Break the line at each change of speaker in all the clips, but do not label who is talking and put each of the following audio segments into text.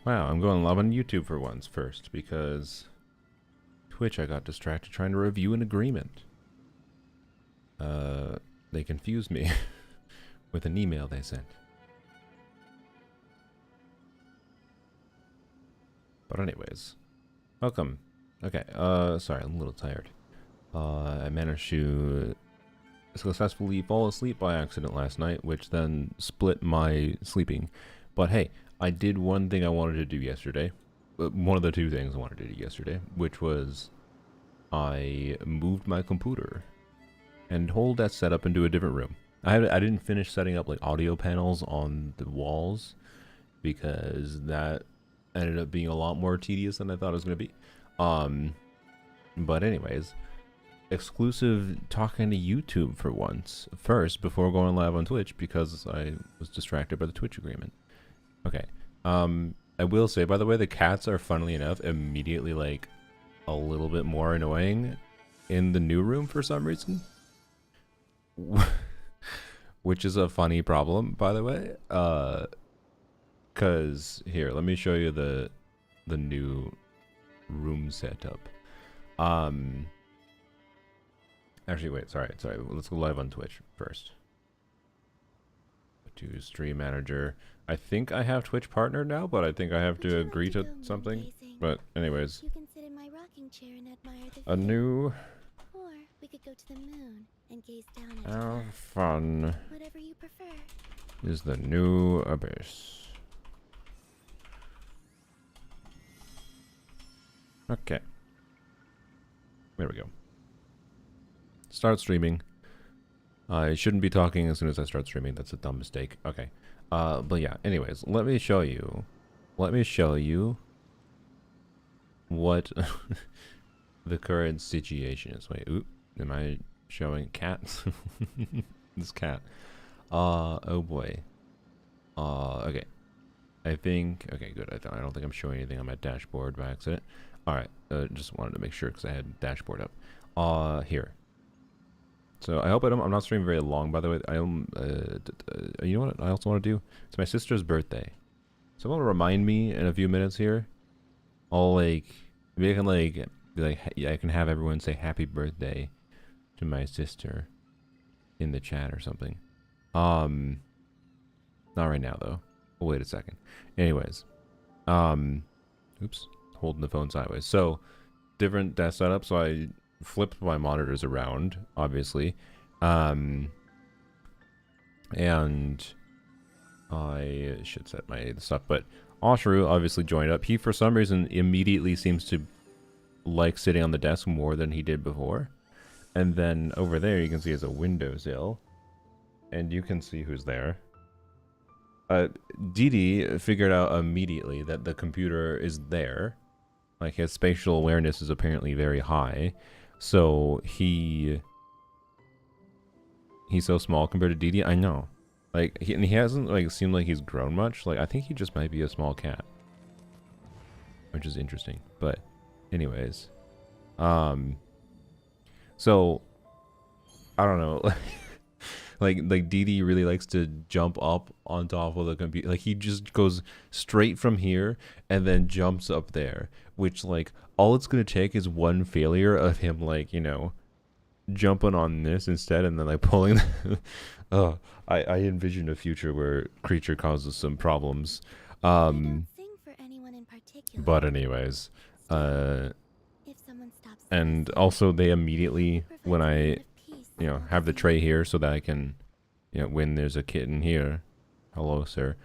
Wow, I'm going live on YouTube for once first because Twitch I got distracted trying to review an agreement. They confused me with an email they sent. But anyways, welcome. Okay, sorry, I'm a little tired. I managed to successfully fall asleep by accident last night, which then split my sleeping. But hey, I did one thing I wanted to do yesterday. One of the two things I wanted to do yesterday, which was I moved my computer and hold that setup into a different room. I didn't finish setting up like audio panels on the walls because that ended up being a lot more tedious than I thought it was going to be. But anyways, exclusive talking to YouTube for once first before going live on Twitch because I was distracted by the Twitch agreement. Okay. I will say, by the way, the cats are, funnily enough, immediately like a little bit more annoying in the new room for some reason. Which is a funny problem, by the way. Cause here, let me show you the new room setup. Actually, wait, sorry. Let's go live on Twitch first. To stream manager. I think I have Twitch partnered now, but I think I have to agree to something. But anyways,
you can sit in my rocking chair and admire the
a
view.
new.
Or we could go to the moon and gaze down at
How
Earth.
fun
Whatever you prefer.
is the new abyss? Okay. There we go. Start streaming. I shouldn't be talking as soon as I start streaming. That's a dumb mistake. Okay. But yeah, anyways, let me show you what the current situation is. Wait, oop, am I showing cats? This cat. Oh boy. Okay. I think, okay, good. I don't think I'm showing anything on my dashboard by accident. All right. Just wanted to make sure because I had dashboard up. Here. So I hope I'm not streaming very long, by the way. I am, you know what I also want to do? It's my sister's birthday. So want to remind me in a few minutes here. I'll maybe I can be like, yeah, I can have everyone say happy birthday to my sister in the chat or something. Not right now though. Oh, wait a second. Anyways, oops, holding the phone sideways. So different desk setup. So I flipped my monitors around, obviously, and I should set my stuff, but Osharu obviously joined up. He for some reason immediately seems to like sitting on the desk more than he did before. And then over there you can see is a windowsill, and you can see who's there. Didi figured out immediately that the computer is there. Like, his spatial awareness is apparently very high. So he's so small compared to Didi. I know. Like, he hasn't like seemed like he's grown much. Like, I think he just might be a small cat, which is interesting. But anyways, so I don't know. like Didi really likes to jump up on top of the computer. Like, he just goes straight from here and then jumps up there, which, like, all it's gonna take is one failure of him, like, you know, jumping on this instead and then like pulling oh, I envision a future where creature causes some problems.
I don't sing for anyone in particular.
But anyways,
If someone stops
and
listening,
also they immediately, when
provides a
I,
moment of peace
you know,
amongst
have the
you.
tray here so that I can, you know, when there's a kitten here, hello sir,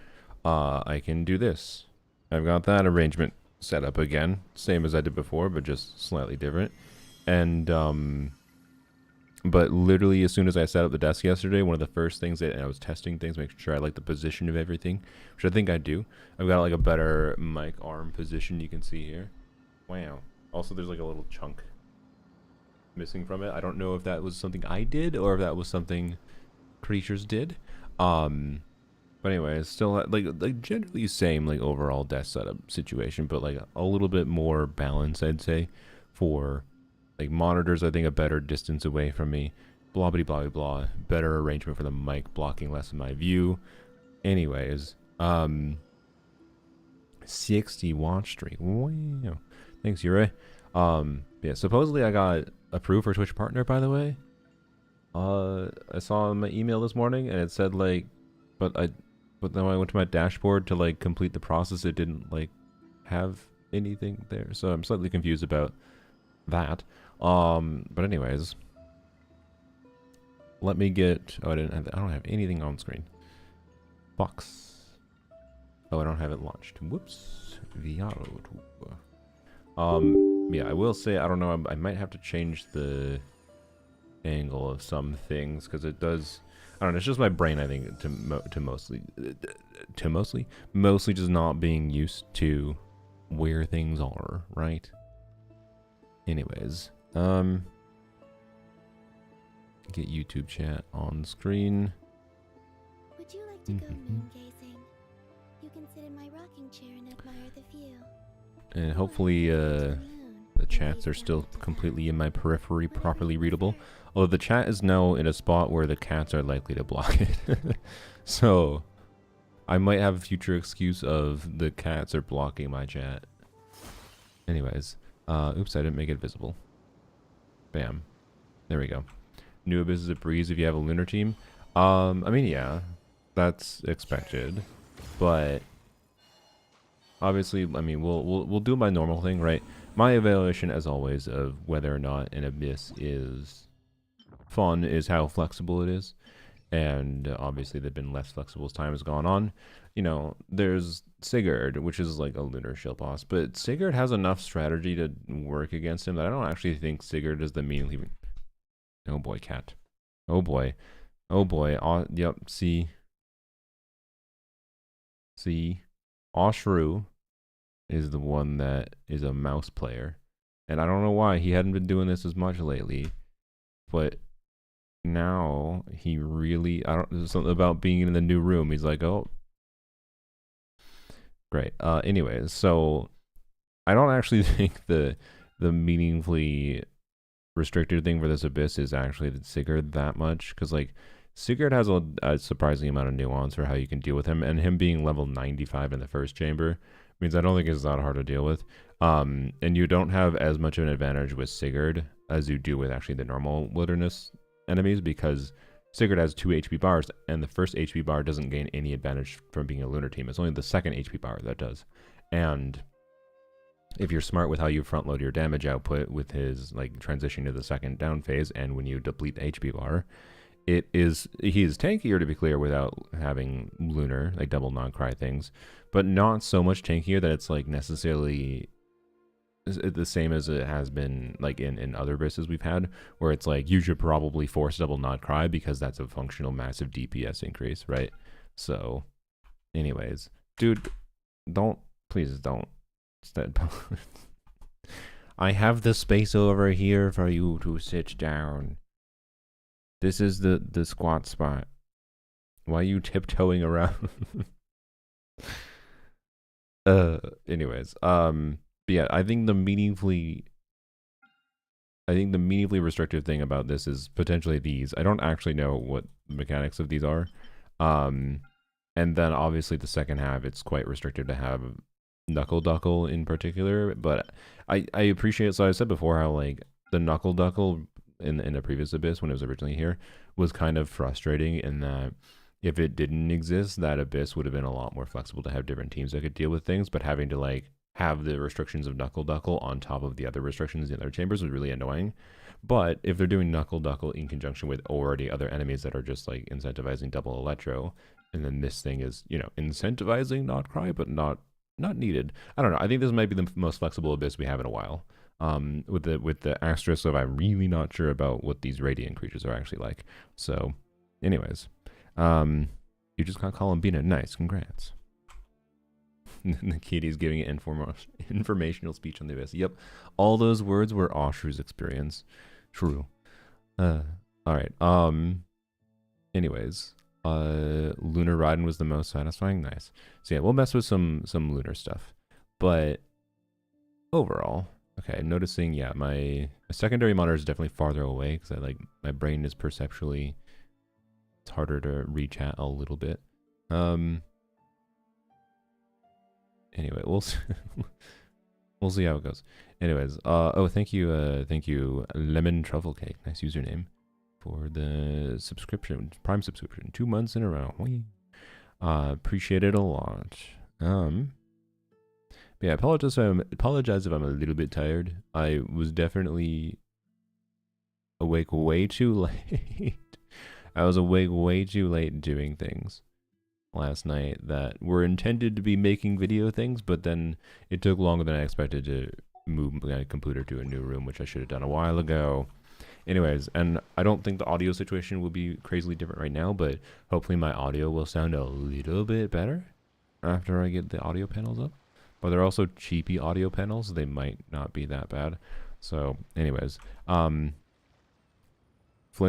I can do this. I've got that arrangement set up again, same as I did before, but just slightly different. And but literally as soon as I set up the desk yesterday, one of the first things that, and I was testing things, making sure I like the position of everything, which I think I do. I've got like a better mic arm position, you can see here. Wow. Also, there's like a little chunk missing from it. I don't know if that was something I did or if that was something creatures did. But anyway, it's still like generally same like overall desk setup situation, but like a little bit more balance, I'd say, for like monitors. I think a better distance away from me, blah blah blah blah. Better arrangement for the mic blocking less of my view. Anyways, 60 watch streak. Wow. Thanks, Yuri. Yeah, supposedly I got approved for Twitch partner, by the way. I saw my email this morning and it said like, but then when I went to my dashboard to like complete the process, it didn't like have anything there. So I'm slightly confused about that. But anyways, let me get, oh, I don't have anything on screen. Box. Oh, I don't have it launched. Whoops. VR. Yeah, I will say, I don't know, I might have to change the angle of some things because it does, I don't know, it's just my brain, I think, mostly just not being used to where things are, right? Anyways, get YouTube chat on screen.
Would you like to go moon gazing? You can sit in my rocking chair and admire the view.
And hopefully, the chats are still completely in my periphery, properly readable. Although the chat is now in a spot where the cats are likely to block it. So, I might have a future excuse of the cats are blocking my chat. Anyways, oops, I didn't make it visible. Bam. There we go. New Abyss is a breeze if you have a lunar team. I mean, yeah, that's expected. But obviously, I mean, we'll do my normal thing, right? My evaluation, as always, of whether or not an Abyss is fun is how flexible it is. And obviously, they've been less flexible as time has gone on. You know, there's Sigurd, which is like a lunar shield boss, but Sigurd has enough strategy to work against him that I don't actually think Sigurd is the meanly. Oh boy, cat. Oh boy. Oh boy. Yep. See. Oshru is the one that is a mouse player. And I don't know why he hadn't been doing this as much lately. But now he really, there's something about being in the new room. He's like, oh. Great. Anyways, so I don't actually think the meaningfully restricted thing for this Abyss is actually Sigurd that much. Because, like, Sigurd has a surprising amount of nuance for how you can deal with him. And him being level 95 in the first chamber means I don't think it's that hard to deal with. And you don't have as much of an advantage with Sigurd as you do with actually the normal wilderness enemies, because Sigurd has 2 HP bars, and the first HP bar doesn't gain any advantage from being a lunar team. It's only the second HP bar that does. And if you're smart with how you front load your damage output with his like transition to the second down phase, and when you deplete the HP bar, he is tankier, to be clear, without having lunar, like double non-cry things, but not so much tankier that it's like necessarily the same as it has been like in other abysses we've had, where it's like you should probably force double non-cry because that's a functional massive DPS increase, right? So anyways, dude, please don't. I have the space over here for you to sit down. This is the squat spot. Why are you tiptoeing around? Anyways, but yeah, I think the meaningfully restrictive thing about this is potentially these. I don't actually know what the mechanics of these are. And then obviously the second half, it's quite restrictive to have Knuckle Duckle in particular. But I appreciate, so I said before how like the Knuckle Duckle in a previous Abyss when it was originally here was kind of frustrating in that if it didn't exist, that Abyss would have been a lot more flexible to have different teams that could deal with things, but having to like have the restrictions of Knuckle Duckle on top of the other restrictions in the other chambers was really annoying. But if they're doing Knuckle Duckle in conjunction with already other enemies that are just like incentivizing double Electro, and then this thing is, you know, incentivizing not cry, but not needed. I don't know. I think this might be the most flexible Abyss we have in a while. With the asterisk of I'm really not sure about what these radiant creatures are actually like. So, anyways, you just got Columbina. Nice, congrats. The kitty's giving it informational speech on the Abyss. Yep, all those words were Oshru's experience. True. All right. Anyways, Lunar Riding was the most satisfying. Nice. So yeah, we'll mess with some lunar stuff, but overall. Okay, noticing, yeah, my secondary monitor is definitely farther away because I like my brain is perceptually, it's harder to reach at a little bit. Anyway, we'll see. We'll see how it goes. Anyways, oh, thank you, Lemon Truffle Cake. Nice username for the subscription, Prime subscription, 2 months in a row. Whee. Appreciate it a lot. But yeah, apologize if I'm a little bit tired. I was definitely awake way too late. I was awake way too late doing things last night that were intended to be making video things, but then it took longer than I expected to move my computer to a new room, which I should have done a while ago. Anyways, and I don't think the audio situation will be crazily different right now, but hopefully my audio will sound a little bit better after I get the audio panels up. But they're also cheapy audio panels, so they might not be that bad. So, anyways, Flynn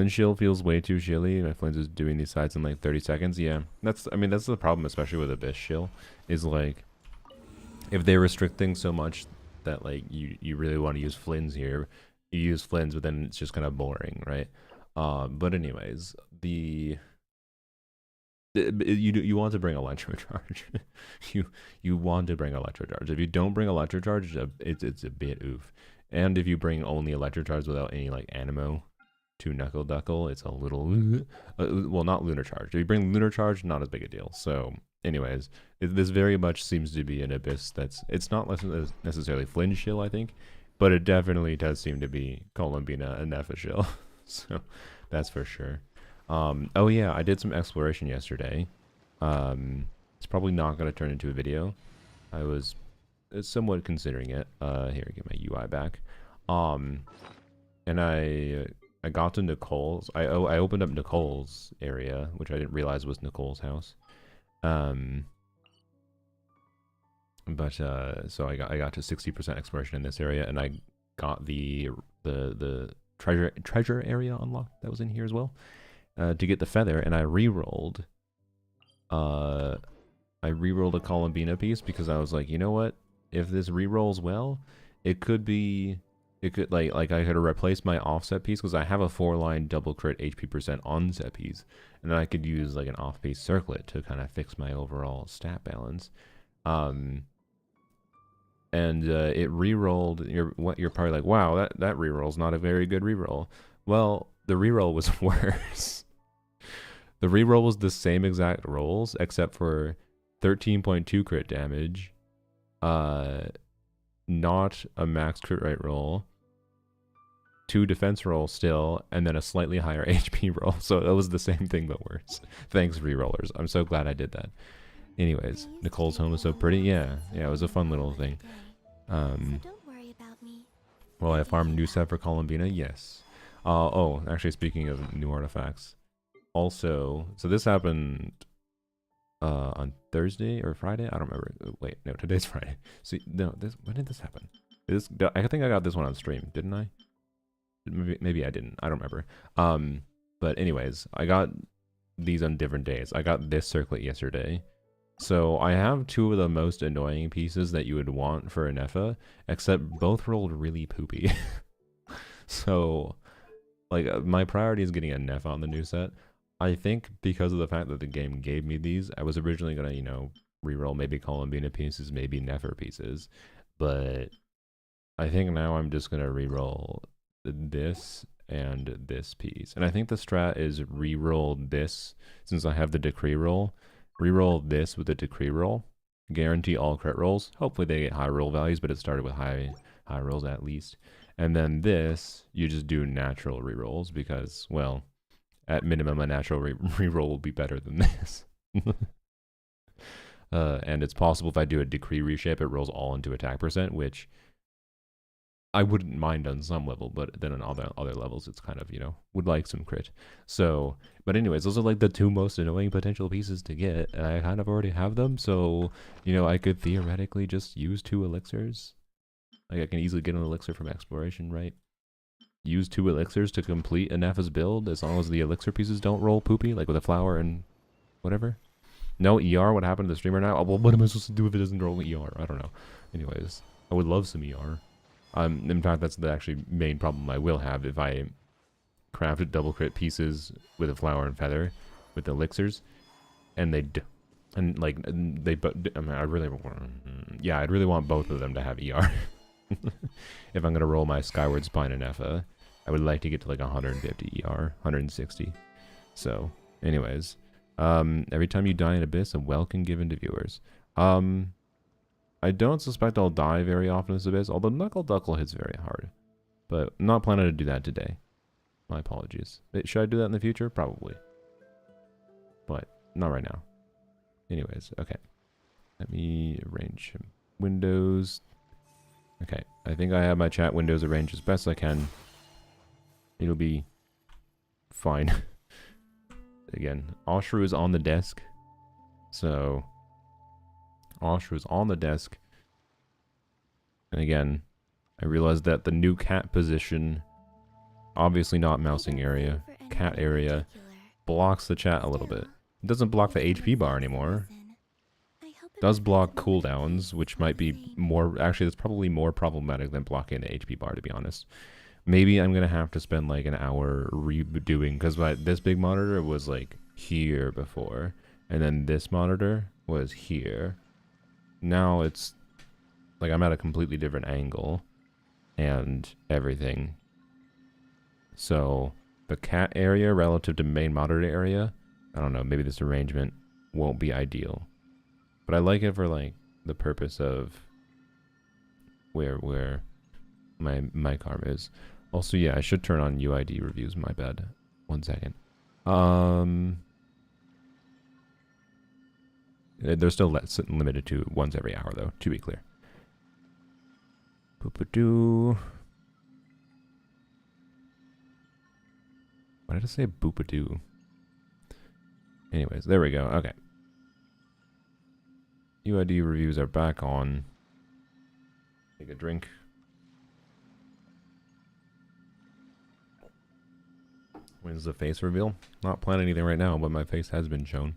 shield feels way too shilly. My Flynn is doing these sides in like 30 seconds. Yeah, that's the problem, especially with Abyss shield, is like if they restrict things so much that like you really want to use Flynn's here, you use Flynn's, but then it's just kind of boring, right? But anyways, you want to bring electro charge. you want to bring electro charge. If you don't bring electro charge, it's a bit oof. And if you bring only electro charge without any like animo to Knuckle Duckle, it's a little well, not lunar charge. If you bring lunar charge, not as big a deal. So anyways, this very much seems to be an Abyss it's not necessarily Flynn shill, I think, but it definitely does seem to be Columbina and Nefa shill. So that's for sure. Oh yeah, I did some exploration yesterday. It's probably not going to turn into a video. I was somewhat considering it. Here, get my UI back. And I got to Nicole's. I opened up Nicole's area, which I didn't realize was Nicole's house. But so I got to 60% exploration in this area, and I got the treasure area unlocked that was in here as well. To get the feather, and I re-rolled a Columbina piece because I was like, you know what? If this re-rolls well, it could like I could replace my offset piece because I have a 4-line double crit HP percent onset piece, and then I could use like an off-piece circlet to kind of fix my overall stat balance. And it re-rolled. You're probably like, wow, that re-roll's not a very good re-roll. Well, the re-roll was worse. The reroll was the same exact rolls, except for 13.2 crit damage, not a max crit rate roll, 2 defense rolls still, and then a slightly higher HP roll. So it was the same thing but worse. Thanks, rerollers. I'm so glad I did that. Anyways, Nicole's home is so pretty. Yeah, it was a fun little thing. Well, I farmed new set for Columbina. Yes. Oh, actually, speaking of new artifacts. Also, so this happened on Thursday or Friday. I don't remember. Wait, no, today's Friday. See, no, when did this happen? I think I got this one on stream, didn't I? Maybe I didn't. I don't remember. But anyways, I got these on different days. I got this circlet yesterday. So I have 2 of the most annoying pieces that you would want for a Nefa, except both rolled really poopy. So, like, my priority is getting a Nefa on the new set. I think because of the fact that the game gave me these, I was originally going to, you know, reroll maybe Columbina pieces, maybe Nefer pieces. But I think now I'm just going to reroll this and this piece. And I think the strat is reroll this, since I have the decree roll. Reroll this with the decree roll. Guarantee all crit rolls. Hopefully they get high roll values, but it started with high rolls at least. And then this, you just do natural rerolls because, well, at minimum, a natural reroll will be better than this. And it's possible if I do a decree reshape, it rolls all into attack percent, which I wouldn't mind on some level, but then on other levels, it's kind of, you know, would like some crit. So, but anyways, those are like the 2 most annoying potential pieces to get, and I kind of already have them, so, you know, I could theoretically just use 2 elixirs. Like, I can easily get an elixir from exploration, right? Use 2 elixirs to complete a Nefa's build, as long as the elixir pieces don't roll poopy, like with a flower and whatever. No ER, what happened to the streamer now? Oh, well, what am I supposed to do if it doesn't roll ER? I don't know. Anyways, I would love some ER. In fact, that's the actually main problem I will have if I crafted double crit pieces with a flower and feather with elixirs, and they And like they, but I mean, I really want, yeah, I'd really want both of them to have ER. If I'm gonna roll my Skyward Spine and Effa, I would like to get to like 150 ER, 160. So, anyways, every time you die in Abyss, a welcome given to viewers. I don't suspect I'll die very often in this Abyss, although Knuckle Duckle hits very hard. But I'm not planning to do that today. My apologies. Should I do that in the future? Probably. But not right now. Anyways, okay. Let me arrange windows. Okay, I think I have my chat windows arranged as best I can. It'll be fine. Again, Oshru is on the desk. So, Oshru is on the desk. And again, I realized that the new cat position, obviously not mousing area, cat area, blocks the chat a little bit. It doesn't block the HP bar anymore. It does block cooldowns, which might be more, actually that's probably more problematic than blocking the HP bar, to be honest. Maybe I'm going to have to spend like an hour redoing, because this big monitor was like here before, and then this monitor was here. Now it's like I'm at a completely different angle and everything. So the cat area relative to main monitor area, I don't know, maybe this arrangement won't be ideal. But I like it for like the purpose of where my mic arm is. Also, yeah, I should turn on UID reviews, my bad. 1 second. They're still limited to once every hour though, to be clear. Boop-a-doo. Why did I say boop-a-doo? Anyways, there we go. Okay. UID reviews are back on. Take a drink. When's the face reveal? Not planning anything right now, but my face has been shown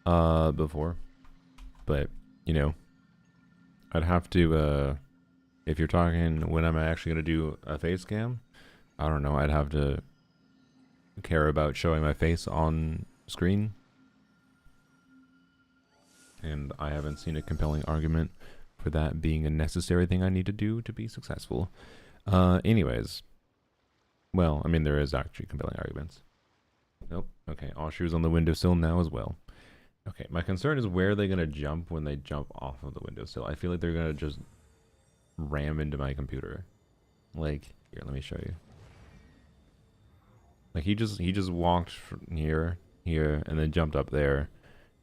before. But, you know, I'd have to, if you're talking when I'm actually going to do a face cam, I don't know, I'd have to care about showing my face on screen. And I haven't seen a compelling argument for that being a necessary thing I need to do to be successful. Anyways. Well, I mean, there is actually compelling arguments. Nope. Okay, Oshru's on the windowsill now as well. Okay, my concern is where are they going to jump when they jump off of the windowsill? I feel like they're going to just ram into my computer. Like, here, let me show you. Like, he just walked from here, and then jumped up there.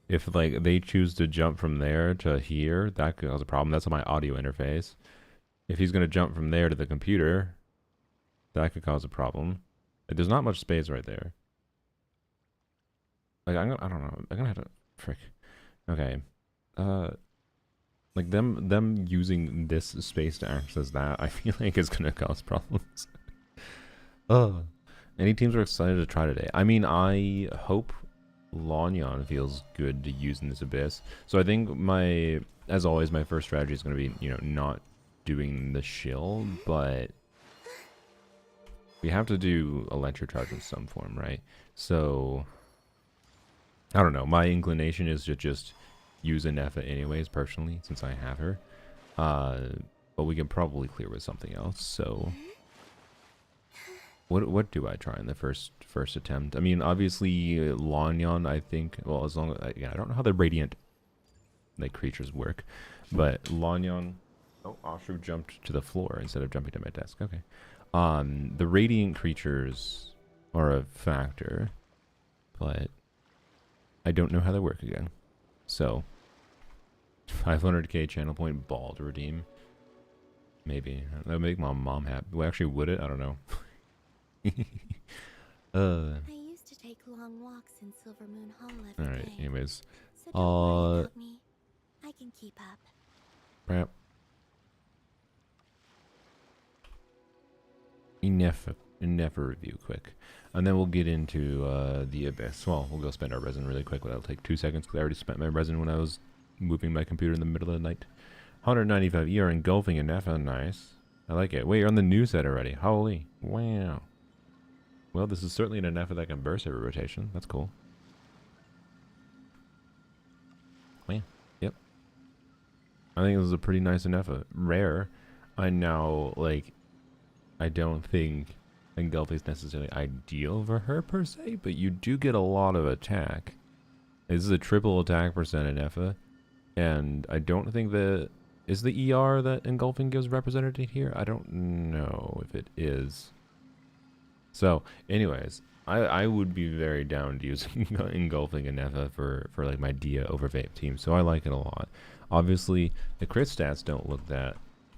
If, like, they choose to jump from there to here, that could cause a problem. That's on my audio interface. If he's going to jump from there to the computer, that could cause a problem. Like, there's not much space right there. Like, I don't know. I'm gonna have to... Frick. Okay. Like, them using this space to access that, I feel like it's gonna cause problems. Any teams are excited to try today? I mean, I hope Lanyon feels good to use in this Abyss. So I think as always, my first strategy is gonna be, you know, not doing the shield, but we have to do electric charge in some form, right? So, I don't know. My inclination is to just use Anefa anyways, personally, since I have her. But we can probably clear with something else. So, what do I try in the first attempt? I mean, obviously, Lanyon, I think. Well, as long as I don't know how the radiant like creatures work, but Lanyon. Oh, Oshru jumped to the floor instead of jumping to my desk. Okay. The radiant creatures are a factor, but I don't know how they work again. So, 500k channel point ball to redeem. Maybe. That would make my mom happy. Well, actually, would it? I don't know.
I used to take long walks in Silver Moon Hall every day.
Alright, anyways.
So don't worry about me. I can keep up.
Crap. Enough review quick. And then we'll get into the Abyss. Well, we'll go spend our resin really quick, but that'll take 2 seconds because I already spent my resin when I was moving my computer in the middle of the night. 195 ER engulfing Anefa. Nice. I like it. Wait, you're on the new set already. Holy. Wow. Well, this is certainly an Anefa that can burst every rotation. That's cool. I think this is a pretty nice enough. Rare. I now, like, I don't think Engulf is necessarily ideal for her per se, but you do get a lot of attack. This is a triple attack percent in Effa, and I don't think that is the ER that Engulfing gives represented here. I don't know if it is. So, anyways, I would be very down to using Engulfing and Effa for like my Dia over Vape team. So I like it a lot. Obviously, the crit stats don't look that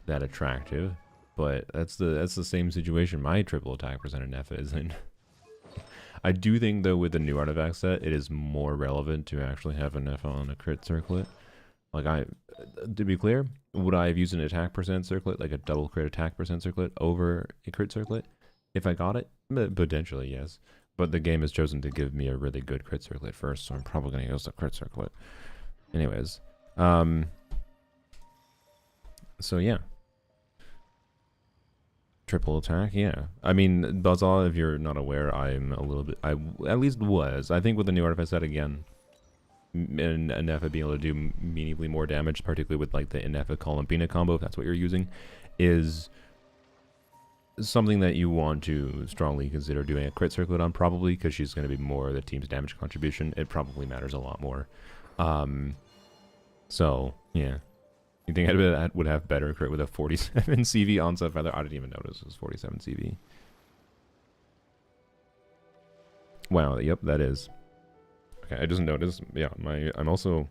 attractive, but that's the same situation my triple attack percent in Effa is in. I do think though with the new artifact set, it is more relevant to actually have an Effa on a crit circlet. Like to be clear, would I have used an attack percent circlet, like a double crit attack percent circlet over a crit circlet? If I got it, potentially yes. But the game has chosen to give me a really good crit circlet first, so I'm probably going to use the crit circlet. Anyways, so yeah. Triple attack, yeah. I mean, Buzzsaw, if you're not aware, I'm a little bit, I at least was. I think with the new artifact set again, and Inefa being able to do meaningfully more damage, particularly with like the Inefa Columbina combo, if that's what you're using, is something that you want to strongly consider doing a crit circlet on, probably, because she's going to be more the team's damage contribution. It probably matters a lot more. So, yeah. You think I would have better crit with a 47 CV onset feather? I didn't even notice it was 47 CV. Wow, yep, that is. Okay, I just noticed, yeah, I'm also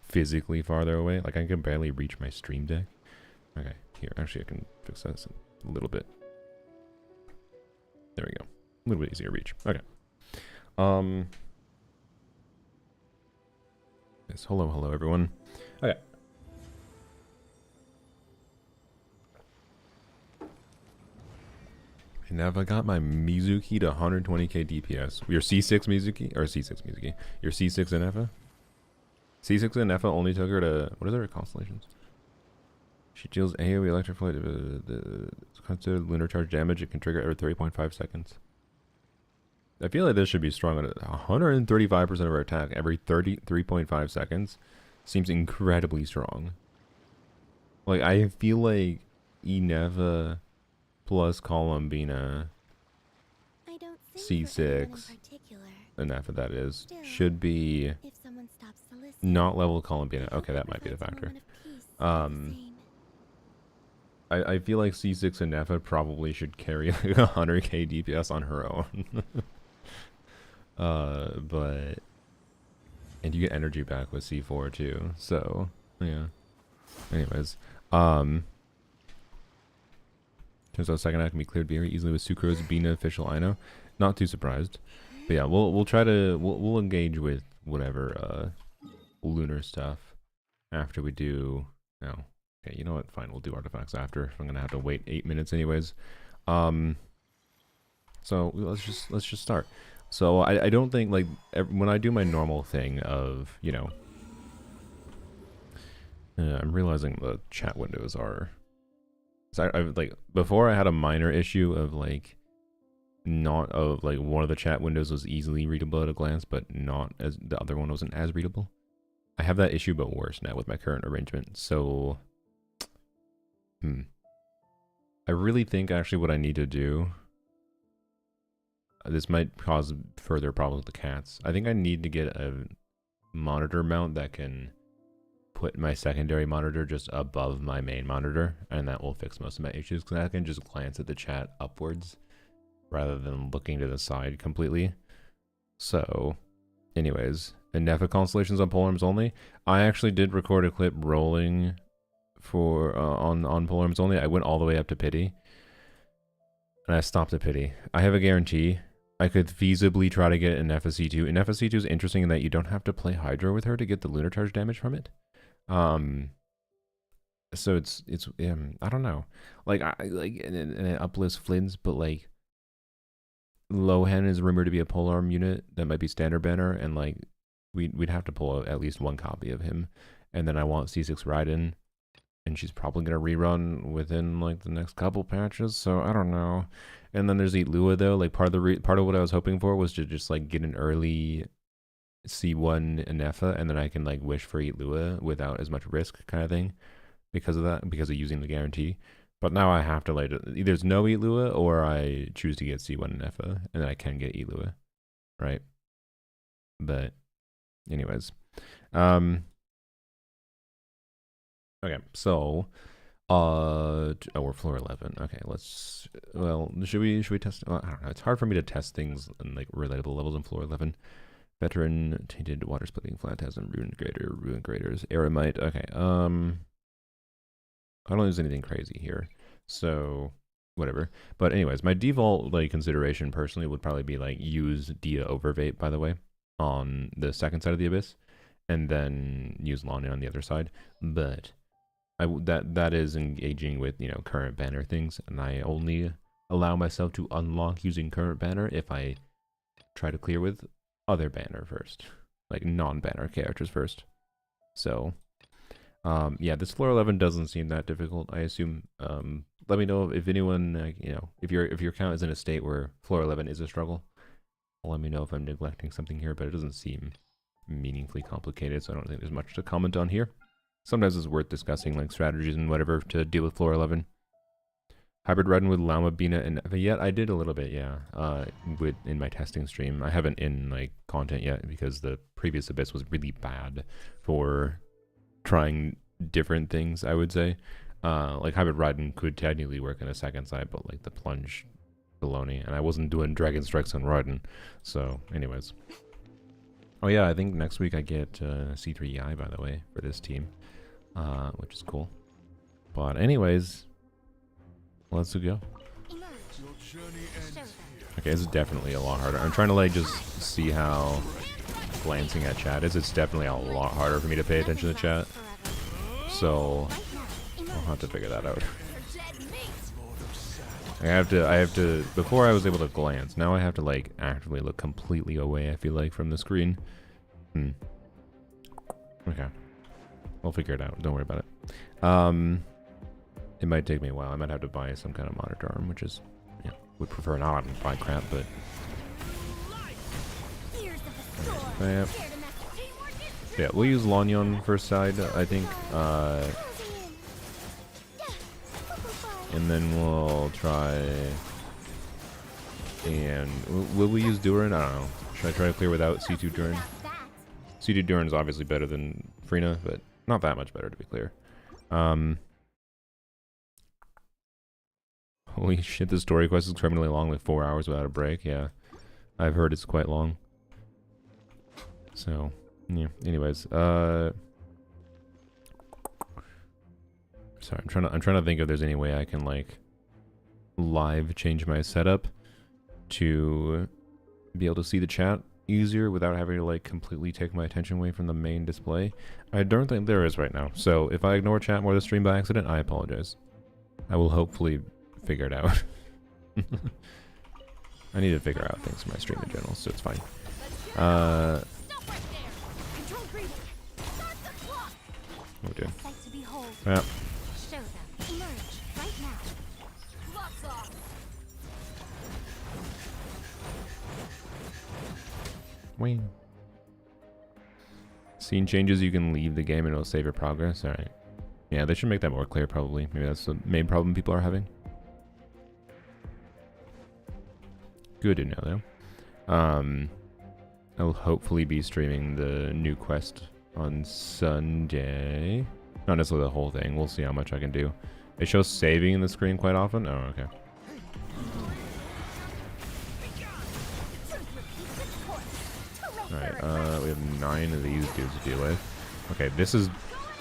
physically farther away. Like, I can barely reach my stream deck. Okay, here, actually, I can fix that a little bit. There we go. A little bit easier to reach. Okay. Yes, hello, everyone. Okay. And now if I got my Mizuki to 120k DPS, your C6 Mizuki, or C6 Mizuki, your C6 Inefa? C6 Inefa only took her to, what is her constellations? She deals AoE electric flight, considered lunar charge damage, it can trigger every 30.5 seconds. I feel like this should be strong at 135% of her attack every 33.5 seconds. Seems incredibly strong. Like, I feel like Inefa plus Columbina C6, enough of that is, should be not level Columbina. Okay, that might be the factor. I feel like C6 and Nefa probably should carry like 100k DPS on her own. But and you get energy back with C4 too. So yeah. Anyways, turns out second act can be cleared very easily with Sucrose, Bina, official Ino. Not too surprised. But yeah, we'll try to we'll engage with whatever lunar stuff after we do. No, okay, you know what? Fine, we'll do artifacts after. I'm gonna have to wait 8 minutes anyways. So let's just start. So I don't think like when I do my normal thing of, you know, I'm realizing the chat windows are. So I like before I had a minor issue of like not of like one of the chat windows was easily readable at a glance, but not as the other one wasn't as readable. I have that issue but worse now with my current arrangement. So I really think actually what I need to do, this might cause further problems with the cats. I think I need to get a monitor mount that can put my secondary monitor just above my main monitor, and that will fix most of my issues because I can just glance at the chat upwards rather than looking to the side completely. So anyways, Inefa constellations on polearms only. I actually did record a clip rolling for on polearms only. I went all the way up to pity and I stopped at pity. I have a guarantee I could feasibly try to get an FSC2. An FSC2 is interesting in that you don't have to play Hydro with her to get the lunar charge damage from it. So it's I don't know. Like I like and it uplifts Flynn's, but like Lohan is rumored to be a polearm unit that might be standard banner, and like we'd have to pull at least one copy of him. And then I want C6 Raiden, and she's probably gonna rerun within like the next couple patches, so I don't know. And then there's Eat Lua though. Like part of what I was hoping for was to just like get an early C1 Nefa, and then I can like wish for Eat Lua without as much risk, kind of thing, because of that, because of using the guarantee. But now I have to like either there's no Eat Lua or I choose to get C1 Nefa, and then I can get Eat Lua, right? But anyways, okay, so oh, we're floor 11. Okay, let's. Well, should we test? Well, I don't know. It's hard for me to test things in like relatable levels in floor 11. Veteran, tainted water splitting, phantasm, ruined graders, eremite. Okay, I don't use anything crazy here, so whatever. But anyways, my default like consideration personally would probably be like use Dia over Vape, by the way, on the second side of the abyss, and then use Lanya on the other side. But that is engaging with, you know, current banner things, and I only allow myself to unlock using current banner if I try to clear with other banner first, like non-banner characters first. So yeah, this floor 11 doesn't seem that difficult, I assume. Let me know if anyone, you know, if your account is in a state where floor 11 is a struggle. Let me know if I'm neglecting something here, but it doesn't seem meaningfully complicated, so I don't think there's much to comment on here. Sometimes it's worth discussing like strategies and whatever to deal with floor 11. Hybrid Redden with Llama, Bina, and yet I did a little bit, yeah, in my testing stream. I haven't in like content yet because the previous Abyss was really bad for trying different things, I would say. Like Hybrid Redden could technically work in a second side, but like the plunge baloney, and I wasn't doing Dragon Strikes on Redden. So anyways. Oh yeah, I think next week I get C3EI, by the way, for this team, which is cool. But anyways, let's go. Okay, this is definitely a lot harder. I'm trying to like just see how glancing at chat is. It's definitely a lot harder for me to pay attention to chat. So I'll have to figure that out. I have to, before I was able to glance, now I have to like actively look completely away, I feel like, from the screen. Okay. We'll figure it out. Don't worry about it. It might take me a while. I might have to buy some kind of monitor arm, which is, yeah, would prefer not to buy crap, but... Yeah, we'll use Lanyon first side, I think. And then we'll try... And... Will we use Durin? I don't know. Should I try to clear without C2 Durin? C2 Durin is obviously better than Frina, but not that much better, to be clear. Holy shit, this story quest is criminally long, like 4 hours without a break. Yeah, I've heard it's quite long. So, yeah. Anyways, sorry, I'm trying to think if there's any way I can like live change my setup to be able to see the chat easier without having to like completely take my attention away from the main display. I don't think there is right now. So if I ignore chat more of the stream by accident, I apologize. I will hopefully figure it out. I need to figure out things in my stream in general, so it's fine. Oh dear. Yeah. Wing. Scene changes, you can leave the game and it'll save your progress. Alright. Yeah, they should make that more clear probably. Maybe that's the main problem people are having. Good to know though. I'll hopefully be streaming the new quest on Sunday. Not necessarily the whole thing. We'll see how much I can do. It shows saving in the screen quite often. Oh, okay. Alright, we have 9 of these dudes to deal with. Okay, this is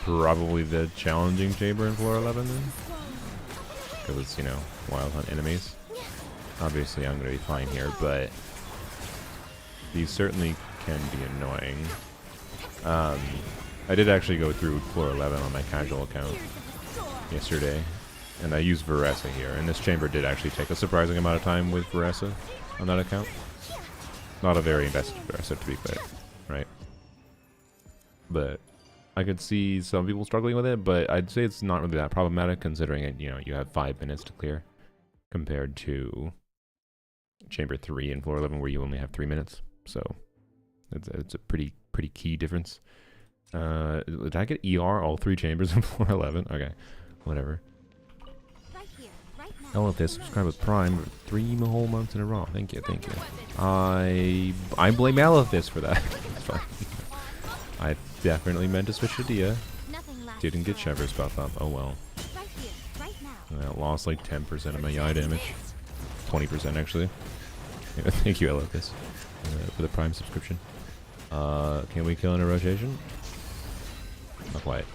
probably the challenging chamber in floor 11 then. Because it's, you know, wild hunt enemies. Obviously I'm going to be fine here, but these certainly can be annoying. I did actually go through floor 11 on my casual account yesterday, and I used Veresa here, and this chamber did actually take a surprising amount of time with Veresa on that account. Not a very invested Veresa, to be clear, right? But I could see some people struggling with it, but I'd say it's not really that problematic considering it, you know, you have 5 minutes to clear compared to chamber 3 in floor 11 where you only have 3 minutes. So It's a pretty key difference. Did I get ER all 3 chambers in floor 11? Okay, whatever.
Right here, right now.
I love this. Subscribe with Prime 3 whole months in a row. Thank you, thank you. I blame Aleph for that. It's fine. I definitely meant to switch to Dia. Didn't get Shepherd's buff up. Oh well.
Right here, right now.
I lost like 10% of my eye damage. 20% actually. Yeah, thank you, Aleph, for the Prime subscription. Can we kill in a rotation? Not quite.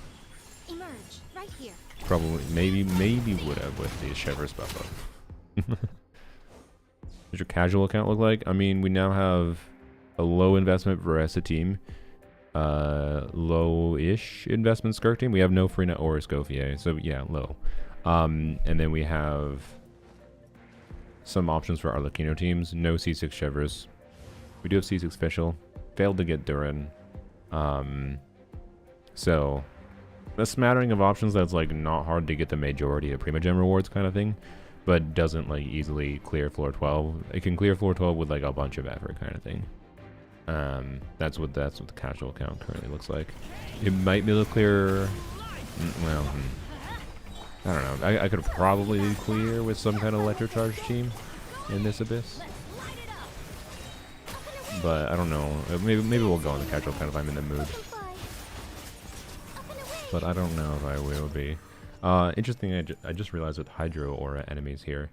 Emerge, right here.
Probably, maybe would have with the Shepherd's buff up. What's your casual account look like? I mean, we now have a low investment Veresa team. Low-ish investment Skirk team. We have no Freenet or Escoffier, so yeah, low. And then we have some options for our Latino teams. No C6 Chevers. We do have C6 Fischl. Failed to get Durin. So a smattering of options that's like not hard to get the majority of Primogem rewards kind of thing, but doesn't like easily clear floor 12. It can clear floor 12 with like a bunch of effort kind of thing. That's what the casual account currently looks like. It might be able to clear. Well, I don't know. I could probably clear with some kind of electrocharge team in this abyss, but I don't know. Maybe we'll go on the casual account if I'm in the mood. But I don't know if I will be. Interesting. I just realized with Hydro Aura enemies here,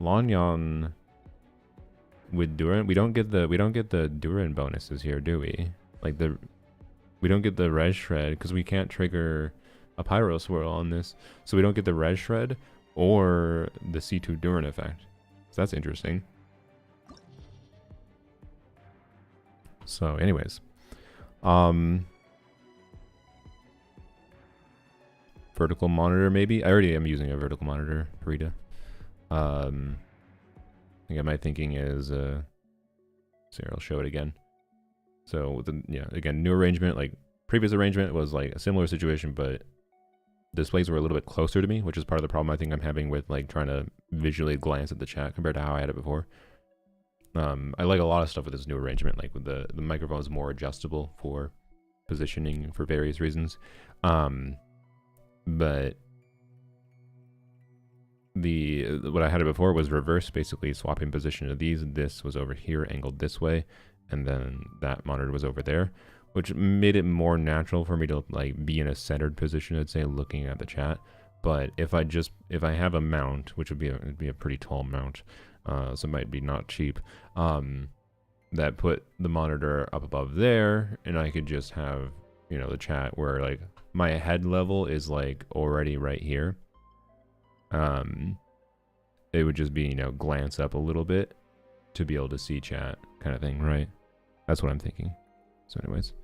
Lonyon with Durin, we don't get the Durin bonuses here, do we? Like we don't get the Res Shred because we can't trigger a Pyro Swirl on this, so we don't get the Res Shred or the C2 Durin effect. So that's interesting. So, anyways, vertical monitor maybe. I already am using a vertical monitor, Rita. I think my thinking is, so I'll show it again. So with the, yeah, again, new arrangement, like previous arrangement was like a similar situation, but displays were a little bit closer to me, which is part of the problem I think I'm having with like trying to visually glance at the chat compared to how I had it before. I like a lot of stuff with this new arrangement, like with the microphone is more adjustable for positioning for various reasons. But what I had it before was reverse, basically swapping position of these. This was over here, angled this way, and then that monitor was over there, which made it more natural for me to like be in a centered position, I'd say, looking at the chat. But if I have a mount, which would be a pretty tall mount, so it might be not cheap, that put the monitor up above there, and I could just have, you know, the chat where like my head level is like already right here. It would just be, you know, glance up a little bit to be able to see chat kind of thing, right? That's what I'm thinking. So anyways,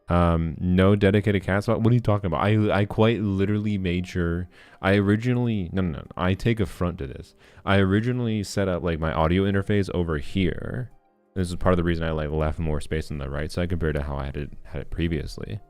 no dedicated cat spot. What are you talking about? I quite literally made sure I originally, no, I take affront to this. I originally set up like my audio interface over here. This is part of the reason I like left more space on the right side compared to how I had it previously.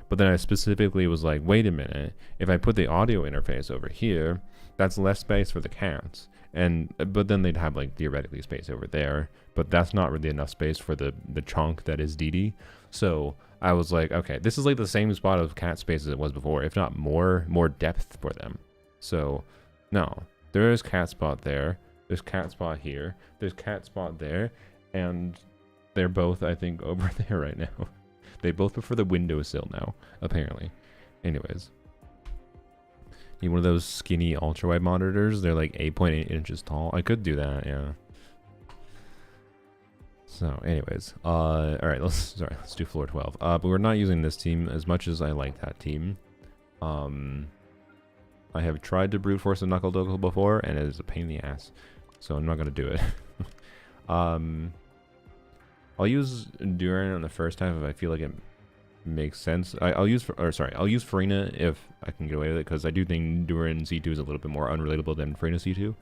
But then I specifically was like, wait a minute, if I put the audio interface over here, that's less space for the cats. But then they'd have like theoretically space over there, but that's not really enough space for the chunk that is DD. So I was like, okay, this is like the same spot of cat space as it was before, if not more depth for them. So no, there is cat spot there, there's cat spot here, there's cat spot there, and they're both, I think, over there right now. They both prefer the windowsill now, apparently. Anyways. Need one of those skinny ultra-wide monitors. They're like 8.8 inches tall. I could do that, yeah. So, anyways. Alright, let's do floor 12. But we're not using this team as much as I like that team. I have tried to brute force a Knuckle Duckle before, and it is a pain in the ass. So I'm not going to do it. I'll use Durin on the first half if I feel like it makes sense. I'll use Farina if I can get away with it, because I do think Durin C2 is a little bit more unrelatable than Farina C2.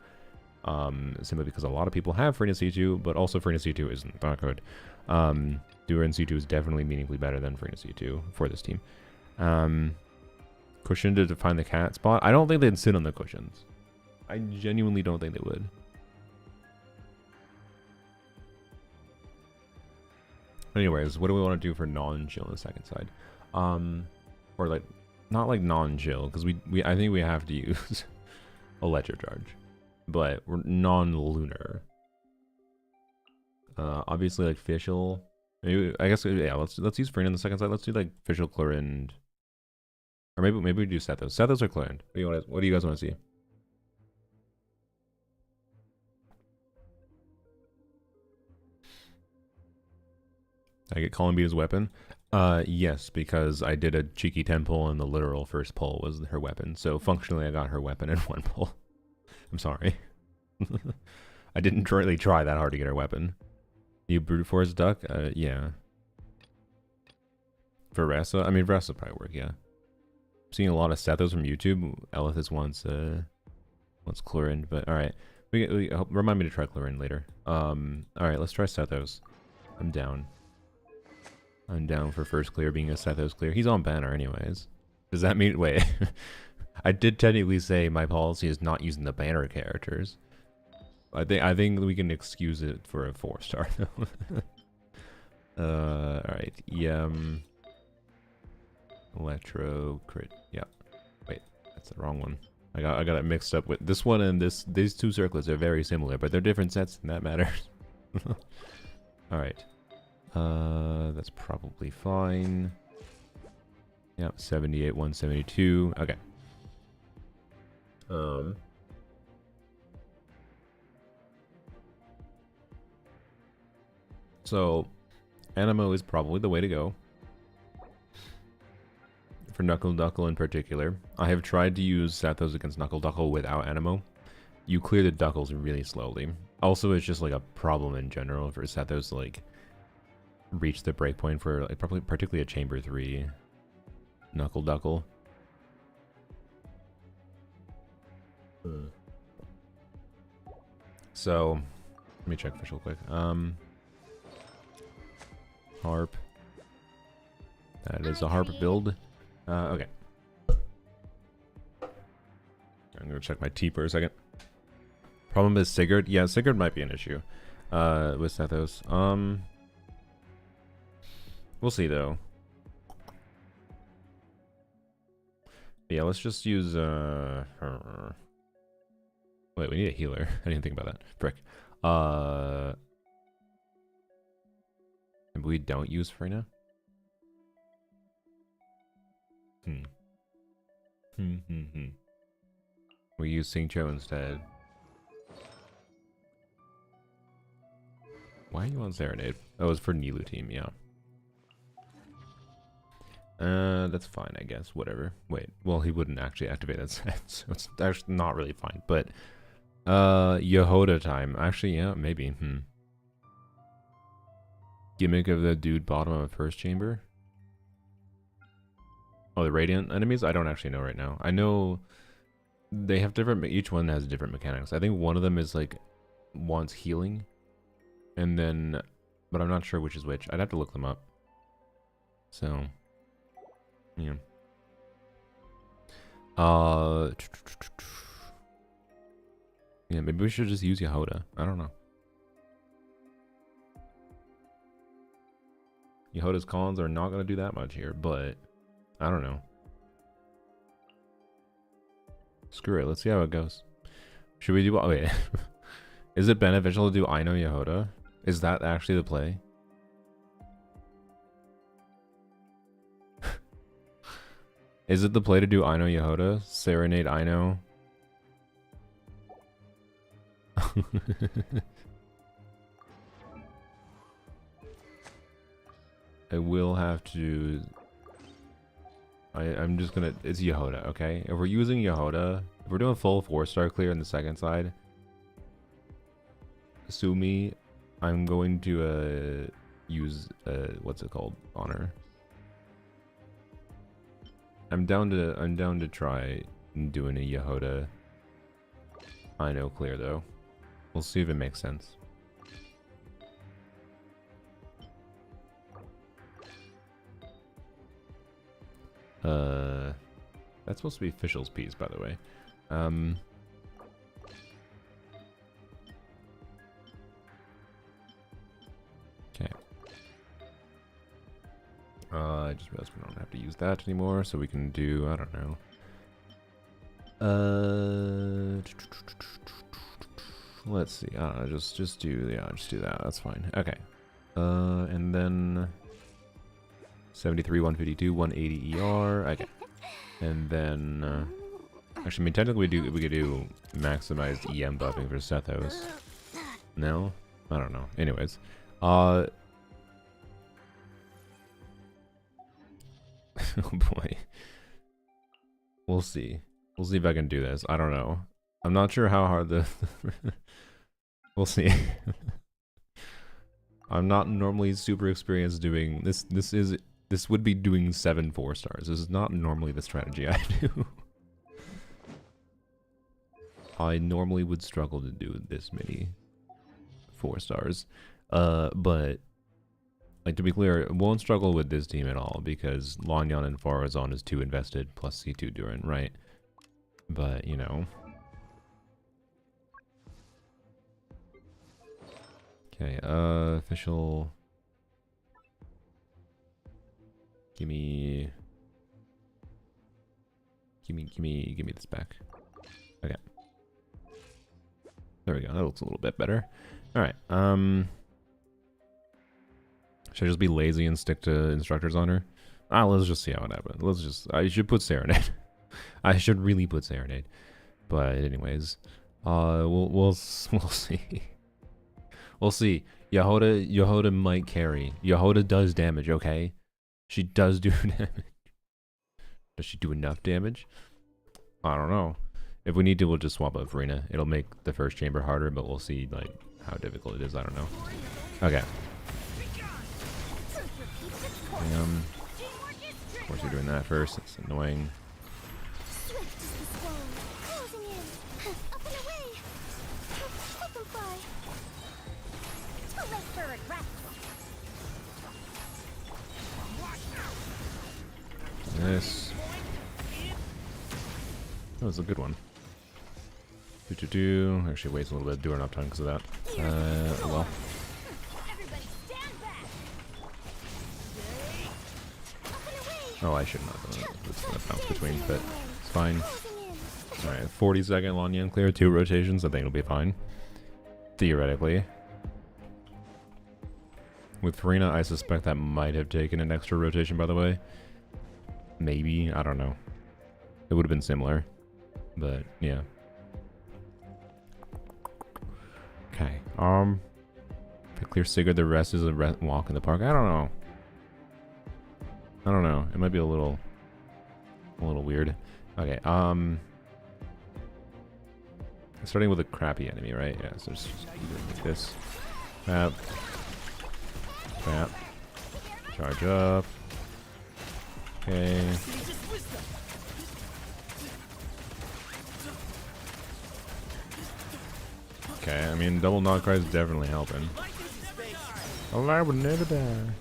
Simply because a lot of people have Farina C2, but also Farina C2 isn't that good. Durin C2 is definitely meaningfully better than Farina C2 for this team. Cushion to define the cat spot. I don't think they'd sit on the cushions. I genuinely don't think they would. Anyways, what do we want to do for non-chill on the second side? Or like, not like non-chill, because I think we have to use electric charge, but we're non-lunar. Obviously like Fischl. Maybe I guess yeah. Let's use Freen on the second side. Let's do like Fischl, Clorind, or maybe we do Sethos. Sethos or Clorind. What do you guys want to see? I get Columbina's weapon. Yes, because I did a cheeky 10 pull and the literal first pull was her weapon. So functionally, I got her weapon in one pull. I'm sorry. I didn't really try that hard to get her weapon. You brute force duck? Yeah. For Ressa? I mean, Ressa probably work, yeah. I'm seeing a lot of Sethos from YouTube. Elithis wants Chlorine, but alright. Remind me to try Chlorine later. Alright, let's try Sethos. I'm down. I'm down for first clear being a Sethos clear. He's on banner anyways. Does that mean... Wait. I did technically say my policy is not using the banner characters. I think we can excuse it for a 4-star though. Alright. Electro crit. Yeah. Wait, that's the wrong one. I got it mixed up with this one and these two circlets are very similar, but they're different sets and that matters. Alright. That's probably fine. Yep, 78, 172. Okay. So, Animo is probably the way to go. For Knuckle Duckle in particular. I have tried to use Sethos against Knuckle Duckle without Animo. You clear the Duckles really slowly. Also, it's just like a problem in general for Sethos to like reach the breakpoint for like particularly a Chamber 3 Knuckle Duckle. So, let me check Fischl quick. Harp. That is a harp build. Okay. I'm gonna check my T for a second. Problem is Sigurd. Yeah, Sigurd might be an issue. With Sethos. We'll see though. Yeah, let's just use wait, we need a healer. I didn't think about that. Frick. Maybe we don't use Frina? We use Singcho instead. Why are you on Serenade? Oh, it's for Nilu team, yeah. That's fine, I guess. Whatever. Wait, well, he wouldn't actually activate that set, so it's actually not really fine. But, Yehoda time. Actually, yeah, maybe. Gimmick of the dude bottom of first chamber. Oh, the Radiant enemies? I don't actually know right now. I know they have different... Each one has different mechanics. I think one of them is, like, wants healing. And then... But I'm not sure which is which. I'd have to look them up. So... Yeah. Yeah, maybe we should just use Yehoda. I don't know. Yehoda's cons are not going to do that much here, but... I don't know. Screw it. Let's see how it goes. Should we do... Wait. Is it beneficial to do I know Yehoda? Is that actually the play? Is it the play to do I know Yehoda? Serenade I know? I will have to... I'm just gonna... It's Yehoda, okay? If we're using Yehoda, if we're doing full 4-star clear on the second side, sue me, I'm going to use... what's it called? Honor. I'm down to try doing a Yehoda I know clear though. We'll see if it makes sense. That's supposed to be Fischl's piece, by the way. Okay. I just realized we don't have to use that anymore, so we can do, I don't know. Let's see. I don't know, just do that. That's fine. Okay. And then 73, 152, 180 ER. Okay. And then actually, I mean, technically we could do maximized EM buffing for Sethos. No, I don't know. Anyways, oh boy, we'll see. We'll see if I can do this. I don't know. I'm not sure how hard the. We'll see. I'm not normally super experienced doing this. This would be doing 7 4-stars. This is not normally the strategy I do. I normally would struggle to do this many 4-stars. But like, to be clear, it won't struggle with this team at all because Lanyan and Farazan is 2 invested plus C2 Durin, right? But you know. Okay, official. Give me this back. Okay. There we go. That looks a little bit better. All right. Should I just be lazy and stick to instructors on her? Let's just see how it happens. I should put Serenade. I should really put Serenade. But anyways, we'll see. We'll see. Yehoda might carry. Yehoda does damage, okay? She does do damage. Does she do enough damage? I don't know. If we need to, we'll just swap out Farina. It'll make the first chamber harder, but we'll see like how difficult it is. I don't know. Okay. Of course you're doing that first. It's annoying. This. That was a good one. Actually wastes a little bit of doing uptime because of that. Well. Oh, I shouldn't have done it. It's gonna bounce between, but it's fine. Alright, 40-second Lanyan clear, 2 rotations. I think it'll be fine. Theoretically. With Farina, I suspect that might have taken an extra rotation, by the way. Maybe, I don't know. It would have been similar. But, yeah. Okay, if I clear Sigurd, the rest is a walk in the park. I don't know. It might be a little weird. Okay, starting with a crappy enemy, right? Yeah, so just like this. Bap. Bap. Charge up. Okay. Okay, I mean, double knock cry is definitely helping. I would never die.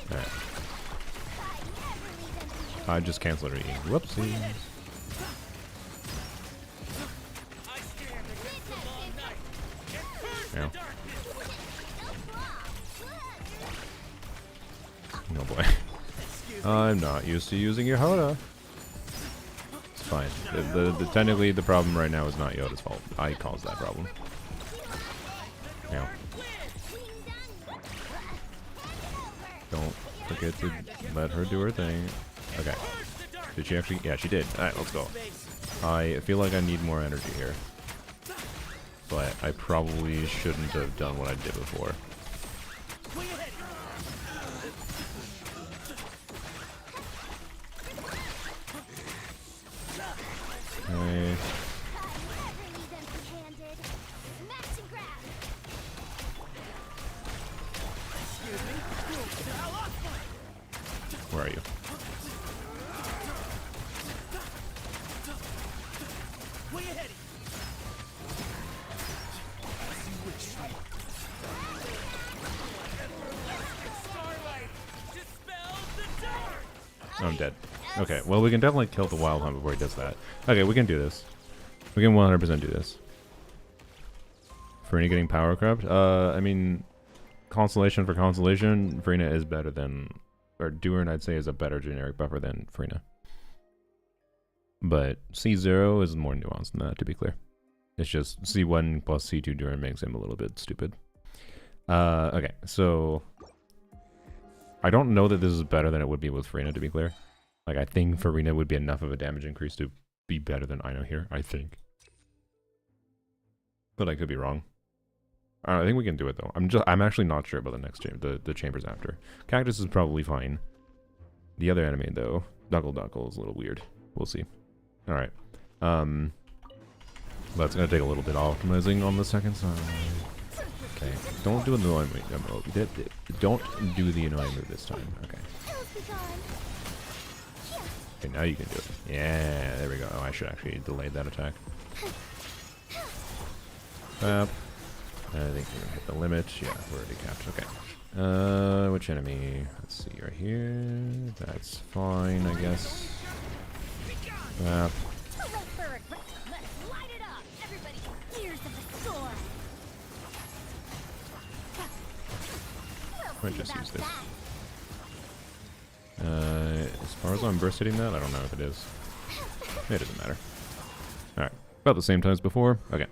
Alright. I just canceled her E. Whoopsies. Yeah. Oh boy. I'm not used to using your Hoda. It's fine. Technically, the problem right now is not Yoda's fault. I caused that problem. Yeah. Don't forget to let her do her thing. Okay. Did she actually? Yeah, she did. Alright, let's go. I feel like I need more energy here. But I probably shouldn't have done what I did before. Okay. Where are you? I'm dead. Okay, well, we can definitely kill the Wild Hunt before he does that. Okay, we can do this. We can 100% do this. Farina getting power corrupt? I mean, consolation for consolation, Frina is better than, or Durin I'd say is a better generic buffer than Frina. But C0 is more nuanced than that, to be clear. It's just C1 plus C2 Durin makes him a little bit stupid. Okay, so I don't know that this is better than it would be with Frina, to be clear. Like, I think Farina would be enough of a damage increase to be better than Ino here, I think. But I could be wrong. I think we can do it though. I'm actually not sure about the next chamber, the chambers after. Cactus is probably fine. The other enemy though, Duckle is a little weird. We'll see. All right. That's gonna take a little bit of optimizing on the second side. Okay. Don't do the annoying move. Don't do the annoying move this time. Okay. Okay, now you can do it. Yeah, there we go. Oh, I should actually delay that attack. I think we're gonna hit the limit. Yeah, we're already capped. Okay. Which enemy? Let's see right here. That's fine, I guess. I might just use this. As far as I'm burst hitting that, I don't know if it is. It doesn't matter. Alright. About the same time as before. Okay.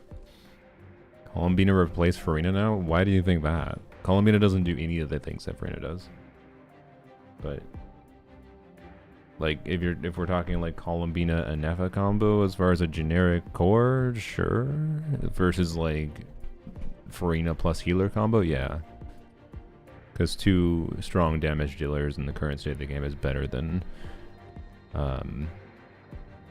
Columbina replaced Farina now? Why do you think that? Columbina doesn't do any of the things that Farina does. But like if we're talking like Columbina and Nefa combo as far as a generic core, sure. Versus like Farina plus healer combo, yeah. Because 2 strong damage dealers in the current state of the game is better than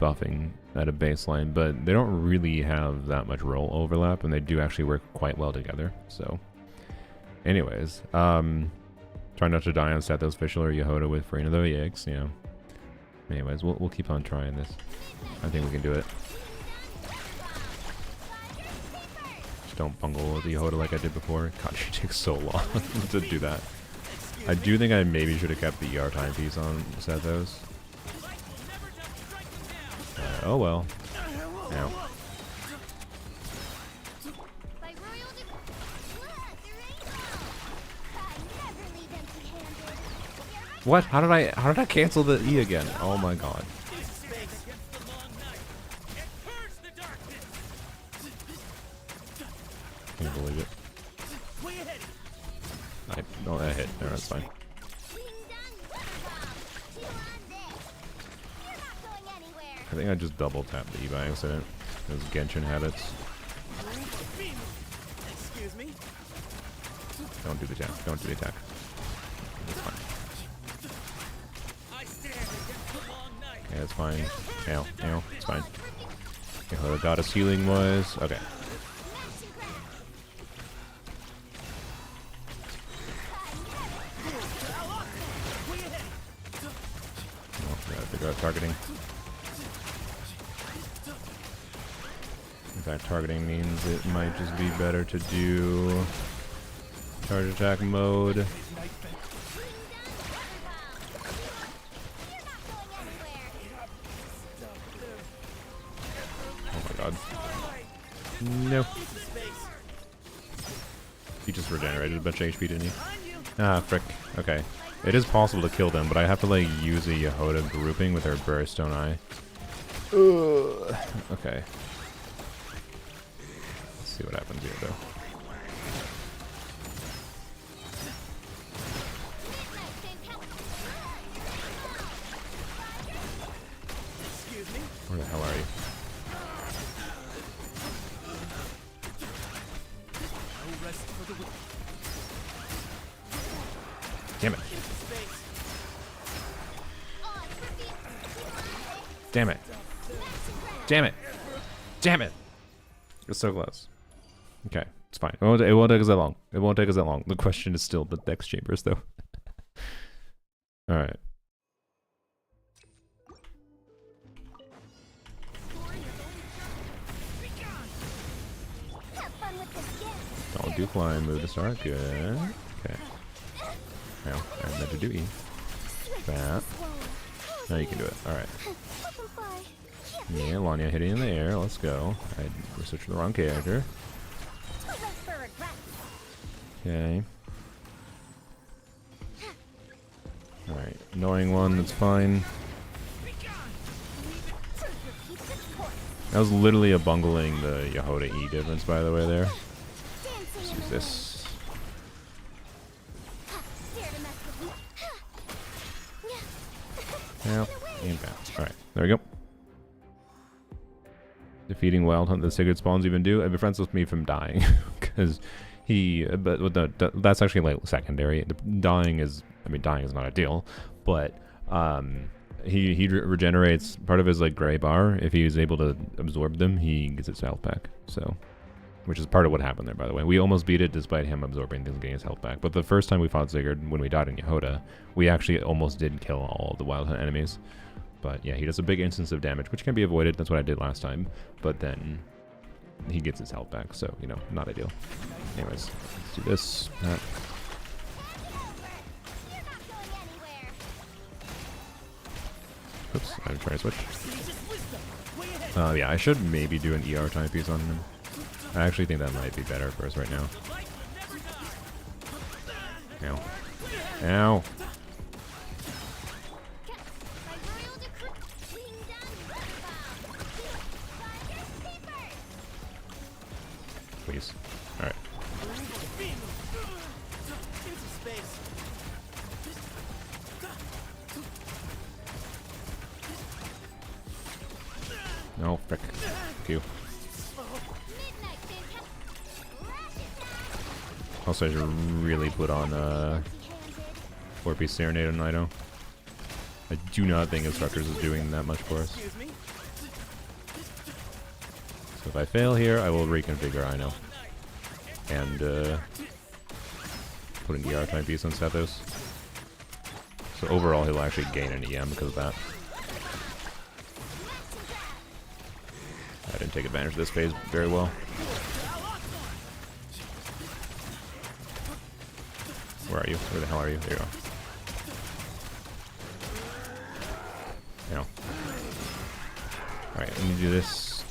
buffing at a baseline, but they don't really have that much role overlap, and they do actually work quite well together. So, anyways, try not to die on Sethos Fischl or Yehoda with Farina though. Yikes, yeah. Anyways, we'll keep on trying this. I think we can do it. Just don't bungle with Yehoda like I did before. God, she takes so long to do that. I do think I maybe should have kept the ER timepiece on Sethos. Oh well. Now. What? How did I cancel the E again? Oh my god. Can't believe it. I hit. No, that's fine. I think I just double tapped the E by accident. Those Genshin habits.
Excuse me.
Don't do the attack. Don't do the attack. That's fine. Yeah, it's fine. Ow, ow, it's fine. Okay, well, the goddess healing was okay. Oh, gotta figure out targeting. In fact, targeting means it might just be better to do charge attack mode. Oh my god. No. He just regenerated a bunch of HP, didn't he? Ah, frick. Okay. It is possible to kill them, but I have to like use a Yehoda grouping with her Burst, don't I? Ugh. Okay. See what happens here, though. Where the hell are you? Damn it. Damn it. Damn it. Damn it. It's so close. Okay, it's fine. It won't take us that long. It won't take us that long. The question is still the next chambers, though. Alright. Don't do flying, move to start. Good. Okay. Now, I meant to do E. That. Now you can do it. Alright. Yeah, Lanya hitting in the air. Let's go. I switched to the wrong character. Okay. Alright, annoying one, that's fine. That was literally a bungling the Yehoda E difference, by the way, there. Let's use this. Yep, and bounce. Alright, there we go. Defeating Wild Hunt the Sacred Spawns even do. It prevents me from dying. Because he... But with that's actually like secondary. The dying is... I mean, dying is not ideal. But... He regenerates part of his like gray bar. If he is able to absorb them, he gets his health back. So, which is part of what happened there, by the way. We almost beat it despite him absorbing things and getting his health back. But the first time we fought Sigurd, when we died in Yehoda, we actually almost did kill all of the Wild Hunt enemies. But yeah, he does a big instance of damage, which can be avoided. That's what I did last time. But then he gets his health back, so you know, not ideal. Anyways, let's do this. Oops, I'm trying to switch. Yeah, I should maybe do an ER timepiece on him. I actually think that might be better for us right now. Ow. Ow! Please. Alright. No, frick. Thank you. Also, I should really put on 4-piece Serenade on Nido. I do not think Instructors is doing that much for us. So if I fail here, I will reconfigure Ino. And put an ER timepiece on Sethos. So overall, he'll actually gain an EM because of that. I didn't take advantage of this phase very well. Where are you? Where the hell are you? There you are. No. Alright, let me do this.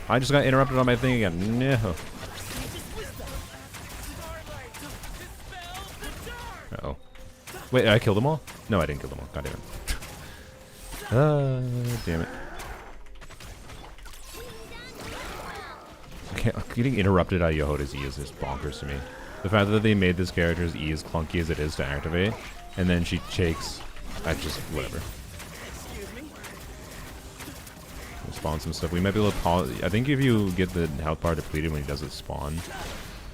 I just got interrupted on my thing again. No. Uh-oh. Wait, did I kill them all? No, I didn't kill them all. God damn it. Damn it. Okay, getting interrupted by Yehoda's E is just bonkers to me. The fact that they made this character's E as clunky as it is to activate, and then she shakes. I just, whatever. We'll spawn some stuff. We might be able to pause. I think if you get the health bar depleted when he does it spawn,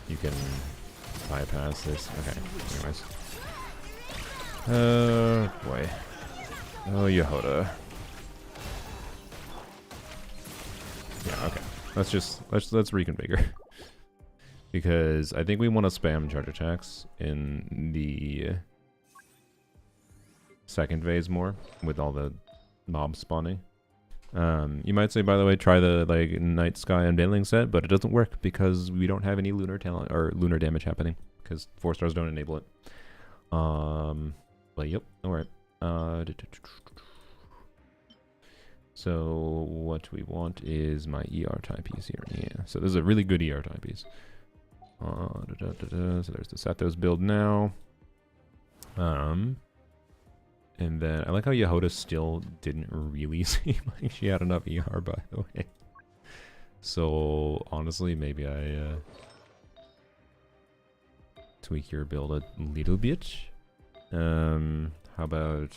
you can bypass this. Okay, anyways. Boy. Oh, Yehoda. Yeah, okay. Let's reconfigure. Because I think we want to spam charge attacks in the second phase more with all the mobs spawning. You might say, by the way, try the like Night Sky Unveiling set, but it doesn't work because we don't have any lunar talent or lunar damage happening because 4 stars don't enable it. But yep, alright. So what we want is my ER timepiece here. Yeah, so this is a really good ER timepiece. So there's the Sethos build now. And then I like how Yehoda still didn't really seem like she had enough ER, by the way. So honestly, maybe I tweak your build a little bit. How about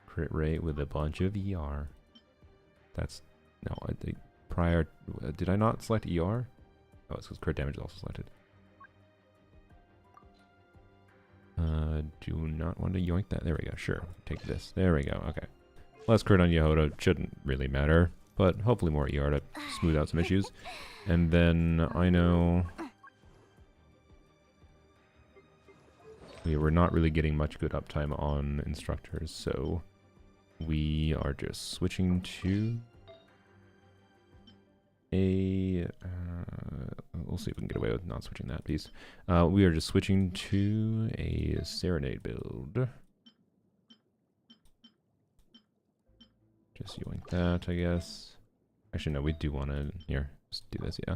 crit rate with a bunch of ER? That's no, I think prior. Did I not select ER? Oh, it's because crit damage is also selected. Do not want to yoink that. There we go. Sure, take this. There we go. Okay, less crit on Yehoda shouldn't really matter, but hopefully more ER to smooth out some issues. And then I know. We're not really getting much good uptime on Instructors, so we are just switching to a... we'll see if we can get away with not switching that piece. We are just switching to a Serenade build. Just yoink that, I guess. Actually, no, we do want to... Here, just do this, yeah.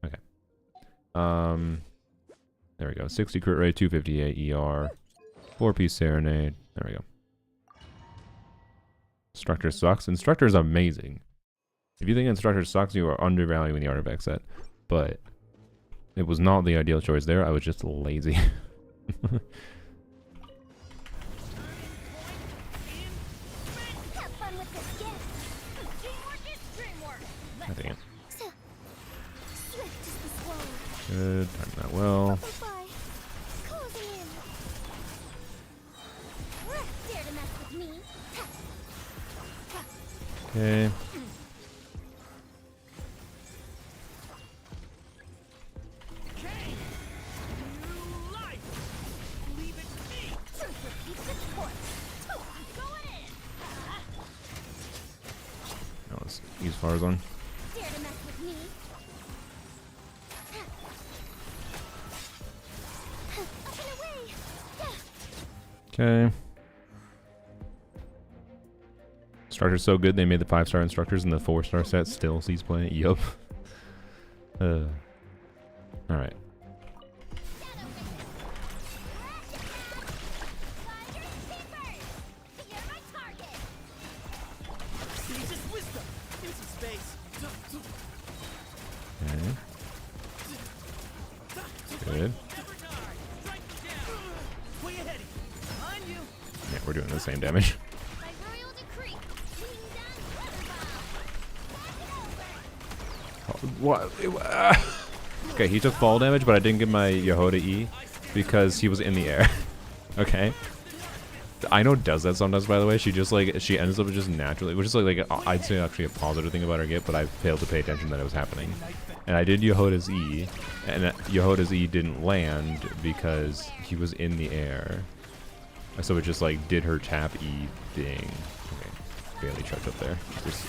Okay. There we go. 60 crit rate, 258 ER, 4-piece Serenade. There we go. Instructor sucks. Instructor is amazing. If you think Instructor sucks, you are undervaluing the artifact set. But it was not the ideal choice there. I was just lazy. I think it. Good. Time that well. Okay. Now let's use Farzon. Okay. Instructor's so good they made the 5-star instructors and the 4-star set still sees play. Yup. Alright. Okay. Good. Yeah, we're doing the same damage. What? Okay, he took fall damage, but I didn't give my Yehoda E because he was in the air. Okay. I know does that sometimes, by the way. She just like she ends up just naturally, which is like I'd say actually a positive thing about her get, but I failed to pay attention that it was happening. And I did Yehoda's E, and Yehoda's E didn't land because he was in the air. So it just like did her tap E thing. Okay, barely charged up there. Just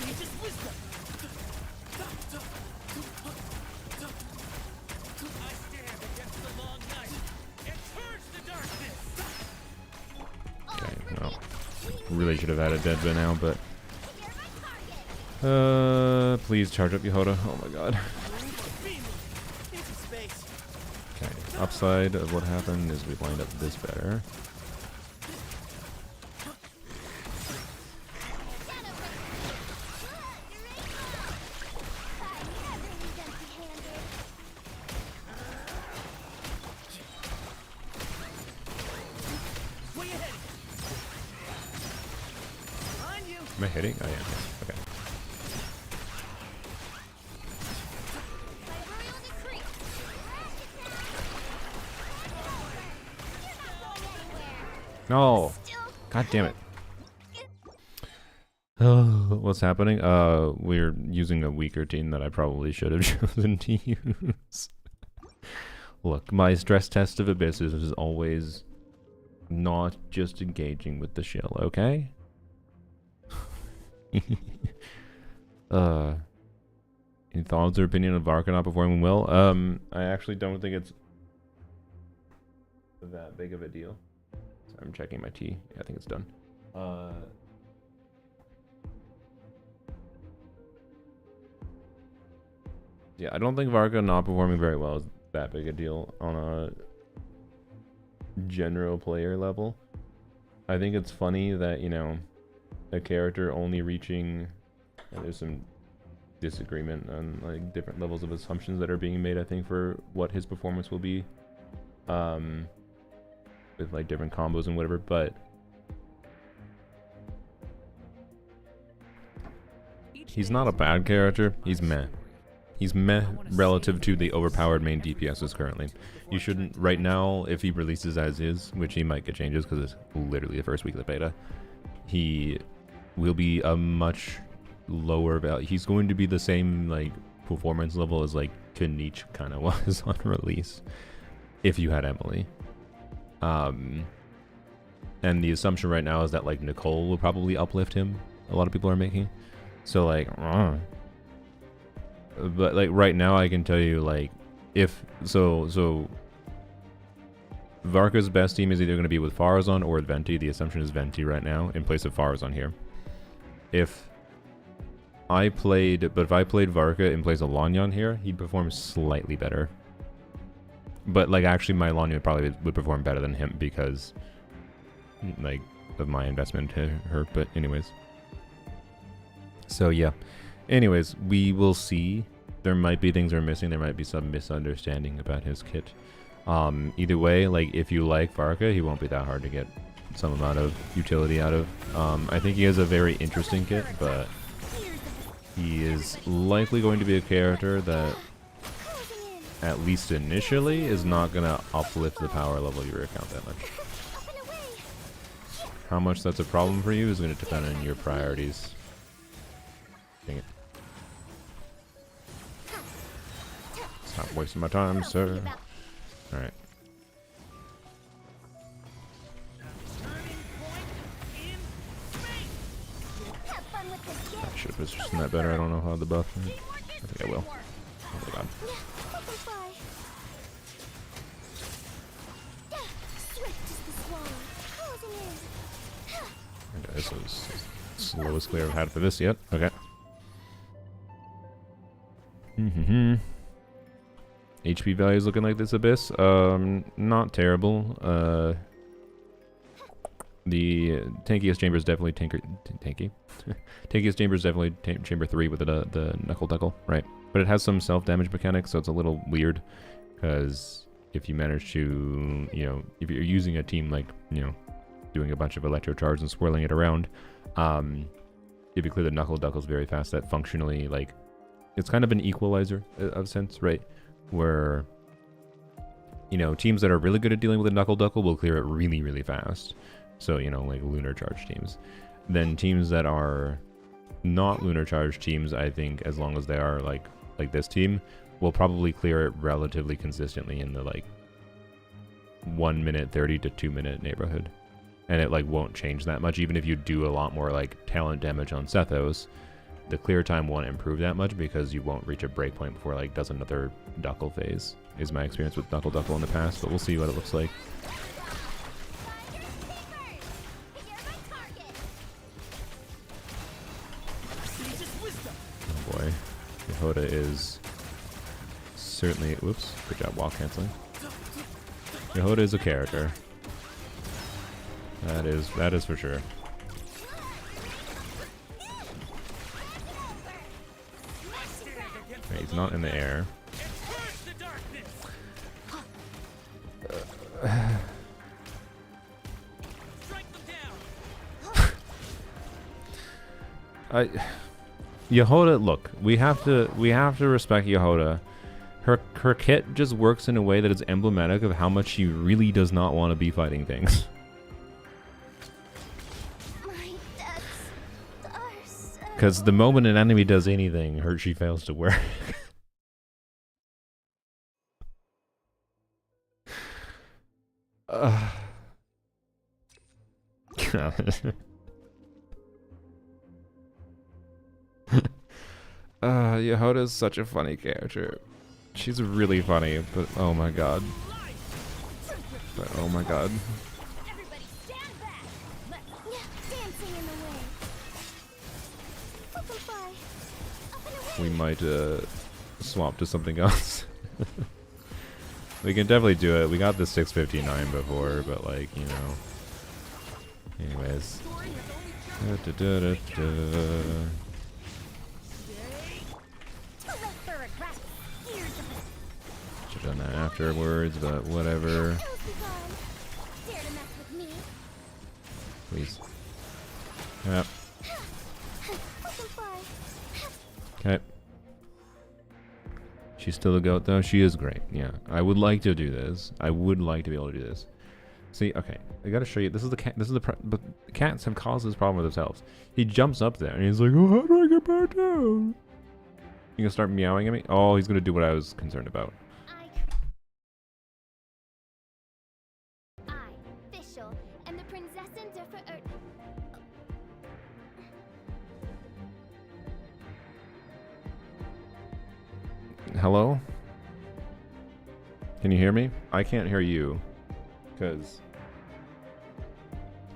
really should have had a dead by now, but please charge up Yehoda. Oh my god. Okay, upside of what happened is we lined up this better. Am I hitting? Oh yeah, okay. No! God damn it. What's happening? We're using a weaker team that I probably should have chosen to use. Look, my stress test of Abysses is always not just engaging with the shill, okay? Any thoughts or opinion of Varka not performing well? I actually don't think it's that big of a deal. So I'm checking my tea. Yeah, I think it's done. Yeah, I don't think Varka not performing very well is that big a deal on a general player level. I think it's funny that, you know, a character only reaching, and there's some disagreement on like different levels of assumptions that are being made, I think, for what his performance will be with like different combos and whatever, but he's not a bad character. He's meh. He's meh relative to the overpowered main DPSs currently. You shouldn't, right now, if he releases as is, which he might get changes because it's literally the first week of the beta, he will be a much lower value. He's going to be the same like performance level as like Kanich kind of was on release if you had Emily. And the assumption right now is that like Nicole will probably uplift him. A lot of people are making. So like, but like right now I can tell you like if so Varka's best team is either going to be with Farazon or with Venti. The assumption is Venti right now in place of Farazon here. If I played Varka in place of Lanyan here, he'd perform slightly better. But like actually my Lanya probably would perform better than him because like of my investment into her. But anyways. So yeah. Anyways, we will see. There might be things we're missing. There might be some misunderstanding about his kit. Either way, like if you like Varka, he won't be that hard to get some amount of utility out of. I think he has a very interesting kit, but he is likely going to be a character that, at least initially, is not going to uplift the power level of your account that much. How much that's a problem for you is going to depend on your priorities. Dang it. Stop wasting my time, sir. Alright. I should have positioned that better. I don't know how the buff is. I think I will. Oh my god. Okay, this is the slowest clear I've had for this yet. Okay. HP values looking like this Abyss. Not terrible. The tankiest chamber is definitely tanky. Tankiest chamber is definitely chamber 3 with the knuckle duckle, right? But it has some self-damage mechanics, so it's a little weird. Because if you manage to, you know, if you're using a team like, you know, doing a bunch of electro charge and swirling it around, if you clear the knuckle duckles very fast, that functionally, like, it's kind of an equalizer of sense, right? Where, you know, teams that are really good at dealing with a knuckle duckle will clear it really, really fast. So, you know, like lunar charge teams. Then teams that are not lunar charge teams, I think, as long as they are like this team, will probably clear it relatively consistently in the like 1 minute 30 to 2 minute neighborhood. And it like won't change that much, even if you do a lot more like talent damage on Sethos. The clear time won't improve that much because you won't reach a breakpoint before like does another duckle phase, is my experience with knuckle duckle in the past, but we'll see what it looks like. Oh boy. Yehoda is certainly, whoops, good job wall canceling. Yehoda is a character. That is for sure. Okay, he's not in the air. Yehoda, look, we have to respect Yehoda. Her kit just works in a way that is emblematic of how much she really does not want to be fighting things. Because the moment an enemy does anything, she fails to work. Yehoda is such a funny character. She's really funny, but oh my god. But oh my god. We might swap to something else. We can definitely do it. We got the 659 before, but like, you know. Anyways. Should've done that afterwards, but whatever. Please. Yep. Okay. She's still a goat though. She is great. Yeah. I would like to do this. I would like to be able to do this. See, okay. I gotta show you. This is the cat. But cats have caused this problem with themselves. He jumps up there and he's like, "Oh, how do I get back down?" You gonna start meowing at me? Oh, he's gonna do what I was concerned about. Hello? Can you hear me? I can't hear you. Because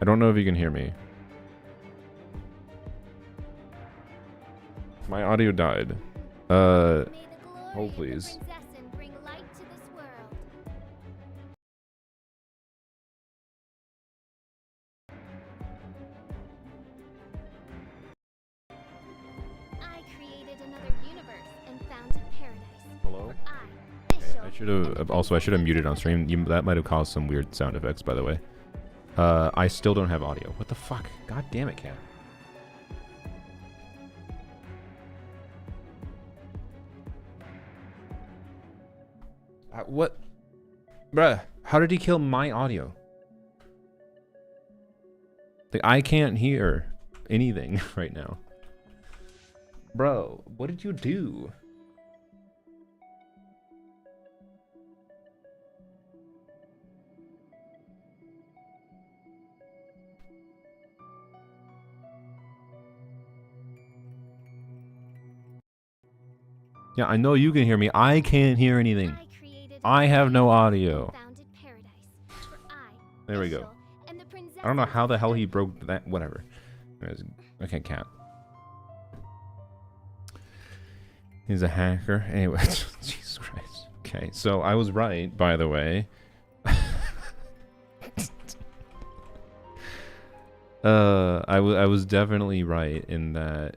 I don't know if you can hear me. My audio died. Hold please.
bound to paradise.
Hello?
For I,
Okay,
official,
I should have also I should have muted on stream. That might have caused some weird sound effects, by the way. I still don't have audio. What the fuck? God damn it, cat. What? Bruh, how did he kill my audio? Like, I can't hear anything right now. Bro, what did you do? Yeah, I know you can hear me. I can't hear anything. I have no audio. There we go. I don't know how the hell he broke that. Whatever. Okay, cat. He's a hacker. Anyway, Jesus Christ. Okay, so I was right, by the way. I was definitely right in that.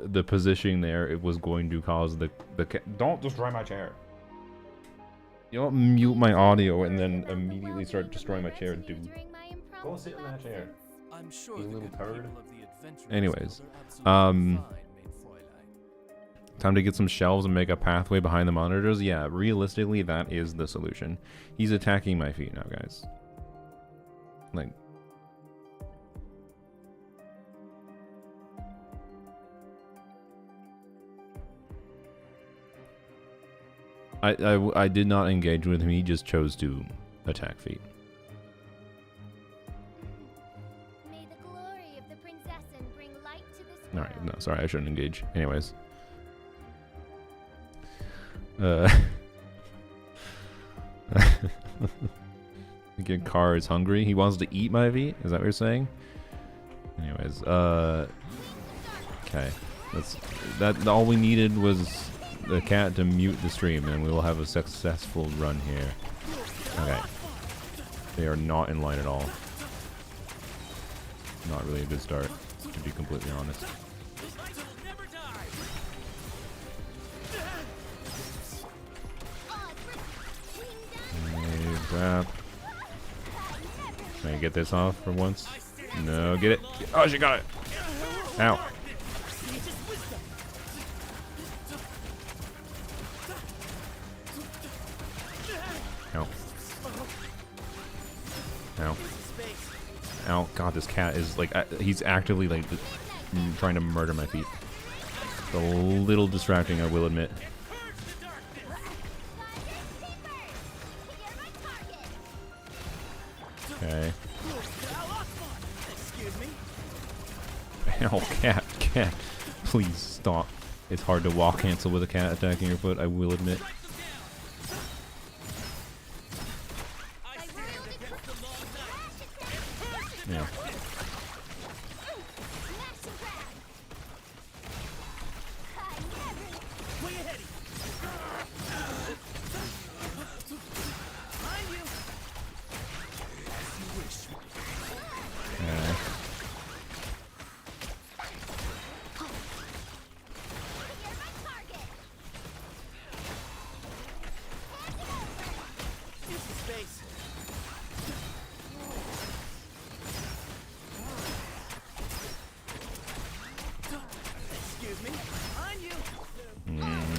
The positioning there, it was going to cause the don't destroy my chair. You don't mute my audio and then immediately start destroying my chair, dude. Go sit in that chair.
I'm sure
You little turd.
Anyways,
Anyways, time to get some shelves and make a pathway behind the monitors. Yeah, realistically, that is the solution. He's attacking my feet now, guys. Like, I did not engage with him. He just chose to attack feet.
May the glory of the princess bring light to this
All right,
world.
no, sorry, I shouldn't engage. Anyways, Good car is hungry. He wants to eat my feet. Is that what you're saying? Anyways, okay, that. All we needed was the cat to mute the stream, and we will have a successful run here. Okay, they are not in line at all. Not really a good start, to be completely honest. Hey, crap. Can I get this off for once? No, get it. Oh, she got it. Ow. Ow. Ow. Ow. God, this cat is like, he's actively like trying to murder my feet. It's a little distracting, I will admit. Okay. Ow, cat. Please stop. It's hard to walk cancel with a cat attacking your foot, I will admit. Yeah.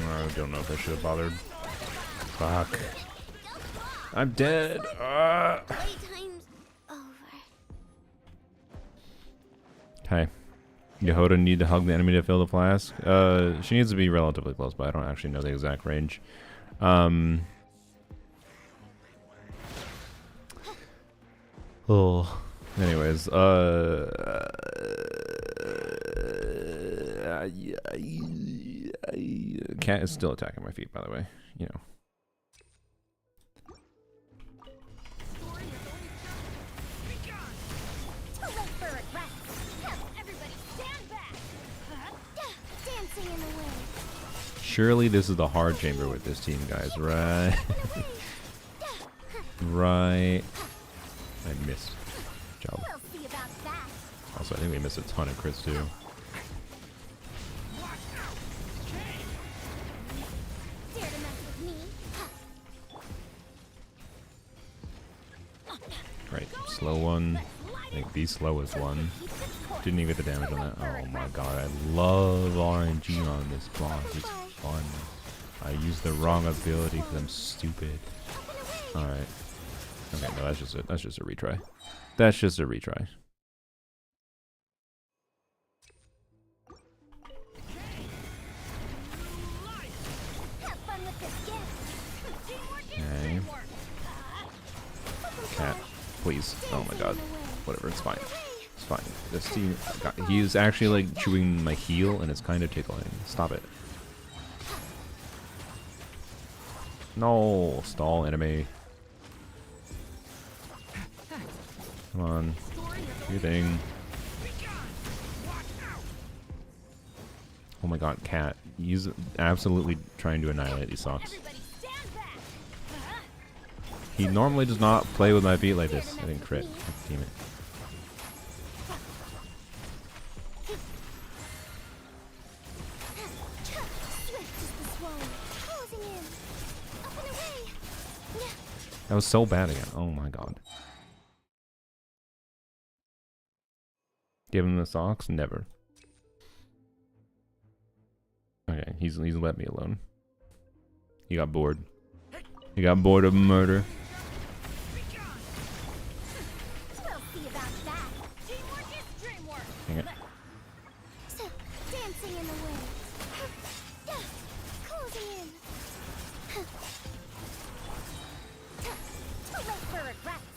I don't know if I should have bothered. Fuck. I'm dead.
Playtime's over.
Okay. Yehoda need to hug the enemy to fill the flask. She needs to be relatively close by. I don't actually know the exact range. Oh. Anyways, cat is still attacking my feet, by the way. You know. Surely this is the hard chamber with this team, guys, right? Right. I missed. Good job. Also, I think we missed a ton of crits too. Right, slow one. I think the slowest one. Didn't even get the damage on that. Oh my god, I love RNG on this boss. It's fun. I used the wrong ability because I'm stupid. Alright. Okay, no, that's just a retry. That's just a retry. Okay. Cat, please. Oh my god. Whatever, it's fine. It's fine. This team, he's actually like chewing my heel and it's kind of tickling. Stop it. No, stall enemy. Come on. Do your thing. Oh my god, Cat. He's absolutely trying to annihilate these socks. He normally does not play with my feet like this. I didn't crit. Damn it. That was so bad again. Oh my god. Give him the socks? Never. Okay, he's let me alone. He got bored. He got bored of murder. Dang it.
Dancing in the wind. Closing in. Too late for regrets.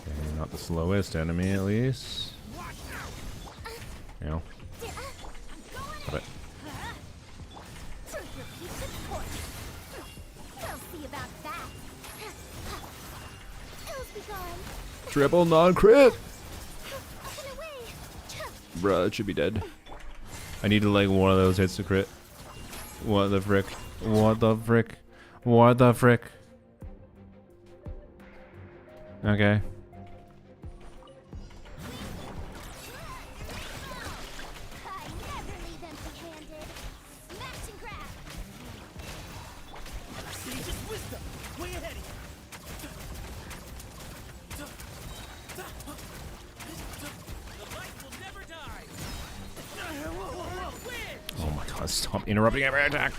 Okay, not the slowest enemy at least. No. Got it. Triple non-crit! Bruh, it should be dead. I need to like one of those hits to crit. What the frick? What the frick? What the frick? Okay. Oh my god, stop interrupting every attack!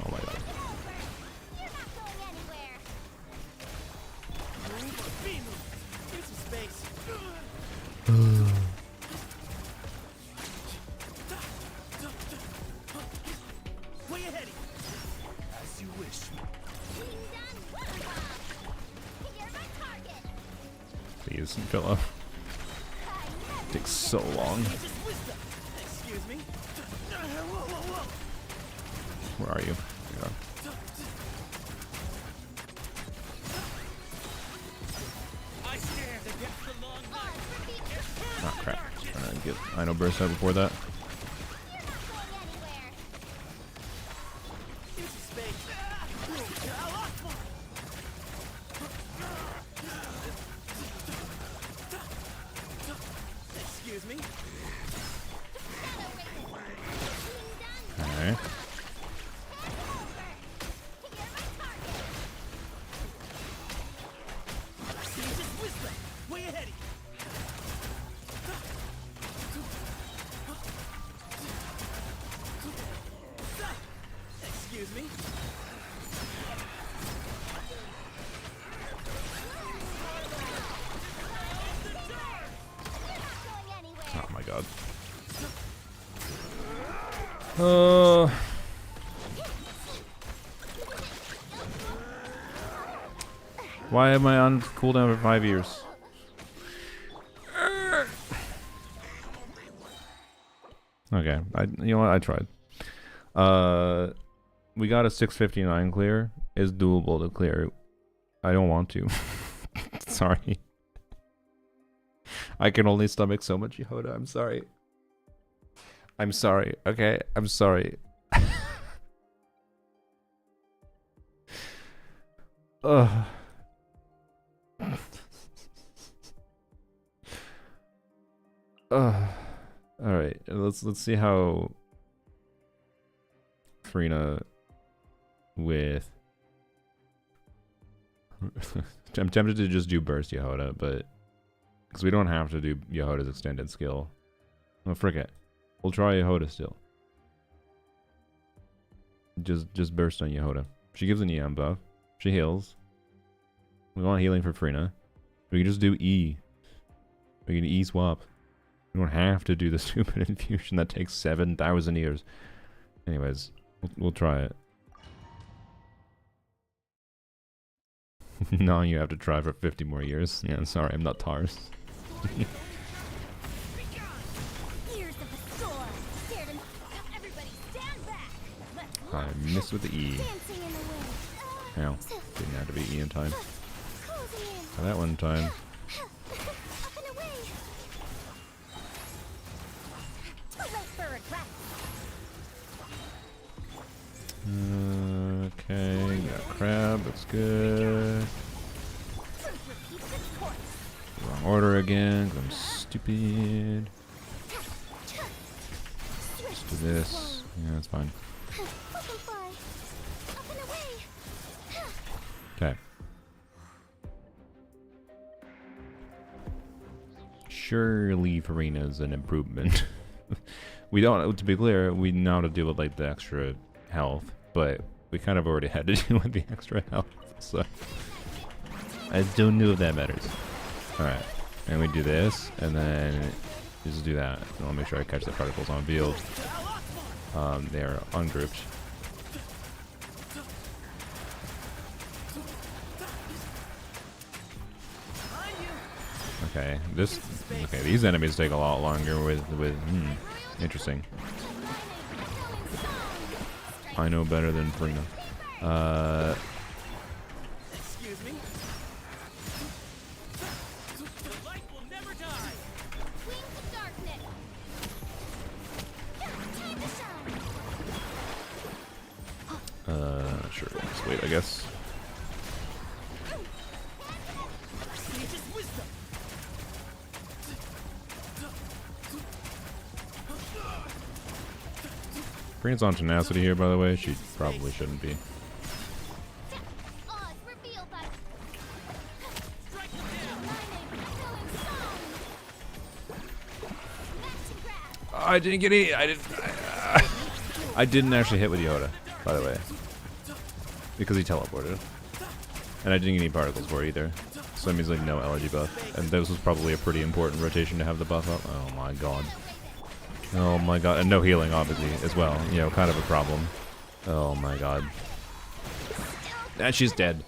Oh my god. Please, fill up. Takes so long. Where are you? Yeah. Ah, crap. Trying to get Ino burst out before that. Okay. Oh my god. Why am I on cooldown for 5 years? Okay, you know what? I tried. We got a 659 clear. It's doable to clear. I don't want to. Sorry. I can only stomach so much Yehoda. I'm sorry. I'm sorry. Okay, I'm sorry. Ugh. All right, let's see how Frina with. I'm tempted to just do burst Yehoda, but because we don't have to do Yehoda's extended skill. Oh, frick it. We'll try Yehoda still. Just burst on Yehoda. She gives an EM buff. She heals. We want healing for Frina. We can just do E. We can E swap. We don't have to do the stupid infusion that takes 7,000 years. Anyways, we'll try it. No, you have to try for 50 more years. Yeah, sorry, I'm not Tars. I missed with the E. Ow. Didn't have to be E in time. For that one time. Okay, got crab, that's good. Wrong order again, 'cause I'm stupid. Let's do this. Yeah, that's fine. Okay. Surely Farina's an improvement. We don't, to be clear, we know how to deal with like the extra health, but we kind of already had to deal with the extra health, so I don't know if that matters. Alright, and we do this, and then just do that. And I'll make sure I catch the particles on field. They're ungrouped. Okay, these enemies take a lot longer with interesting. I know better than Frina.
Excuse me. The light will never die.
Wings of darkness. Time to shine.
Sure, let's wait, I guess.
Sage's wisdom.
Frina's on tenacity here, by the way. She probably shouldn't be. I didn't get any. I didn't actually hit with Yoda, by the way, because he teleported, and I didn't get any particles for it either. So that means like no elegy buff, and this was probably a pretty important rotation to have the buff up. Oh my god. Oh my god, and no healing obviously as well. You know, kind of a problem. Oh my god. And she's dead.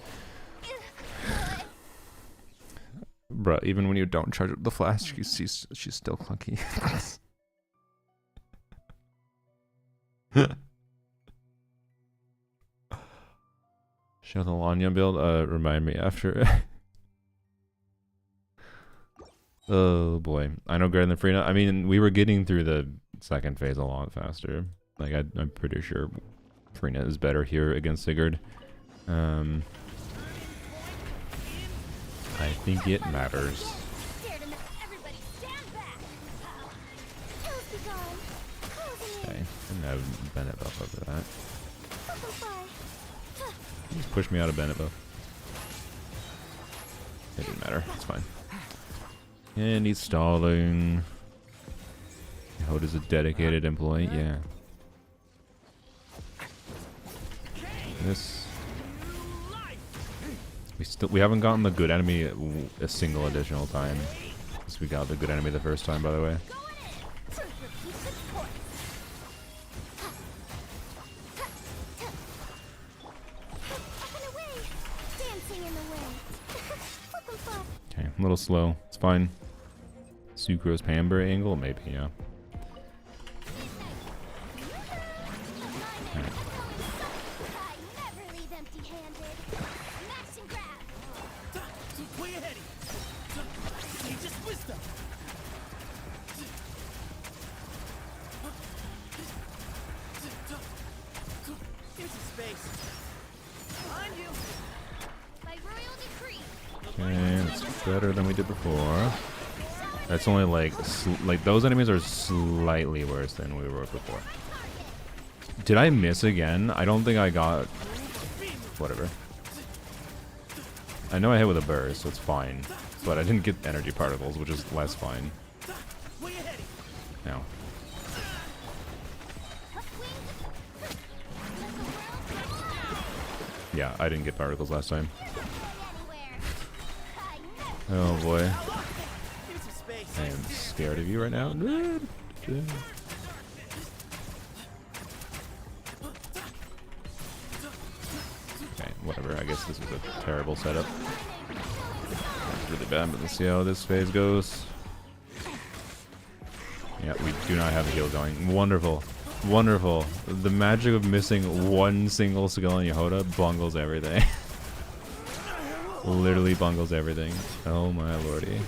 Bruh, even when you don't charge up the flash, she's still clunky. Show the Lanya build, remind me after. Oh boy, I know greater than Frina. I mean, we were getting through the second phase a lot faster. Like, I'm pretty sure Frina is better here against Sigurd. I think it matters. Okay, didn't have Bennett buff over that. Just push me out of Bennett buff. It didn't matter, it's fine. And he's stalling. Hoda's a dedicated employee, yeah. This. We haven't gotten the good enemy a single additional time. Because we got the good enemy the first time, by the way. Okay, a little slow. It's fine. Sucrose Pamber angle? Maybe, yeah. Okay, that's better than we did before. It's only like those enemies are slightly worse than we were before. Did I miss again? I don't think I got... Whatever. I know I hit with a burst, so it's fine. But I didn't get energy particles, which is less fine. No. Yeah, I didn't get particles last time. Oh boy. I am scared of you right now. Okay, whatever. I guess this was a terrible setup. That's really bad, but let's see how this phase goes. Yeah, we do not have a heal going. Wonderful. Wonderful. The magic of missing one single skill on Yehoda bungles everything. Literally bungles everything. Oh my lordy.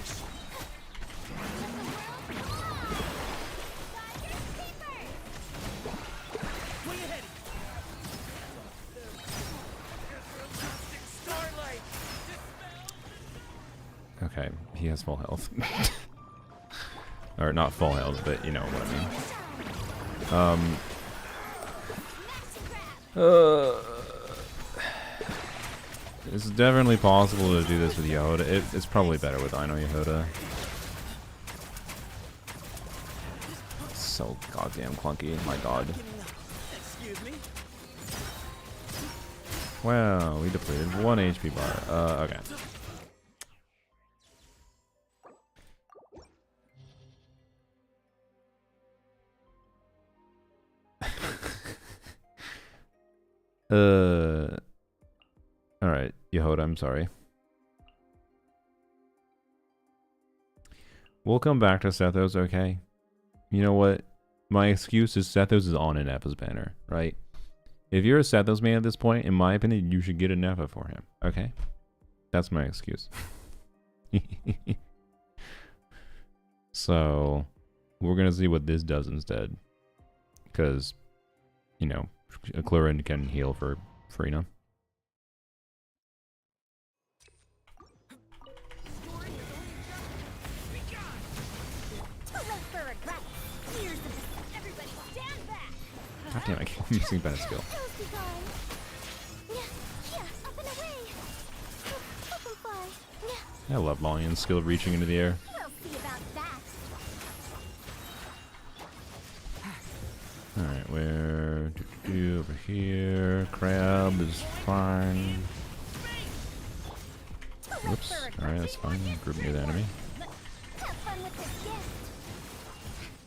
Okay, he has full health. Or not full health, but you know what I mean. It's definitely possible to do this with Yehoda. It's probably better with Aino Yehoda. It's so goddamn clunky, my god. Wow, we depleted 1 HP bar. Okay. Alright, Yehoda, I'm sorry. We'll come back to Sethos, okay? You know what? My excuse is Sethos is on an Nepha's banner, right? If you're a Sethos man at this point, in my opinion, you should get a Nepha for him, okay? That's my excuse. So, we're gonna see what this does instead. Because, you know, a Clorin can heal for free now. God damn, I keep missing bad skill. I love Lollian's skill reaching into the air. Alright, where over here. Crab is fine. Whoops. Alright, that's fine. Group near the enemy.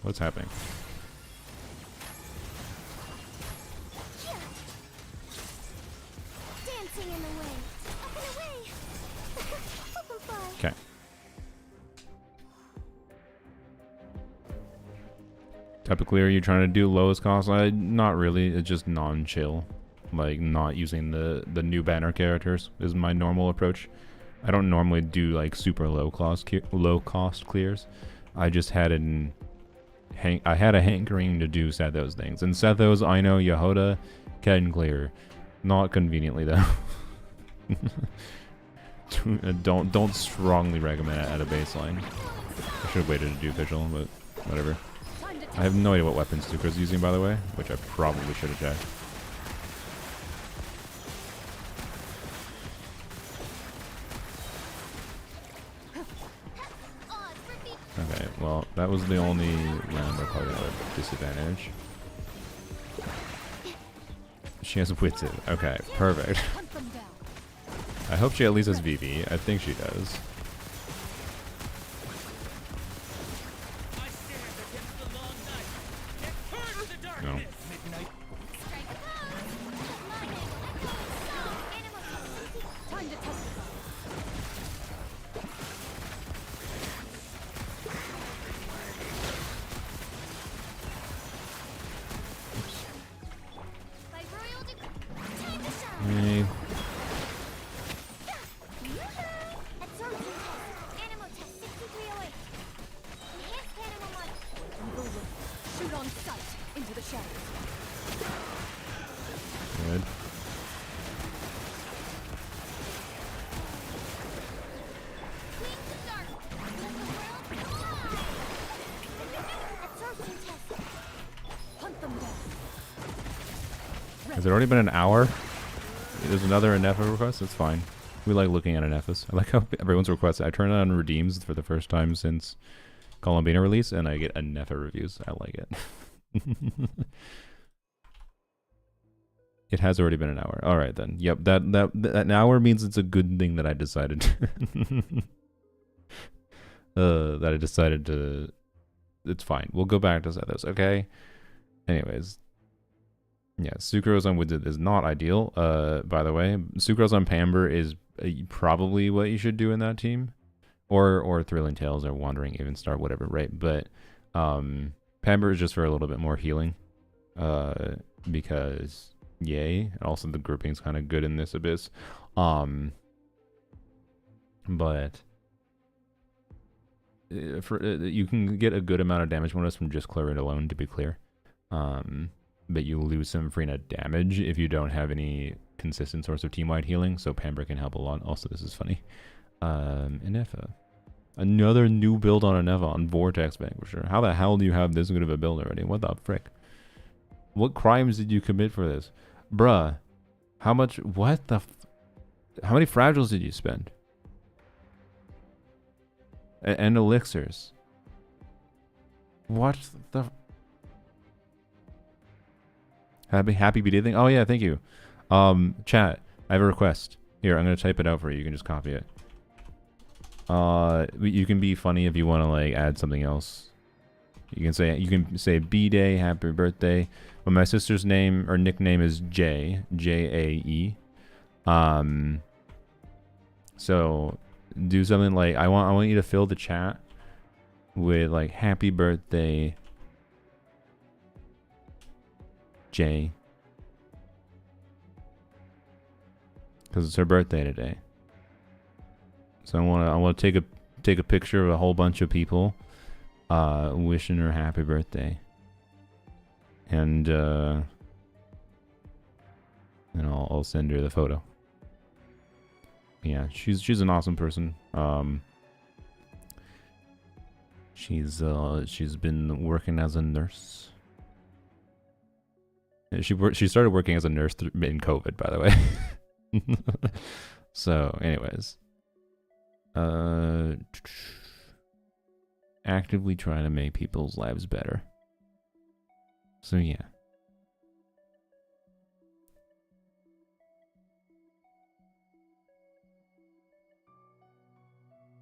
What's happening? Okay. Type of clear you're trying to do lowest cost? Not really. It's just non-chill. Like, not using the new banner characters is my normal approach. I don't normally do like super low cost clears. I just had I had a hankering to do Sethos things. And Sethos, Aino, Yehoda can clear. Not conveniently though. Don't strongly recommend it at a baseline. I should have waited to do Vigil, but whatever. I have no idea what weapons Sukra's using, by the way, which I probably should have checked. Okay, well, that was the only round I probably had a disadvantage. She has Witted. Okay, perfect. I hope she at least has VV. I think she does. No. Hey. Good.
Hunt them down.
Has it already been an hour? There's another Anefa request? That's fine. We like looking at Anefas. I like how everyone's requested. I turned on redeems for the first time since Columbina release, and I get Anefa reviews. I like it. It has already been an hour. All right then. Yep, that an hour means it's a good thing that I decided. That I decided to. It's fine. We'll go back to those. Okay. Anyways. Yeah, sucrose on Widget is not ideal. By the way, sucrose on Pamber is probably what you should do in that team, or Thrilling Tales or Wandering Even Star, whatever, right? But Pamber is just for a little bit more healing, because yay, and also the grouping's kind of good in this abyss, but you can get a good amount of damage bonus from just Claret alone, to be clear. But you lose some Frina damage if you don't have any consistent source of team-wide healing, so Pamber can help a lot. Also, this is funny. Anefa. Another new build on Anefa on Vortex Vanquisher. How the hell do you have this good of a build already? What the frick? What crimes did you commit for this? Bruh. How much? What the? How many fragiles did you spend? And elixirs. What the? Happy BD thing? Oh yeah, thank you. Chat, I have a request. Here, I'm gonna type it out for you. You can just copy it. You can be funny if you want to like add something else. You can say B-Day, happy birthday. But my sister's name or nickname is J, J-A-E. So do something like I want you to fill the chat with like happy birthday J, because it's her birthday today. So I want to take a picture of a whole bunch of people wishing her happy birthday, and I'll send her the photo. Yeah, she's an awesome person. She's been working as a nurse. She started working as a nurse in COVID, by the way. So, anyways, actively trying to make people's lives better. So yeah.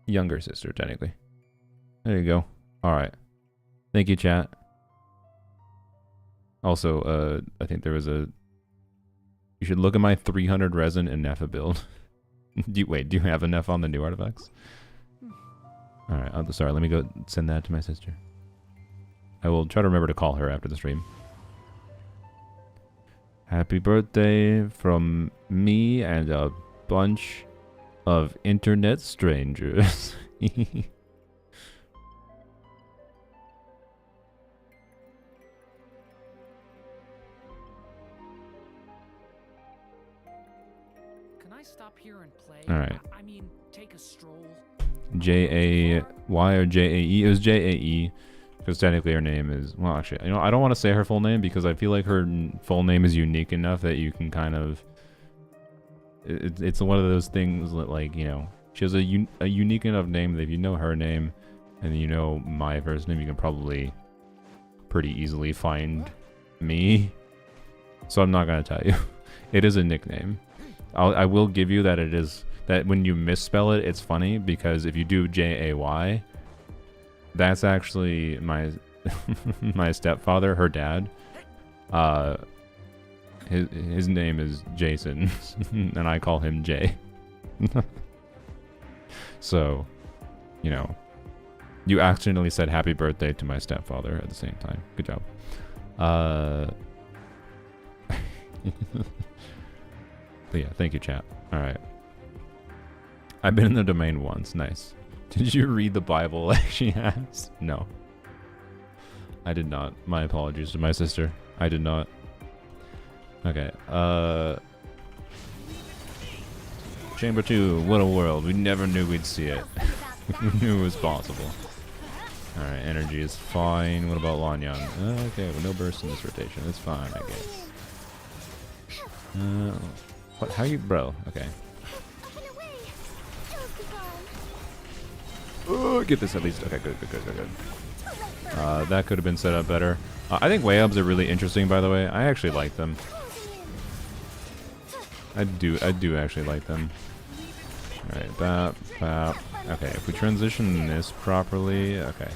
Younger sister, technically. There you go. All right. Thank you, chat. Also, I think there was a... You should look at my 300 resin and Nefa build. Do you have enough on the new artifacts? Alright, sorry, let me go send that to my sister. I will try to remember to call her after the stream. Happy birthday from me and a bunch of internet strangers.
Stop here and play.
All right.
I mean, take a stroll.
J-A-Y or J-A-E? It was J-A-E. Because technically her name is... Well, actually, I don't want to say her full name because I feel like her full name is unique enough that you can kind of... It's one of those things that, like, she has a unique enough name that if you know her name and you know my first name, you can probably pretty easily find me. So I'm not going to tell you. It is a nickname. I will give you that it is that when you misspell it, it's funny because if you do J-A-Y, that's actually my my stepfather, her dad. His name is Jason, and I call him Jay. So, you accidentally said happy birthday to my stepfather at the same time. Good job. But yeah, thank you, chat. Alright. I've been in the domain once. Nice. Did you read the Bible like she has? No. I did not. My apologies to my sister. I did not. Okay. Chamber 2. What a world. We never knew we'd see it. We knew it was possible. Alright, energy is fine. What about Lanyang? Okay, well, no burst in this rotation. It's fine, I guess. What? How you, bro? Okay. Oh, get this at least. Okay, good. That could have been set up better. I think way-ups are really interesting, by the way. I actually like them. I do actually like them. Alright, bap. Okay, if we transition this properly, okay.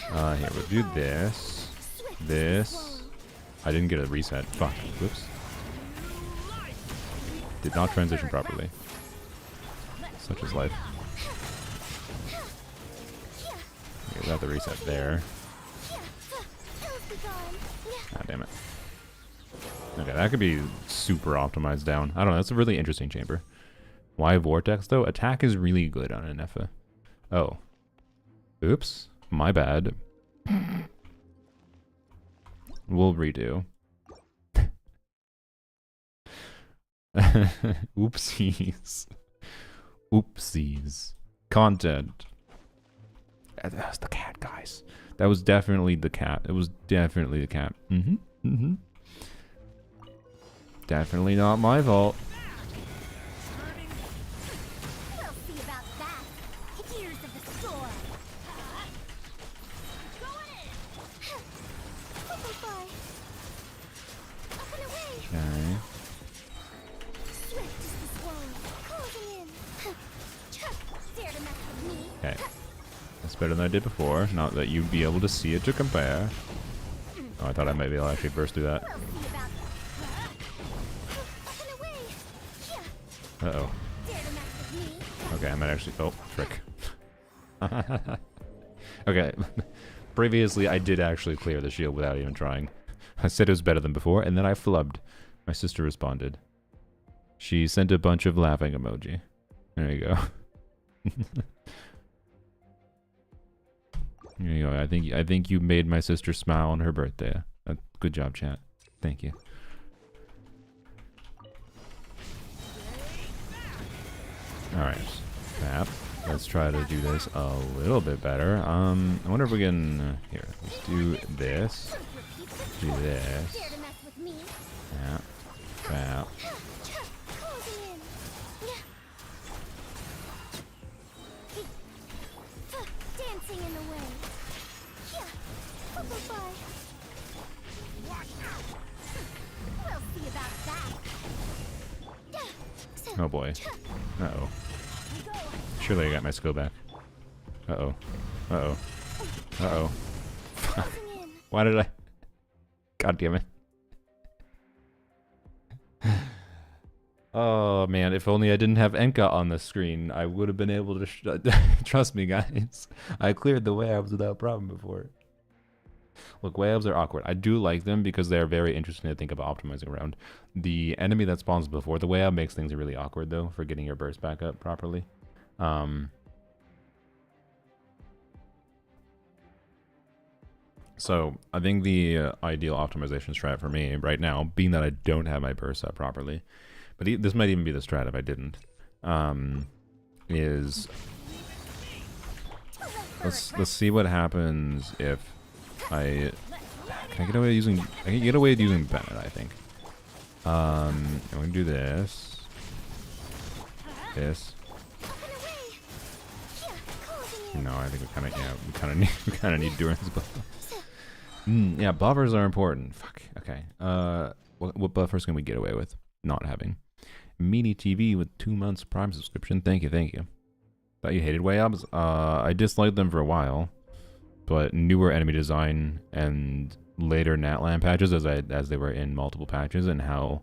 Here, we'll do this. This. I didn't get a reset. Fuck. Whoops. Did not transition properly. Such is life. Okay, got the reset there. Ah, damn it. Okay, that could be super optimized down. I don't know, that's a really interesting chamber. Why Vortex, though? Attack is really good on an Neffa. Oh. Oops. My bad. We'll redo. Oopsies. Oopsies. Content. That was the cat, guys. That was definitely the cat. It was definitely the cat. Definitely not my fault.
We'll see about that. Here's of the storm. Going in. Butterfly. Up and away.
Okay.
Swift as the swan. Closing in. Dare to mess with me.
Okay. That's better than I did before. Not that you'd be able to see it to compare. Oh, I thought I might be able to actually burst through that.
We'll see about that. Up and away.
Uh-oh.
Dare to mess with me.
Okay, I might actually... Oh, frick. Okay. Previously, I did actually clear the shield without even trying. I said it was better than before, and then I flubbed. My sister responded. She sent a bunch of laughing emoji. There you go. There you go. I think you made my sister smile on her birthday. Good job, chat. Thank you. Alright. Map. Let's try to do this a little bit better. I wonder if we can... here. Let's do this. Do this.
Dare to mess with me.
Yeah. Map.
Closing in. Dancing in the way. Butterfly. We'll see about that.
Oh boy. Uh-oh. Surely I got my skill back. Uh-oh. Uh-oh. Uh-oh.
Closing in.
Why did I... God damn it. Oh man, if only I didn't have Enka on the screen, I would have been able to... Trust me, guys. I cleared the way-ups without problem before. Look, way-ups are awkward. I do like them because they're very interesting to think about optimizing around. The enemy that spawns before the way-up makes things really awkward, though, for getting your burst back up properly. So, I think the ideal optimization strat for me right now, being that I don't have my burst up properly, but this might even be the strat if I didn't, is... Let's see what happens if I... Can I get away using... I can get away with using Bennett, I think. I'm going to do this. This. No, I think we kind of... Yeah, we kind of need Duran's buff. Yeah, buffers are important. Fuck. Okay. What buffers can we get away with not having? Meanie TV with 2 months Prime subscription. Thank you. Thought you hated way-ups? I disliked them for a while. But newer enemy design and later Natlan patches as they were in multiple patches and how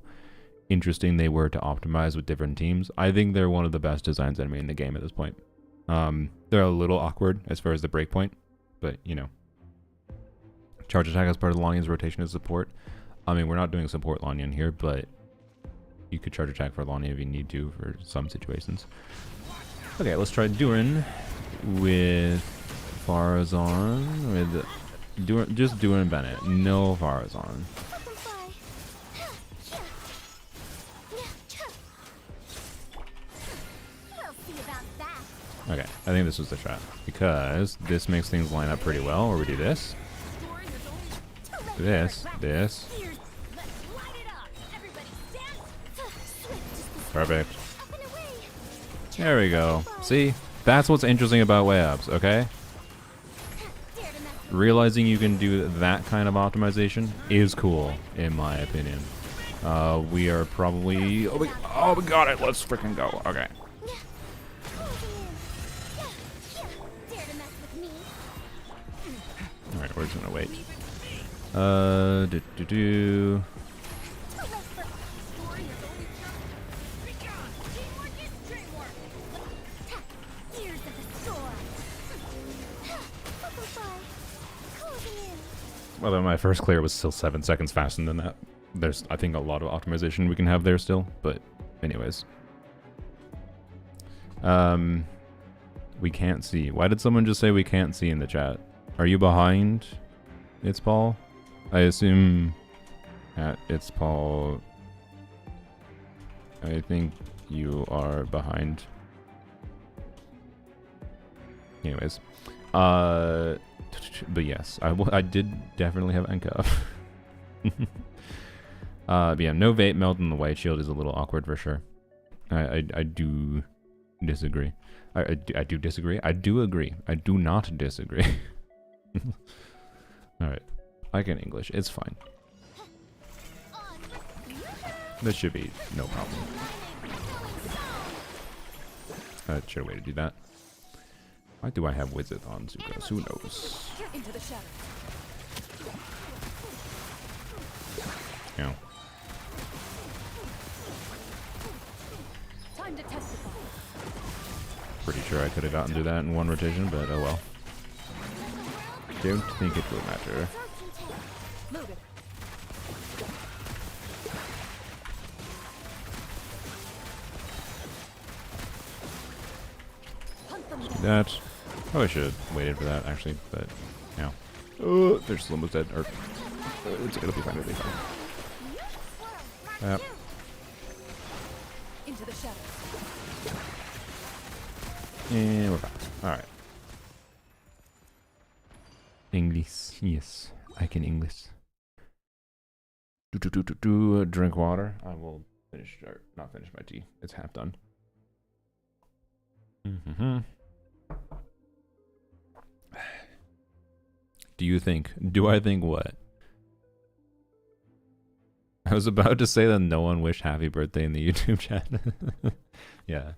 interesting they were to optimize with different teams. I think they're one of the best designs enemy in the game at this point. They're a little awkward as far as the breakpoint, but you know. Charge attack as part of Lanyan's rotation as support. I mean, we're not doing support Lanyan here, but you could charge attack for Lanyan if you need to for some situations. Okay, let's try Duran with Farazan, with just Duran Bennett. No Farazan. Okay, I think this was the trap. Because this makes things line up pretty well, where we do this. This. Perfect. There we go. See? That's what's interesting about way ups, okay? Realizing you can do that kind of optimization is cool, in my opinion. We are probably... Oh, we got it! Let's freaking go. Okay. Alright, we're just gonna wait. Although my first clear was still 7 seconds faster than that. There's, I think, a lot of optimization we can have there still, but anyways. We can't see. Why did someone just say we can't see in the chat? Are you behind? It's Paul? I assume at It's Paul. I think you are behind. Anyways. But yes, I did definitely have NCUF. But yeah, no vape melt in the white shield is a little awkward for sure. I do disagree. I do disagree. I do agree. I do not disagree. Alright. I can English. It's fine. This should be no problem. I should have waited to do that. Why do I have Wizard on Zuko? Who knows? Yeah. Pretty sure I could have gotten to that in one rotation, but oh well. Don't think it will matter. Let's do that. Probably should have waited for that actually, but yeah. Oh, they're just almost dead. Or it'll be fine. It'll be fine. Yep.
Into the shadows.
And we're back. Alright. English. Yes. I can English. Drink water. I will finish, or not finish my tea. It's half done. Do I think what? I was about to say that no one wished happy birthday in the YouTube chat. Yeah.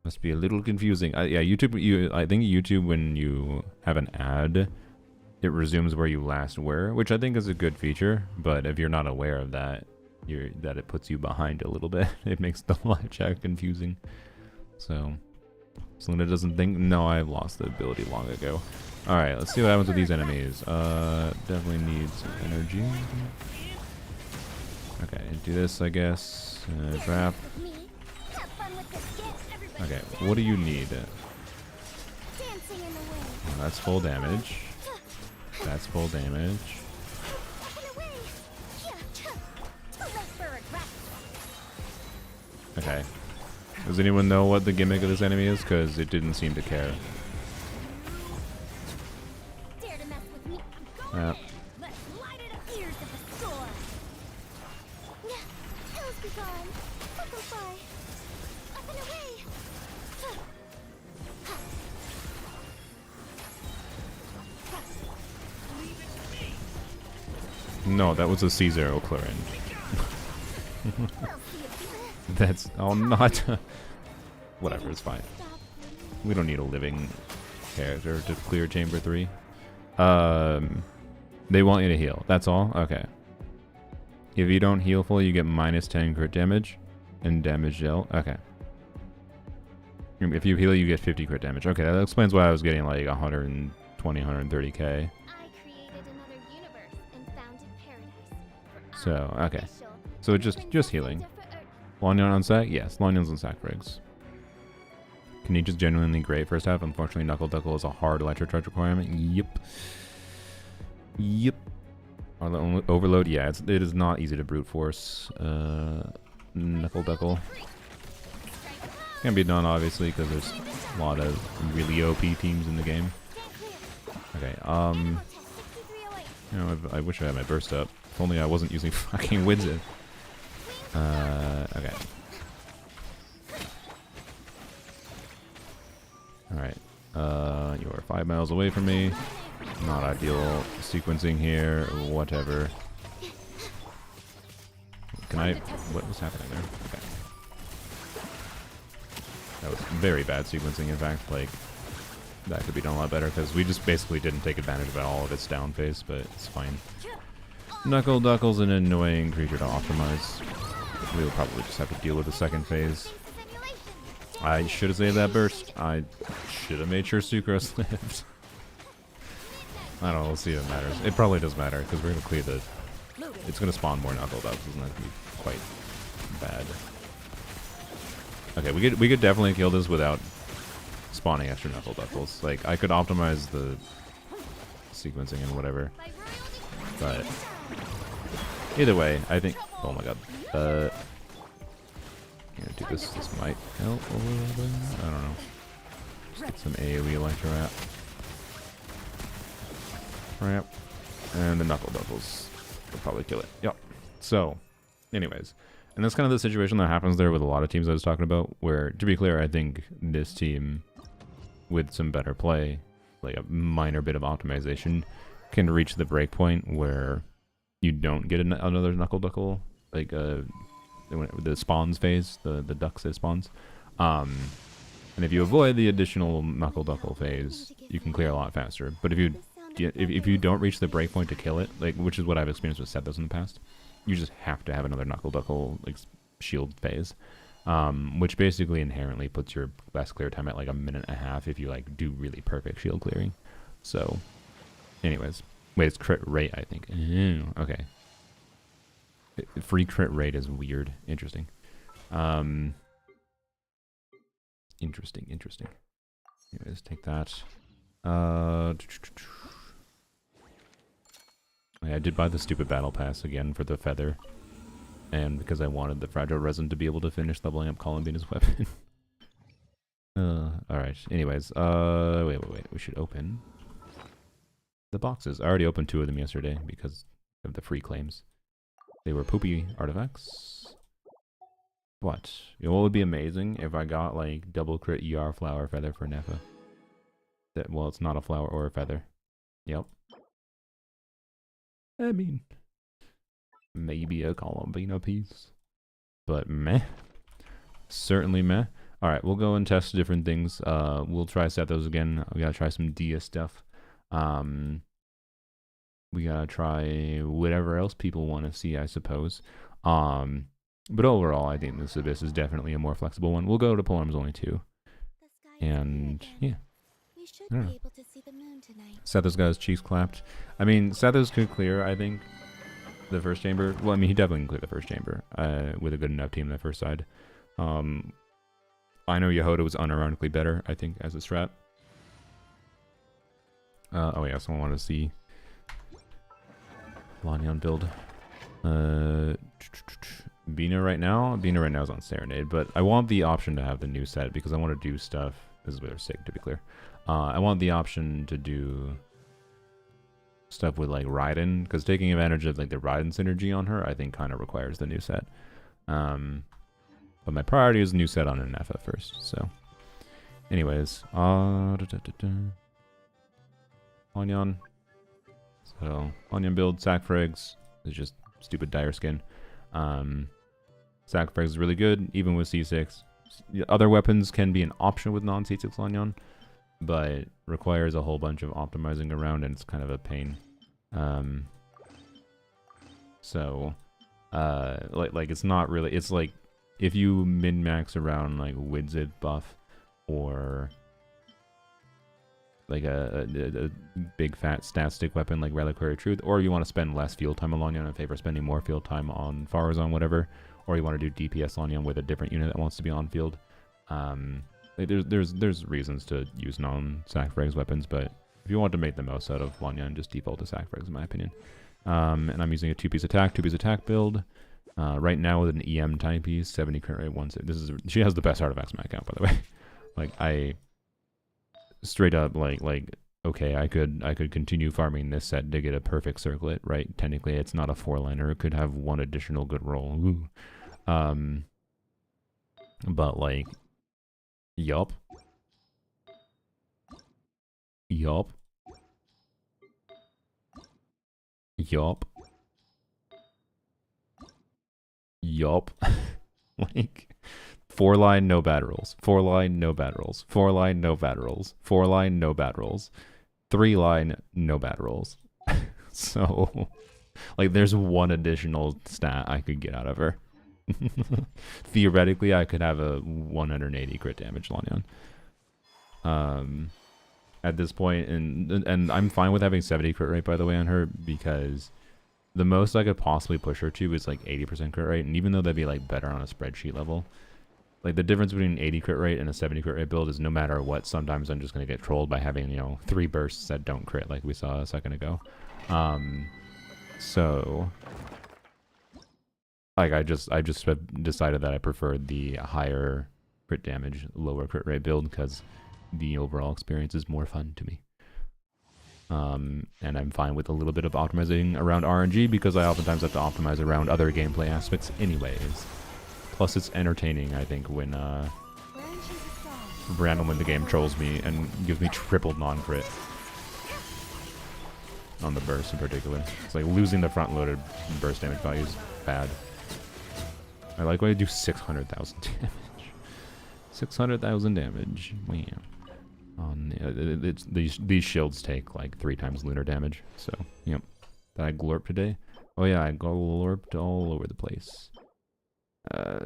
Must be a little confusing. Yeah, YouTube. I think YouTube, when you have an ad, it resumes where you last were, which I think is a good feature. But if you're not aware of that, that it puts you behind a little bit. It makes the live chat confusing. So, Selena doesn't think. No, I've lost the ability long ago. All right, let's see what happens with these enemies. Definitely need some energy. Okay, do this, I guess. Trap. Okay, what do you need? Oh, that's full damage. That's full damage. Okay. Does anyone know what the gimmick of this enemy is? Because it didn't seem to care. Yep. No, that was a C0 clearing. That's... Oh, not... Whatever, it's fine. We don't need a living character to clear Chamber 3. They want you to heal. That's all? Okay. If you don't heal fully, you get minus 10 crit damage and damage dealt. Okay. If you heal, you get 50 crit damage. Okay, that explains why I was getting like 120, 130k. So, okay. So just healing. Lonyon on sack? Yes, Lonyon's on sack rigs. Kanicha's genuinely great first half. Unfortunately, Knuckle Duckle is a hard electro charge requirement. Yep. Yep. Overload? Yeah, it is not easy to brute force. Knuckle Duckle. Can't be done, obviously, because there's A lot of really OP teams in the game. Okay, you know, I wish I had my burst up. If only I wasn't using fucking Widget. Okay. Alright. You are 5 miles away from me. Not ideal sequencing here, whatever. Can I... What was happening there? Okay. That was very bad sequencing, in fact. Like, that could be done a lot better, because we just basically didn't take advantage of all of its down phase, but it's fine. Knuckle Duckle's an annoying creature to optimize. We'll probably just have to deal with the second phase. I should have saved that burst. I should have made sure Sucrose lived. I don't know, we'll see if it matters. It probably does matter, because we're going to clear the... It's going to spawn more Knuckle Ducks, and that could be quite bad. Okay, we could definitely kill this without spawning extra Knuckle Duckles. Like, I could optimize the sequencing and whatever. But either way, I think... Oh my god. I'm gonna do this. This might help a little bit. I don't know. Just get some AoE Electro out. Yep. And the Knuckle Duckles will probably kill it. Yep. So, anyways. And that's kind of the situation that happens there with a lot of teams I was talking about, where, to be clear, I think this team, with some better play, like a minor bit of optimization, can reach the breakpoint where you don't get another Knuckle Duckle, like the spawns phase, the ducks that spawns. And if you avoid the additional Knuckle Duckle phase, you can clear a lot faster. But if you don't reach the breakpoint to kill it, like, which is what I've experienced with Sethos in the past, you just have to have another Knuckle Duckle like shield phase, which basically inherently puts your best clear time at like 1.5 minutes if you like do really perfect shield clearing. So, anyways, wait, it's crit rate, I think. Okay. Free crit rate is weird. Interesting. Interesting. Anyways, take that. I did buy the stupid battle pass again for the feather, and because I wanted the fragile resin to be able to finish leveling up Columbina's weapon. Alright, anyways, wait, we should open the boxes. I already opened 2 of them yesterday because of the free claims. They were poopy artifacts. But, you know what would be amazing if I got like double crit ER flower feather for Nefa? That, well, it's not a flower or a feather. Yep. I mean, maybe a Columbina piece, but meh. Certainly meh. Alright, we'll go and test different things. We'll try Sethos again. We gotta try some Dia stuff. We gotta try whatever else people want to see, I suppose. But overall, I think this Abyss is definitely a more flexible one. We'll go to Polearms only 2. And, yeah. I don't know. Sethos got his cheeks clapped. I mean, Sethos could clear, I think, the first chamber. Well, I mean, he definitely can clear the first chamber with a good enough team on the first side. I know Yehoda was unironically better, I think, as a strat. Oh yeah, someone wanted to see Lanyan build. Bina right now is on Serenade, but I want the option to have the new set because I want to do stuff. This is where sick, to be clear. I want the option to do stuff with like Raiden, because taking advantage of like the Raiden synergy on her, I think kind of requires the new set. But my priority is new set on an FF first. So, anyways, Onyon. So Onyon build Sackfrags is just stupid dire skin. Sackfrags is really good, even with C6. Other weapons can be an option with non-C6 Onyon, but requires a whole bunch of optimizing around, and it's kind of a pain. Like it's not really. It's like if you min-max around like Widzid buff or like a big fat stat stick weapon like Reliquary Truth, or you want to spend less field time on Lanyan in favor of spending more field time on Farazan, whatever, or you want to do DPS Lanyan with a different unit that wants to be on field. Like there's reasons to use non-Sackfrags weapons, but if you want to make the most out of Lanyan, just default to Sackfrags in my opinion. And I'm using a two-piece attack build. Right now with an EM timepiece, 70 current rate, 1. She has the best artifacts in my account, by the way. Like straight up like okay, I could continue farming this set to get a perfect circlet, right? Technically, it's not a 4-liner. It could have one additional good roll. Ooh. But like, yup, yup, yup, yup. Like, 4-line, no bad rolls. 4-line, no bad rolls. 4-line, no bad rolls. 4-line, no bad rolls. 3-line, no bad rolls. So, like, there's one additional stat I could get out of her. Theoretically, I could have a 180 crit damage Lanyan. At this point, and I'm fine with having 70 crit rate, by the way, on her, because the most I could possibly push her to is like 80% crit rate, and even though that'd be like better on a spreadsheet level, like the difference between 80 crit rate and a 70 crit rate build is no matter what, sometimes I'm just going to get trolled by having, you know, 3 bursts that don't crit like we saw a second ago. So like I just decided that I prefer the higher crit damage, lower crit rate build because the overall experience is more fun to me. And I'm fine with a little bit of optimizing around RNG because I oftentimes have to optimize around other gameplay aspects anyways. Plus it's entertaining, I think, when random when the game trolls me and gives me triple non-crit. On the burst in particular. It's like losing the front-loaded burst damage value is bad. I like when I do 600,000 damage. 600,000 damage. Man. These shields take like 3 times lunar damage. So, yep. Did I glorp today? Oh yeah, I glorped all over the place.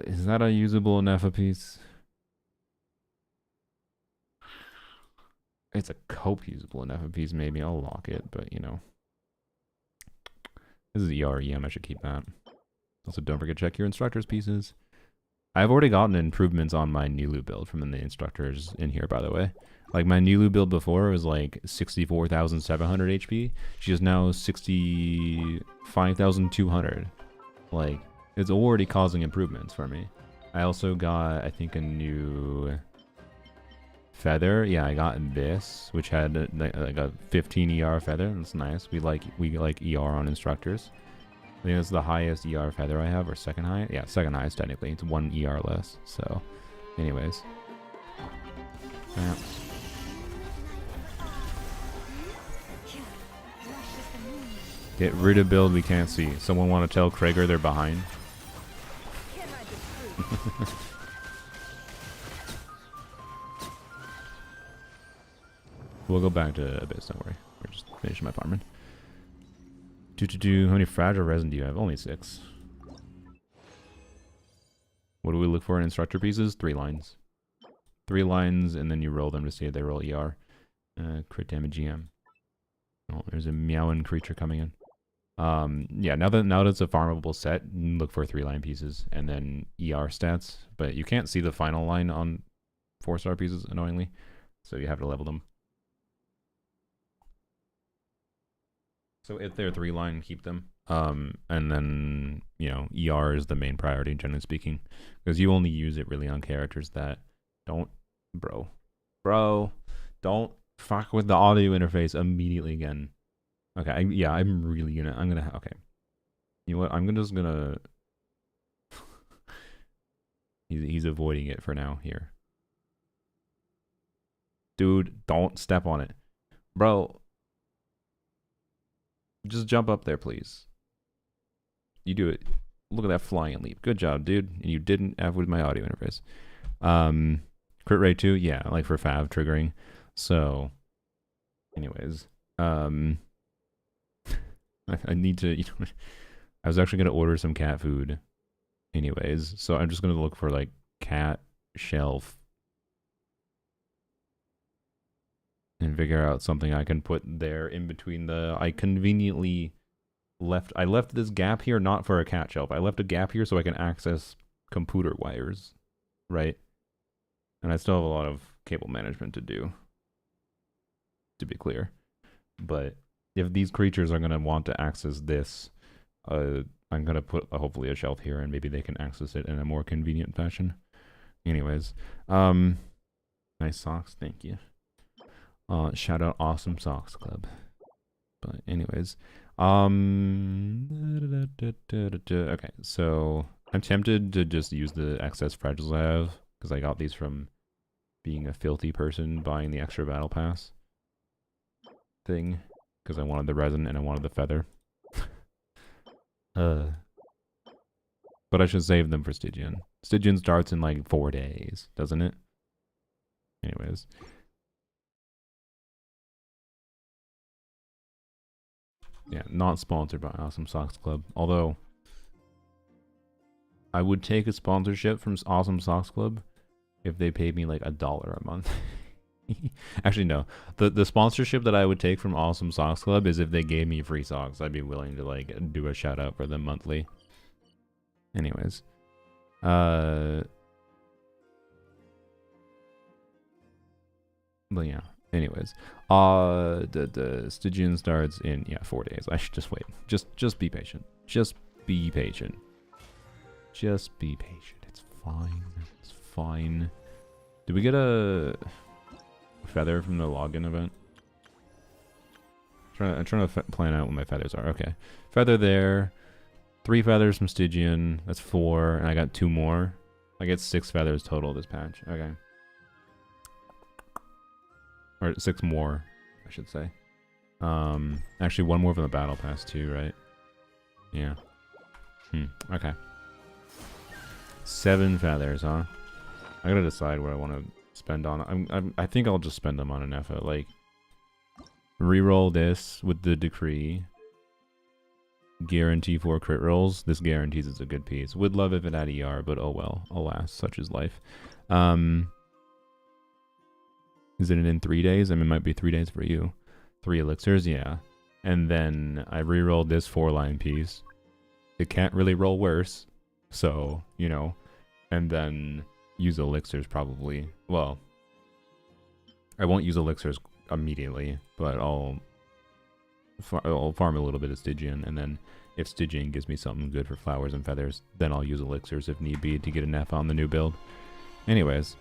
Is that a usable enough a piece? It's a cope usable enough a piece, maybe. I'll lock it, but you know. This is EREM, I should keep that. Also, don't forget to check your instructor's pieces. I've already gotten improvements on my Nilu build from the instructors in here, by the way. Like, my Nilu build before was like 64,700 HP. She is now 65,200. Like, it's already causing improvements for me. I also got, I think, a new feather. Yeah, I got this, which had like a 15 ER feather. That's nice. We like ER on instructors. I think that's the highest ER feather I have, or second highest. Yeah, second highest technically. It's 1 ER less. So, anyways. Yeah. Get rid of build we can't see. Someone want to tell Krager they're behind? We'll go back to Abyss, don't worry. We're just finishing my farming. How many fragile resin do you have? Only 6. What do we look for in instructor pieces? 3 lines. 3 lines, and then you roll them to see if they roll ER. Crit damage EM. Oh, there's a meowing creature coming in. Yeah, now that it's a farmable set, look for 3-line pieces and then ER stats. But you can't see the final line on 4-star pieces, annoyingly. So you have to level them. So if they're 3-line, keep them. And then, you know, ER is the main priority, generally speaking. Because you only use it really on characters that don't... Bro, don't fuck with the audio interface immediately again. Okay, I'm really gonna... Okay. You know what? I'm just gonna... He's avoiding it for now, here. Dude, don't step on it. Bro... Just jump up there, please. You do it. Look at that flying leap. Good job, dude. And you didn't have with my audio interface. Crit rate 2, yeah, like for Fav triggering. So, anyways, I need to. You know, I was actually gonna order some cat food, anyways. So I'm just gonna look for like cat shelf and figure out something I can put there in between the... I conveniently left... I left this gap here not for a cat shelf. I left a gap here so I can access computer wires, right? And I still have a lot of cable management to do, to be clear. But if these creatures are going to want to access this, I'm going to put hopefully a shelf here and maybe they can access it in a more convenient fashion. Anyways, nice socks, thank you. Shout out Awesome Socks Club. But anyways, okay, so I'm tempted to just use the excess fragiles I have because I got these from being a filthy person buying the extra battle pass thing because I wanted the resin and I wanted the feather. But I should save them for Stygian. Stygian starts in like 4 days, doesn't it? Anyways. Yeah, not sponsored by Awesome Socks Club. Although, I would take a sponsorship from Awesome Socks Club if they paid me like $1 a month. Actually, no. The sponsorship that I would take from Awesome Socks Club is if they gave me free socks. I'd be willing to like do a shout out for them monthly. Anyways. But yeah. Anyways. The Stygian starts in 4 days. I should just wait. Just be patient. Just be patient. Just be patient. It's fine. It's fine. Did we get a feather from the login event? I'm trying to plan out what my feathers are. Okay. Feather there. 3 feathers from Stygian. That's 4. And I got 2 more. I get 6 feathers total this patch. Okay. Or 6 more, I should say. Actually 1 more from the battle pass too, right? Yeah. Okay. 7 feathers, huh? I gotta decide what I want to spend on. I think I'll just spend them on an effort. Like, reroll this with the decree. Guarantee 4 crit rolls. This guarantees it's a good piece. Would love if it had ER, but oh well. Alas, such is life. Is it in 3 days? I mean, it might be 3 days for you. 3 elixirs, yeah. And then I rerolled this 4-line piece. It can't really roll worse. So, you know. And then use elixirs probably. Well, I won't use elixirs immediately, but I'll farm a little bit of Stygian. And then if Stygian gives me something good for flowers and feathers, then I'll use elixirs if need be to get an F on the new build. Anyways,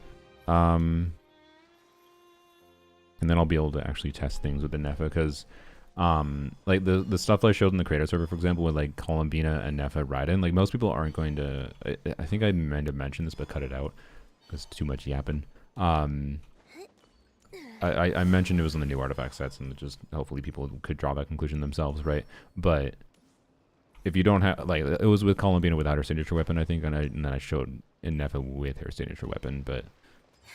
and then I'll be able to actually test things with the Nefa, because like the stuff that I showed in the creator server, for example, with like Columbina and Nefa Raiden, like most people aren't going to, I think I meant to mention this, but cut it out because too much yapping. I mentioned it was on the new artifact sets, and just hopefully people could draw that conclusion themselves, right? But if you don't have, like, it was with Columbina without her signature weapon, I think, and then I showed in Nefa with her signature weapon, but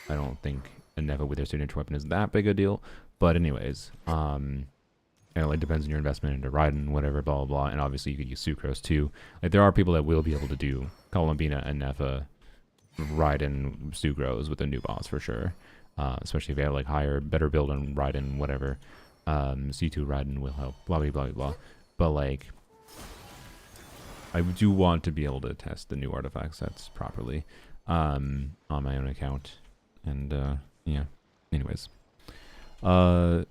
I don't think a Nefa with her signature weapon is that big a deal. But anyways, and it like depends on your investment into Raiden, whatever, blah, blah, blah. And obviously you could use Sucrose too. Like, there are people that will be able to do Columbina and Nefa, Raiden, Sucrose with a new boss for sure. Especially if they have like better build on Raiden, whatever. C2 Raiden will help, blah, blah, blah, blah. But like, I do want to be able to test the new artifact sets properly on my own account. And yeah, anyways. No,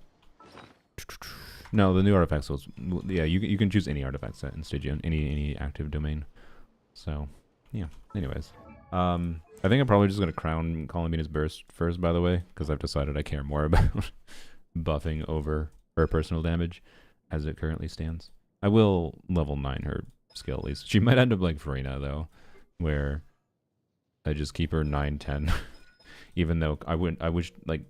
the new artifact sets, yeah, you can choose any artifact set in Stygian, any active domain. So, yeah, anyways. I think I'm probably just going to crown Columbina's Burst first, by the way, because I've decided I care more about buffing over her personal damage as it currently stands. I will level 9 her skill at least. She might end up like Farina, though, where I just keep her 9-10. Even though I wish, like,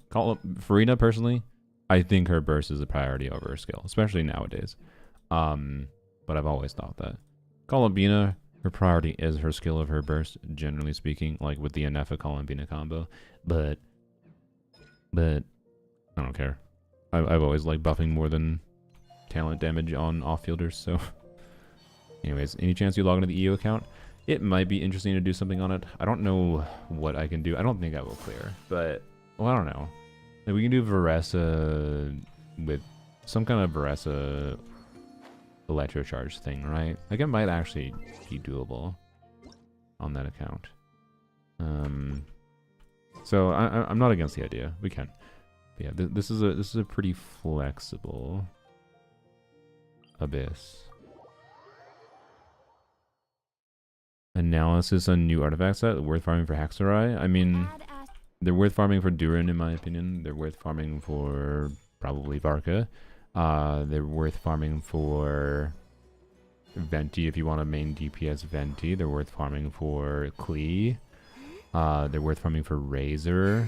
Farina, personally, I think her burst is a priority over her skill, especially nowadays. But I've always thought that. Columbina, her priority is her skill of her burst, generally speaking, like with the Anefa Columbina combo. But I don't care. I've always liked buffing more than talent damage on off-fielders, so. Anyways, any chance you log into the EU account? It might be interesting to do something on it. I don't know what I can do. I don't think I will clear, but, well, I don't know. Like, we can do Varesa with some kind of Varesa electrocharge thing, right? Like, it might actually be doable on that account. So I'm not against the idea. We can. But yeah, this is a pretty flexible abyss. Analysis on new artifact set worth farming for Hexerai. I mean, They're worth farming for Durin, in my opinion. They're worth farming for probably Varka. They're worth farming for Venti if you want a main DPS Venti. They're worth farming for Klee. They're worth farming for Razor.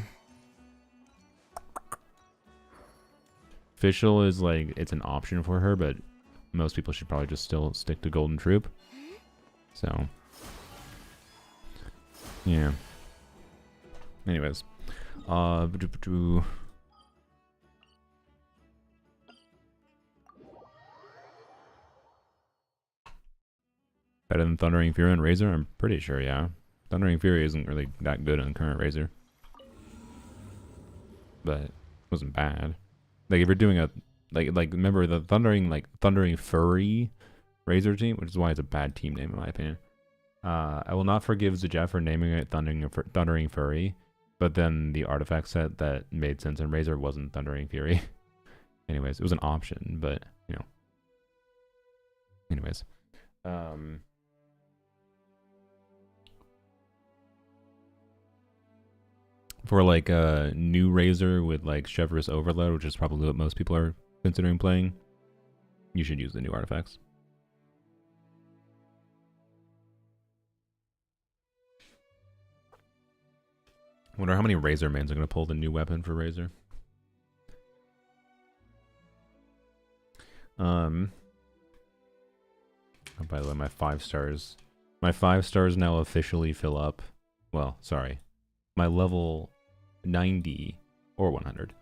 Fischl is like, it's an option for her, but most people should probably just still stick to Golden Troop. So, yeah. Anyways. Better than Thundering Fury and Razor? I'm pretty sure, yeah. Thundering Fury isn't really that good on current Razor. But it wasn't bad. Like if you're doing a like remember the Thundering Fury Razor team, which is why it's a bad team name in my opinion. I will not forgive Zajeff for naming it Thundering Fury, but then the artifact set that made sense in Razor wasn't Thundering Fury. Anyways, it was an option, but you know. Anyways. For like a new Razor with like Chevreuse Overload, which is probably what most people are considering playing, you should use the new artifacts. Wonder how many Razor mains are going to pull the new weapon for Razor. Oh, by the way, my 5 stars now officially fill up. Well, sorry. My level 90 or 100.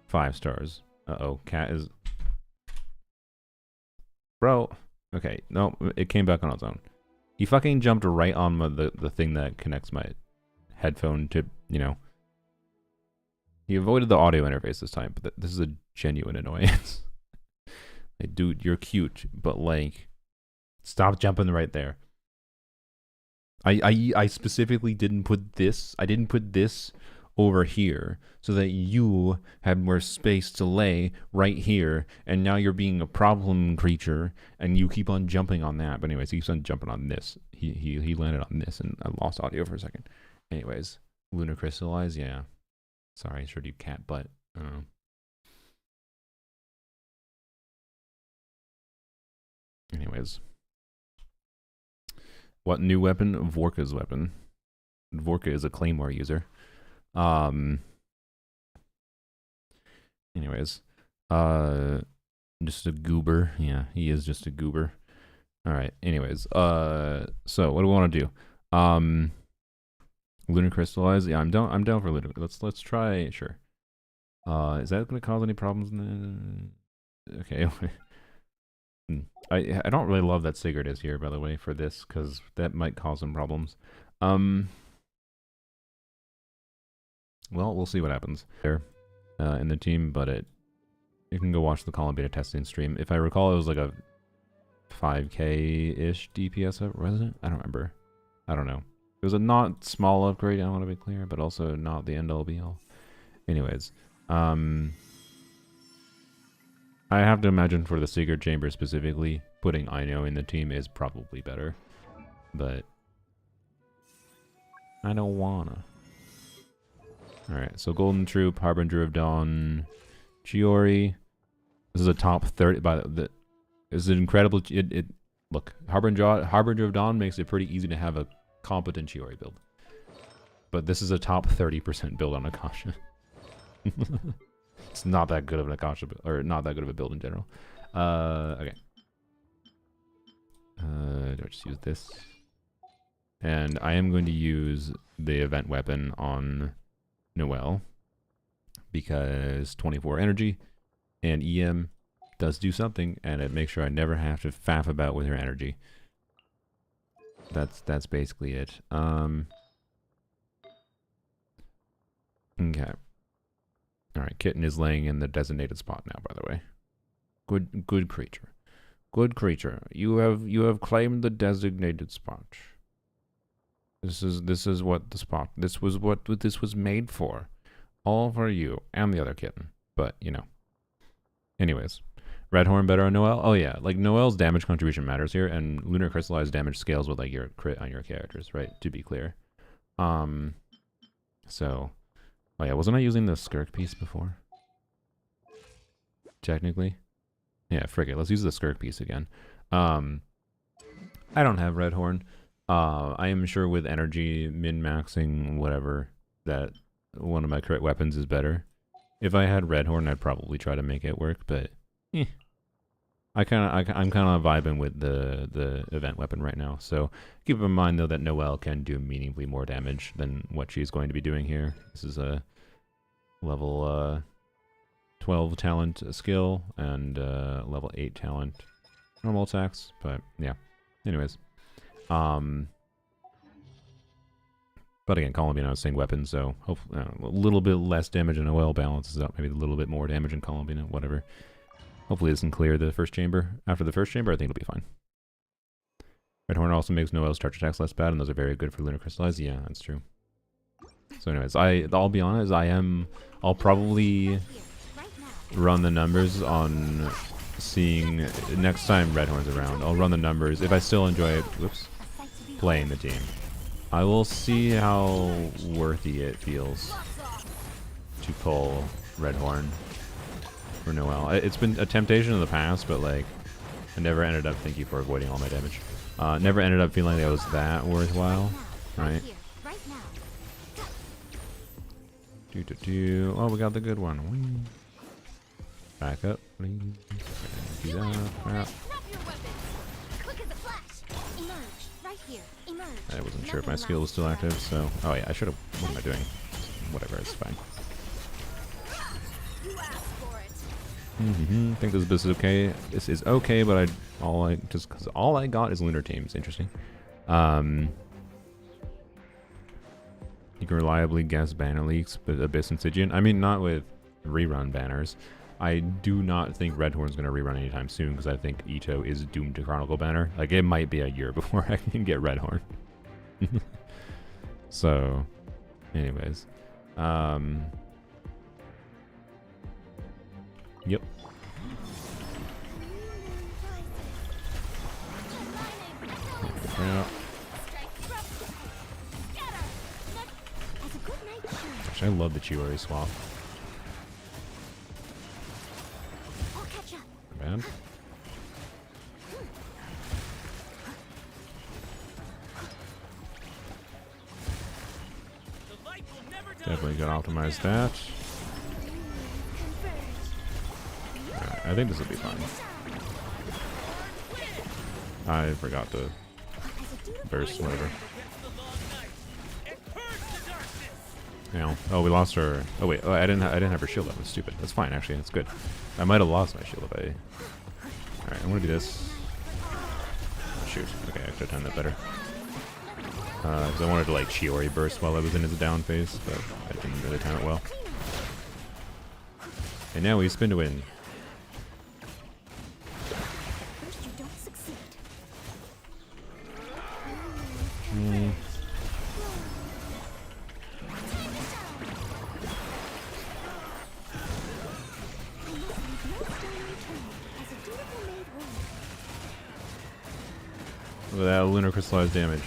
5 stars. Uh-oh, cat is... Bro. Okay, no, it came back on its own. He fucking jumped right on the thing that connects my headphone to, you know. He avoided the audio interface this time, but this is a genuine annoyance. Like, dude, you're cute, but like, stop jumping right there. I specifically didn't put this. I didn't put this over here so that you had more space to lay right here, and now you're being a problem creature and you keep on jumping on that. But anyways, he keeps on jumping on this. He landed on this and I lost audio for a second. Anyways, Lunar Crystallize, yeah. Sorry, sure do cat butt. I don't know. Anyways. What new weapon? Vorka's weapon. Vorka is a Claymore user. Anyways. Just a goober. Yeah, he is just a goober. Alright, anyways. So what do we want to do? Lunar Crystallize? Yeah, I'm down for Lunar. Let's try, sure. Is that gonna cause any problems? Okay. I don't really love that Sigurd is here, by the way, for this, because that might cause some problems. Well, we'll see what happens there in the team, but you can go watch the Columbina testing stream. If I recall, it was like a 5k-ish DPS, was it? I don't remember. I don't know. It was a not small upgrade, I want to be clear, but also not the end-all be-all. Anyways, I have to imagine for the Sigurd Chamber specifically, putting Aino in the team is probably better. But I don't wanna. Alright, so Golden Troop, Harbinger of Dawn, Chiori. This is a top 30 by the this is an incredible look, Harbinger of Dawn makes it pretty easy to have a competent Chiori build. But this is a top 30% build on Akasha. It's not that good of an Akasha, or not that good of a build in general. Okay. Do I just use this? And I am going to use the event weapon on Noelle, because 24 energy and EM does do something, and it makes sure I never have to faff about with her energy. That's basically it. Okay. Alright, Kitten is laying in the designated spot now, by the way. Good creature. Good creature. You have claimed the designated spot. This is what the spot, this was what this was made for. All for you and the other kitten. But, you know. Anyways. Redhorn better on Noelle? Oh yeah, like Noelle's damage contribution matters here, and Lunar Crystallized damage scales with like your crit on your characters, right? To be clear. So Oh yeah, wasn't I using the Skirk piece before? Technically. Yeah, frick it. Let's use the Skirk piece again. I don't have Red Horn. I am sure with energy min-maxing whatever that one of my correct weapons is better. If I had Red Horn, I'd probably try to make it work, but I'm kind of vibing with the event weapon right now. So keep in mind though that Noelle can do meaningfully more damage than what she's going to be doing here. This is a level 12 talent skill and level 8 talent normal attacks, but yeah. Anyways, but again, Columbina is same weapon, so hopefully a little bit less damage in Noelle balances out. Maybe a little bit more damage in Columbina, whatever. Hopefully this can clear the first chamber. After the first chamber, I think it'll be fine. Red Horn also makes Noelle's charge attacks less bad, and those are very good for Lunar Crystallize. Yeah, that's true. So anyways, I'll be honest, I'll probably run the numbers on seeing next time Red Horn's around. I'll run the numbers if I still enjoy playing the team. I will see how worthy it feels to pull Red Horn for Noelle. It's been a temptation in the past, but like I never ended up, thank you for avoiding all my damage. Never ended up feeling like it was that worthwhile, right? Oh, we got the good one. Back up, please. Do that. Crap. I wasn't sure if my skill was still active, so... Oh yeah, I should have... What am I doing? Whatever, it's fine. I think this is okay. This is okay, but all I got is lunar teams. Interesting. You can reliably guess banner leaks, but Abyss and Stygian. I mean, not with rerun banners. I do not think Red Horn's going to rerun anytime soon, because I think Ito is doomed to Chronicle banner. Like, it might be a year before I can get Red Horn. So, anyways. Yep. Gosh, I love the Chiori swap. Bad. Definitely gotta optimize that. Alright, I think this will be fine. I forgot to burst, whatever. Yeah. Oh, we lost her. Oh wait, I didn't have her shield up. That's stupid. That's fine, actually. That's good. I might have lost my shield if I... Alright, I'm gonna do this. Oh, shoot. Okay, I could have timed that better. Because I wanted to like Chiori burst while I was in his down phase, but I didn't really time it well. And now we spin to win. Without lunar crystallized damage.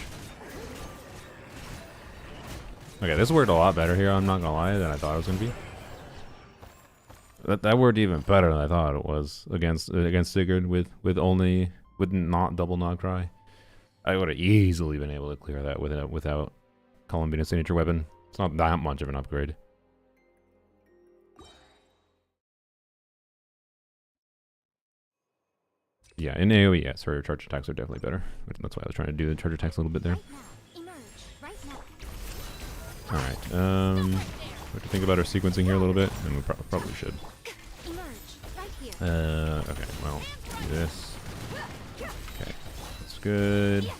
Okay, this worked a lot better here, I'm not gonna lie, than I thought it was gonna be. That worked even better than I thought it was against Sigurd with not double Nogcry. I would have easily been able to clear that without Columbina's signature weapon. It's not that much of an upgrade. Yeah, in AoE, yes, her charge attacks are definitely better. That's why I was trying to do the charge attacks a little bit there. Alright, we have to think about our sequencing here a little bit, and we probably should. Okay, well, do this. Okay, that's good.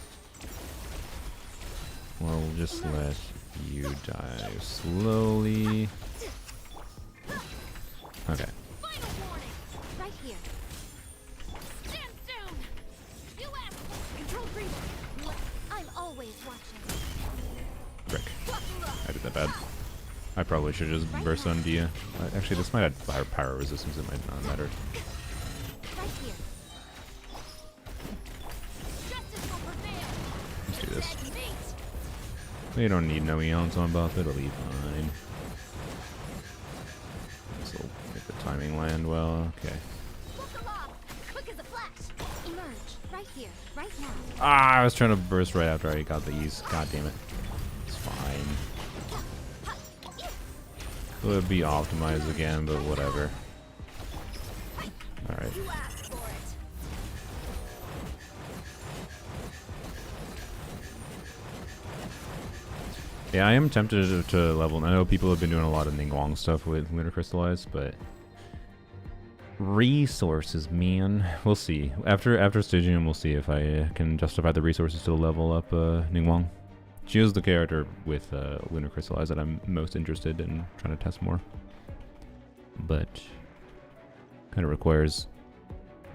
We'll just let you die slowly. Okay. Frick. I did that bad. I probably should just burst on Dia. Actually, this might have pyro resistance. It might not matter. Let's do this. We don't need no eons on buff. It'll be fine. timing land well. Okay.
Quick as a flash. Emerge right here, right now.
Ah, I was trying to burst right after I got the ease. God damn it. It's fine. It would be optimized again, but whatever. Alright.
You asked for it.
Yeah, I am tempted to level. I know people have been doing a lot of Ningguang stuff with Lunar Crystallize, but resources, man. We'll see. After Stygian, we'll see if I can justify the resources to level up Ningguang. She is the character with Lunar Crystallize that I'm most interested in trying to test more. But kind of requires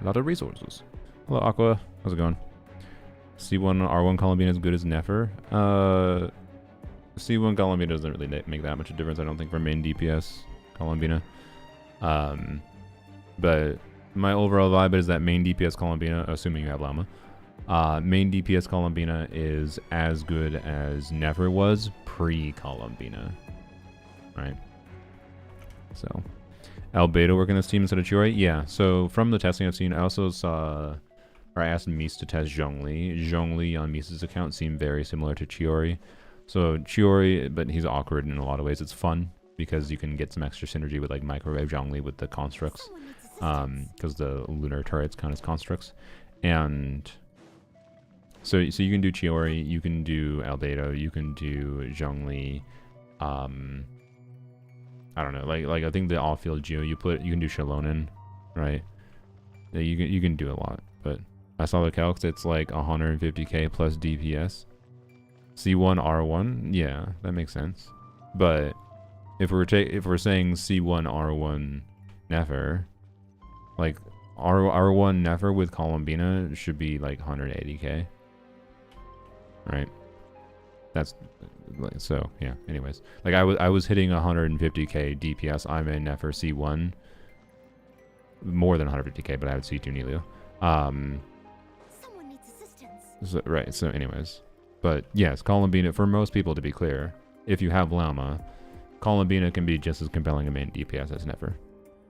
a lot of resources. Hello, Aqua. How's it going? C1 R1 Columbina is good as Nefer. C1 Columbina doesn't really make that much of a difference, I don't think, for main DPS Columbina. But my overall vibe is that main DPS Columbina, assuming you have Llama, main DPS Columbina is as good as Nefer was pre-Columbina. Right? So, Albedo working this team instead of Chiori? Yeah, so from the testing I've seen, I also saw, or I asked Mies to test Zhongli. Zhongli on Mies' account seemed very similar to Chiori. So Chiori, but he's awkward in a lot of ways. It's fun because you can get some extra synergy with like Microwave Zhongli with the constructs. Because the lunar turrets count as constructs. And so you can do Chiori, you can do Albedo, you can do Zhongli. I don't know, like I think the off-field Geo you can do Shalonen, right? Yeah, you can do a lot, but I saw the calcs. It's like 150k plus DPS. C1 R1, yeah, that makes sense. But if we're saying C1 R1 Nefer, like R1 Nefer with Columbina should be like 180k, right? That's like, so yeah. Anyways, like I was hitting 150k DPS. I'm in Nefer C1, more than 150k, but I have C2 Nelio.
Someone needs assistance.
So, right. So anyways. But yes, Columbina, for most people, to be clear, if you have Llama, Columbina can be just as compelling a main DPS as Nefer.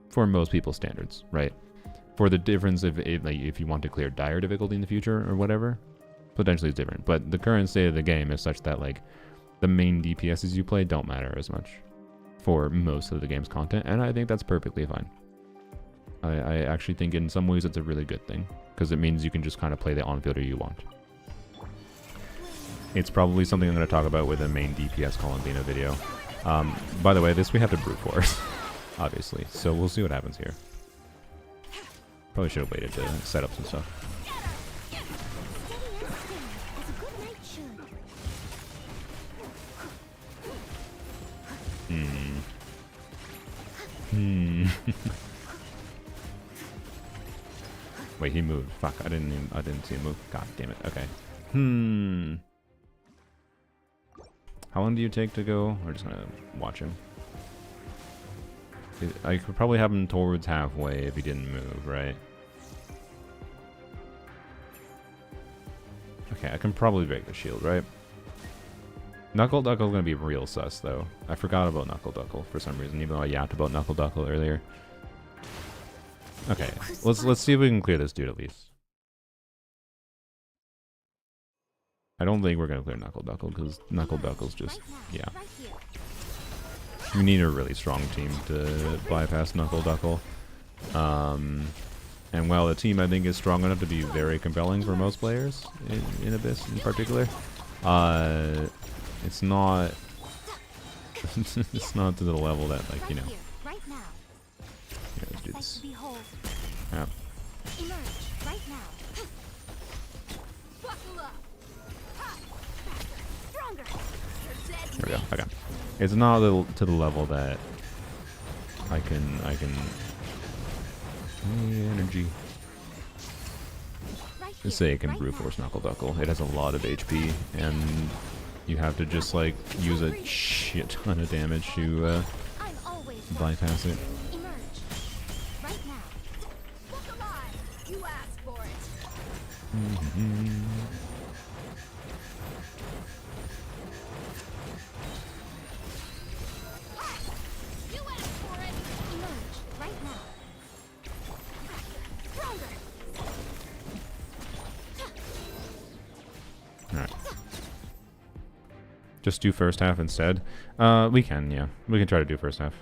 For most people's standards, right? For the difference if you want to clear dire difficulty in the future or whatever, potentially it's different. But the current state of the game is such that like the main DPSs you play don't matter as much for most of the game's content, and I think that's perfectly fine. I actually think in some ways it's a really good thing, because it means you can just kind of play the on-fielder you want. It's probably something I'm going to talk about with a main DPS Columbina video. By the way, this we have to brute force, obviously. So we'll see what happens here. Probably should have waited to set up some stuff. Wait, he moved. Fuck, I didn't see him move. God damn it. Okay. How long do you take to go? We're just gonna watch him. I could probably have him towards halfway if he didn't move, right? Okay, I can probably break the shield, right? Knuckle Duckle's gonna be real sus, though. I forgot about Knuckle Duckle for some reason, even though I yapped about Knuckle Duckle earlier. Okay, let's see if we can clear this dude at least. I don't think we're gonna clear Knuckle Duckle because Knuckle Duckle's just, yeah. We need a really strong team to bypass Knuckle Duckle. And while the team I think is strong enough to be very compelling for most players in Abyss in particular, it's not it's not to the level that, like, you know. Yeah, let's do this. Yeah. There we go. Okay. It's not to the level that I can energy. Just say it can brute force Knuckle Duckle. It has a lot of HP, and you have to just like use a shit ton of damage to bypass it. Alright. Just do first half instead? We can, yeah. We can try to do first half.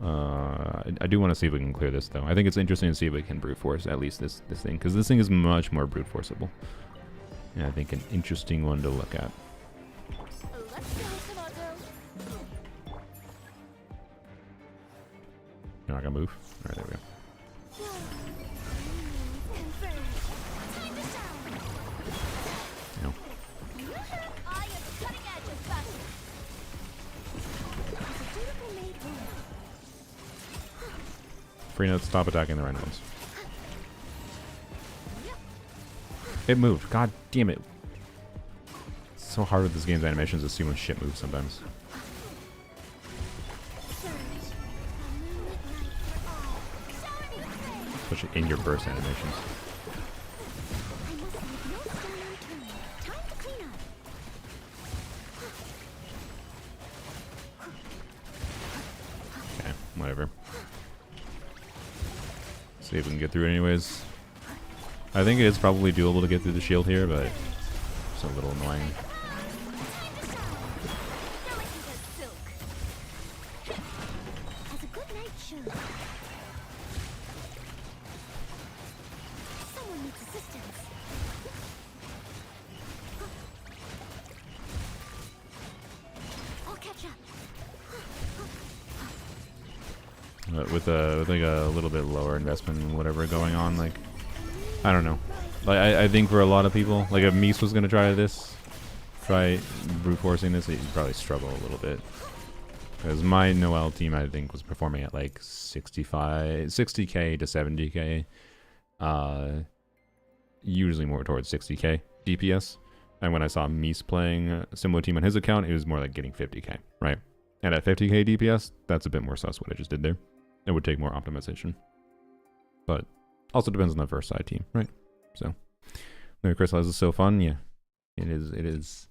I do want to see if we can clear this, though. I think it's interesting to see if we can brute force at least this thing, because this thing is much more brute forceable. And I think an interesting one to look at.
Let's go, Tomato.
You're not gonna move? Alright, there we go.
Confirmed. Time to shine.
No.
I am the cutting edge of fashion. It's a beautiful made woman.
Free notes, stop attacking the random ones. It moved. God damn it. It's so hard with this game's animations to see when shit moves sometimes. Especially in your burst animations.
I must leave no stone unturned. Time to clean up.
Okay, whatever. See if we can get through it anyways. I think it is probably doable to get through the shield here, but it's a little annoying.
As a good night should. Someone needs assistance. I'll catch up.
With like a little bit lower investment and whatever going on, like, I don't know. Like I think for a lot of people, like if Mies was gonna try brute forcing this, he'd probably struggle a little bit. Because my Noel team, I think, was performing at like 60k to 70k. Usually more towards 60k DPS. And when I saw Mies playing a similar team on his account, it was more like getting 50k, right? And at 50k DPS, that's a bit more sus what I just did there. It would take more optimization. But also depends on the first side team, right? So, Mary Crystallize is so fun, yeah. It is.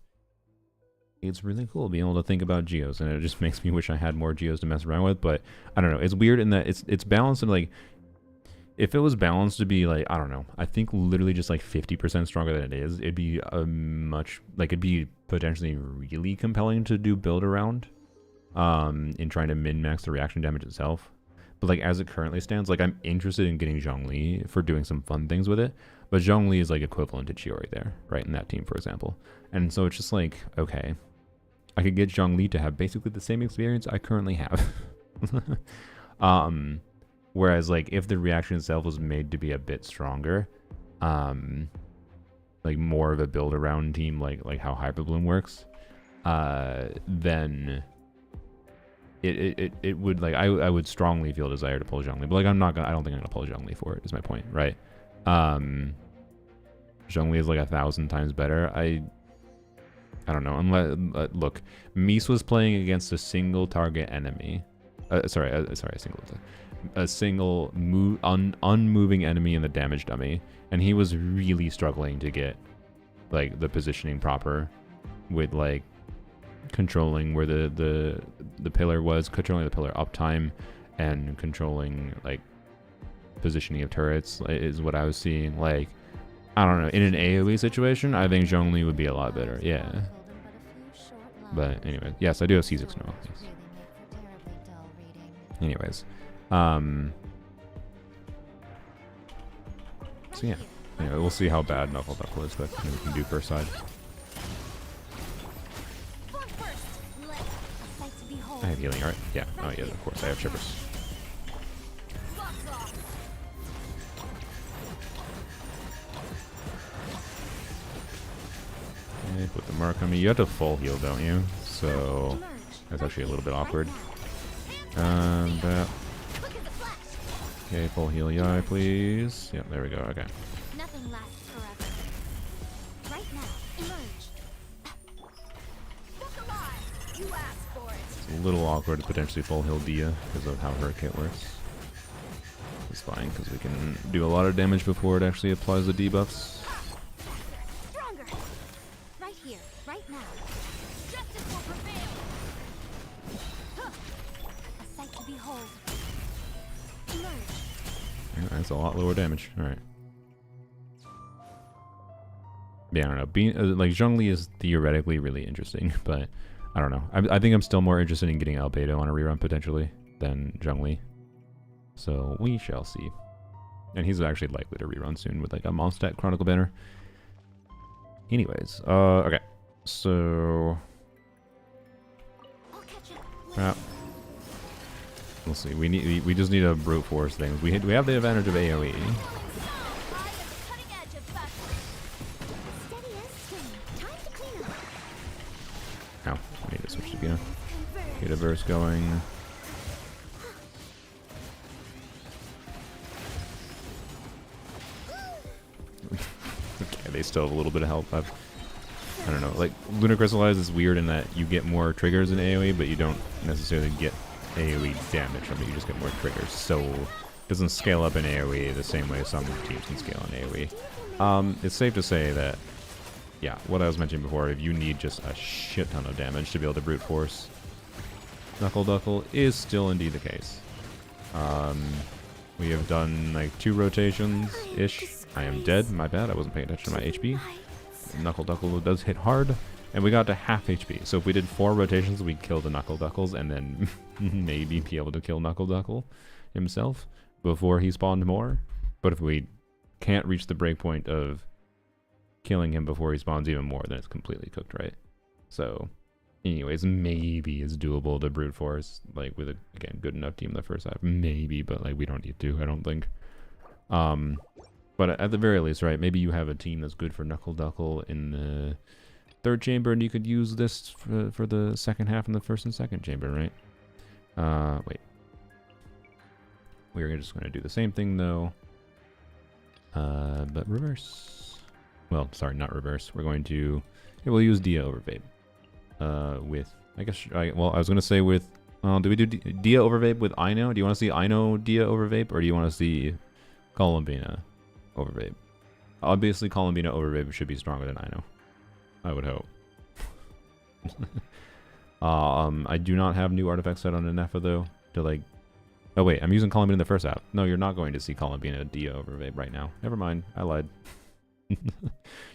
It's really cool being able to think about geos, and it just makes me wish I had more geos to mess around with. But I don't know. It's weird in that it's balanced, and like, if it was balanced to be like, I don't know, I think literally just like 50% stronger than it is, it'd be it'd be potentially really compelling to do build around, in trying to min-max the reaction damage itself. But like as it currently stands, like I'm interested in getting Zhongli for doing some fun things with it. But Zhongli is like equivalent to Chiori there, right? In that team, for example. And so it's just like, okay, I could get Zhongli to have basically the same experience I currently have. Whereas like if the reaction itself was made to be a bit stronger, like more of a build around team, like how Hyperbloom works, then it would, like, I would strongly feel desire to pull Zhongli, but like I don't think I'm gonna pull Zhongli for it, is my point, right? Zhongli is like 1,000 times better. I don't know, unless look, Mies was playing against a single target enemy, a single unmoving enemy in the damage dummy, and he was really struggling to get like the positioning proper with like controlling where the pillar was, controlling the pillar uptime, and controlling like positioning of turrets is what I was seeing. Like, I don't know, in an AoE situation, I think Zhongli would be a lot better. Yeah. But anyway, yes, I do have C6 now. Yes. Anyways, so yeah, anyway, we'll see how bad Knuckle Knuckle is, but we can do first side. I have healing, right? Yeah. Oh yeah, of course I have Shivers. Okay, put the mark on me. You have to full heal, don't you? So that's actually a little bit awkward. Okay, full heal Yai, please. Yep, there we go. Okay.
Nothing lasts forever. Right now, emerge. Look alive. You asked for it.
It's a little awkward to potentially full heal Dia because of how her kit works. It's fine because we can do a lot of damage before it actually applies the debuffs.
Stronger. Right here, right now. Justice will prevail. Huh. A sight to behold. Emerge.
Yeah, that's a lot lower damage. Alright. Yeah, I don't know. Being like Zhongli is theoretically really interesting, but I don't know. I think I'm still more interested in getting Albedo on a rerun potentially than Zhongli. So we shall see. And he's actually likely to rerun soon with like a Mondstadt Chronicle banner. Anyways, okay. So we'll see. We just need to brute force things. We have the advantage of AoE. Ow, I need to switch to Bina. Get a burst going. Okay, they still have a little bit of help. I don't know. Like, Lunar Crystallize is weird in that you get more triggers in AoE, but you don't necessarily get AoE damage from it. You just get more triggers. So, it doesn't scale up in AoE the same way some teams can scale in AoE. It's safe to say that, yeah, what I was mentioning before, if you need just a shit ton of damage to be able to brute force, Knuckle Duckle is still indeed the case. We have done like 2 rotations-ish. I am dead, my bad, I wasn't paying attention to my HP. Knuckle Duckle does hit hard, and we got to half HP. So if we did 4 rotations, we'd kill the Knuckle Duckles, and then maybe be able to kill Knuckle Duckle himself before he spawned more. But if we can't reach the breakpoint of killing him before he spawns even more, then it's completely cooked, right? So, anyways, maybe it's doable to brute force, like with a, again, good enough team the first half. Maybe, but like we don't need to, I don't think. But at the very least, right, maybe you have a team that's good for Knuckle Duckle in the 3rd chamber, and you could use this for the second half in the 1st and 2nd chamber, right? Wait. We're just going to do the same thing, though. But reverse. Well, sorry, not reverse. We're going to... Yeah, we'll use Dia over Vape. With... I guess... well, I was going to say with... do we do Dia over Vape with Ino? Do you want to see Ino Dia over Vape, or do you want to see Columbina over Vape? Obviously, Columbina over Vape should be stronger than Ino. I would hope. I do not have new artifact set on Anefa, though, to like... Oh, wait, I'm using Columbina in the first app. No, you're not going to see Columbina Dia over Vape right now. Never mind, I lied.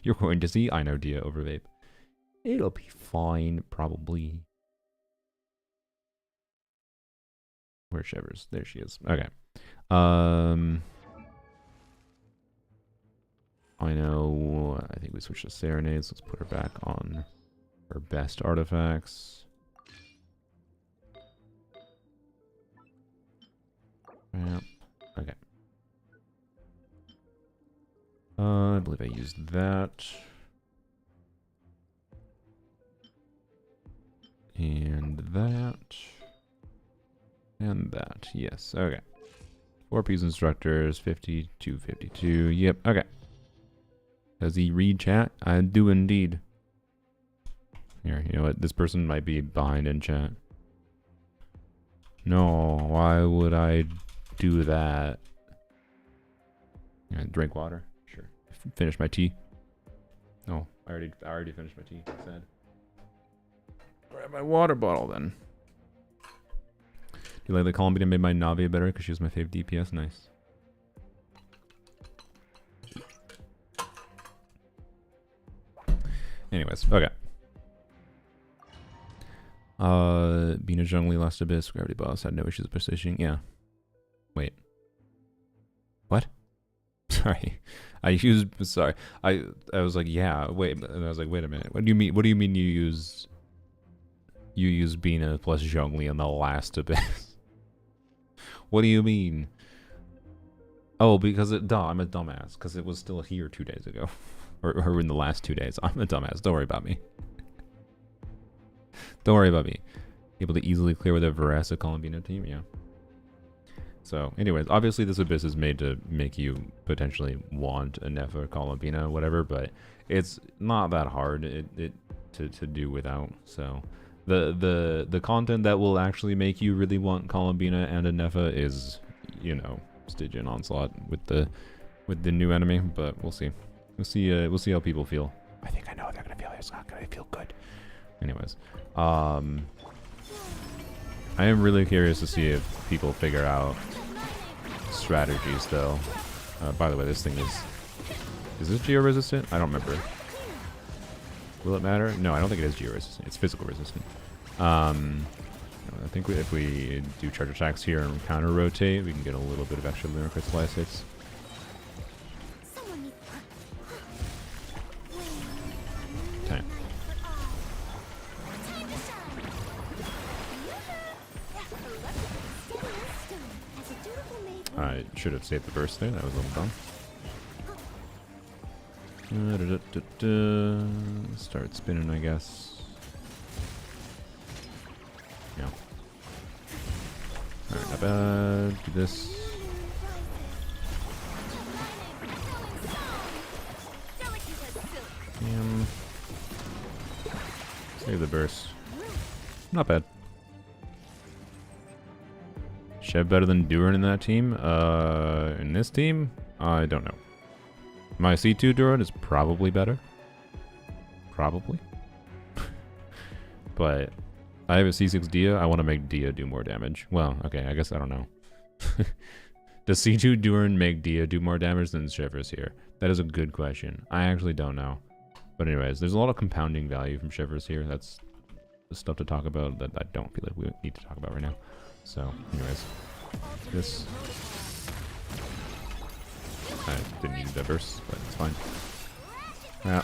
You're going to see Ino Dia over Vape. It'll be fine, probably. Where's Shivers? There she is. Okay. I know. I think we switched to Serenades. Let's put her back on her best artifacts. Yep. Okay. I believe I used that. And that. And that. Yes. Okay. 4 P's instructors. 52, 52. Yep. Okay. Does he read chat? I do indeed. Here, you know what? This person might be behind in chat. No, why would I do that? Yeah, drink water. Sure. Finish my tea. No, I already finished my tea. Sad. Grab my water bottle then. Do you like the Columbina made my Navi better because she was my fave DPS? Nice. Anyways, okay. Bina Zhongli lost Abyss, Gravity Boss had no issues with positioning. Yeah. Wait. What? Sorry. I was like, yeah, wait, and I was like, wait a minute. What do you mean you use Bina plus Zhongli in the last Abyss? What do you mean? Oh, because I'm a dumbass, because it was still here 2 days ago. Or in the last 2 days. I'm a dumbass. Don't worry about me. Don't worry about me. Able to easily clear with a Verasa Columbina team? Yeah. So, anyways, obviously this Abyss is made to make you potentially want a Nefa Columbina, whatever, but it's not that hard to do without. So, the content that will actually make you really want Columbina and a Nefa is, you know, Stygian Onslaught with the new enemy, but we'll see. We'll see how people feel. I think I know how they're gonna feel. It's not gonna feel good. Anyways, I am really curious to see if people figure out strategies, though. By the way, this thing is this geo resistant? I don't remember. Will it matter? No, I don't think it is geo resistant. It's physical resistant. I think if we do charge attacks here and counter rotate, we can get a little bit of extra lunar crystal ice hits.
Someone needs
Okay. I should have saved the burst there. That was a little dumb. Start spinning, I guess. Yeah. Alright, not bad. Do this. Damn. Save the burst. Not bad. Shev better than Duran in that team? In this team? I don't know. My C2 Duran is probably better. Probably. But I have a C6 Dia. I want to make Dia do more damage. Well, okay, I guess I don't know. Does C2 Duran make Dia do more damage than Shivers here? That is a good question. I actually don't know. But anyways, there's a lot of compounding value from Shivers here. That's the stuff to talk about that I don't feel like we need to talk about right now. So, anyways, this. I didn't need to diverse, but it's fine. Yeah.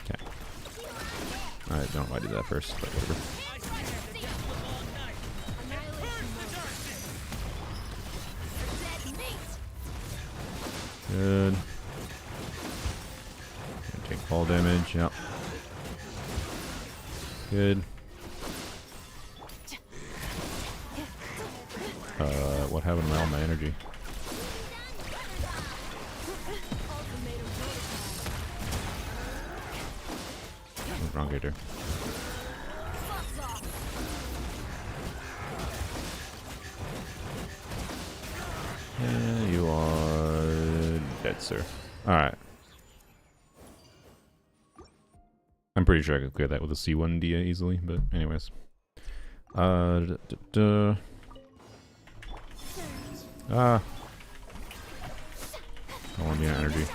Okay. I don't know why I did that first, but whatever. Good. Gonna take fall damage, yep. Good. What happened to all my energy? Wrong gator. Yeah, you are dead, sir. Alright. I'm pretty sure I could clear that with a C1 Dia easily, but anyways. Ah. I want the energy.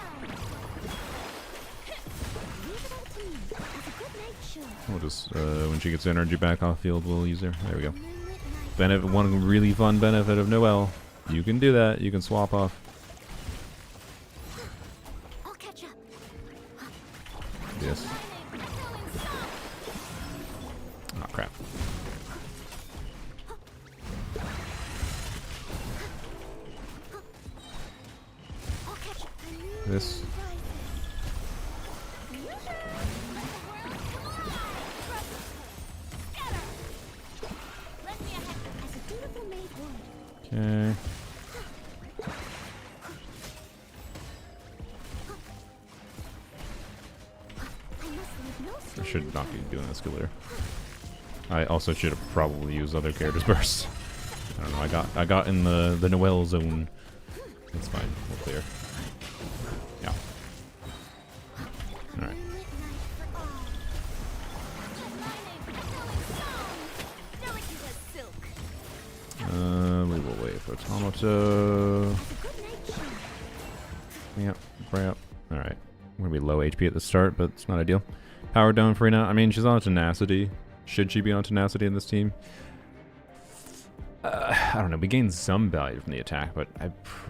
We'll just, when she gets energy back off field, we'll use her. There we go. Benefit, one really fun benefit of Noelle. You can do that. You can swap off. Yes. Oh, crap. This. Okay. I should not be doing this killer. I also should have probably used other characters' burst. I don't know. I got in the Noelle zone. That's fine. We'll clear. Yeah. All right. We will wait for Tomato. Yep, pray up. Alright. We're gonna be low HP at the start, but it's not ideal. Power down for now. I mean, she's on tenacity. Should she be on tenacity in this team? I don't know. We gain some value from the attack, but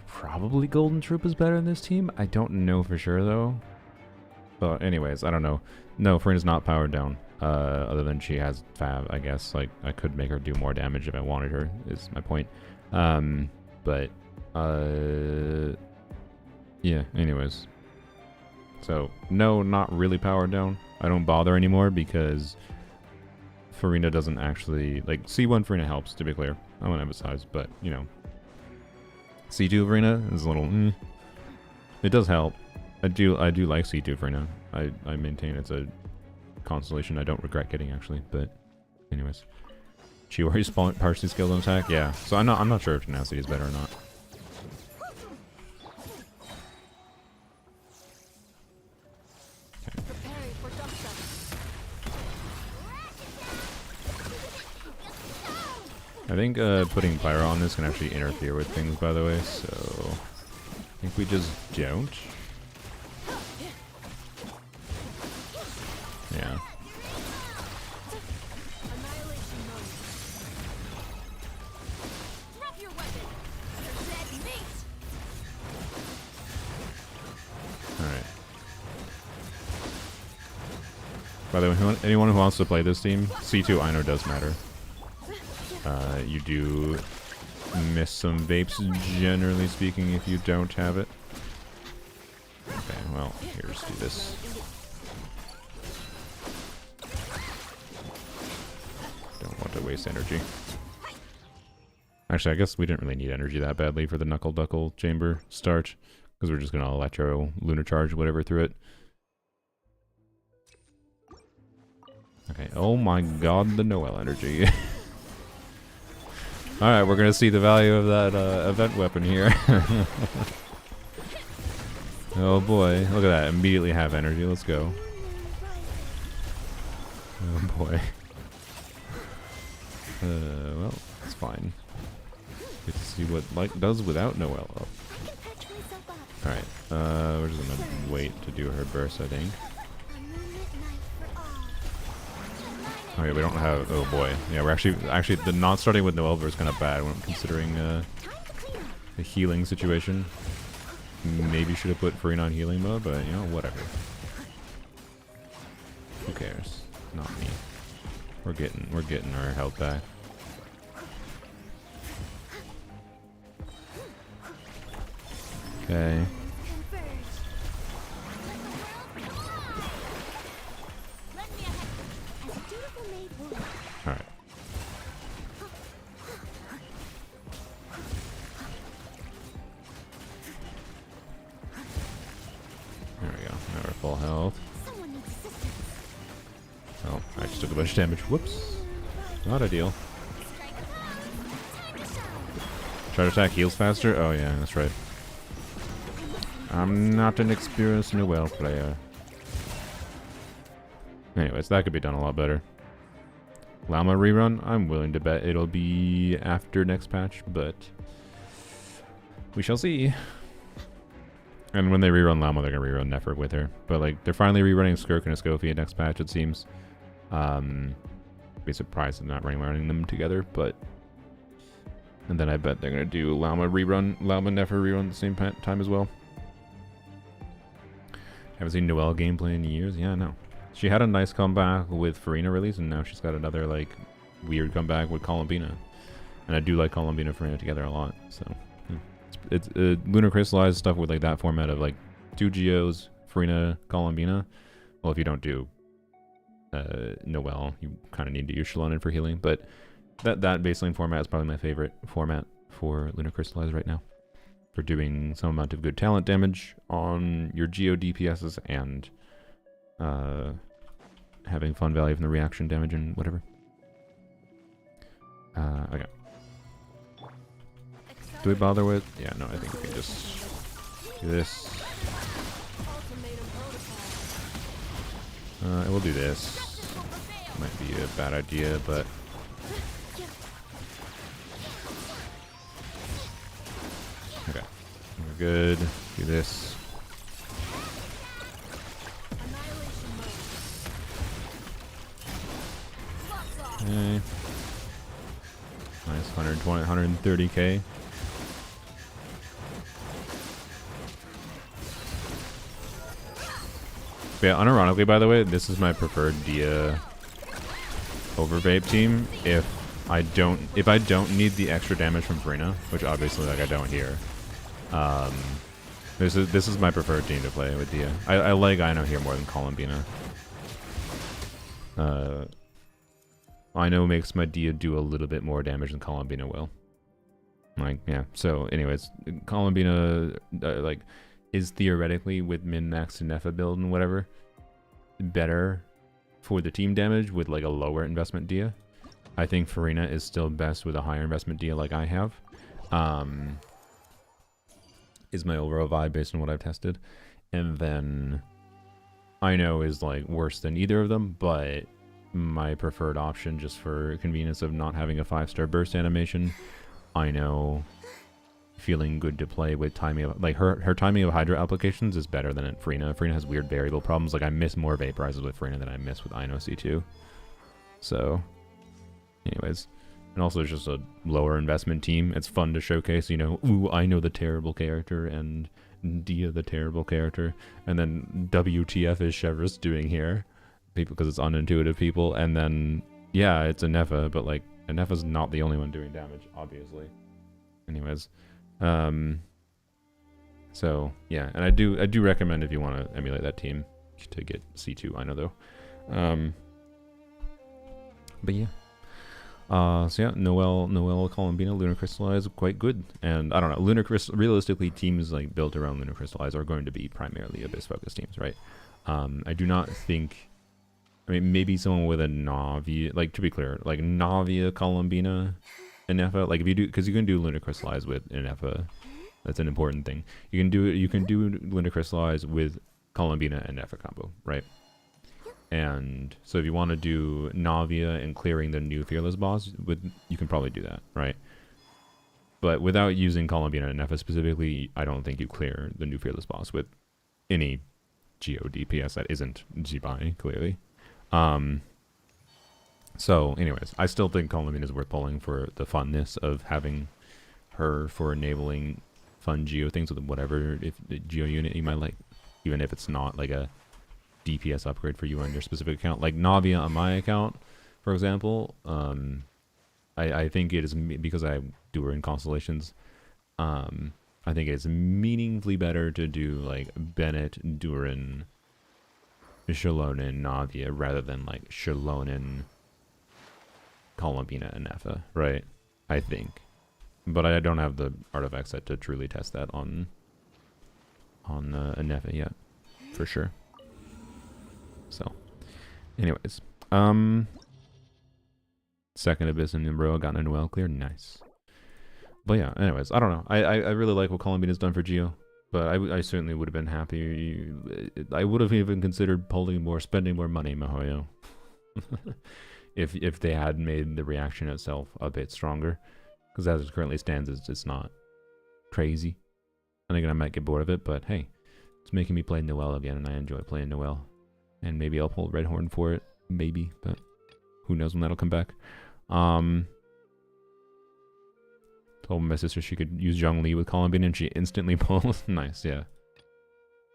probably Golden Troop is better in this team. I don't know for sure, though. But anyways, I don't know. No, Farina's not powered down. Other than she has Fab, I guess. Like, I could make her do more damage if I wanted her, is my point. Yeah, anyways. So, no, not really powered down. I don't bother anymore because Farina doesn't actually... Like, C1 Farina helps, to be clear. I want to emphasize, but, you know. C2 Farina is a little... It does help. I do like C2 Farina. I maintain it's a constellation I don't regret getting, actually, but anyways. Chiori's partially skilled on attack? Yeah. So I'm not sure if tenacity is better or not. I think putting Pyro on this can actually interfere with things, by the way, so I think we just don't. Yeah.
Annihilation mode. Drop your weapon. You're dead meat.
Alright. By the way, anyone who wants to play this team, C2 I know does matter. You do miss some vapes, generally speaking, if you don't have it. Okay, well, here's do this. Don't want to waste energy. Actually, I guess we didn't really need energy that badly for the Knuckle Duckle Chamber start, because we're just going to Electro Lunar Charge whatever through it. Okay, oh my god, the Noel energy. Alright, we're gonna see the value of that event weapon here. Oh boy, look at that, immediately have energy, let's go. Oh boy. Well, it's fine. Get to see what light does without Noel up. Alright, we're just gonna wait to do her burst, I think. Oh yeah, we don't have. Oh boy, yeah, we're actually the not starting with Noel is kind of bad when considering the healing situation. Maybe should have put Farina on healing mode, but you know, whatever. Who cares? Not me. We're getting our health back. Okay. Alright. There we go. Now we're full health. Oh, I just took a bunch of damage. Whoops. Not ideal. Try to attack heals faster? Oh yeah, that's right. I'm not an experienced Noel player. Anyways, that could be done a lot better. Llama rerun? I'm willing to bet it'll be after next patch, but we shall see. And when they rerun Llama, they're gonna rerun Nefer with her. But like, they're finally rerunning Skirk and Escofia next patch, it seems. Be surprised if not running them together, but and then I bet they're gonna do Llama Nefer rerun at the same time as well. Haven't seen Noelle gameplay in years. Yeah, no. She had a nice comeback with Farina release, and now she's got another like weird comeback with Columbina. And I do like Columbina and Farina together a lot. So yeah. It's Lunar Crystallized stuff with like that format of like 2 Geos, Farina, Columbina. Well, if you don't do Noelle, you kind of need to use Shallonen for healing. But that baseline format is probably my favorite format for Lunar Crystallized right now, for doing some amount of good talent damage on your Geo DPSs and having fun value from the reaction damage and whatever. Okay. Do we bother with? Yeah, no, I think we can just do this. We'll do this. Might be a bad idea, but okay, we're good. Do this. Okay. Nice, 120, 130k. But yeah, unironically, by the way, this is my preferred Dia over Vape team if I don't need the extra damage from Farina, which obviously like I don't here. This is my preferred team to play with Dia. I like Ino here more than Columbina. Ino makes my Dia do a little bit more damage than Columbina will. Like, yeah. So, anyways, Columbina like is theoretically with min-max and Nefa build and whatever better for the team damage with like a lower investment Dia. I think Farina is still best with a higher investment Dia like I have. Is my overall vibe based on what I've tested. And then I know is like worse than either of them, but my preferred option just for convenience of not having a 5-star burst animation. I know feeling good to play with timing of, like, her timing of Hydra applications is better than Frina. Frina has weird variable problems. Like, I miss more vaporizes with Frina than I miss with Ino C2. So, anyways. And also it's just a lower investment team. It's fun to showcase, you know, ooh, I know the terrible character and Dia the terrible character. And then WTF is Chevrolet doing here? People, because it's unintuitive people. And then, yeah, it's Anefa, but like, Anefa's not the only one doing damage, obviously. Anyways. So, yeah, and I do recommend if you want to emulate that team to get C2, I know though. But yeah. So yeah, Noelle, Columbina, Lunar Crystallize, quite good. And I don't know, realistically, teams like built around Lunar Crystallize are going to be primarily Abyss focused teams, right? I do not think, I mean, maybe someone with a Navia, like, to be clear, like Navia, Columbina, Anefa, like if you do, because you can do Lunar Crystallize with Anefa, that's an important thing. You can do Lunar Crystallize with Columbina and Anefa combo, right? And so if you want to do Navia and clearing the new Fearless boss, you can probably do that, right? But without using Columbina and Anefa specifically, I don't think you clear the new Fearless boss with any Geo DPS that isn't Zibai, clearly. So anyways, I still think Columbina is worth pulling for the funness of having her for enabling fun Geo things with whatever Geo unit you might like, even if it's not like a DPS upgrade for you on your specific account. Like Navia on my account, for example, I think it is, because I do her in constellations, I think it's meaningfully better to do like Bennett, Durin, Shalonen, Navia, rather than like Shalonen, Columbina, and Nefa, right? I think. But I don't have the artifact set to truly test that on Nefa yet, for sure. So, anyways, second Abyss and Nimbro got a Noelle clear, nice. But yeah, anyways, I don't know. I really like what Columbina's done for Geo, but I certainly would have been happy. I would have even considered spending more money, Mihoyo, if they had made the reaction itself a bit stronger, because as it currently stands, it's not crazy. I think I might get bored of it, but hey, it's making me play Noelle again, and I enjoy playing Noelle. And maybe I'll pull Red Horn for it. Maybe, but who knows when that'll come back. Told my sister she could use Zhongli with Columbina and she instantly pulls. Nice, yeah.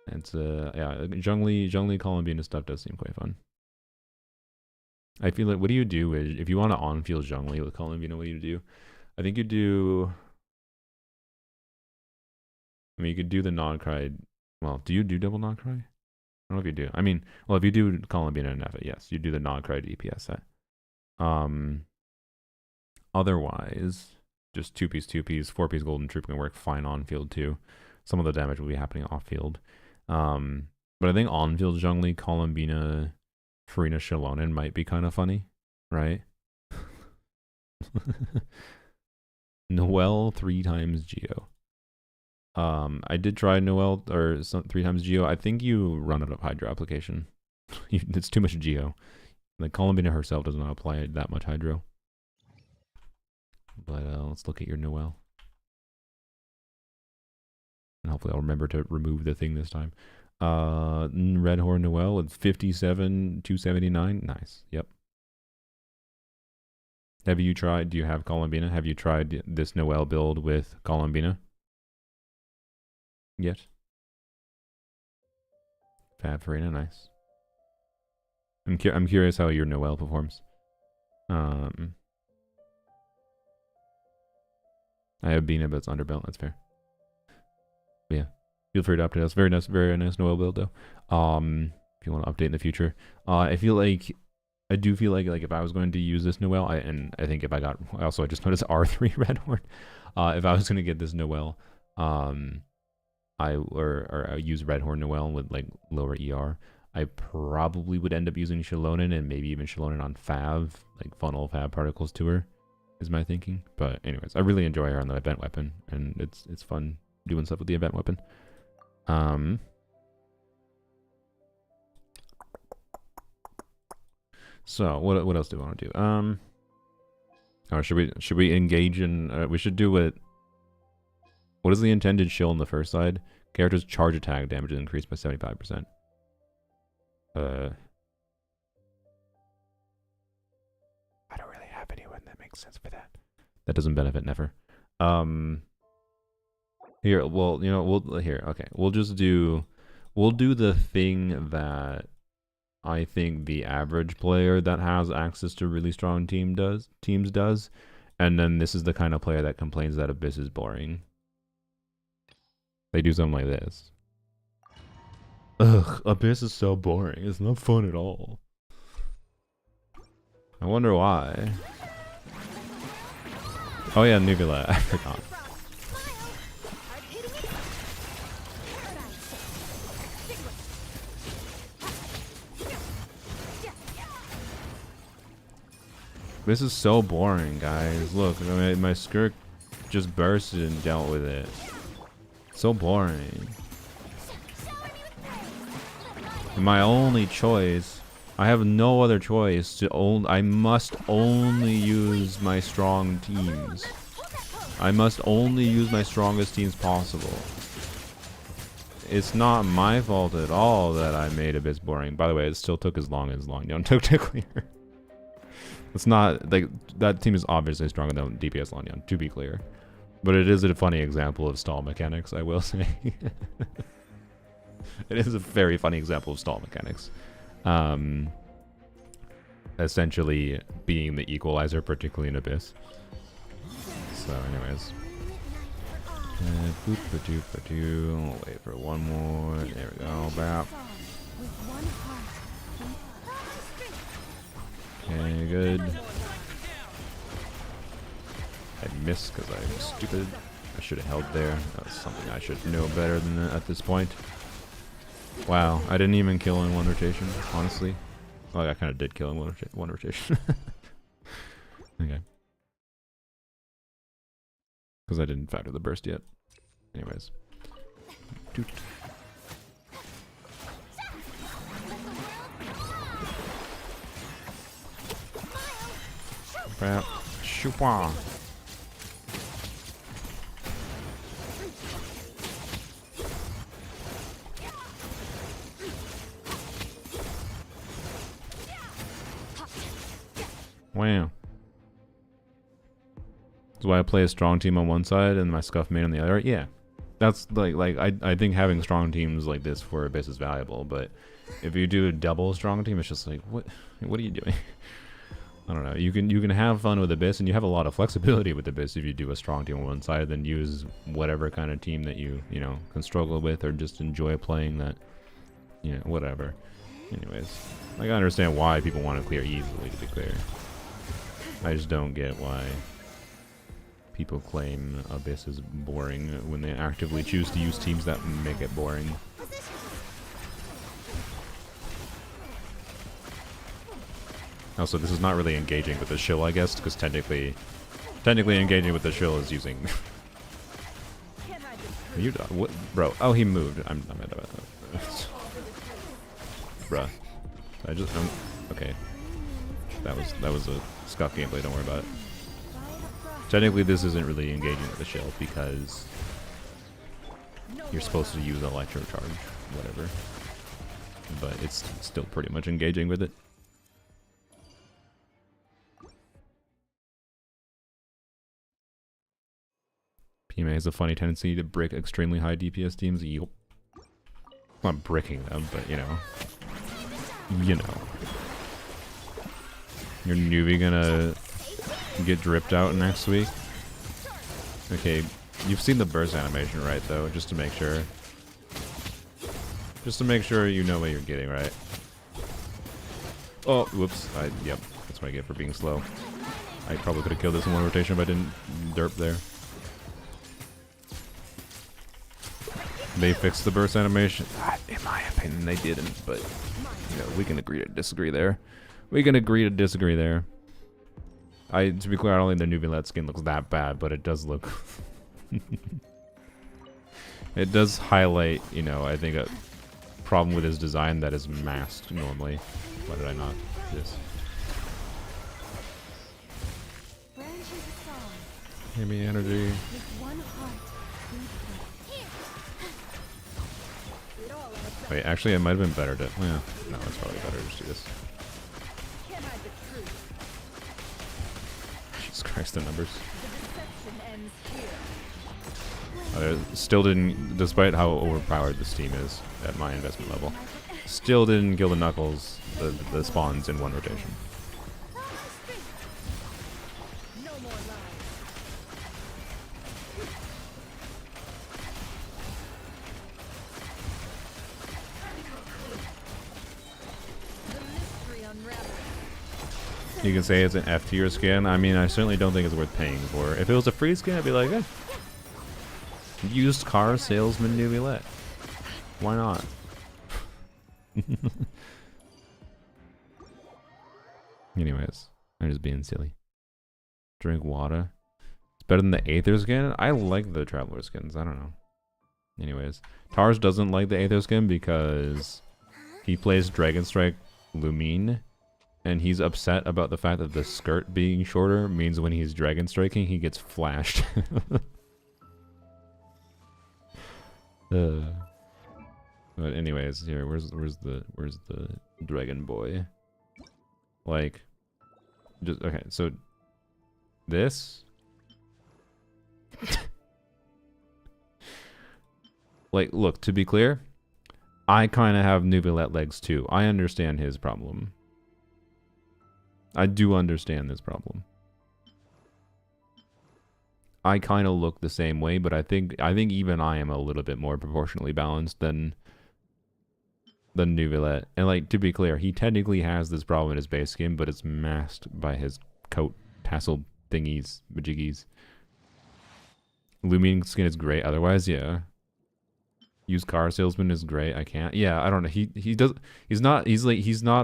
It's yeah, Zhongli Columbina stuff does seem quite fun. I feel like, what do you do if you want to on-field Zhongli with Columbina, what do you do? I think you do, I mean, you could do the non-cry. Well, do you do double non-cry? I don't know if you do. I mean, well, if you do Columbina and Nefa, yes, you do the non-cry DPS set. Otherwise, just 2-piece, 4-piece Golden Troop can work fine on field too. Some of the damage will be happening off field. But I think on field Zhongli, Columbina, Farina, Shalonen might be kind of funny, right? Noelle 3 times Geo. I did try Noelle, or 3 times Geo. I think you run out of Hydro application. It's too much Geo. Like, Columbina herself does not apply that much Hydro. But let's look at your Noelle. And hopefully I'll remember to remove the thing this time. Red Horn Noelle with 57, 279. Nice. Yep. Have you tried, do you have Columbina? Have you tried this Noelle build with Columbina yet? Fab Farina, nice. I'm curious how your Noelle performs. I have Bina, but it's underbelt. That's fair. But yeah, feel free to update us. Very nice Noelle build though. If you want to update in the future, I do feel like if I was going to use this Noelle, I think if I got, also I just noticed R3 Red Horn. If I was going to get this Noelle, I use Red Horn Noelle with like lower ER, I probably would end up using Shalonen and maybe even Shalonen on Fav, like funnel Fav particles to her, is my thinking. But anyways, I really enjoy her on the event weapon, and it's fun doing stuff with the event weapon. So what else do we want to do? Oh, should we engage in? We should do it. What is the intended shield on the first side? Character's charge attack damage is increased by 75%. I don't really have anyone that makes sense for that. That doesn't benefit Nefer. Here, well, you know, okay. We'll do the thing that I think the average player that has access to really strong teams does. And then this is the kind of player that complains that Abyss is boring. They do something like this. Ugh, Abyss is so boring. It's not fun at all. I wonder why. Oh yeah, Nubula. I forgot. This is so boring, guys. Look, I mean, my skirt just bursted and dealt with it. So boring. My only choice, I have no other choice to own. I must only use my strong teams. I must only use my strongest teams possible. It's not my fault at all that I made Abyss boring. By the way, it still took as long as Longyeon took to clear. It's not like that team is obviously stronger than DPS Longyeon, to be clear. But it is a funny example of stall mechanics, I will say. It is a very funny example of stall mechanics. Essentially being the equalizer, particularly in Abyss. So anyways. We'll wait for one more. There we go. Bap. Okay, good. I missed because I'm stupid. I should have held there. That was something I should know better than that at this point. Wow, I didn't even kill in one rotation, honestly. Well, I kind of did kill in one rotation. Okay. Because I didn't factor the burst yet. Anyways. Doot. Crap. Shoopa. Wow. That's why I play a strong team on one side and my scuff main on the other. Yeah. That's like I think having strong teams like this for Abyss is valuable, but if you do a double strong team, it's just like what are you doing? I don't know. You can have fun with Abyss, and you have a lot of flexibility with Abyss if you do a strong team on one side, then use whatever kind of team that you know can struggle with or just enjoy playing that, you know, whatever. Anyways, like I understand why people want to clear easily, to be clear. I just don't get why people claim Abyss is boring when they actively choose to use teams that make it boring. Also, this is not really engaging with the shill, I guess, because technically engaging with the shill is using. Are you done? What, bro? Oh, he moved. I'm bruh. Okay. That was a scuff gameplay. Don't worry about it. Technically, this isn't really engaging with the shill because you're supposed to use electro charge, whatever. But it's still pretty much engaging with it. PMA has a funny tendency to brick extremely high DPS teams. Yup. Not bricking them, but you know. Your newbie gonna get dripped out next week? Okay, you've seen the burst animation, right, though? Just to make sure. Just to make sure you know what you're getting, right? Oh, whoops. Yep, that's what I get for being slow. I probably could have killed this in one rotation if I didn't derp there. They fixed the burst animation. In my opinion, they didn't, but you know, we can agree to disagree there. We can agree to disagree there. To be clear, I don't think the Nubilet skin looks that bad, but it does look... It does highlight, you know, I think a problem with his design that is masked normally. Why did I not do this? Give me energy.
With one heart, we play. It all adds up.
Wait, actually, it might have been better to. Yeah, no, it's probably better to just do this.
Can't hide the truth.
Jesus Christ, the numbers.
The deception ends here.
Still didn't, despite how overpowered this team is at my investment level, still didn't kill the Knuckles, the spawns in one rotation.
No more lies. The mystery unravels.
You can say it's an F tier skin. I mean, I certainly don't think it's worth paying for. If it was a free skin, I'd be like, eh. Used car salesman Nubulette. Why not? Anyways, I'm just being silly. Drink water. It's better than the Aether skin? I like the Traveler skins. I don't know. Anyways, Tars doesn't like the Aether skin because he plays Dragon Strike Lumine, and he's upset about the fact that the skirt being shorter means when he's Dragon Striking, he gets flashed. But anyways, here, where's the dragon boy? Like, just okay. So this, like, look, to be clear, I kind of have Nubulette legs too. I understand his problem. I do understand this problem. I kind of look the same way, but I think even I am a little bit more proportionally balanced than Nubulette. And like, to be clear, he technically has this problem in his base skin, but it's masked by his coat tassel thingies, majiggies. Lumine skin is great. Otherwise, yeah. Used car salesman is great. I can't. Yeah, I don't know. He's not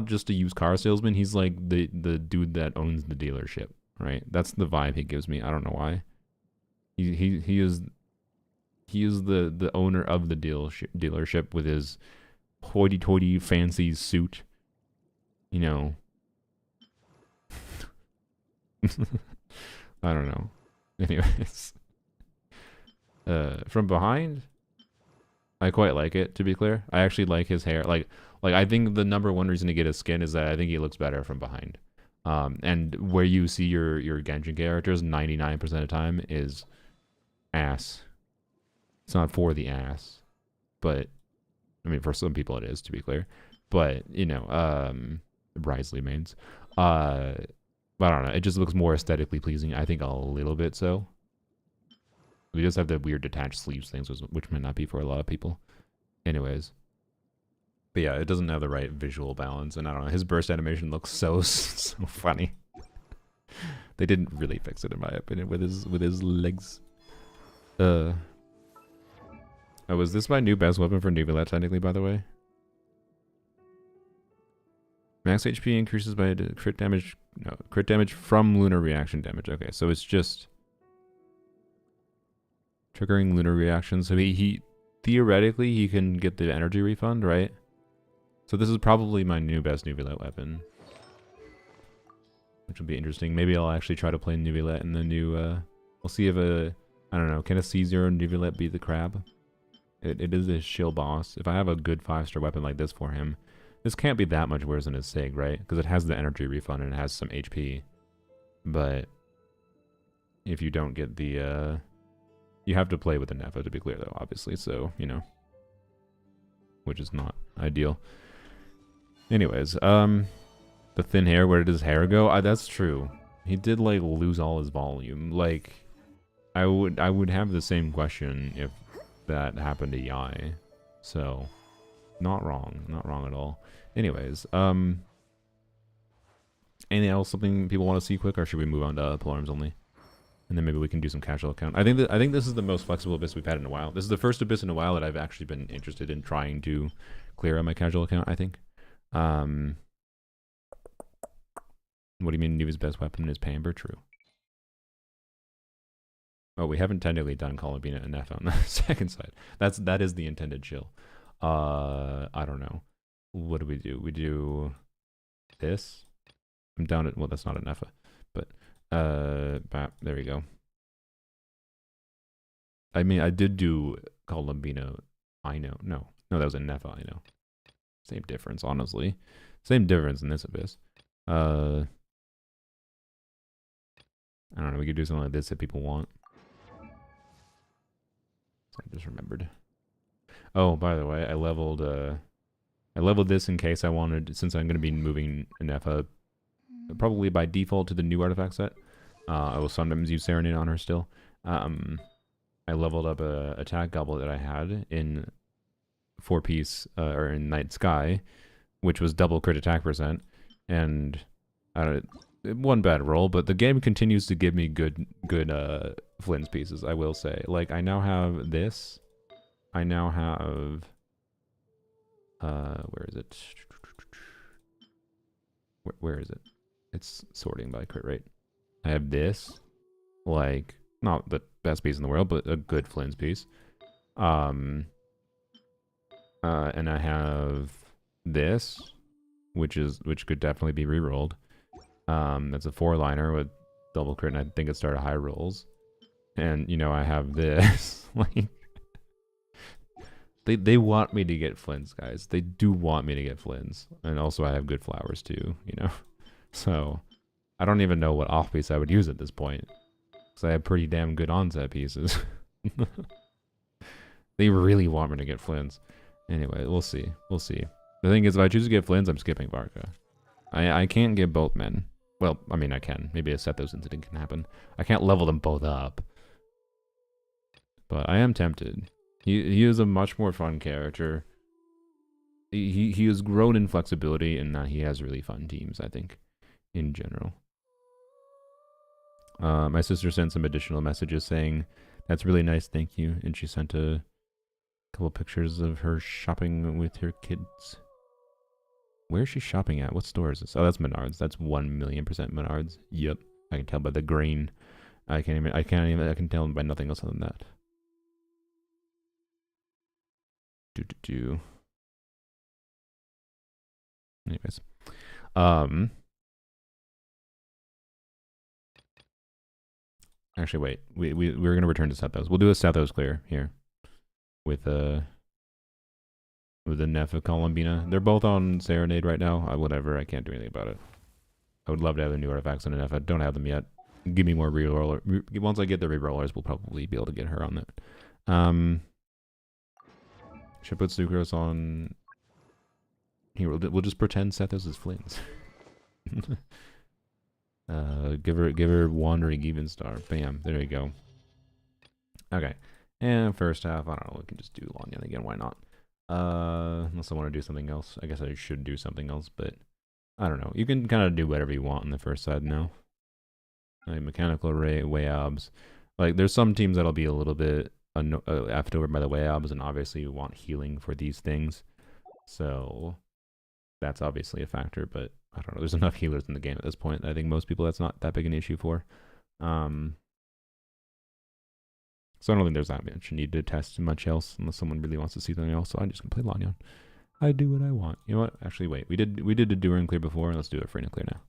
just a used car salesman. He's like the dude that owns the dealership, right? That's the vibe he gives me. I don't know why. He is the owner of the dealership with his hoity-toity fancy suit, you know. I don't know. Anyways, from behind, I quite like it. To be clear, I actually like his hair. Like I think the number one reason to get his skin is that I think he looks better from behind. And where you see your Genshin characters 99% of the time is ass. It's not for the ass, but I mean for some people it is, to be clear. But you know, Brisley mains. But I don't know. It just looks more aesthetically pleasing. I think a little bit so. We just have the weird detached sleeves things, which might not be for a lot of people. Anyways. But yeah, it doesn't have the right visual balance, and I don't know. His burst animation looks so funny. They didn't really fix it in my opinion with his legs. Oh, was this my new best weapon for Nubulette technically, by the way? Max HP increases by crit damage. No, crit damage from lunar reaction damage. Okay, so it's just triggering lunar reactions. So he theoretically he can get the energy refund, right? So this is probably my new best Nubulette weapon, which will be interesting. Maybe I'll actually try to play Nubulette in the new. We'll see if I don't know. Can a C0 Nubulette beat the crab? It is a shill boss. If I have a good 5-star weapon like this for him, this can't be that much worse than his Sig, right? Because it has the energy refund and it has some HP. But if you don't get the, you have to play with the Nefa to be clear, though, obviously. So, you know, which is not ideal. Anyways, the thin hair, where did his hair go? That's true. He did, like, lose all his volume. Like, I would have the same question if that happened to Yai. So, not wrong at all. Anyways, anything else, something people want to see quick, or should we move on to Polarms only? And then maybe we can do some casual account. I think this is the most flexible Abyss we've had in a while. This is the first Abyss in a while that I've actually been interested in trying to clear on my casual account, I think. What do you mean Nuva's best weapon is Pamber? True. Oh, we haven't technically done Columbina and Neff on the second side. That is the intended chill. I don't know. What do? We do this. I'm down at, well, that's not a Neffa, but there we go. I mean, I did do Columbina. I know. No, that was in Nefa. I know. Same difference, honestly. Same difference in this abyss. I don't know. We could do something like this if people want. So I just remembered. Oh, by the way, I leveled this in case I wanted, since I'm going to be moving Nefa probably by default to the new artifact set. I will sometimes use Serenade on her still. I leveled up a attack goblet that I had in 4-piece or in Night Sky, which was double crit attack percent, and I don't. One bad roll, but the game continues to give me good Flynn's pieces. I will say, like I now have this. I now have. Where is it? Where is it? It's sorting by crit rate. I have this, like not the best piece in the world, but a good Flynn's piece. And I have this, which could definitely be rerolled. That's a 4-liner with double crit, and I think it started high rolls. And you know, I have this. Like, they want me to get Flynn's, guys. They do want me to get Flynn's, and also I have good flowers too. You know, so I don't even know what off piece I would use at this point, because I have pretty damn good onset pieces. They really want me to get Flynn's. Anyway, we'll see. We'll see. The thing is, if I choose to get Flynn's, I'm skipping Varka. I can't get both men. Well, I mean, I can. Maybe a Sethos incident can happen. I can't level them both up. But I am tempted. He is a much more fun character. He has grown in flexibility, and he has really fun teams, I think, in general. My sister sent some additional messages saying, "That's really nice, thank you." And she sent a couple pictures of her shopping with her kids. Where is she shopping at? What store is this? Oh, that's Menards. That's 1,000,000% Menards. Yep. I can tell by the green. I can tell by nothing else other than that. Anyways. Actually, wait. We're gonna return to Sethos. We'll do a Sethos clear here. With the Nefa Columbina. They're both on Serenade right now. Whatever, I can't do anything about it. I would love to have the new artifacts on a Nefa. Don't have them yet. Give me more reroller. Once I get the rerollers, we'll probably be able to get her on that. Should put Sucrose on. Here, we'll just pretend Sethos is Flynn's. Give her Wandering Evenstar. Bam, there you go. Okay. And first half, I don't know, we can just do Lanyan again, why not? Unless I want to do something else. I guess I should do something else, but I don't know. You can kind of do whatever you want on the first side now. Like Mechanical Ray, Wayabs. Like, there's some teams that'll be a little bit effed over by the Wayabs, and obviously you want healing for these things. So that's obviously a factor, but I don't know. There's enough healers in the game at this point. I think most people that's not that big an issue for. So I don't think there's that much need to test much else unless someone really wants to see something else. So I'm just gonna play Lanyan. I do what I want. You know what? Actually, wait. We did a doer and clear before. Let's do it for a clear now.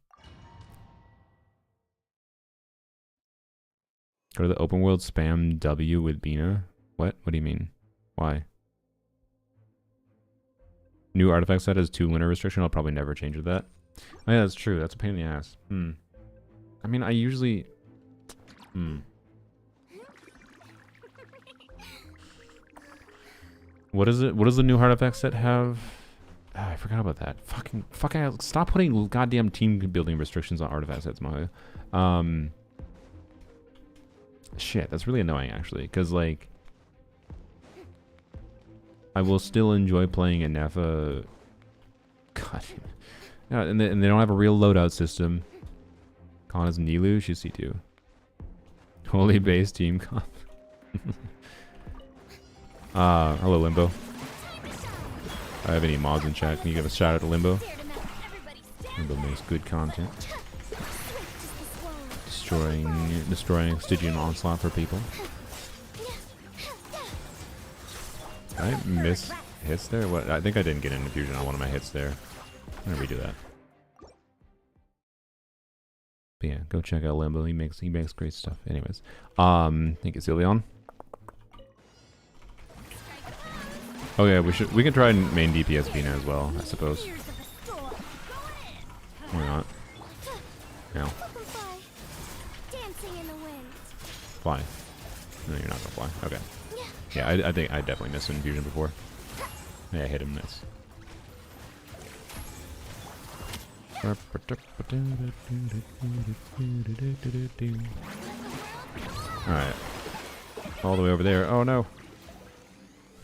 Go to the open world. Spam W with Bina. What? What do you mean? Why? New artifact set has 2 winner restriction. I'll probably never change that. Oh yeah, that's true. That's a pain in the ass. I mean, I usually. What is it? What does the new artifact set have? I forgot about that. Fucking stop putting goddamn team building restrictions on artifact sets, Mario. Shit, that's really annoying actually, because like I will still enjoy playing a Nefa. God, yeah, and they don't have a real loadout system. Con is Nilu, she's C2. Holy base team comp. Hello Limbo. I have any mods in chat. Can you give a shout out to Limbo? Limbo makes good content. Destroying Stygian onslaught for people. Did I miss hits there? What? I think I didn't get an infusion on one of my hits there. I'm gonna redo that. But yeah, go check out Limbo. He makes great stuff. Anyways, thank you, Sylveon. Oh yeah, we can try main DPS Vina as well, I suppose.
Fears of a storm.
Why not? No.
Let them fly. Dancing in the wind.
Fly. No, you're not gonna fly. Okay. Yeah, I think I definitely missed infusion before. Yeah, I hit him. Nice. Alright. All the way over there. Oh no.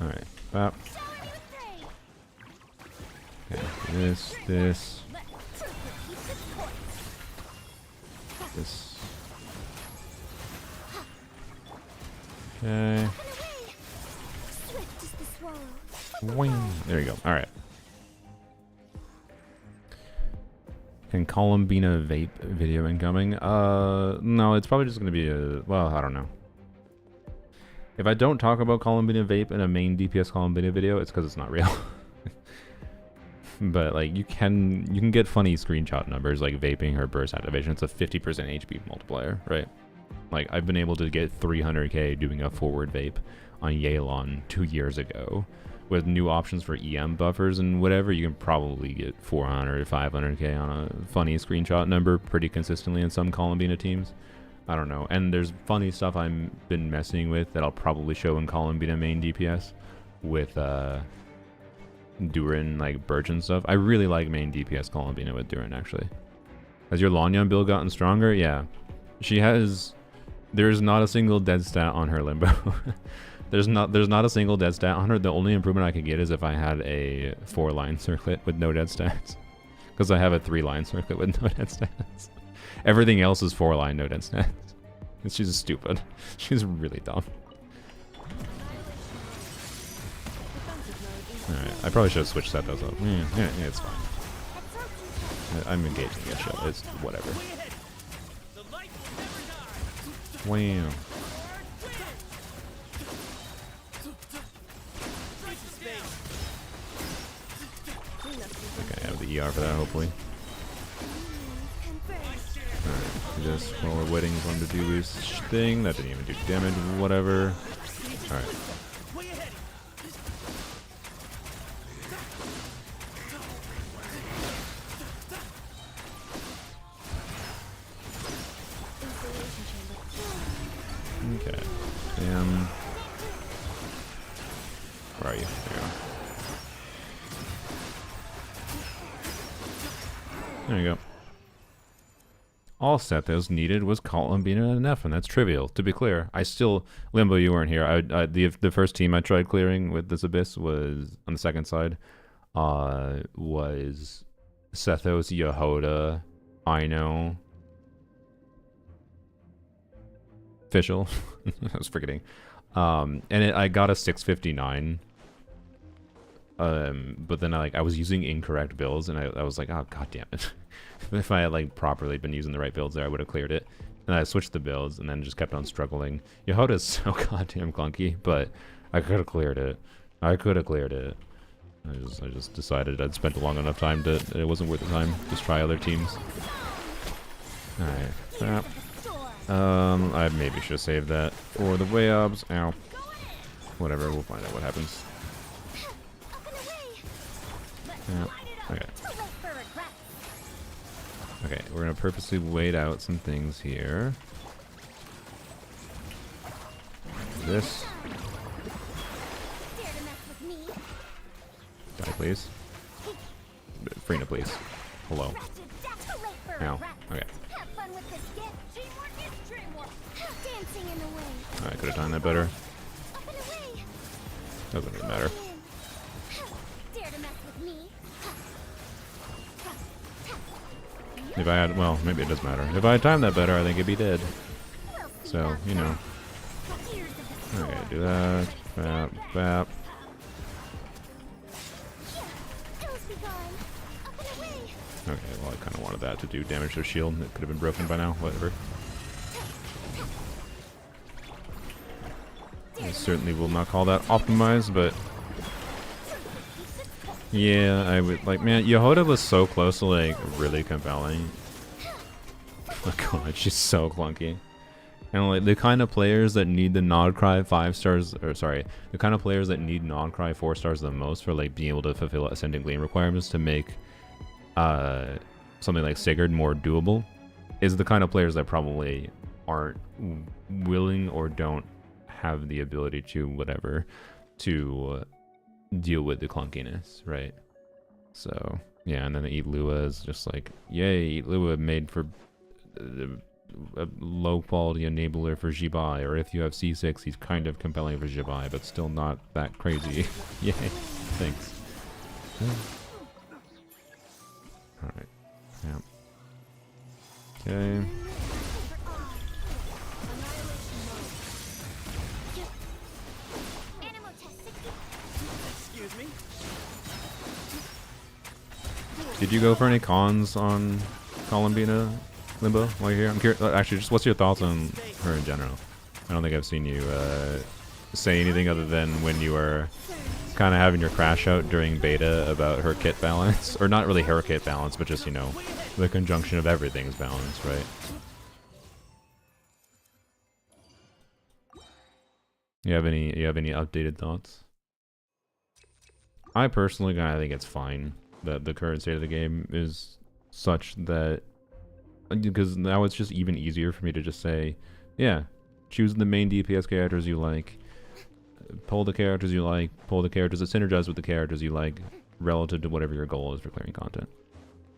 Alright. Bop. Okay. This. This. Okay.
Swift as the swallow.
Wing. There you go. Alright. Can Columbina vape video incoming? No, it's probably just gonna be a... Well, I don't know. If I don't talk about Columbina vape in a main DPS Columbina video, it's because it's not real. But like you can get funny screenshot numbers like vaping her burst activation. It's a 50% HP multiplier, right? Like I've been able to get 300k doing a forward vape on Yelan 2 years ago. With new options for EM buffers and whatever, you can probably get 400 or 500k on a funny screenshot number pretty consistently in some Columbina teams. I don't know. And there's funny stuff I've been messing with that I'll probably show in Columbina main DPS with Durin, like Birch and stuff. I really like main DPS Columbina with Durin, actually. Has your Lanyan build gotten stronger? Yeah. She has... There's not a single dead stat on her Limbo. There's not a single dead stat on her. The only improvement I could get is if I had a 4-line circlet with no dead stats. Because I have a 3-line circlet with no dead stats. Everything else is 4-line, no dead stats. She's stupid. She's really dumb. Alright, I probably should have switched set those up. Yeah, it's fine. I'm engaging the shell. It's whatever. Wow. Okay, I have the ER for that, hopefully. Alright, just while we're waiting for him to do his thing. That didn't even do damage, whatever. Alright. Okay. Damn. Where are you? There you go. There you go. All Sethos needed was Columbina and an F, and that's trivial. To be clear, I still... Limbo, you weren't here. The first team I tried clearing with this Abyss was, on the second side, was Sethos, Yehoda, Ino, Fischl. I was forgetting. I got a 659. But then I was using incorrect builds, and I was like, oh god damn it. If I had like properly been using the right builds there, I would have cleared it. And I switched the builds and then just kept on struggling. Yehoda's so goddamn clunky, but I could have cleared it. I just decided I'd spent a long enough time that it wasn't worth the time. Just try other teams. Alright. I maybe should have saved that for the way ups. Ow. Whatever, we'll find out what happens. Yeah. Okay. Okay, we're gonna purposely wait out some things here. This. Die, please. Frina, please. Hello. Ow. Okay. I could have done that better. Doesn't really matter. If I had, well, maybe it does matter. If I had timed that better, I think it'd be dead. So, you know. Okay, do that. Bap, bap. Okay, well, I kind of wanted that to do damage to their shield. It could have been broken by now. Whatever. I certainly will not call that optimized, but... Yeah, I would, like, man, Yehoda was so close to, like, really compelling. Oh my god, she's so clunky. And like the kind of players that need the Nod Cry 5 stars, or sorry, the kind of players that need Nod Cry 4 stars the most for like being able to fulfill Ascending Gleam requirements to make something like Sigurd more doable, is the kind of players that probably aren't willing or don't have the ability to whatever to deal with the clunkiness, right? So yeah, and then the Eat Lua is just like, yay, Eat Lua made for a low quality enabler for Jibai, or if you have C6, he's kind of compelling for Jibai, but still not that crazy. Yay, thanks. Alright, yeah. Okay.
Excuse me?
Did you go for any cons on Columbina, Limbo, while you're here? I'm curious, actually, just what's your thoughts on her in general? I don't think I've seen you say anything other than when you were kind of having your crash out during beta about her kit balance. Or not really her kit balance, but just, you know, the conjunction of everything's balance, right? You have any updated thoughts? I personally kind of think it's fine that the current state of the game is such that, because now it's just even easier for me to just say, yeah, choose the main DPS characters you like, pull the characters you like, pull the characters that synergize with the characters you like, relative to whatever your goal is for clearing content.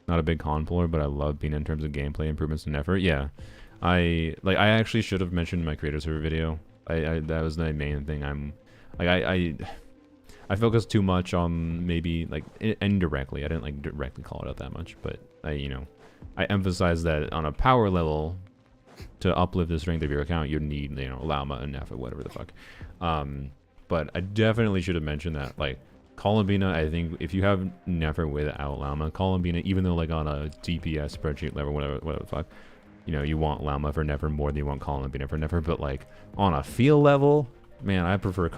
Not a big con puller, but I love being in terms of gameplay improvements and effort. Yeah, I actually should have mentioned in my creator server video. That was the main thing. I focused too much on maybe like indirectly. I didn't like directly call it out that much, but I emphasize that on a power level, to uplift the strength of your account, you need, you know, Llama and Neff or whatever the fuck. But I definitely should have mentioned that, like, Columbina, I think if you have Nefer without Llama, Columbina, even though like on a DPS spreadsheet level, whatever the fuck, you know, you want Llama for Nefer more than you want Columbina for Nefer, but like on a feel level, man, I prefer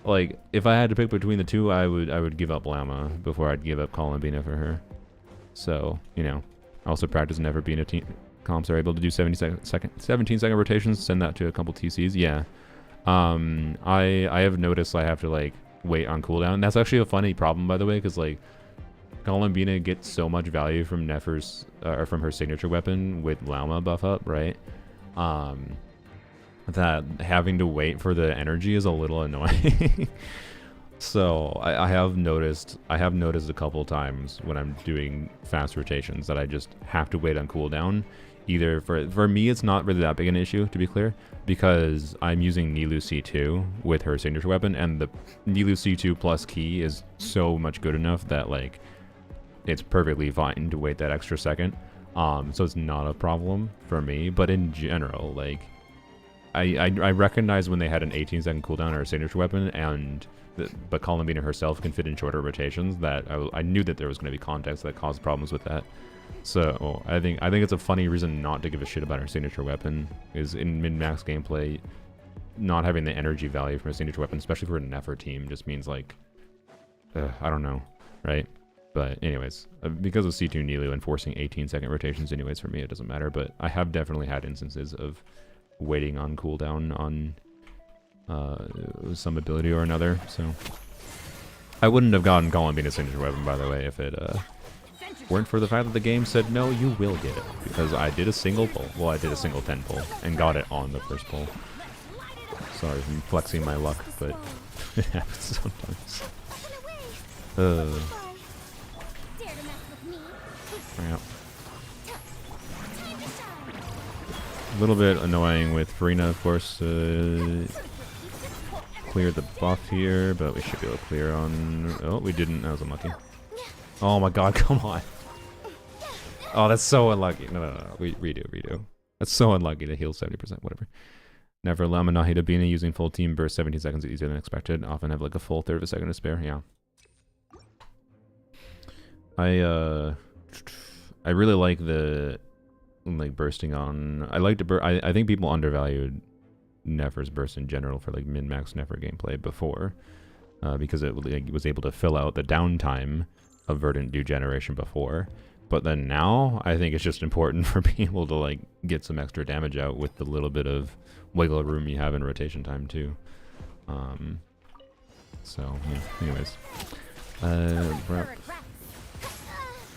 like if I had to pick between the two, I would give up Llama before I'd give up Columbina for her. So, you know, also practice Never being a team. Comps are able to do 17 second rotations, send that to a couple TCs. Yeah. I have noticed I have to like wait on cooldown. That's actually a funny problem, by the way, because like Columbina gets so much value from Nefer's or from her signature weapon with Llama buff up, right? That having to wait for the energy is a little annoying. So I have noticed a couple times when I'm doing fast rotations that I just have to wait on cooldown. Either for me, it's not really that big an issue, to be clear, because I'm using Nilou C2 with her signature weapon, and the Nilou C2 plus key is so much good enough that like it's perfectly fine to wait that extra second. So it's not a problem for me. But in general, like I recognize when they had an 18-second cooldown on her signature weapon, but Columbina herself can fit in shorter rotations, that I knew that there was going to be context that caused problems with that. So I think it's a funny reason not to give a shit about her signature weapon, is in min-max gameplay, not having the energy value from a signature weapon, especially for a Nefer team, just means like, I don't know, right? But anyways, because of C2 Nilou enforcing 18-second rotations anyways, for me it doesn't matter, but I have definitely had instances of waiting on cooldown on some ability or another, so I wouldn't have gotten Columbina's signature weapon, by the way, if it weren't for the fact that the game said, no, you will get it, because I did a single pull. Well, I did a single 10 pull and got it on the first pull. Sorry if I'm flexing my luck, but it happens sometimes. Yeah. A little bit annoying with Farina, of course, clear the buff here, but we should be able to clear on... Oh, we didn't. That was unlucky. Oh my god, come on. Oh, that's so unlucky. No. Redo. That's so unlucky to heal 70%, whatever. Never Llama Nahida Bina using full team burst 17 seconds easier than expected. Often have like a full third of a second to spare. Yeah. I really like the bursting on. I like to I think people undervalued Nefer's burst in general for like min-max Nefer gameplay before, because it was able to fill out the downtime of Verdant Dew generation before. But then now, I think it's just important for being able to like get some extra damage out with the little bit of wiggle room you have in rotation time too. So yeah. Anyways,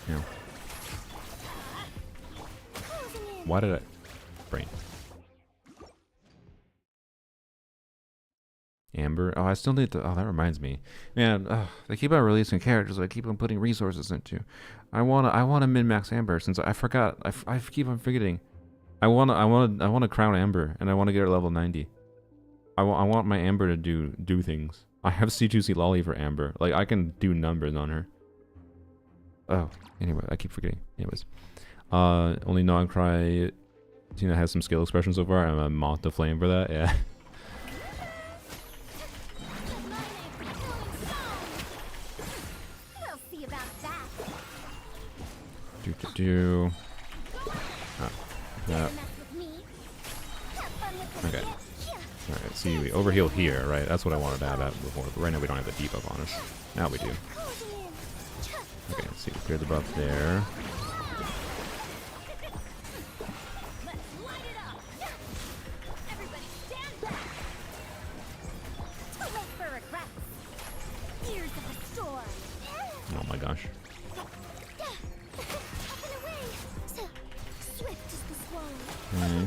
yeah. Why did I brain? Amber. Oh, I still need to. Oh, that reminds me, man. They keep on releasing characters. I keep on putting resources into. I wanna min-max Amber since I forgot. I keep on forgetting. I wanna crown Amber and I wanna get her level 90. I want my Amber to do things. I have C2C Lolly for Amber. Like I can do numbers on her. Oh, anyway, I keep forgetting. Anyways, only non-cry. Tina has some skill expression so far. I'm a moth to flame for that. Yeah. Do. Oh, that. Okay. Alright, see, we overheal here, right? That's what I wanted to have at before. But right now we don't have the debuff on us. Now we do. Okay, let's see, we cleared the buff there. Oh my gosh. Okay.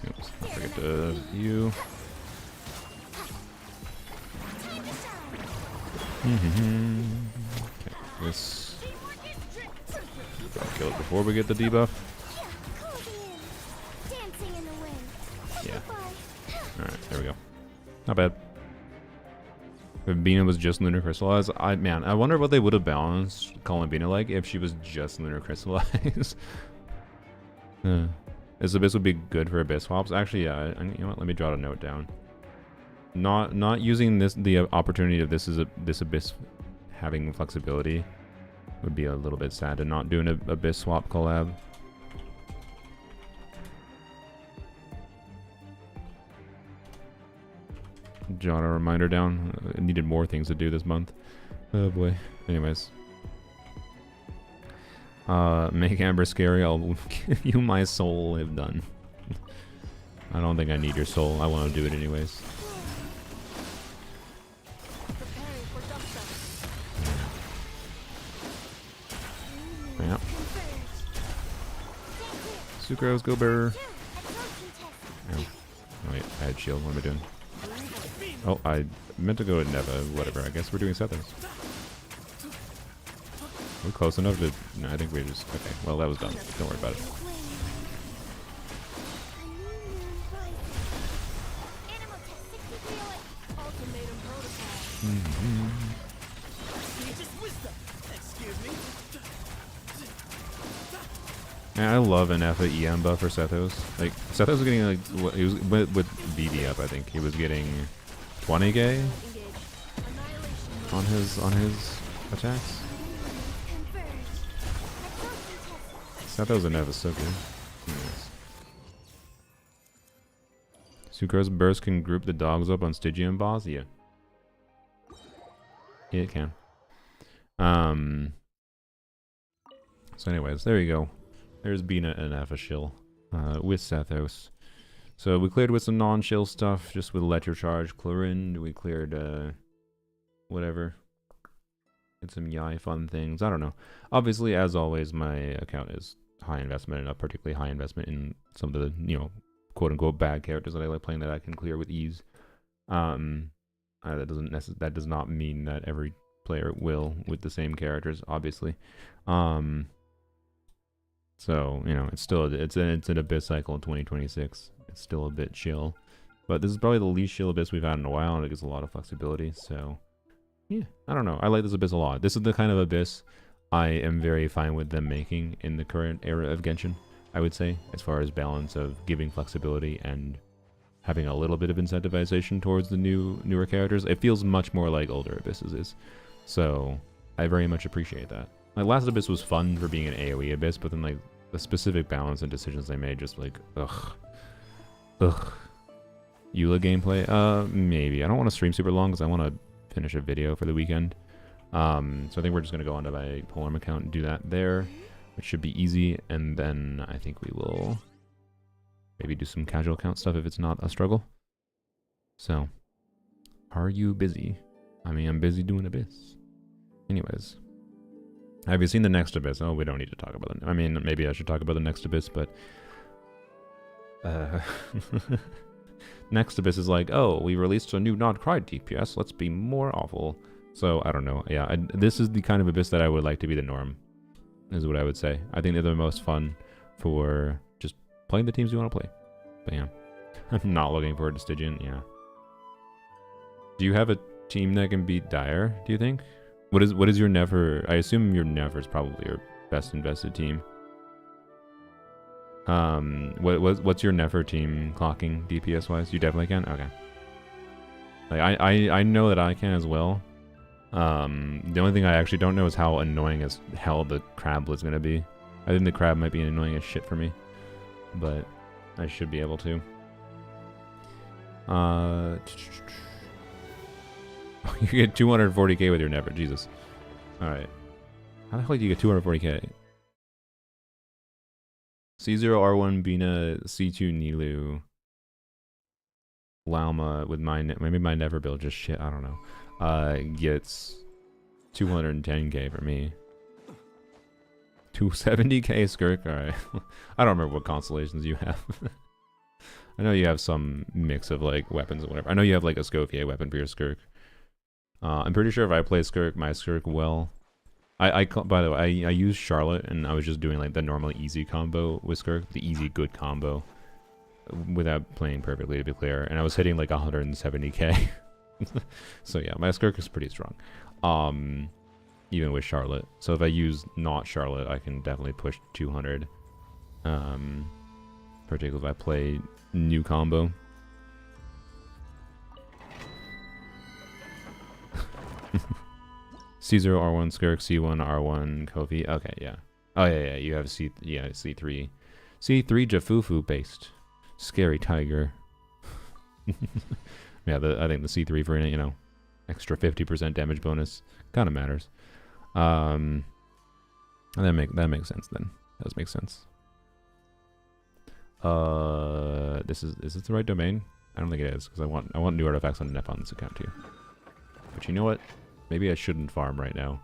Oops, don't forget to you. Okay, this. Gotta kill it before we get the debuff. Yeah. Alright, there we go. Not bad. If Bina was just lunar crystallized, I wonder what they would have balanced Columbina like if she was just lunar crystallized. This abyss would be good for abyss swaps. Actually, yeah. You know what? Let me jot a note down. Not using the opportunity of this abyss having flexibility would be a little bit sad to not do an abyss swap collab. Jot a reminder down. I needed more things to do this month. Oh boy. Anyways. Make Amber scary. I'll give you my soul if done. I don't think I need your soul. I want to do it anyways. Yeah. Sucrose, go burr. Oh, wait, I had shield. What am I doing? Oh, I meant to go with Neva. Whatever. I guess we're doing Sethos. We're close enough to... No, I think we just... Okay, well, that was done. Don't worry about it. Yeah, I love an F EM buff for Sethos. Like, Sethos was getting, like... What, he was with BD up, I think. He was getting 20k on his attacks. Sethos and Ev is so good. Anyways. Sucrose Burst can group the dogs up on Stygian boss? Yeah. Yeah, it can. So anyways, there you go. There's Bina and Alpha Shill with Sethos. So we cleared with some non-shill stuff, just with Electro Charge, Chlorine. We cleared whatever. Did some Yai fun things. I don't know. Obviously, as always, my account is high investment, and a particularly high investment in some of the, you know, quote-unquote bad characters that I like playing that I can clear with ease. That does not mean that every player will with the same characters, obviously. So, you know, it's an Abyss cycle in 2026. It's still a bit chill. But this is probably the least chill Abyss we've had in a while, and it gives a lot of flexibility. So, yeah, I don't know. I like this Abyss a lot. This is the kind of Abyss I am very fine with them making in the current era of Genshin, I would say, as far as balance of giving flexibility and having a little bit of incentivization towards the newer characters. It feels much more like older Abysses is. So, I very much appreciate that. Like, last Abyss was fun for being an AoE Abyss, but then, like, the specific balance and decisions they made just, like, ugh. Eula gameplay? Maybe. I don't want to stream super long because I want to finish a video for the weekend. So I think we're just gonna go onto my Polarm account and do that there, which should be easy. And then I think we will maybe do some casual account stuff if it's not a struggle. So, are you busy? I mean, I'm busy doing Abyss. Anyways, have you seen the next Abyss? Oh, we don't need to talk about it. I mean, maybe I should talk about the next Abyss, but next Abyss is like, oh, we released a new Not Cry DPS. Let's be more awful. So I don't know. Yeah, this is the kind of Abyss that I would like to be the norm, is what I would say. I think they're the most fun for just playing the teams you want to play. But yeah, I'm not looking forward to Stygian. Yeah. Do you have a team that can beat Dire, do you think? What is your Never? I assume your Never is probably your best invested team. What's your Never team clocking DPS wise? You definitely can? Okay. Like I know that I can as well. The only thing I actually don't know is how annoying as hell the crab is gonna be. I think the crab might be annoying as shit for me, but I should be able to. You get 240k with your Never, Jesus. Alright. How the hell do you get 240k? C0 R1 Bina C2 Nilu Lauma with my maybe my Never build just shit, I don't know. Gets 210k for me. 270k Skirk, alright. I don't remember what constellations you have. I know you have some mix of like weapons or whatever. I know you have like a Scofier weapon for your Skirk. I'm pretty sure if I play Skirk, my Skirk well. By the way, I used Charlotte and I was just doing like the normal easy combo with Skirk, the easy good combo, without playing perfectly to be clear. And I was hitting like 170k. So yeah, my Skirk is pretty strong, even with Charlotte. So if I use not Charlotte, I can definitely push 200. Particularly if I play new combo. C0 R1 Skirk, C1 R1 Kofi. Okay, yeah. Oh yeah, you have C3 Jafufu based scary tiger. Yeah, I think the C3 for, you know, extra 50% damage bonus kind of matters. That makes sense then. That does make sense. Is this the right domain? I don't think it is, because I want new artifacts on Nep on this account too. But you know what? Maybe I shouldn't farm right now.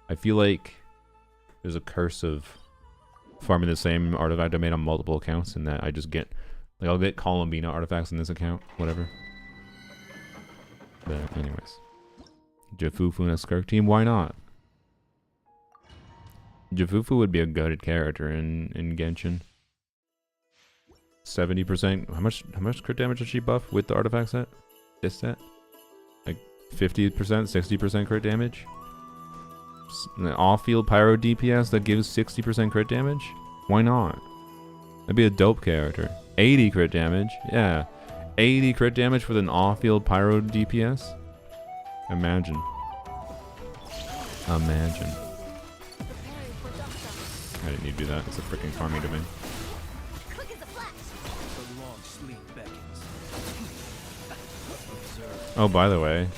I feel like there's a curse of farming the same artifact domain on multiple accounts, and that I just get, like, I'll get Columbina artifacts in this account, whatever. But anyways, Jafufu and a Skirk team, why not? Jafufu would be a goated character in Genshin. 70%. How much crit damage does she buff with the artifact set? This set? Like 50%, 60% crit damage? An off-field pyro DPS that gives 60% crit damage? Why not? That'd be a dope character. 80 crit damage? Yeah. 80 crit damage with an off-field pyro DPS? Imagine. Imagine. I didn't need to do that. It's a freaking farming domain. Oh, by the way,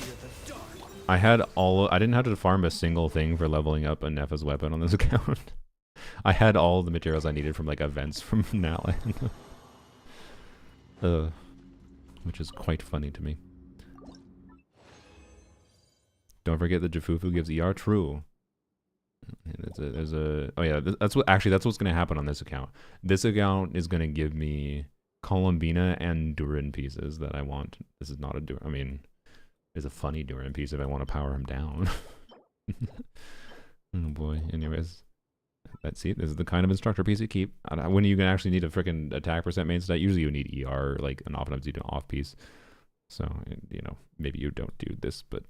I didn't have to farm a single thing for leveling up a Nefa's weapon on this account. I had all the materials I needed from like events from Natlan. Which is quite funny to me. Don't forget that Jafufu gives ER. True. Oh yeah, that's what's gonna happen on this account. This account is gonna give me Columbina and Durin pieces that I want. This is not a Durin. I mean, there's a funny Durin piece if I want to power him down. Oh boy. Anyways, let's see. This is the kind of instructor piece you keep. When you can actually need a freaking attack percent main stat, usually you need ER, like, and oftentimes you do an off piece. So, you know, maybe you don't do this, but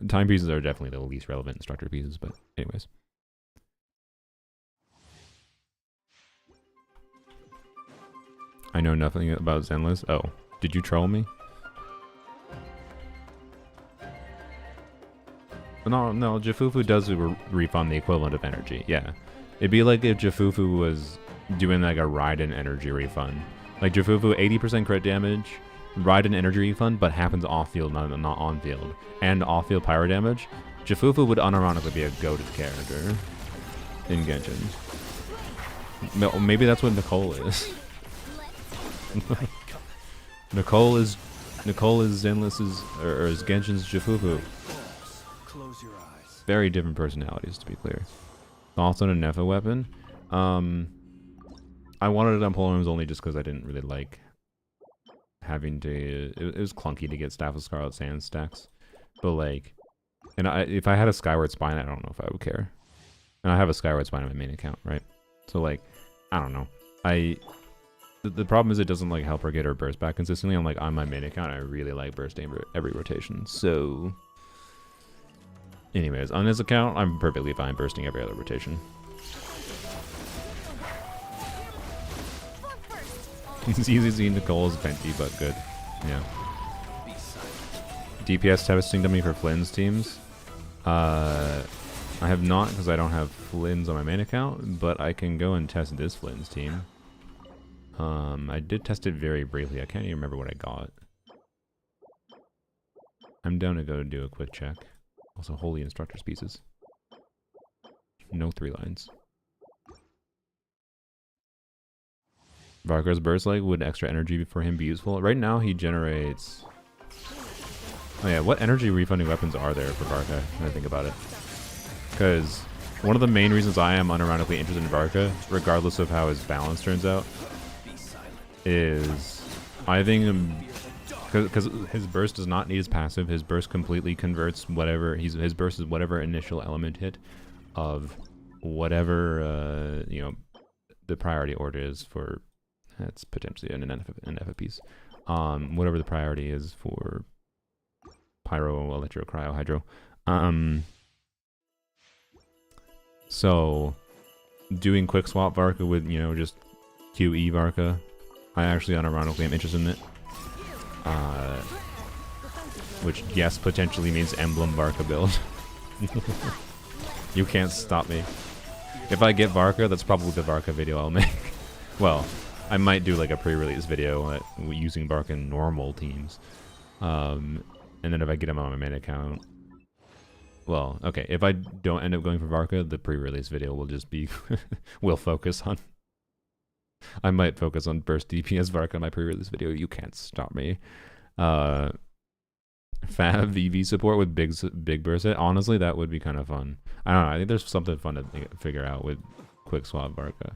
time pieces are definitely the least relevant instructor pieces. But anyways. I know nothing about Zenless. Oh, did you troll me? No, Jafufu does refund the equivalent of energy. Yeah, it'd be like if Jafufu was doing like a Raiden energy refund. Like Jafufu, 80% crit damage, Raiden energy refund, but happens off field, not on field, and off field pyro damage. Jafufu would unironically be a goated character in Genshin. Maybe that's what Nicole is. Nicole is Zenless's or is Genshin's Jafufu.
Close your eyes.
Very different personalities, to be clear. Also a Nefa weapon. I wanted it on polearms only just because I didn't really like having to. It was clunky to get Staff of Scarlet Sand stacks, but like, and if I had a Skyward Spine, I don't know if I would care. And I have a Skyward Spine on my main account, right? So like, I don't know. The problem is it doesn't like help her get her burst back consistently. I'm like on my main account, I really like bursting every rotation. So, anyways, on this account, I'm perfectly fine bursting every other rotation. It's easy to see Nicole's Venti, but good. Yeah. DPS testing dummy for Flynn's teams. I have not because I don't have Flynn's on my main account, but I can go and test this Flynn's team. I did test it very briefly. I can't even remember what I got. I'm down to go do a quick check. Also, Holy Instructor's pieces. No 3 lines. Varka's burst like would extra energy for him be useful? Right now he generates. Oh yeah, what energy refunding weapons are there for Varka when I think about it? Because one of the main reasons I am unironically interested in Varka, regardless of how his balance turns out, is I think because his burst does not need his passive. His burst completely converts whatever his burst is whatever initial element hit of whatever you know the priority order is for. That's potentially an NF piece. Whatever the priority is for Pyro, Electro, Cryo, Hydro. So doing quick swap Varka with, you know, just QE Varka, I actually unironically am interested in it. Which, yes, potentially means Emblem Varka build. You can't stop me. If I get Varka, that's probably the Varka video I'll make. Well, I might do like a pre-release video using Varka in normal teams. And then if I get him on my main account... Well, okay, if I don't end up going for Varka, the pre-release video will just be... will focus on... I might focus on burst DPS Varka in my pre-release video. You can't stop me. Fab VV support with big burst. Honestly, that would be kind of fun. I don't know. I think there's something fun to figure out with quick swap Varka.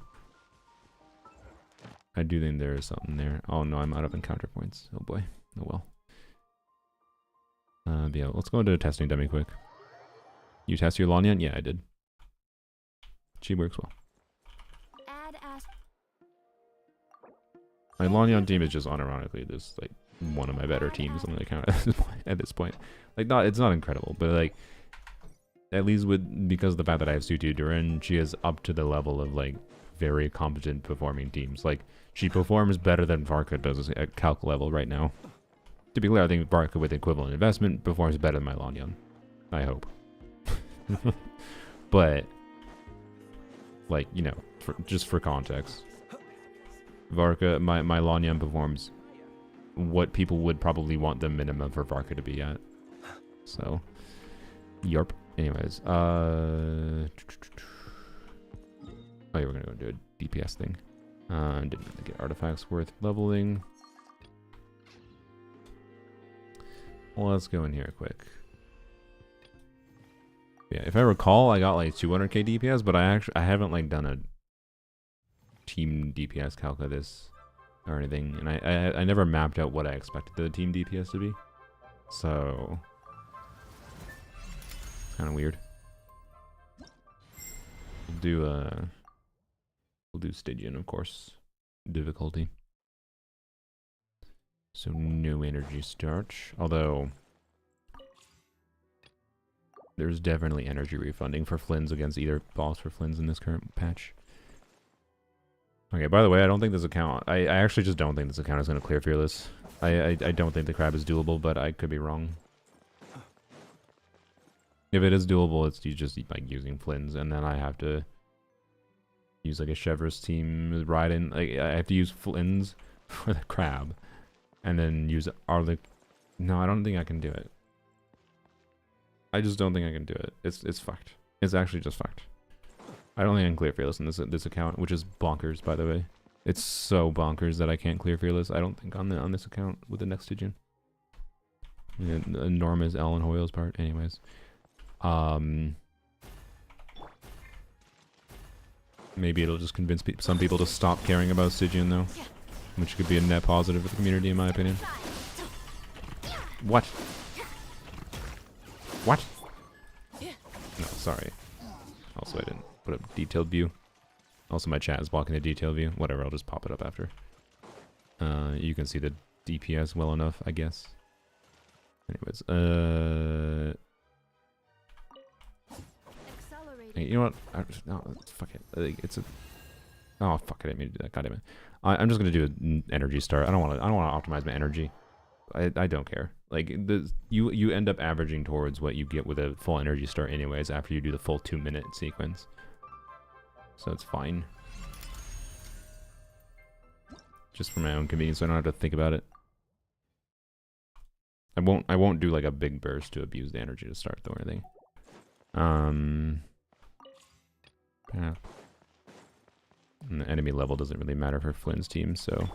I do think there is something there. Oh no, I'm out of encounter points. Oh boy. Oh well. Yeah, let's go into a testing dummy quick. You test your Lanian? Yeah, I did. She works well. My Lanian team is just unironically just like one of my better teams on the account at this point. Like, it's not incredible, but like at least because of the fact that I have Sutu Durin, she is up to the level of like very competent performing teams. Like, she performs better than Varka does at calc level right now. To be clear, I think Varka with equivalent investment performs better than my Lanian. I hope. But, like, you know, just for context, Varka, my Lanian performs what people would probably want the minimum for Varka to be at. So, yarp. Anyways, oh yeah, we're gonna go do a DPS thing. Didn't really get artifacts worth leveling. Well, let's go in here quick. Yeah, if I recall, I got like 200k DPS, but I haven't like done a team DPS calc of this or anything, and I never mapped out what I expected the team DPS to be. So, kind of weird. We'll do Stygian, of course. Difficulty. So no energy starch. Although there's definitely energy refunding for Flynn's against either boss for Flynn's in this current patch. Okay, by the way, I don't think this account... I actually just don't think this account is going to clear Fearless. I don't think the crab is doable, but I could be wrong. If it is doable, it's just like using Flynn's, and then I have to use like a Chevrolet's team ride in. Like, I have to use Flynn's for the crab, and then use Arlic. No, I don't think I can do it. I just don't think I can do it. It's fucked. It's actually just fucked. I don't think I can clear Fearless in this account, which is bonkers, by the way. It's so bonkers that I can't clear Fearless. I don't think on this account with the next Stygian. Enormous Alan Hoyle's part. Anyways. Maybe it'll just convince some people to stop caring about Stygian, though. Which could be a net positive for the community, in my opinion. What? What? No, sorry. Also, I didn't put up detailed view. Also, my chat is blocking the detailed view. Whatever, I'll just pop it up after. You can see the DPS well enough, I guess. Anyways, hey, you know what? No, fuck it. It's a. Oh fuck! I didn't mean to do that. God damn it! I'm just gonna do an energy start. I don't want to optimize my energy. I don't care. Like you end up averaging towards what you get with a full energy start anyways after you do the full 2-minute sequence. So it's fine. Just for my own convenience, so I don't have to think about it. I won't do like a big burst to abuse the energy to start though or anything. Yeah. And the enemy level doesn't really matter for Flynn's team, so.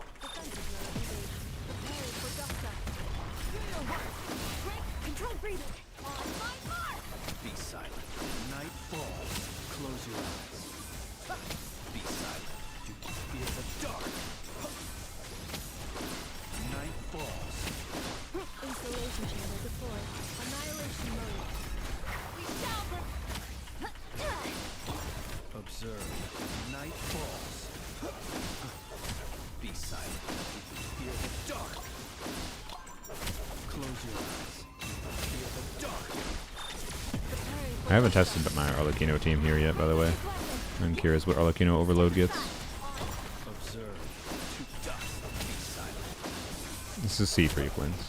Be silent. Night falls. Close your eyes. Be silent. Do you fear the dark? Night falls.
Installation chamber deployed. Annihilation mode. We shall
Observe. Night falls. Be silent. Do you fear the dark? Close your eyes. Fear the dark.
I haven't tested my Arlecchino team here yet, by the way. I'm curious what Arlecchino overload gets.
Observe. To dust. Be silent.
This is C for you, Flynn's.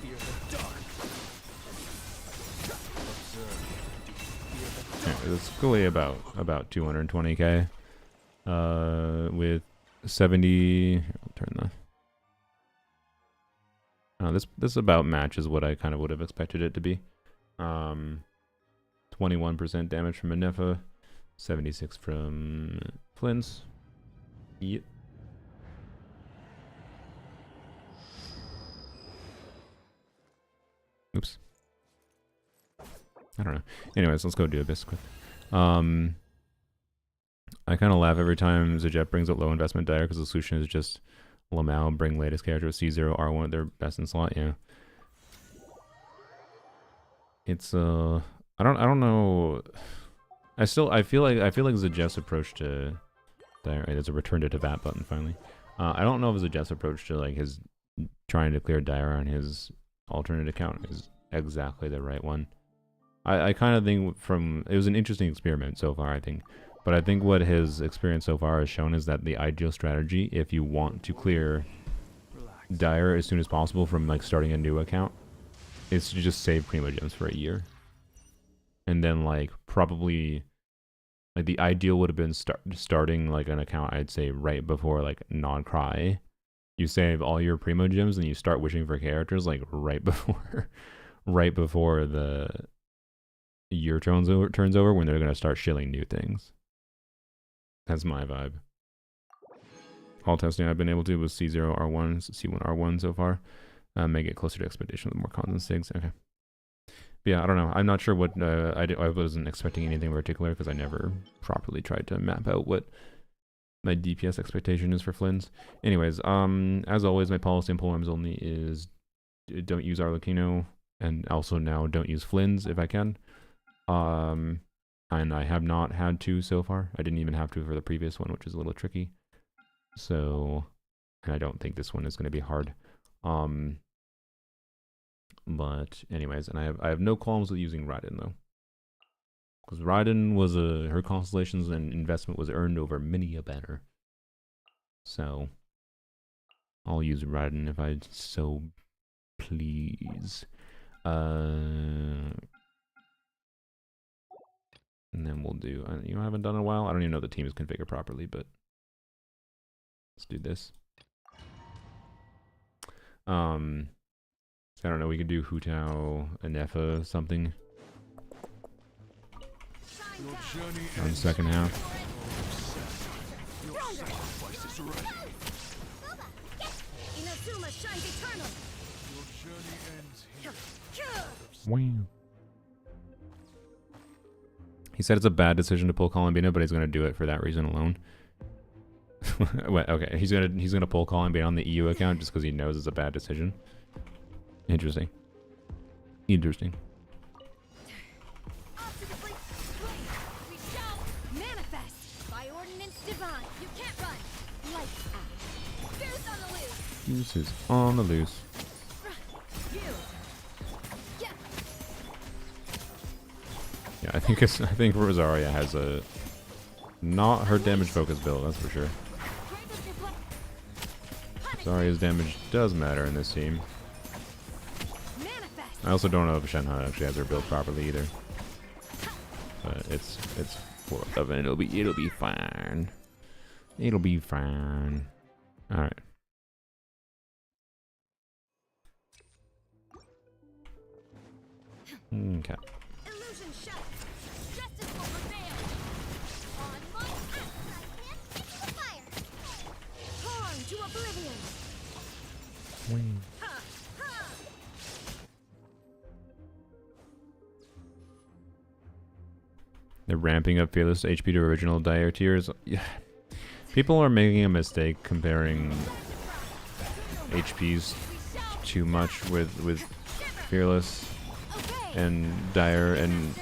Fear the dark. Observe. Do you fear the dark?
Yeah, it's fully about 220k. With 70. Here, I'll turn the. This about matches what I kind of would have expected it to be. 21% damage from Anefa, 76 from Flynn's. Yep. Oops. I don't know. Anyways, let's go do Abyss quick. I kind of laugh every time Zajet brings up low investment dire because the solution is just Lamau, bring latest character with C0, R1 at their best in slot. Yeah. It's I don't know. I feel like Zajet's approach to dire. There's a return to Tavat button finally. I don't know if Zajet's approach to like his trying to clear dire on his alternate account is exactly the right one. I kind of think it was an interesting experiment so far, I think. But I think what his experience so far has shown is that the ideal strategy, if you want to clear dire as soon as possible from like starting a new account, is to just save Primogems for a year. And then like probably like the ideal would have been starting like an account, I'd say right before like non-cry. You save all your Primogems and you start wishing for characters like right before the year turns over when they're going to start shilling new things. That's my vibe. All testing I've been able to was C0 R1, C1 R1 so far. Make it closer to Expedition with more constant SIGs. Okay. But yeah, I don't know. I'm not sure what I wasn't expecting anything in particular because I never properly tried to map out what my DPS expectation is for Flynn's. Anyways, as always, my policy in polearms only is don't use Arlecchino, and also now don't use Flynn's if I can. And I have not had to so far. I didn't even have to for the previous one, which is a little tricky. So, and I don't think this one is going to be hard. But anyways, and I have no qualms with using Raiden though, because Raiden was her constellations and investment was earned over many a banner. So I'll use Raiden if I so please. And then we'll do, I haven't done in a while. I don't even know if the team is configured properly, but let's do this. I don't know, we could do Hutao, Anefa, something
Your journey
on the
ends.
second half.
Your sacrifice is ready.
Inazuma shines eternal.
Your journey ends here.
Wow. He said it's a bad decision to pull Columbina, but he's gonna do it for that reason alone. Wait, okay, he's gonna pull Columbina on the EU account just because he knows it's a bad decision. Interesting. Interesting.
Ultimately, we shall manifest by ordinance divine. You can't run. Lights out. Goose on the loose.
Goose is on the loose.
You. Yeah.
Yeah, I think Rosaria has a not her damage focus build, that's for sure. Rosaria's damage does matter in this team.
Manifest.
I also don't know if Shenhe actually has her build properly either. But it's 4/11. It'll be fine. It'll be fine. All right. Okay.
Illusion shut. Justice will prevail. On my ass. I can't take the fire. Torn to oblivion. Ha! Ha!
They're ramping up Fearless HP to original Dire tiers. Yeah. People are making a mistake comparing HPs too much with Fearless
Okay.
and Dire and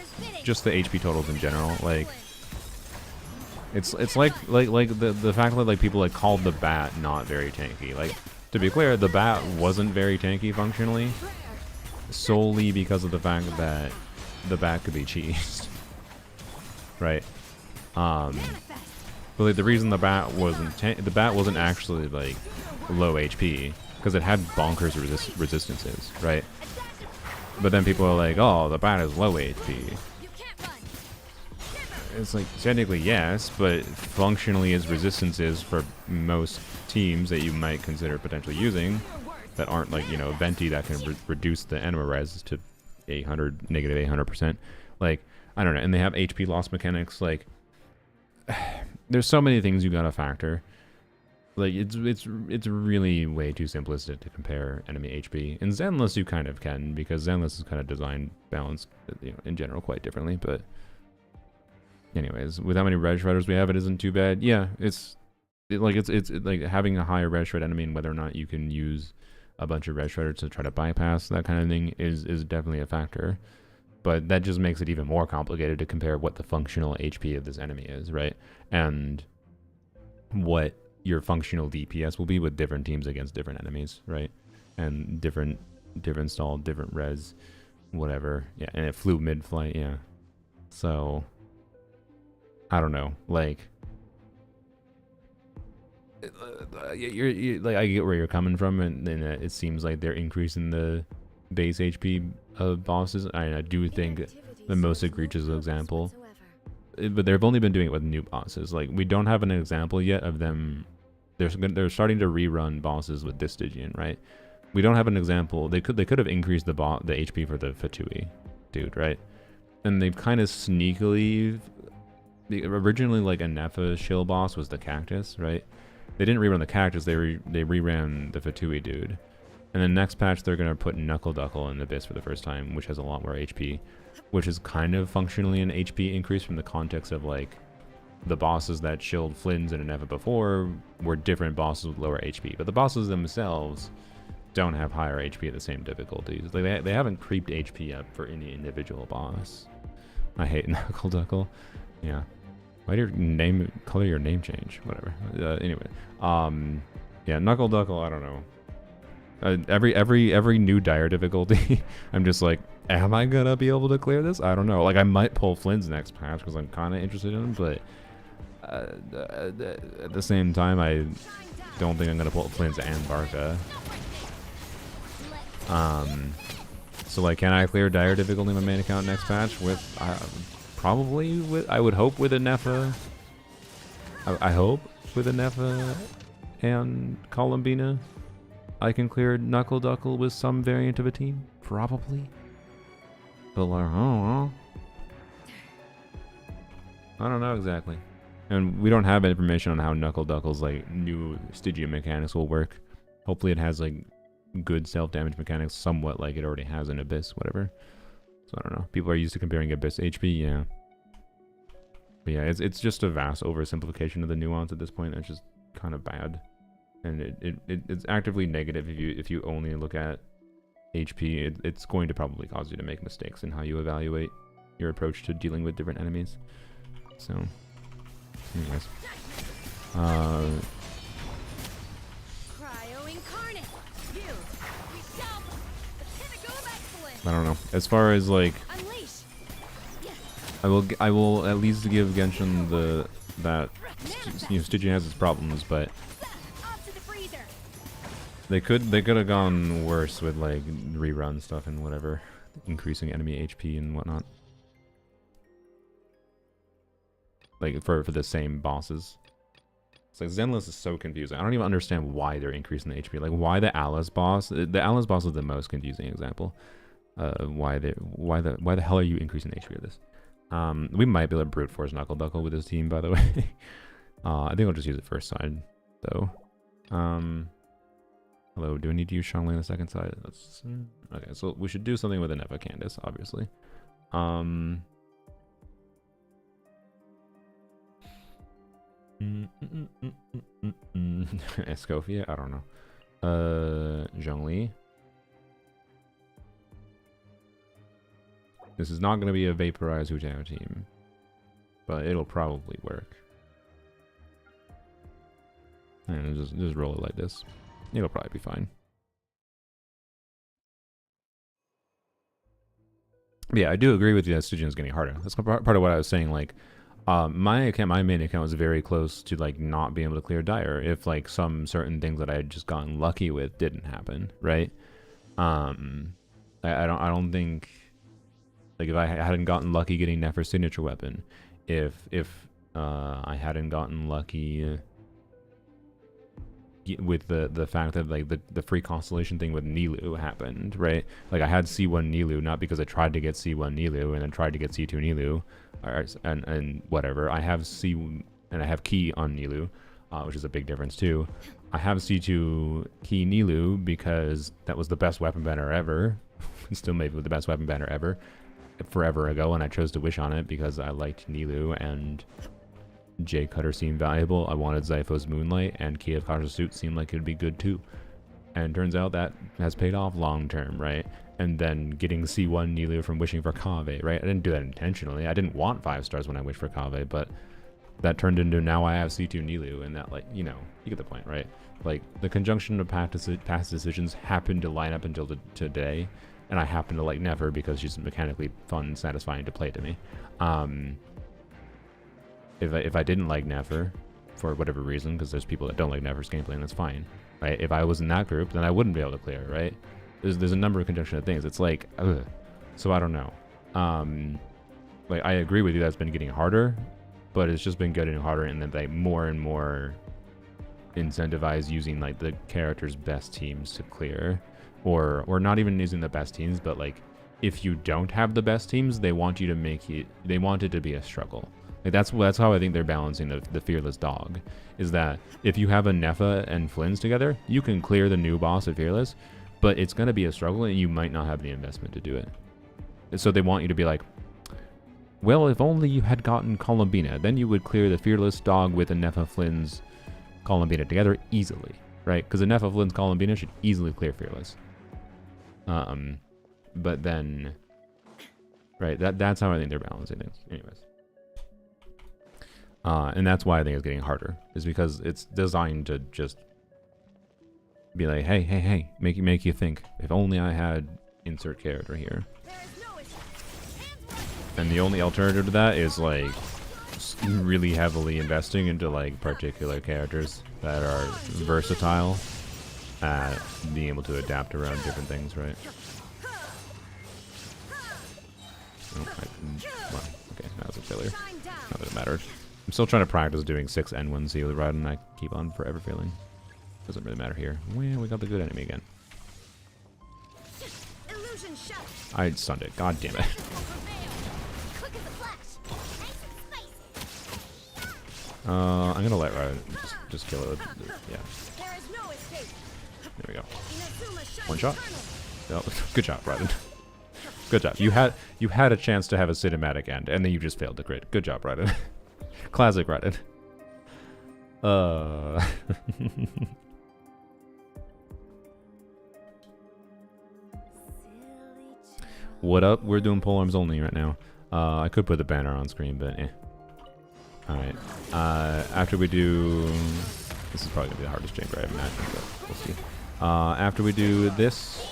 just the HP totals in general. Like it's like the fact that like people like called the bat not very tanky. Like to be clear, the bat wasn't very tanky functionally solely because of the fact that the bat could be cheesed. Right. But like the reason the bat wasn't actually like low HP because it had bonkers resistances, right? But then people are like, "Oh, the bat is low HP."
You can't run.
It's like technically yes, but functionally its resistances for most teams that you might consider potentially using that aren't like, you know, Venti that can reduce the enema res to negative 800%. Like, I don't know, and they have HP loss mechanics. Like, there's so many things you gotta factor. Like, it's really way too simplistic to compare enemy HP. In Zenless, you kind of can, because Zenless is kind of designed balanced, you know, in general quite differently. But, anyways, with how many red shredders we have, it isn't too bad. Yeah, it's like having a higher red shred enemy and whether or not you can use a bunch of red shredders to try to bypass that kind of thing is definitely a factor. But that just makes it even more complicated to compare what the functional HP of this enemy is, right? And what your functional DPS will be with different teams against different enemies, right? And different stall, different res, whatever. Yeah, and it flew mid-flight, yeah. So, I don't know, like... You're like, I get where you're coming from, and it seems like they're increasing the base HP of bosses. I do think the most egregious example, but they've only been doing it with new bosses. Like, we don't have an example yet of them. They're starting to rerun bosses with this Stygian, right? We don't have an example. They could have increased the HP for the Fatui dude, right? And they've kind of sneakily, originally like a Nefa shill boss was the cactus, right? They didn't rerun the cactus. They reran the Fatui dude. And then next patch, they're going to put Knuckle Duckle in Abyss for the first time, which has a lot more HP, which is kind of functionally an HP increase from the context of, like, the bosses that shilled Flynn's and Eneva before were different bosses with lower HP. But the bosses themselves don't have higher HP at the same difficulties. Like, they haven't creeped HP up for any individual boss. I hate Knuckle Duckle. Yeah. Why did your color your name change? Whatever. Anyway. Yeah, Knuckle Duckle, I don't know. Every new dire difficulty, I'm just like, am I gonna be able to clear this? I don't know. Like, I might pull Flynn's next patch because I'm kind of interested in him, but at the same time, I don't think I'm gonna pull Flynn's and Barca. So like, can I clear dire difficulty in my main account next patch with probably with, I would hope with a Nefa. I hope with a Nefa and Columbina. I can clear Knuckle Duckle with some variant of a team? Probably. But like, I don't know exactly. And we don't have information on how Knuckle Duckle's like new Stygia mechanics will work. Hopefully it has like good self-damage mechanics, somewhat like it already has in Abyss, whatever. So I don't know. People are used to comparing Abyss HP, yeah. But yeah, it's just a vast oversimplification of the nuance at this point. That's just kind of bad. And it's actively negative if you only look at HP. It's going to probably cause you to make mistakes in how you evaluate your approach to dealing with different enemies. So, anyways.
Cryo incarnate. You. We shall. The pinnacle of excellence.
I don't know. As far as like,
Unleash.
I will at least give Genshin that Stygia has its problems, but
Off to the freezer.
they could have gone worse with like rerun stuff and whatever, increasing enemy HP and whatnot. Like for the same bosses. It's like Zenless is so confusing. I don't even understand why they're increasing the HP. Like why the Alice boss? The Alice boss is the most confusing example. Why the hell are you increasing the HP of this? We might be able to brute force Knuckle Duckle with this team, by the way. I think I'll just use it first side though. Hello, do I need to use Shangli on the second side? Okay, so we should do something with Neva Candace, obviously. Escofia? I don't know. Zhongli. This is not going to be a Vaporize Hu Tao team, but it'll probably work. And just roll it like this. It'll probably be fine. But yeah, I do agree with you that Stygia is getting harder. That's part of what I was saying. Like, my main account was very close to like not being able to clear Dire if like some certain things that I had just gotten lucky with didn't happen, right? I don't think like if I hadn't gotten lucky getting Nefer's signature weapon, if I hadn't gotten lucky with the fact that like the free constellation thing with Nilou happened, right? Like I had C1 Nilou not because I tried to get C1 Nilou and then tried to get C2 Nilou, and whatever. I have C and I have Key on Nilou, which is a big difference too. I have C2 Key Nilou because that was the best weapon banner ever. Still maybe the best weapon banner ever, forever ago, and I chose to wish on it because I liked Nilou and J Cutter seemed valuable. I wanted Zypho's Moonlight, and Key of Kasha's suit seemed like it'd be good too. And turns out that has paid off long term, right? And then getting C1 Nilou from wishing for Kaveh, right? I didn't do that intentionally. I didn't want 5 stars when I wished for Kaveh, but that turned into now I have C2 Nilou, and that, like, you know, you get the point, right? Like, the conjunction of past decisions happened to line up until today, and I happen to like Nefer because she's mechanically fun and satisfying to play to me. If I didn't like Nefer, for whatever reason, because there's people that don't like Nefer's gameplay, and that's fine, right? If I was in that group, then I wouldn't be able to clear, right? There's a number of conjunction of things. It's like, ugh. So I don't know. Like, I agree with you that it's been getting harder, but it's just been getting harder, and then like more and more incentivize using like the character's best teams to clear, or not even using the best teams, but like if you don't have the best teams, they want you to make it. They want it to be a struggle. Like that's how I think they're balancing the Fearless Dog, is that if you have a Nefa and Flynn's together, you can clear the new boss of Fearless, but it's going to be a struggle and you might not have the investment to do it. So they want you to be like, well, if only you had gotten Columbina, then you would clear the Fearless Dog with a Nefa Flynn's Columbina together easily, right? Because a Nefa Flynn's Columbina should easily clear Fearless. But then, right, that's how I think they're balancing things. Anyways. And that's why I think it's getting harder, is because it's designed to just be like, hey, make you think, if only I had insert character here. And the only alternative to that is like really heavily investing into like particular characters that are versatile at being able to adapt around different things, right? Oh, well, okay, that was a failure. Not that it mattered. I'm still trying to practice doing 6 N1 Seal Rod, and I keep on forever failing. Doesn't really matter here. Well, we got the good enemy again.
Illusion shut.
I stunned it. God damn it.
Justice will prevail. Quick as a flash. Nice and spicy.
I'm gonna let Riot just kill it with, yeah.
There is no escape.
There we go.
Inazuma shines
One shot.
eternal.
Oh, good job, Raiden. Good job. You had a chance to have a cinematic end, and then you just failed to crit. Good job, Raiden. Classic Raiden. What up? We're doing polearms only right now. I could put the banner on screen, but eh. Alright. After we do... This is probably going to be the hardest chamber I imagine, but we'll see. After we do this...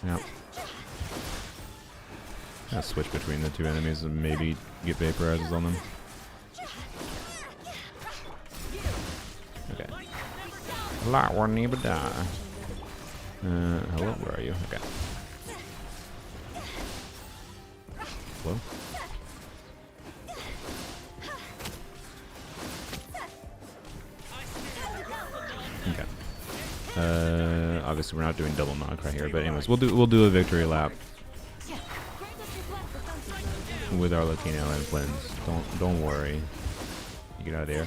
Yep. I'll switch between the two enemies and maybe get vaporizers on them. Okay. That one need to die. Hello? Where are you? Okay. Hello? Okay. Obviously we're not doing double knock right here, but anyways, we'll do a victory lap with our Latino and Flins. Don't worry. You get out of there.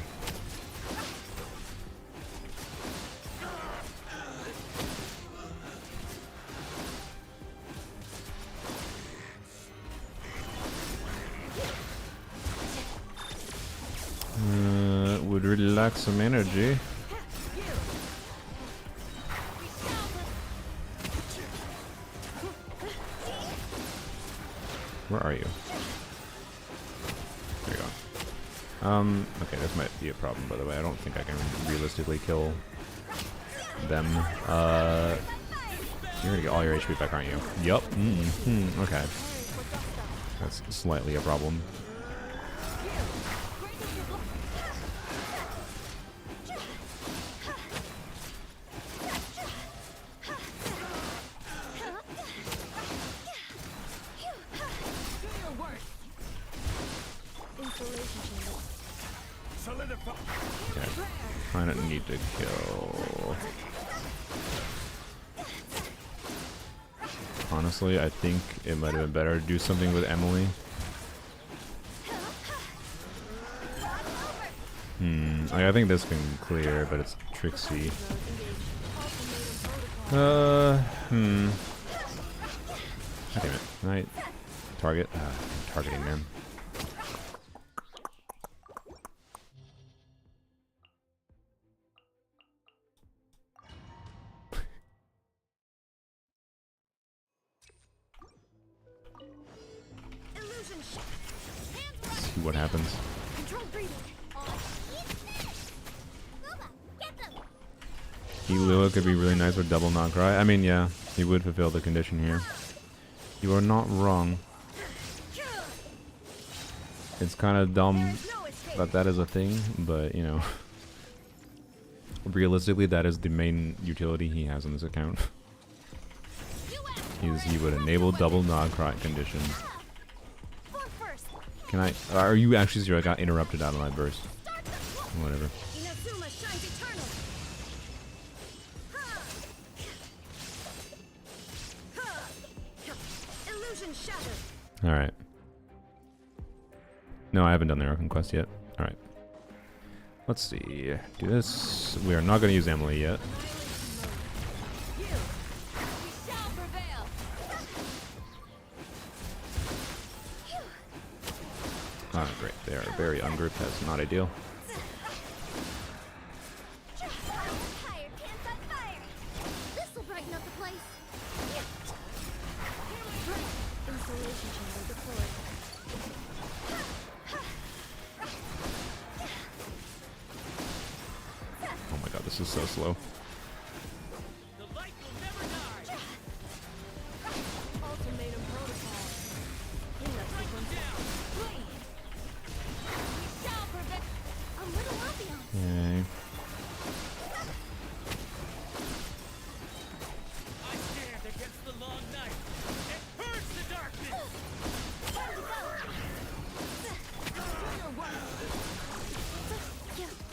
Would really like some energy. Where are you? There you go. Okay, this might be a problem, by the way. I don't think I can realistically kill them. You're gonna get all your HP back, aren't you? Yup. Okay. That's slightly a problem. Okay. I don't need to kill. Honestly, I think it might have been better to do something with Emily. Like, I think this can clear, but it's Trixie. God damn it. Can I target? I'm targeting them. See what happens. Lua could be really nice with double knock, right? I mean, yeah, he would fulfill the condition here. You are not wrong. It's kind of dumb that that is a thing, but, you know, realistically, that is the main utility he has on this account. He would enable double knock right condition. Can I? Are you actually serious? I got interrupted out of my burst. Whatever. Alright. No, I haven't done the Archon quest yet. Alright. Let's see. Do this. We are not going to use Emily yet. Ah, great. They are very ungrouped. That's not ideal. Oh my god, this is so slow. Okay.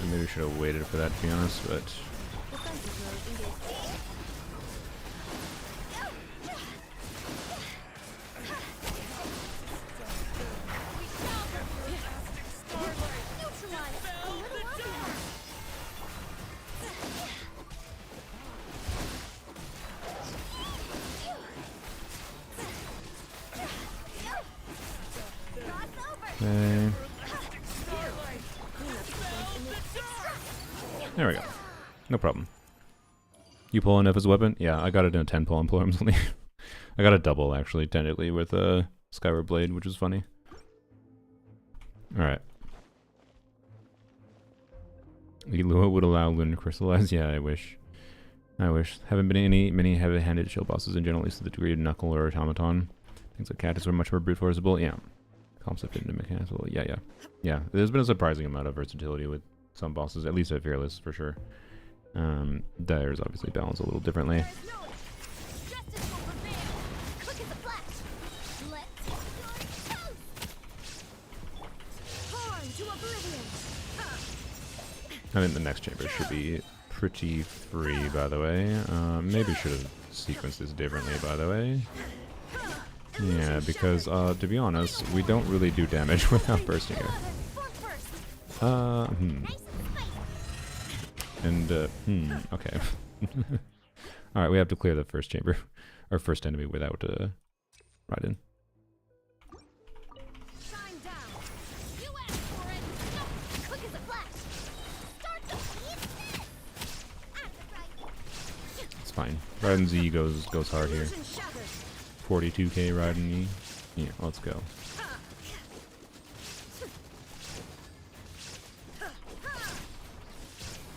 I maybe should have waited for that, to be honest, but...
Defensive mode engaged. Neutralize. A little longer.
Okay. There we go. No problem. You pull enough as a weapon? Yeah, I got it in a 10 pull on Plurums only. I got a double, actually, technically, with a Skyward Blade, which was funny. Alright. Elua would allow Luna to crystallize? Yeah, I wish. I wish. Haven't been many heavy-handed shield bosses in general, at least to the degree of Knuckle or Automaton. Things like Cactus were much more brute forceable. Yeah. Concept into mechanical. Yeah. There's been a surprising amount of versatility with some bosses, at least at Fearless, for sure. Dyer's obviously balanced a little differently. I think the next chamber should be pretty free, by the way. Maybe should have sequenced this differently, by the way. Yeah, because, to be honest, we don't really do damage without bursting it. Okay. Alright, we have to clear the first chamber. Our first enemy without, Raiden. It's fine. Raiden's E goes hard here. 42k Raiden E. Yeah, let's go.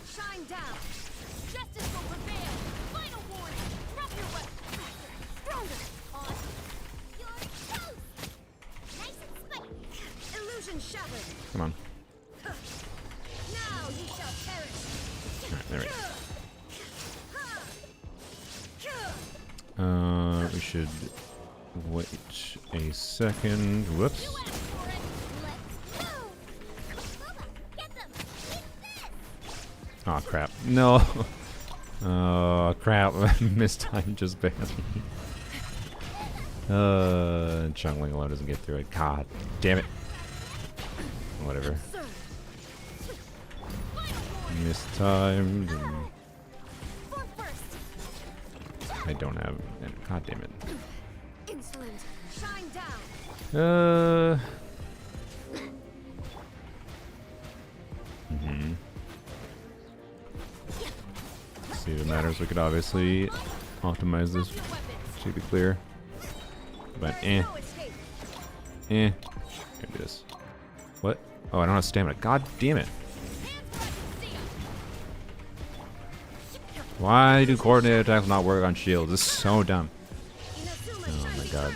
Shine down. Justice will prevail. Final warning. Drop your weapon. Stronger. On your toes. Nice and spiky. Illusion shattered.
Come on.
Now you shall perish.
Alright, there we go. We should wait a second. Whoops. Aw, crap. No. Oh, crap. Mistime just barely. Chungling alone doesn't get through it. God damn it. Whatever. Mistimed. I don't have. God damn it.
Insolent. Shine down.
See if it matters. We could obviously optimize this to be clear. But Can't do this. What? Oh, I don't have stamina. God damn it. Why do coordinated attacks not work on shields? This is so dumb. Oh my god.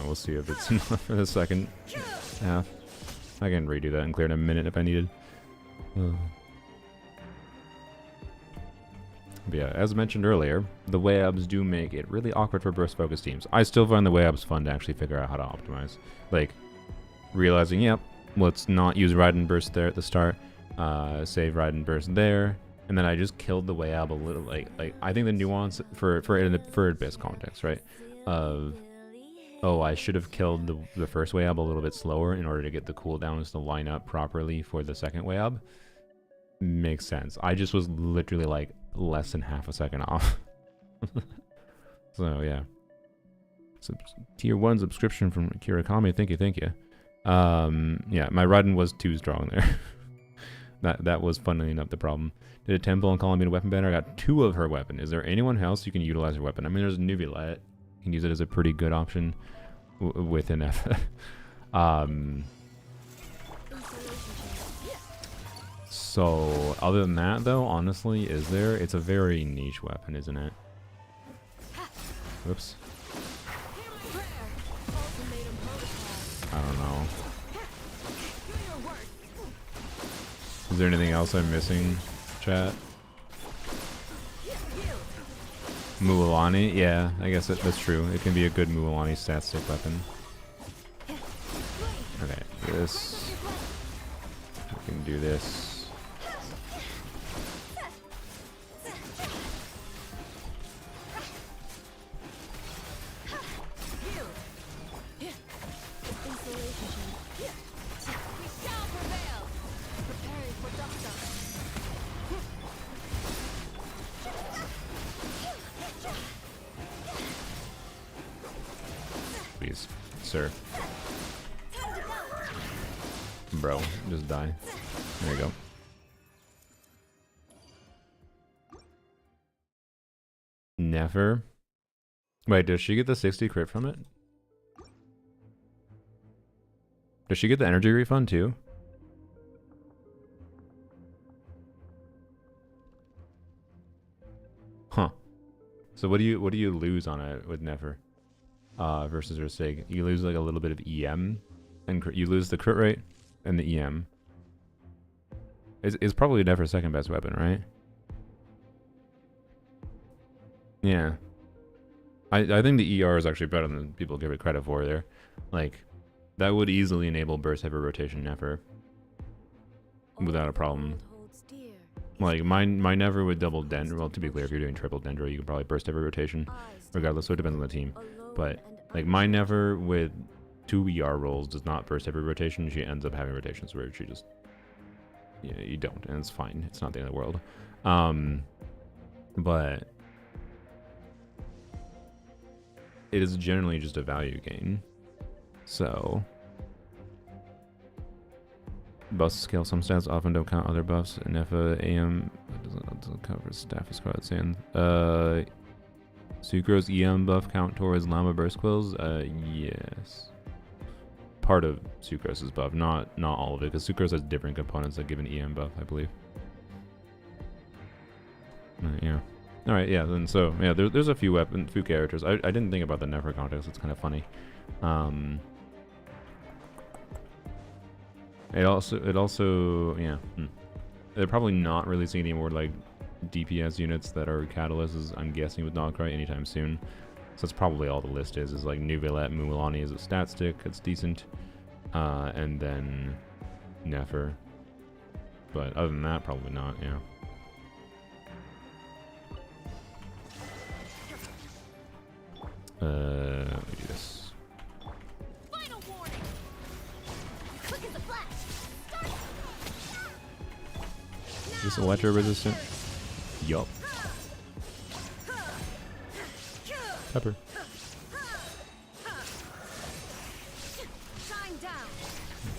We'll see if it's enough for the second half. I can redo that and clear in a minute if I needed. But yeah, as mentioned earlier, the way-ups do make it really awkward for burst-focused teams. I still find the way-ups fun to actually figure out how to optimize. Like, realizing, yep, let's not use Raiden Burst there at the start. Save Raiden Burst there, and then I just killed the way up a little. Like I think the nuance for Abyss context, right? Of I should have killed the first way up a little bit slower in order to get the cooldowns to line up properly for the second way up. Makes sense. I just was literally like less than half a second off. So yeah. Tier 1 subscription from Kirakami. Thank you. Yeah, my Raiden was too strong there. That was, funnily enough, the problem. Did a temple on Columbina weapon banner? I got 2 of her weapon. Is there anyone else you can utilize her weapon? I mean, there's Nuvilet. You can use it as a pretty good option with an F. So, other than that, though, honestly, is there? It's a very niche weapon, isn't it? Whoops. I don't know. Is there anything else I'm missing, chat? Mualani? Yeah, I guess that's true. It can be a good Mualani stat stick weapon. Okay, this... do this. Please, sir. Bro, just die. There you go. Never. Wait, does she get the 60 crit from it? Does she get the energy refund too? Huh. So what do you lose on it with Nefer? Versus her Sig? You lose like a little bit of EM, and you lose the crit rate and the EM. It's probably Nefer's second best weapon, right? Yeah. I think the ER is actually better than people give it credit for there. Like, that would easily enable burst heavy rotation Nefer without a problem. Like, my Nefer with double Dendro, well, to be clear, if you're doing triple Dendro, you can probably burst heavy rotation regardless, so it depends on the team. But, like, my Nefer with 2 ER rolls does not burst heavy rotation. She ends up having rotations where she just... Yeah, you don't, and it's fine. It's not the end of the world. But... it is generally just a value gain. So... buffs scale some stats often don't count other buffs, and if AM doesn't cover staff as quite saying. Sucrose EM buff count towards Llama burst quills? Yes. Part of Sucrose's buff, not all of it, because Sucrose has different components that give an EM buff, I believe. Yeah. Alright, yeah, then so, yeah, there's a few characters. I didn't think about the Nefer context, it's kind of funny. It also, yeah. They're probably not releasing any more, like, DPS units that are catalysts, I'm guessing, with Nogcry anytime soon. So that's probably all the list is like Nuvelet, Mualani is a stat stick, it's decent. And then Nefer. But other than that, probably not, yeah. Let me do this.
Final warning. Quick as a flash.
Is this electro resistant? Yup. Pepper.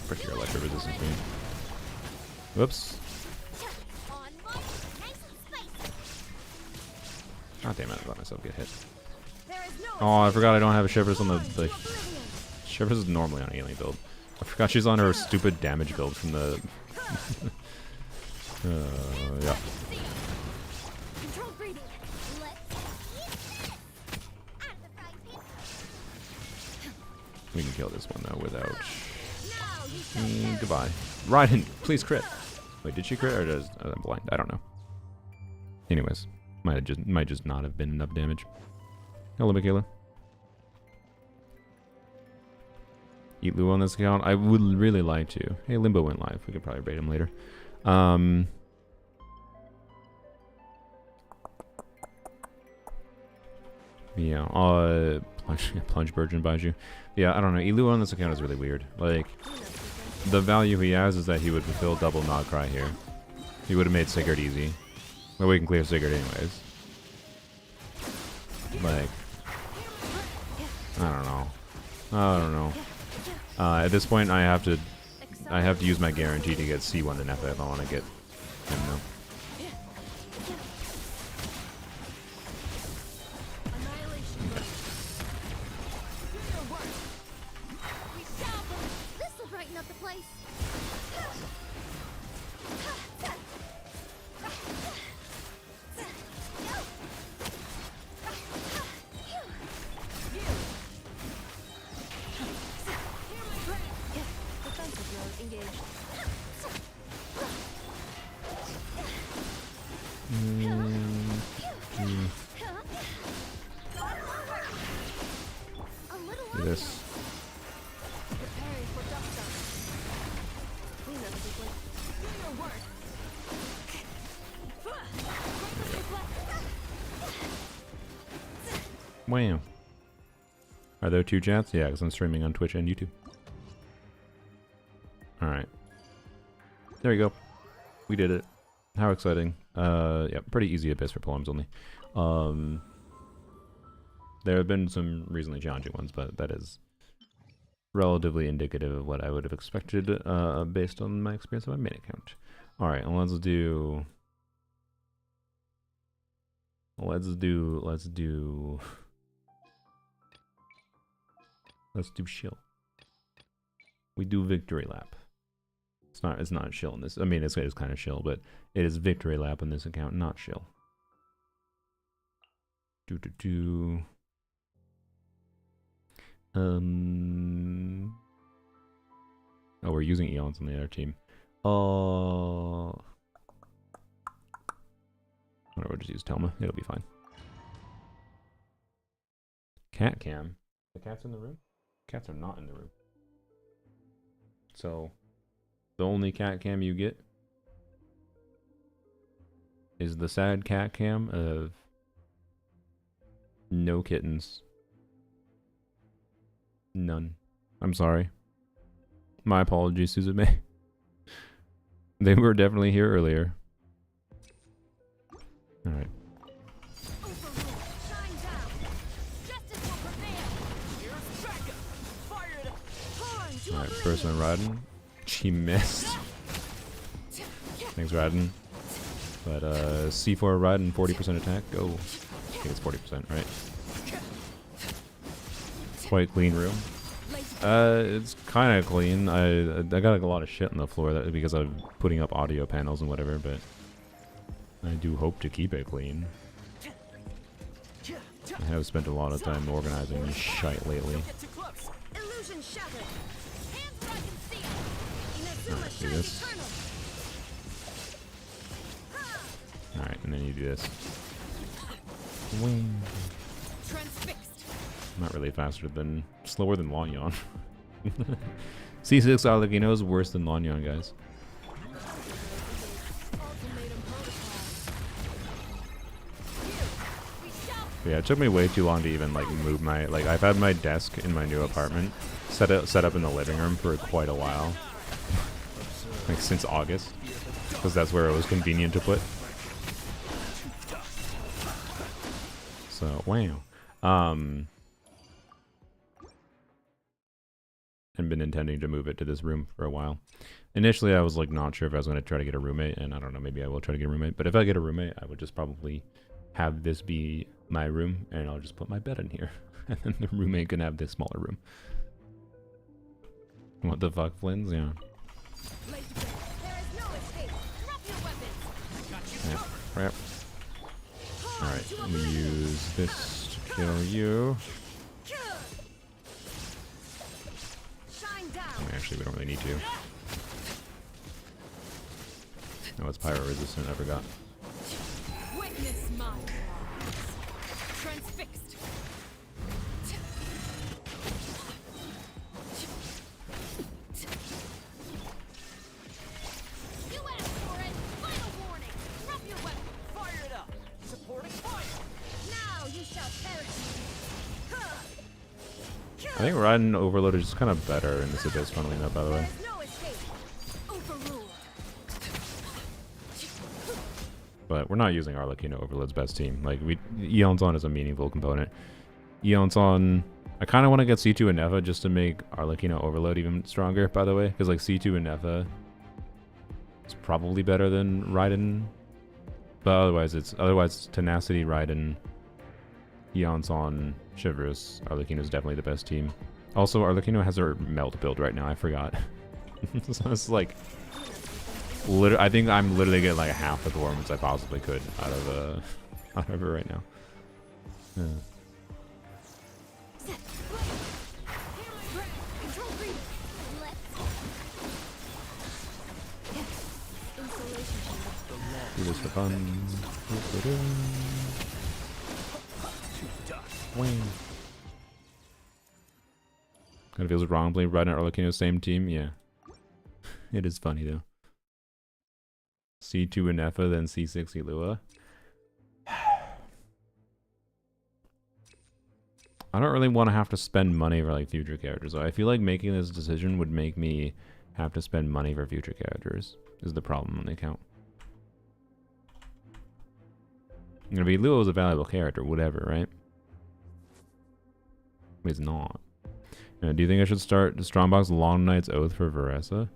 Pretty electro resistant for me. Whoops. God damn it, I let myself get hit. Oh, I forgot I don't have a Shivers on the Shivers is normally on alien build. I forgot she's on her stupid damage build from the yeah. We can kill this one though without goodbye. Raiden, please crit. Wait, did she crit or does I'm blind? I don't know. Anyways, might just not have been enough damage. Hello, Michaela. Eat Lu on this account? I would really like to. Hey, Limbo went live. We could probably raid him later. Yeah, Plunge Virgin buys you. Yeah, I don't know. Elu on this account is really weird. Like, the value he has is that he would fulfill double Nogcry here. He would have made Sigurd easy. But we can clear Sigurd anyways. Like, I don't know. At this point, I have to use my guarantee to get C1 to Nefa if I want to get him though. Do this.
your worth.
Wow. Are there two chats? Yeah, because I'm streaming on Twitch and YouTube. Alright. There you go. We did it. How exciting. Yeah, pretty easy abyss for poems only. There have been some reasonably challenging ones, but that is relatively indicative of what I would have expected based on my experience on my main account. Alright, and let's do shill. We do victory lap. It's not shill in this. I mean, it's kind of shill, but it is victory lap on this account, not shill. Oh, we're using Eons on the other team. Oh. Whatever, we'll just use Telma. It'll be fine. Cat cam. The cat's in the room? Cats are not in the room. So, the only cat cam you get is the sad cat cam of no kittens. None. I'm sorry. My apologies, Suzume. They were definitely here earlier. Alright. Alright, first one Raiden. She missed. Thanks, Raiden. But C4 Raiden, 40% attack. Oh, I think it's 40%, right? Quite clean room. It's kind of clean. I got like, a lot of shit on the floor because I'm putting up audio panels and whatever, but I do hope to keep it clean. I have spent a lot of time organizing this shite lately. Alright, do this. Alright, and then you do this. Wing. Not really slower than Lanyon. C6 Alakino is worse than Lanyon, guys. Yeah, it took me way too long to even like move my I've had my desk in my new apartment set up in the living room for quite a while. Like since August. Because that's where it was convenient to put. So wow. And been intending to move it to this room for a while. Initially I was like not sure if I was gonna try to get a roommate, and I don't know, maybe I will try to get a roommate, but if I get a roommate I would just probably have this be my room and I'll just put my bed in here. And then the roommate can have this smaller room. What the fuck, Flynn's? Yeah. Yeah, crap. Alright, we use this to kill you. Actually, we don't really need to. No, it's pyro resistant, I forgot.
Witness my wrongs. Transfixed. You asked for it. Final warning. Drop your weapon. Fire it up. Supporting fire. Now you shall perish.
I think Raiden Overload is just kind of better in this Abyss, funnily enough, by the way. But we're not using Arlecchino Overload's best team. Like, Eon's is a meaningful component. Eon's, I kind of want to get C2 and Neffa just to make Arlecchino Overload even stronger, by the way. Because, like, C2 and Neffa is probably better than Raiden. But otherwise, it's Tenacity, Raiden, Eon's, Chivalrous. Arlecchino is definitely the best team. Also, Arlecchino has her melt build right now. I forgot. So it's like, I think I'm literally getting like half the performance I possibly could out of her right now. Yeah. Do this for fun. Wing. Kind of feels wrong playing Raiden and Arlecchino same team. Yeah. It is funny though. C2 Inefa, then C6 Ilua. I don't really want to have to spend money for like future characters. I feel like making this decision would make me have to spend money for future characters. Is the problem on the account. Gonna be Luo is a valuable character, whatever, right? It's not. Do you think I should start the Strongbox Long Knight's Oath for Varesa?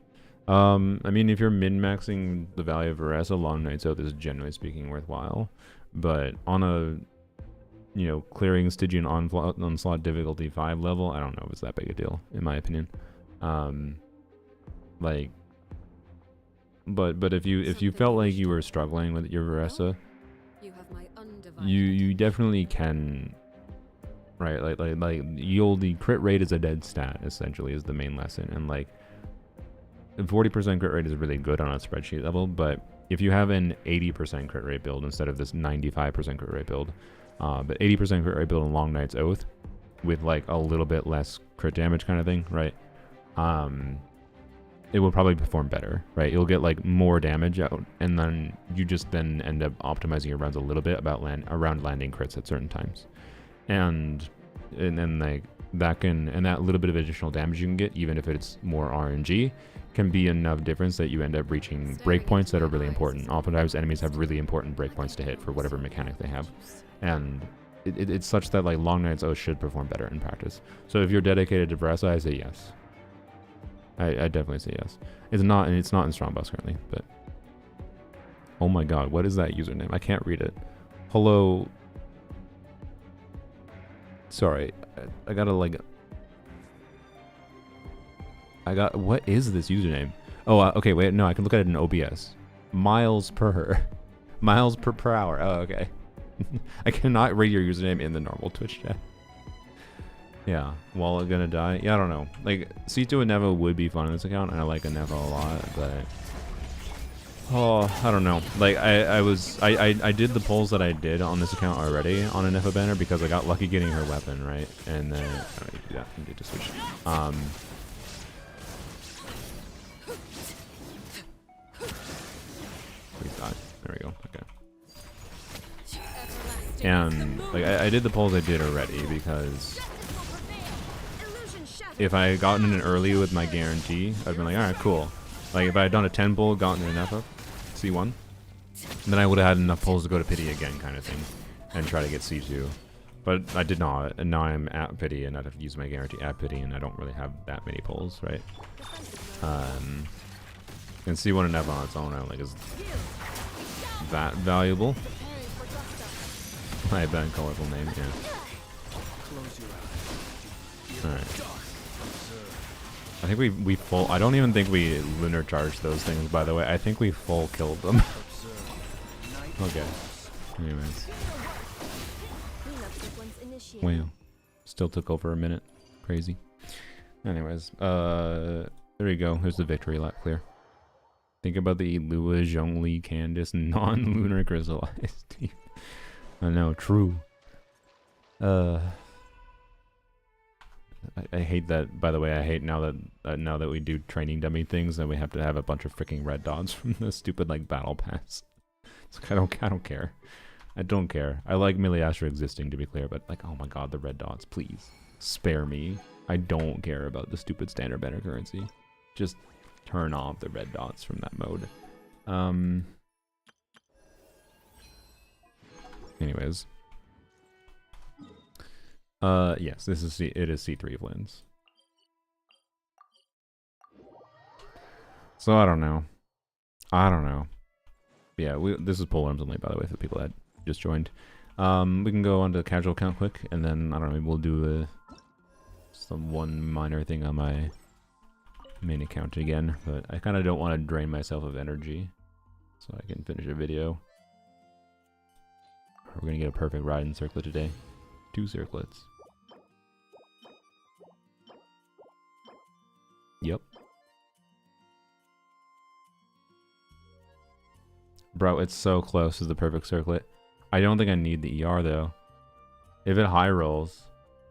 I mean, if you're min-maxing the value of Varesa, Long Knight's Oath is generally speaking worthwhile. But on a, you know, clearing Stygian onslaught difficulty 5 level, I don't know if it's that big a deal, in my opinion. Like, but if you felt like you were struggling with your Varesa, you definitely can, right? Like the crit rate is a dead stat, essentially, is the main lesson, and like 40% crit rate is really good on a spreadsheet level, but if you have an 80% crit rate build instead of this 95% crit rate build, but 80% crit rate build in Long Knight's Oath with like a little bit less crit damage kind of thing, right? It will probably perform better, right? You'll get like more damage out, and then you just then end up optimizing your runs a little bit around landing crits at certain times, and then like that little bit of additional damage you can get, even if it's more RNG, can be enough difference that you end up reaching breakpoints that are really important. Oftentimes enemies have really important breakpoints to hit for whatever mechanic they have, and it's such that like Long Knight's Oath should perform better in practice. So if you're dedicated to Varesa, I say yes. I definitely say yes. It's not in Strongbox currently, but oh my god, what is that username? I can't read it. Hello. Sorry, I gotta like. What is this username? Oh, okay, wait, no, I can look at it in OBS. Miles per hour. Oh, okay. I cannot read your username in the normal Twitch chat. Yeah, Wallet gonna die. Yeah, I don't know. Like, C2 Inevo would be fun on this account, and I like Inevo a lot, but oh, I don't know. Like, I did the polls that I did on this account already on Inevo banner because I got lucky getting her weapon, right? And then I don't need to do that. I need to switch. Please die. There we go. Okay. And like I did the polls I did already because if I had gotten in early with my guarantee, I'd been like, alright, cool. Like if I had done a 10 pull, gotten enough of C1, then I would have had enough pulls to go to pity again, kind of thing, and try to get C2. But I did not, and now I'm at pity, and I'd have to use my guarantee at pity, and I don't really have that many pulls, right? And C1 and F on its own, I don't think is that valuable. I bet colorful name, yeah. Alright. I think we full. I don't even think we lunar charged those things, by the way. I think we full killed them. Okay. Anyways. Wow. Still took over a minute. Crazy. Anyways, there you go. There's the victory lap clear. Think about the Lua, Zhongli, Candace, non-lunar crystallized team. I know, true. I hate that. By the way, I hate now that we do training dummy things and we have to have a bunch of freaking red dots from the stupid like battle pass. It's like, I don't care. I don't care. I like Miliastra existing, to be clear, but like, oh my god, the red dots, please spare me. I don't care about the stupid standard banner currency. Just turn off the red dots from that mode. Anyways. Yes, it is C3 Flins. So I don't know. Yeah, this is Polearms only, by the way, for people that just joined. We can go on to casual count quick, and then I don't know, maybe we'll do some one minor thing on my main account again. But I kind of don't want to drain myself of energy, so I can finish a video. We're gonna get a perfect ride in circlet today. 2 circlets. Yep. Bro, it's so close to the perfect circlet. I don't think I need the ER though. If it high rolls,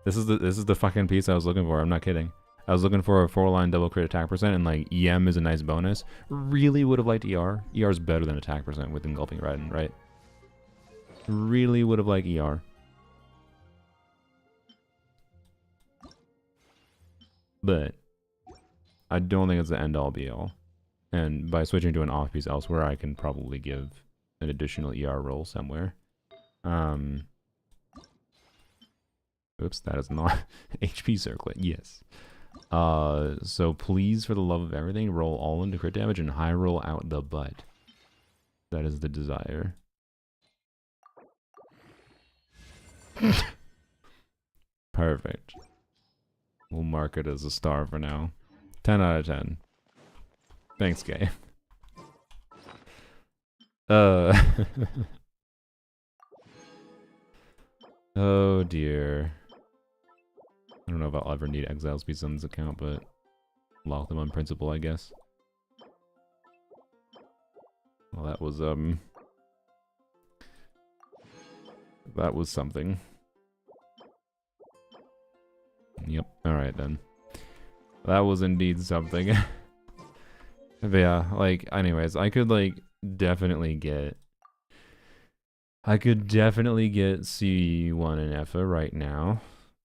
this is the fucking piece I was looking for. I'm not kidding. I was looking for a 4-line double crit attack percent, and like EM is a nice bonus. Really would have liked ER. ER is better than attack percent with Engulfing Raiden, right? Really would have liked ER. But I don't think it's the end all be all. And by switching to an off piece elsewhere, I can probably give an additional ER roll somewhere. Oops, that is not HP circlet. Yes. So please, for the love of everything, roll all into crit damage and high roll out the butt. That is the desire. Perfect. We'll mark it as a star for now. 10 out of 10. Thanks, game. Oh dear. I don't know if I'll ever need Exile Speeds on this account, but lock them on principle, I guess. Well, that was something. Yep. Alright then. That was indeed something. But yeah, like, anyways, I could definitely get C1 and EFA right now.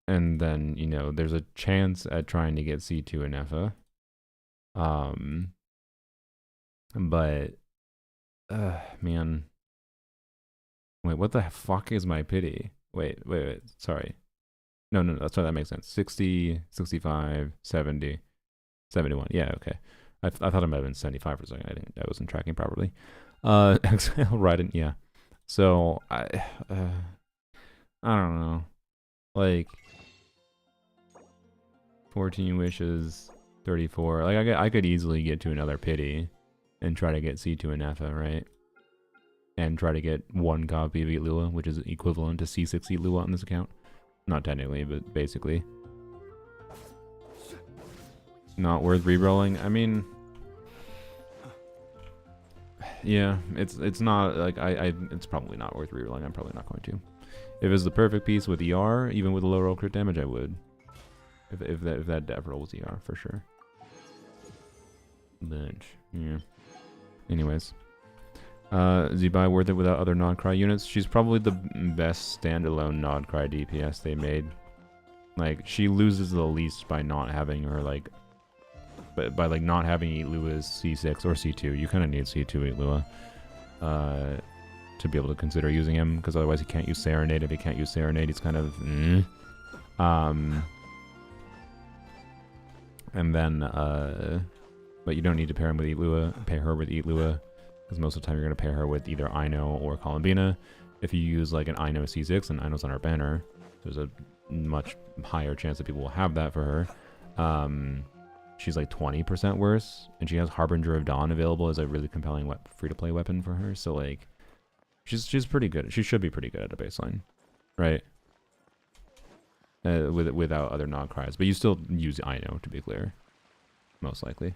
And then, you know, there's a chance at trying to get C2 and EFA. But man. Wait, what the fuck is my pity? Wait, sorry. No, that's why that makes sense. 60, 65, 70, 71. Yeah, okay. I thought it might have been 75 for a second. I wasn't tracking properly. Exile Raiden, yeah. So I don't know. Like 14 wishes, 34. Like I could easily get to another pity and try to get C2 and EFA, right? And try to get one copy of Lua, which is equivalent to C6 Lua on this account. Not technically, but basically. Not worth re-rolling. I mean, yeah, it's not like it's probably not worth re-rolling. I'm probably not going to. If it's the perfect piece with ER, even with a low roll crit damage, I would. If that dev roll was ER for sure. But yeah. Anyways, Zibai worth it without other Nod-Cry units. She's probably the best standalone Nod-Cry DPS they made. Like, she loses the least by not having her by not having Eatlua's C6 or C2. You kind of need C2 Eatlua to be able to consider using him, because otherwise he can't use Serenade. If he can't use Serenade, he's kind of and then but you don't need to pair him with pair her with Eatlua, because most of the time you're going to pair her with either Ino or Columbina. If you use like an Ino C6 and Ino's on our banner, there's a much higher chance that people will have that for her. She's like 20% worse, and she has Harbinger of Dawn available as a really compelling free-to-play weapon for her. So like, she's pretty good. She should be pretty good at a baseline, right? Without other Nod-Cries, but you still use Ino, to be clear, most likely,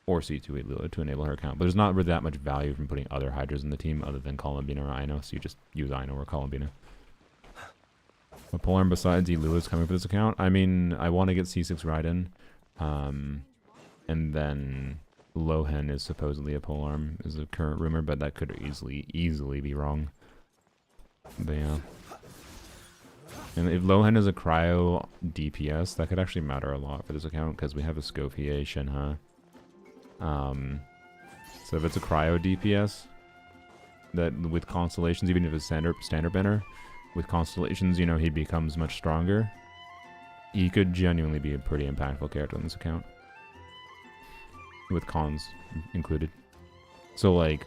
or C2 Lua to enable her account. But there's not really that much value from putting other Hydras in the team other than Columbina or Ino, so you just use Ino or Columbina. A polearm besides Lua is coming for this account. I mean, I want to get C6 Raiden. And then Lohen is supposedly a polearm, is the current rumor, but that could easily be wrong. But yeah. And if Lohen is a cryo DPS, that could actually matter a lot for this account, because we have a Scofier Shenhe. So if it's a cryo DPS, that with constellations, even if it's standard banner, with constellations, you know, he becomes much stronger. He could genuinely be a pretty impactful character on this account, with cons included. So like,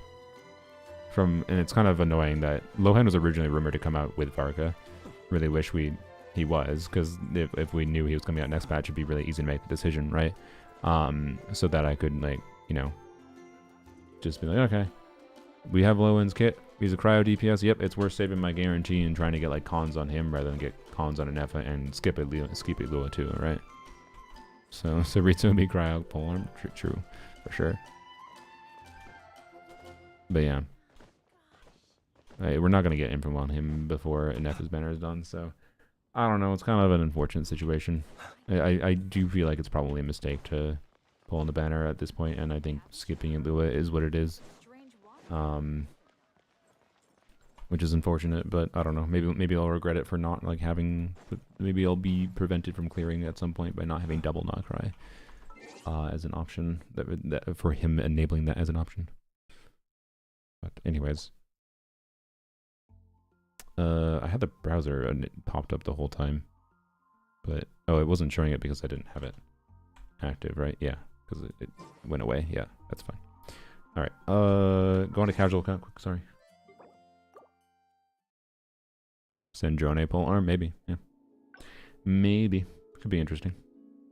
and it's kind of annoying that Lohen was originally rumored to come out with Varka. Really wish he was, because if we knew he was coming out next patch, it'd be really easy to make the decision, right? So that I could, like, you know, just be like, okay, we have Lowen's kit. He's a cryo DPS. Yep, it's worth saving my guarantee and trying to get like cons on him rather than get cons on an EFA and skip it Lua too, right? So Ritsu would be cryo polearm. True, for sure. But yeah, we're not gonna get info on him before Nefa's banner is done. So I don't know. It's kind of an unfortunate situation. I do feel like it's probably a mistake to pull in the banner at this point, and I think skipping it is what it is. Which is unfortunate, but I don't know. Maybe I'll regret it for not like having. Maybe I'll be prevented from clearing at some point by not having double Noctri as an option. That for him enabling that as an option. But anyways, I had the browser and it popped up the whole time, but oh, it wasn't showing it because I didn't have it active, right? Yeah, because it went away. Yeah, that's fine. All right, going to casual account quick. Sorry. Send Joan a pole arm, maybe. Yeah, maybe could be interesting.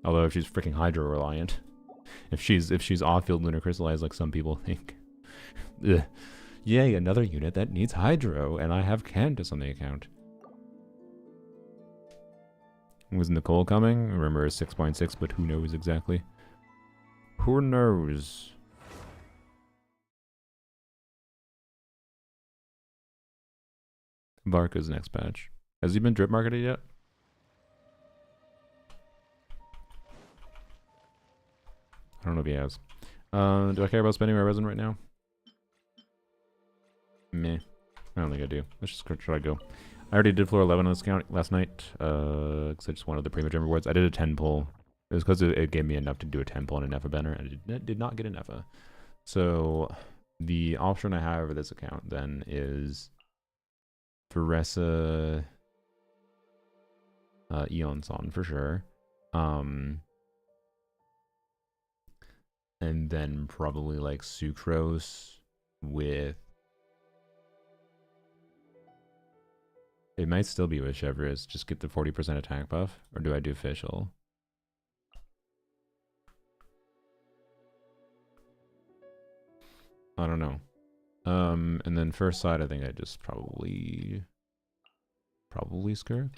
Although if she's freaking Hydro reliant, if she's off-field lunar crystallized like some people think, ugh. Yay, another unit that needs Hydro, and I have Candace on the account. Was Nicole coming? I remember it's 6.6, but who knows exactly? Who knows? Varka's next patch. Has he been drip marketed yet? I don't know if he has. Do I care about spending my resin right now? Meh. I don't think I do. Let's just try to go. I already did floor 11 on this account last night, because I just wanted the Primogem rewards. I did a 10 pull. It was because it gave me enough to do a 10 pull and an Nefa banner, and I did not get an Nefa. So, the option I have for this account, then, is Pharessa, Eonson, for sure. And then probably, like, Sucrose with... It might still be with Chevrolet. Just get the 40% attack buff. Or do I do official? I don't know. And then first side, I think I just probably Skirk.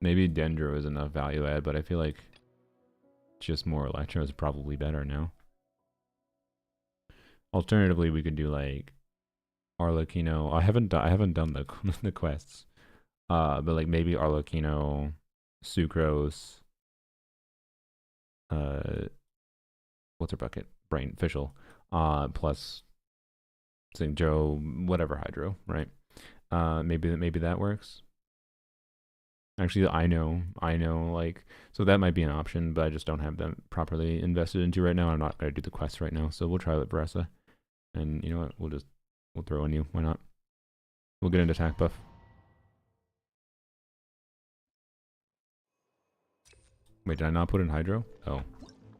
Maybe Dendro is enough value add, but I feel like just more Electro is probably better now. Alternatively, we could do like Arlecchino. I haven't done the the quests, but like maybe Arlecchino, Sucrose, what's her bucket? Brain Fischl, plus St. Joe, whatever Hydro, right? Maybe that works. Actually, I know, like, so that might be an option, but I just don't have them properly invested into right now. I'm not going to do the quest right now, so we'll try with Pharessa. And you know what, we'll throw in you, why not? We'll get into attack buff. Wait, did I not put in Hydro? Oh,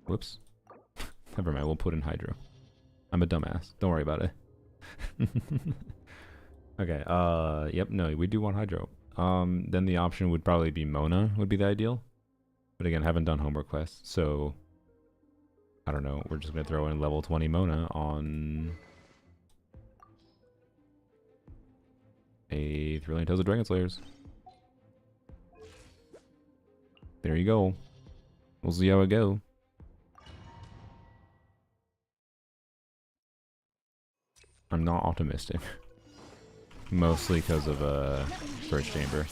whoops. Never mind, we'll put in Hydro. I'm a dumbass, don't worry about it. Okay, yep, no, we do want Hydro. Then the option would probably be Mona would be the ideal. But again, I haven't done homework quests, so I don't know. We're just going to throw in level 20 Mona on a Thrilling Tales of Dragon Slayers. There you go. We'll see how it goes. I'm not optimistic. Mostly because of First Chamber.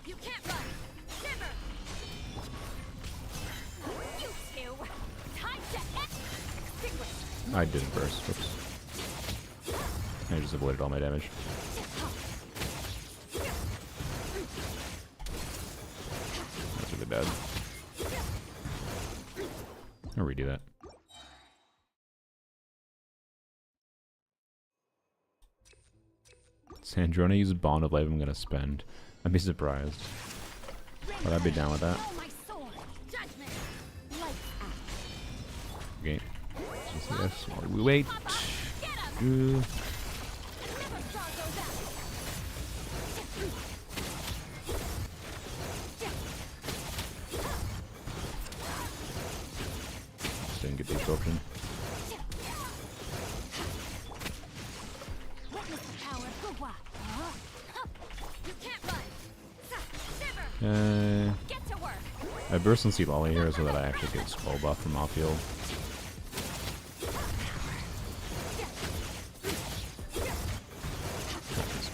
You can't run. Shiver. You two. Time to extinguish.
I didn't first. Whoops. I just avoided all my damage. That's really bad. I'll redo that. Sandrona uses Bond of Life I'm gonna spend. I'd be surprised. But I'd be down with that. Okay. Yes, while we wait. Didn't get the absorption. I burst and see Lolly here so that I actually get scroll buff from off field.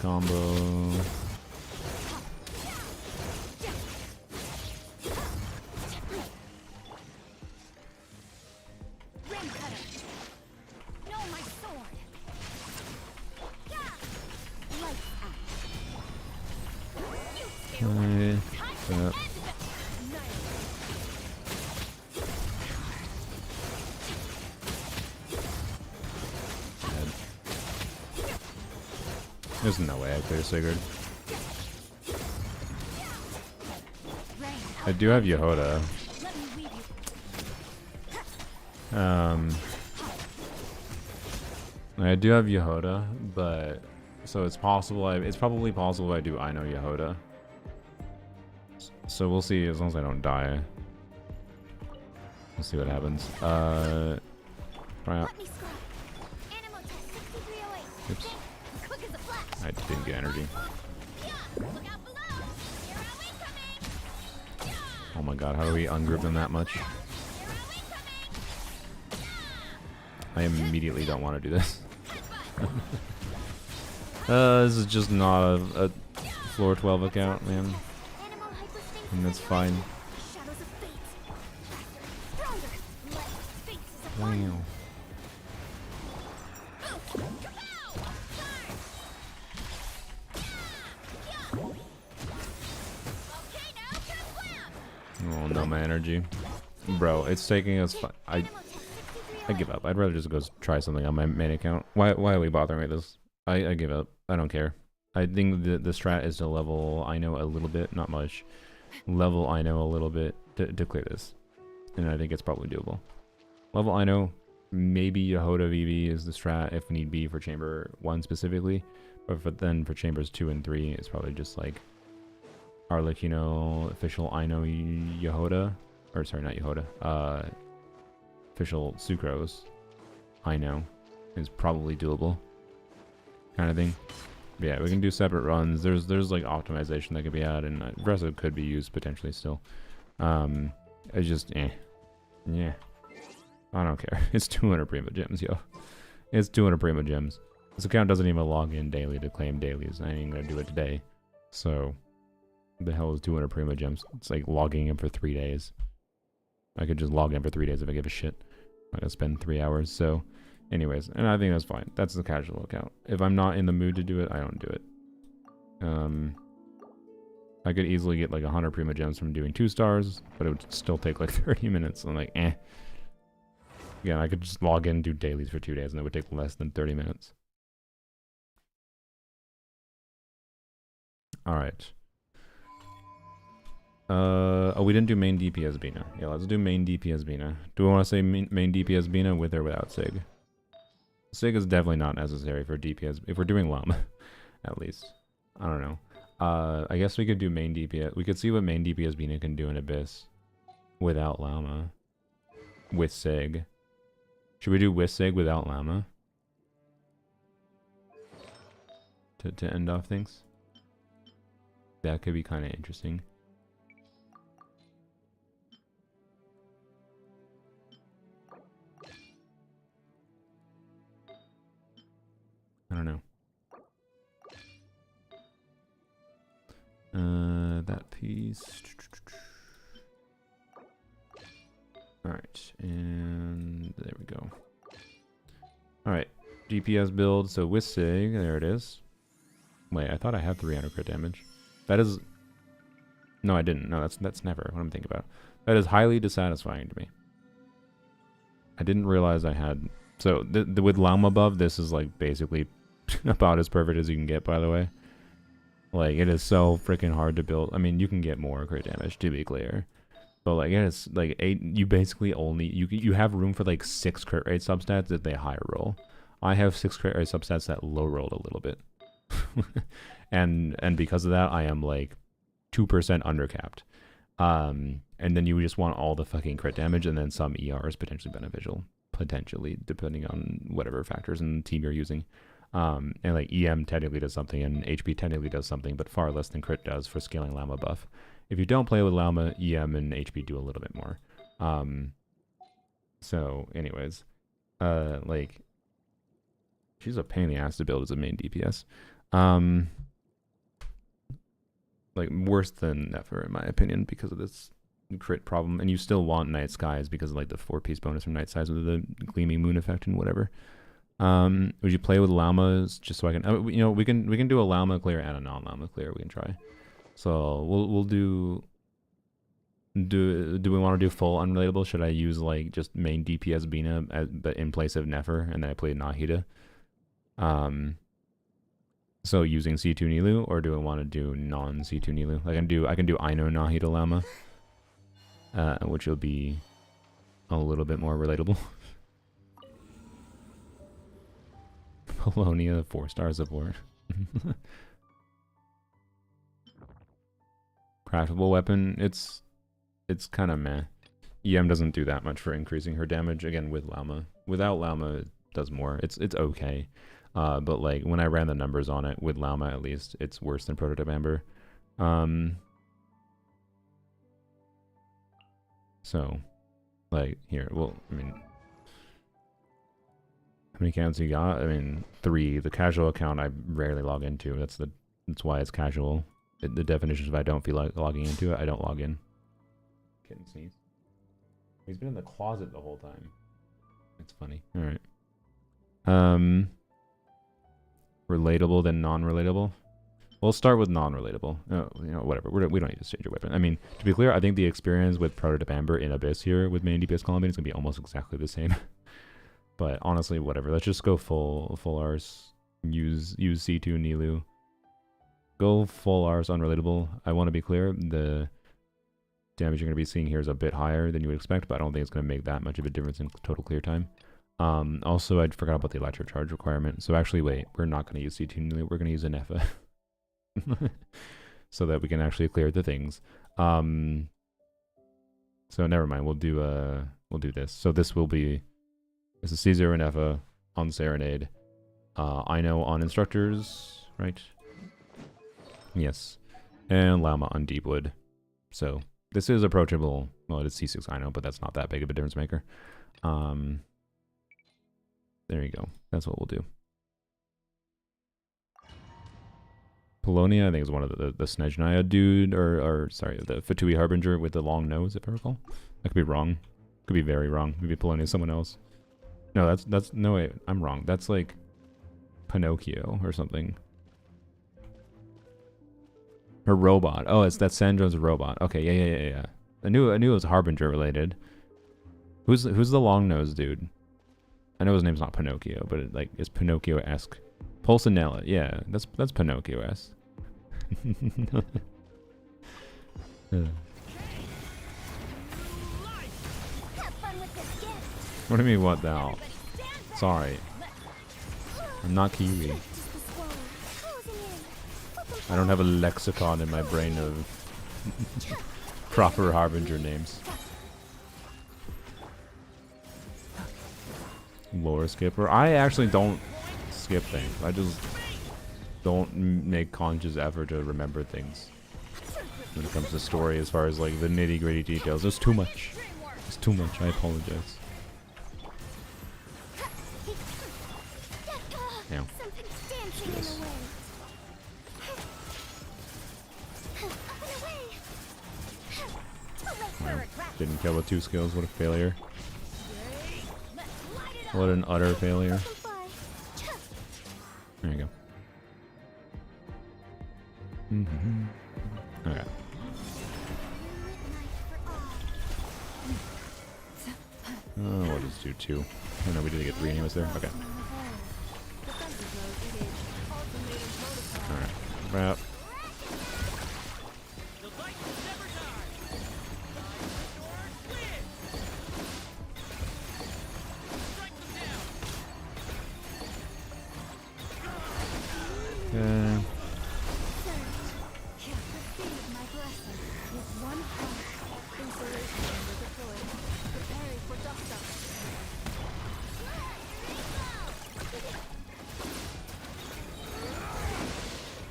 combo.
Rim cutter. No, my sword. Lights out. You two.
That. There's no way I clear Sigurd. I do have Yehoda. I do have Yehoda, but so it's possible. It's probably possible I do. I know Yehoda. So we'll see. As long as I don't die, we'll see what happens. Try out. Oops. I didn't get energy. Oh my god, how do we ungroup them that much? I immediately don't want to do this. This is just not a floor 12 account, man. And that's fine. Wow. Oh no, my energy. Bro, it's taking us... I give up. I'd rather just go try something on my main account. Why are we bothering with this? I give up. I don't care. I think the strat is to level I know a little bit, not much. Level I know a little bit to clear this. And I think it's probably doable. Level I know, maybe Yehoda VV is the strat if need be for Chamber 1 specifically. But then for Chambers 2 and 3, it's probably just like Arlecchino, official I know Yehoda. Or sorry, not Yehoda. Official Sucrose, I know, is probably doable. Kind of thing. But yeah, we can do separate runs. There's like optimization that could be had, and aggressive could be used potentially still. It's just yeah. I don't care. It's 200 Primo Gems, yo. It's 200 Primo Gems. This account doesn't even log in daily to claim dailies. I ain't gonna do it today. So, what the hell is 200 Primo Gems? It's like logging in for 3 days. I could just log in for 3 days if I give a shit. I'm gonna spend 3 hours. So, anyways, and I think that's fine. That's the casual account. If I'm not in the mood to do it, I don't do it. I could easily get like 100 Primo Gems from doing 2 stars, but it would still take like 30 minutes. I'm like, eh. Yeah, I could just log in, do dailies for 2 days, and it would take less than 30 minutes. Alright. Oh, we didn't do main DPS Bina. Yeah, let's do main DPS Bina. Do we want to say main DPS Bina with or without Sig? Sig is definitely not necessary for DPS, if we're doing Llama, at least. I don't know. I guess we could do main DPS. We could see what main DPS Bina can do in Abyss without Llama. With Sig. Should we do with Sig without Llama? To end off things? That could be kind of interesting. I don't know. That piece. Alright, and there we go. Alright, DPS build, so with Sig, there it is. Wait, I thought I had 300 crit damage. That is... No, I didn't. No, that's never what I'm thinking about. That is highly dissatisfying to me. I didn't realize I had... So, with Llama above, this is like basically about as perfect as you can get, by the way. Like, it is so freaking hard to build. I mean, you can get more crit damage, to be clear. But like, it's like 8, you basically only, you have room for like 6 crit rate substats that they higher roll. I have 6 crit rate substats that low rolled a little bit. and because of that, I am like 2% undercapped. And then you just want all the fucking crit damage, and then some ER is potentially beneficial. Potentially, depending on whatever factors in the team you're using. And like EM technically does something, and HP technically does something, but far less than crit does for scaling Llama buff. If you don't play with Llama, EM and HP do a little bit more. So anyways, like, she's a pain in the ass to build as a main DPS. Like worse than Nefer in my opinion because of this crit problem, and you still want Night Skies because of like the 4-piece bonus from Night Skies with the gleaming moon effect and whatever. Would you play with llamas just so I can? You know, we can do a llama clear and a non-llama clear. We can try. So we'll do. Do we want to do full unrelatable? Should I use like just main DPS Bina but in place of Nefer, and then I play Nahida? So using C2 Nilu, or do I want to do non C2 Nilu? Like I can do Aino Nahida Llama, which will be a little bit more relatable. Polonia 4-star support. Craftable weapon. It's kind of meh. EM doesn't do that much for increasing her damage. Again, with Llama. Without Llama, it does more. It's okay. But like when I ran the numbers on it with Llama, at least it's worse than Prototype Amber. So, like here. Well, I mean, how many accounts you got? I mean, 3. The casual account I rarely log into. That's why it's casual. The definition is if I don't feel like logging into it, I don't log in. Kitten sneeze. He's been in the closet the whole time. It's funny. All right. Relatable then non-relatable. We'll start with non-relatable. You know, whatever. We don't need to change your weapon. I mean, to be clear, I think the experience with Prototype Amber in Abyss here with main DPS Columbina is gonna be almost exactly the same. But honestly, whatever. Let's just go full Rs. Use C2 Nilu. Go full Rs unrelatable. I want to be clear. The damage you're going to be seeing here is a bit higher than you would expect, but I don't think it's going to make that much of a difference in total clear time. Also, I forgot about the electro charge requirement. So actually, wait, we're not going to use C2 Nilu. We're going to use an Efa. So that we can actually clear the things. So never mind. We'll do this. So this is C0 and Efa on Serenade. I know on instructors, right? Yes. And Llama on Deepwood. So this is approachable. Well, it is C6 I know, but that's not that big of a difference maker. There you go. That's what we'll do. Polonia, I think, is one of the Snezhnaya dude, or sorry, the Fatui Harbinger with the long nose, if I recall. I could be wrong. Could be very wrong. Maybe Polonia is someone else. No, that's no wait, I'm wrong. That's like Pinocchio or something. Her robot. Oh, that's Sandra's robot. Okay, yeah. I knew it was Harbinger related. Who's the long nose dude? I know his name's not Pinocchio, but it, like, it's Pinocchio-esque. Pulcinella, yeah, that's Pinocchio-esque. What do you mean, what the hell? Sorry. I'm not Kiwi. I don't have a lexicon in my brain of proper Harbinger names. Lore skipper. I actually don't skip things. I just don't make conscious effort to remember things when it comes to story as far as like the nitty-gritty details. There's too much. It's too much. I apologize. Now. Let's do this. Wow. Didn't kill with 2 skills. What a failure. What an utter failure. There you go. Okay. Oh, we'll just do 2. Oh no, we did get 3 anyways there. Okay. Alright. Wrap.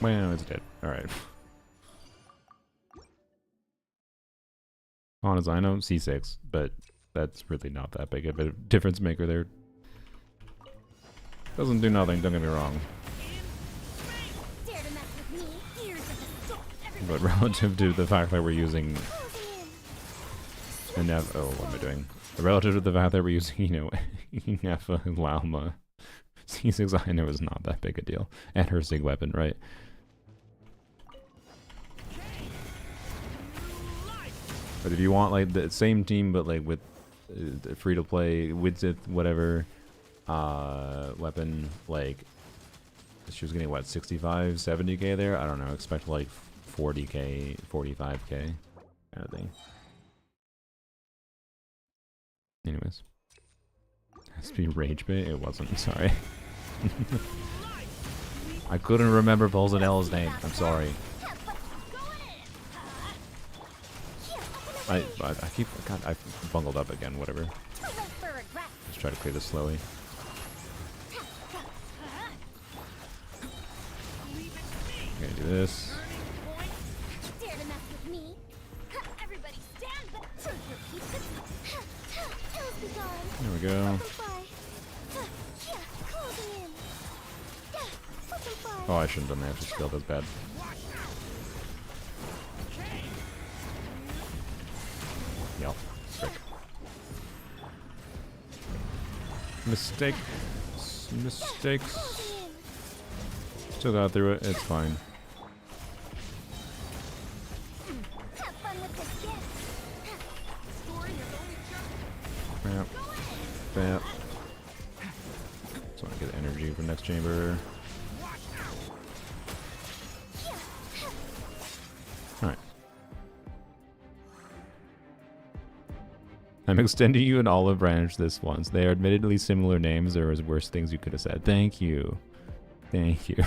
Well, it's dead. Alright. On as I know, C6, but that's really not that big of a difference maker there. Doesn't do nothing, don't get me wrong. but relative to the fact that we're using
Closing in.
enough. Oh, what am I doing? Relative to the fact that we're using, you know, Nefa, Lauma, C6, I know is not that big a deal, and her Sig weapon, right? But if you want like the same team, but like with free to play, with whatever weapon, like she was getting what 65, 70k there. I don't know. Expect like 40k, 45k kind of thing. Anyways, has to be rage bait. It wasn't. Sorry. I couldn't remember Bolzanel's name. I'm sorry. I keep God, I bungled up again. Whatever. Let's try to clear this slowly. I'm gonna do this.
Dare to mess with me? Everybody stand back. Ills be gone.
There we go.
Closing in. Open fire.
Oh, I shouldn't have done that. Just failed as bad. Yep. Frick. Mistake. Mistakes.
Closing in.
Still got through it. It's fine.
Have fun with this gift.
Bam. Bam. Just want to get energy for next chamber. Alright. I'm extending you an olive branch this once. They are admittedly similar names. There was worse things you could have said. Thank you. Thank you.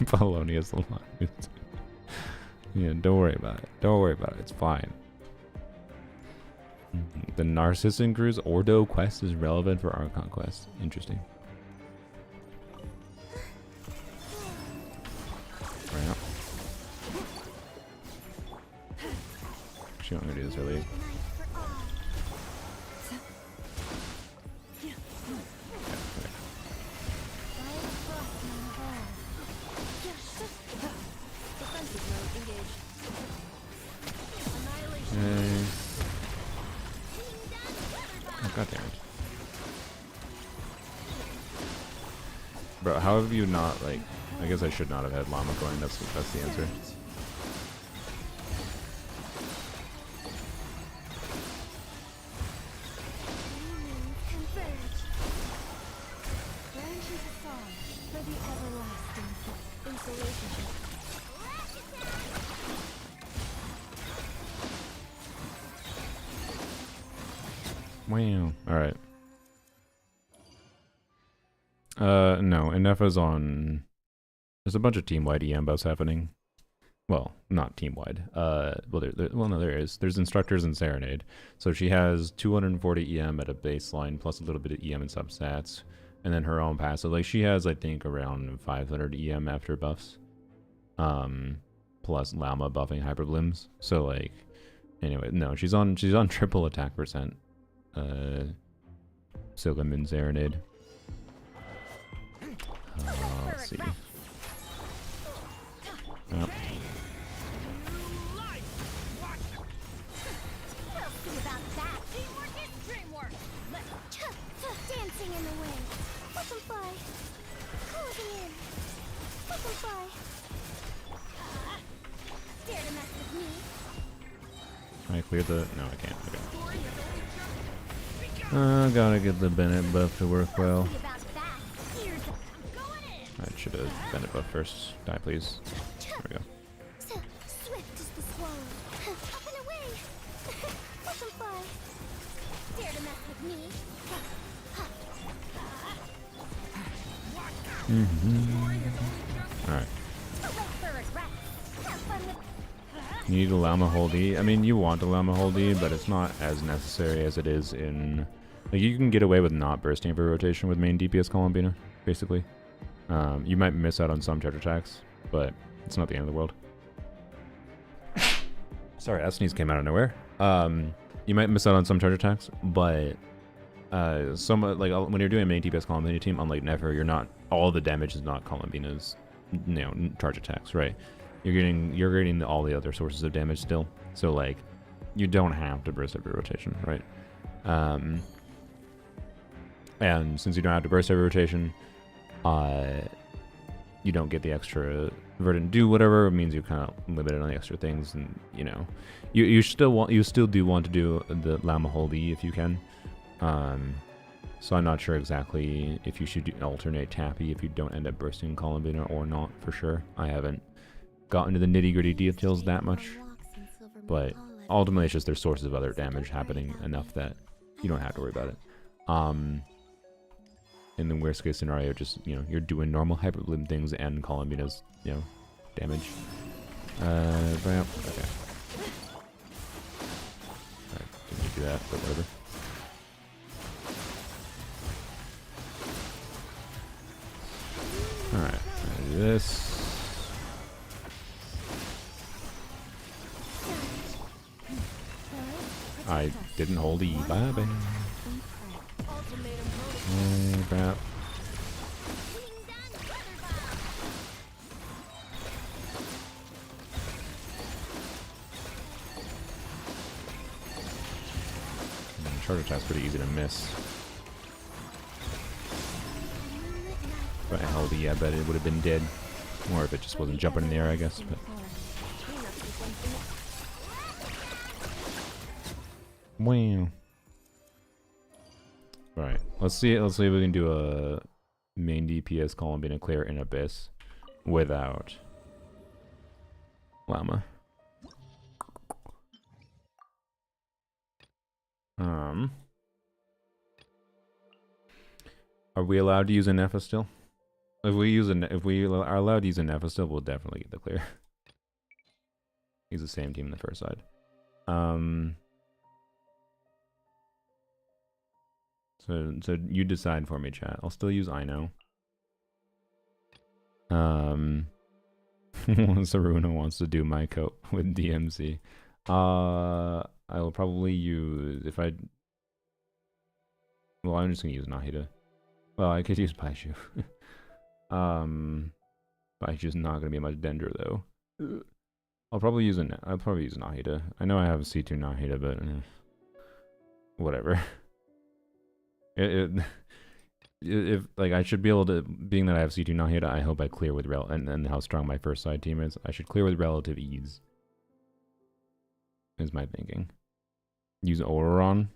Polonius alive. Yeah, don't worry about it. Don't worry about it. It's fine. The Narcissan Crew's Ordo quest is relevant for Archon quest. Interesting. Right. Actually, I'm gonna do this early. Oh, God damn it. Bro, how have you not, like... I guess I should not have had Llama going. That's the answer. Wow. Alright. No. Inefa's on... There's a bunch of team-wide EM buffs happening. Well, not team-wide. Well, no, there is. There's Instructors and Serenade. So she has 240 EM at a baseline, plus a little bit of EM and substats. And then her own passive. Like, she has, I think, around 500 EM after buffs. Plus Llama buffing Hyperblims. So, like... Anyway, no, she's on triple attack percent. Silum and Serenade. Let's see. Yep.
Dancing in the wind. Let them fly. Closing in. Let them fly. Dare to mess with me?
Can I clear the... No, I can't. Okay. Gotta get the Bennett buff to work well. I should have Bennett buff first. Die, please. There we go.
Swift is the swallow. Up and away. Let them fly. Dare to mess with me?
Alright. You need a Llama hold E. I mean, you want a Llama hold E, but it's not as necessary as it is in... Like, you can get away with not bursting for rotation with main DPS Columbina, basically. You might miss out on some charge attacks, but it's not the end of the world. Sorry, that sneeze came out of nowhere. You might miss out on some charge attacks, but like when you're doing a main DPS Columbina team, unlike Nefer, you're not all the damage is not Columbina's, charge attacks, right? You're getting all the other sources of damage still. So like, you don't have to burst every rotation, right? And since you don't have to burst every rotation, you don't get the extra verdant do whatever. It means you're kind of limited on the extra things, and you still do want to do the Llama Holy if you can. So I'm not sure exactly if you should alternate Tappy if you don't end up bursting Columbina or not, for sure. I haven't gotten to the nitty-gritty details that much, but ultimately it's just there's sources of other damage happening enough that you don't have to worry about it. In the worst case scenario, just you're doing normal Hyperbloom things and Columbina's damage. Okay. Alright, didn't do that, but whatever. Alright, do this. I didn't hold E. Bye bye. Crap. Charge attack's pretty easy to miss. If I held E, I bet it would have been dead. Or if it just wasn't jumping in the air, I guess. But wow. Right. Let's see if we can do a main DPS Columbina clear in Abyss without Llama. Are we allowed to use an Nepha still? If we are allowed to use an Nepha still, we'll definitely get the clear. He's the same team in the first side. So you decide for me, chat. I'll still use I know. Saruna wants to do my coat with DMC. I will probably use well, I'm just gonna use Nahida. Well, I could use Baishu. Baishu's not gonna be much Dendro though. I'll probably use Nahida. I know I have C2 Nahida, but whatever. If like I should be able to, being that I have C2 Nahida, I hope I clear with and how strong my first side team is. I should clear with relative ease. Is my thinking. Use Auron.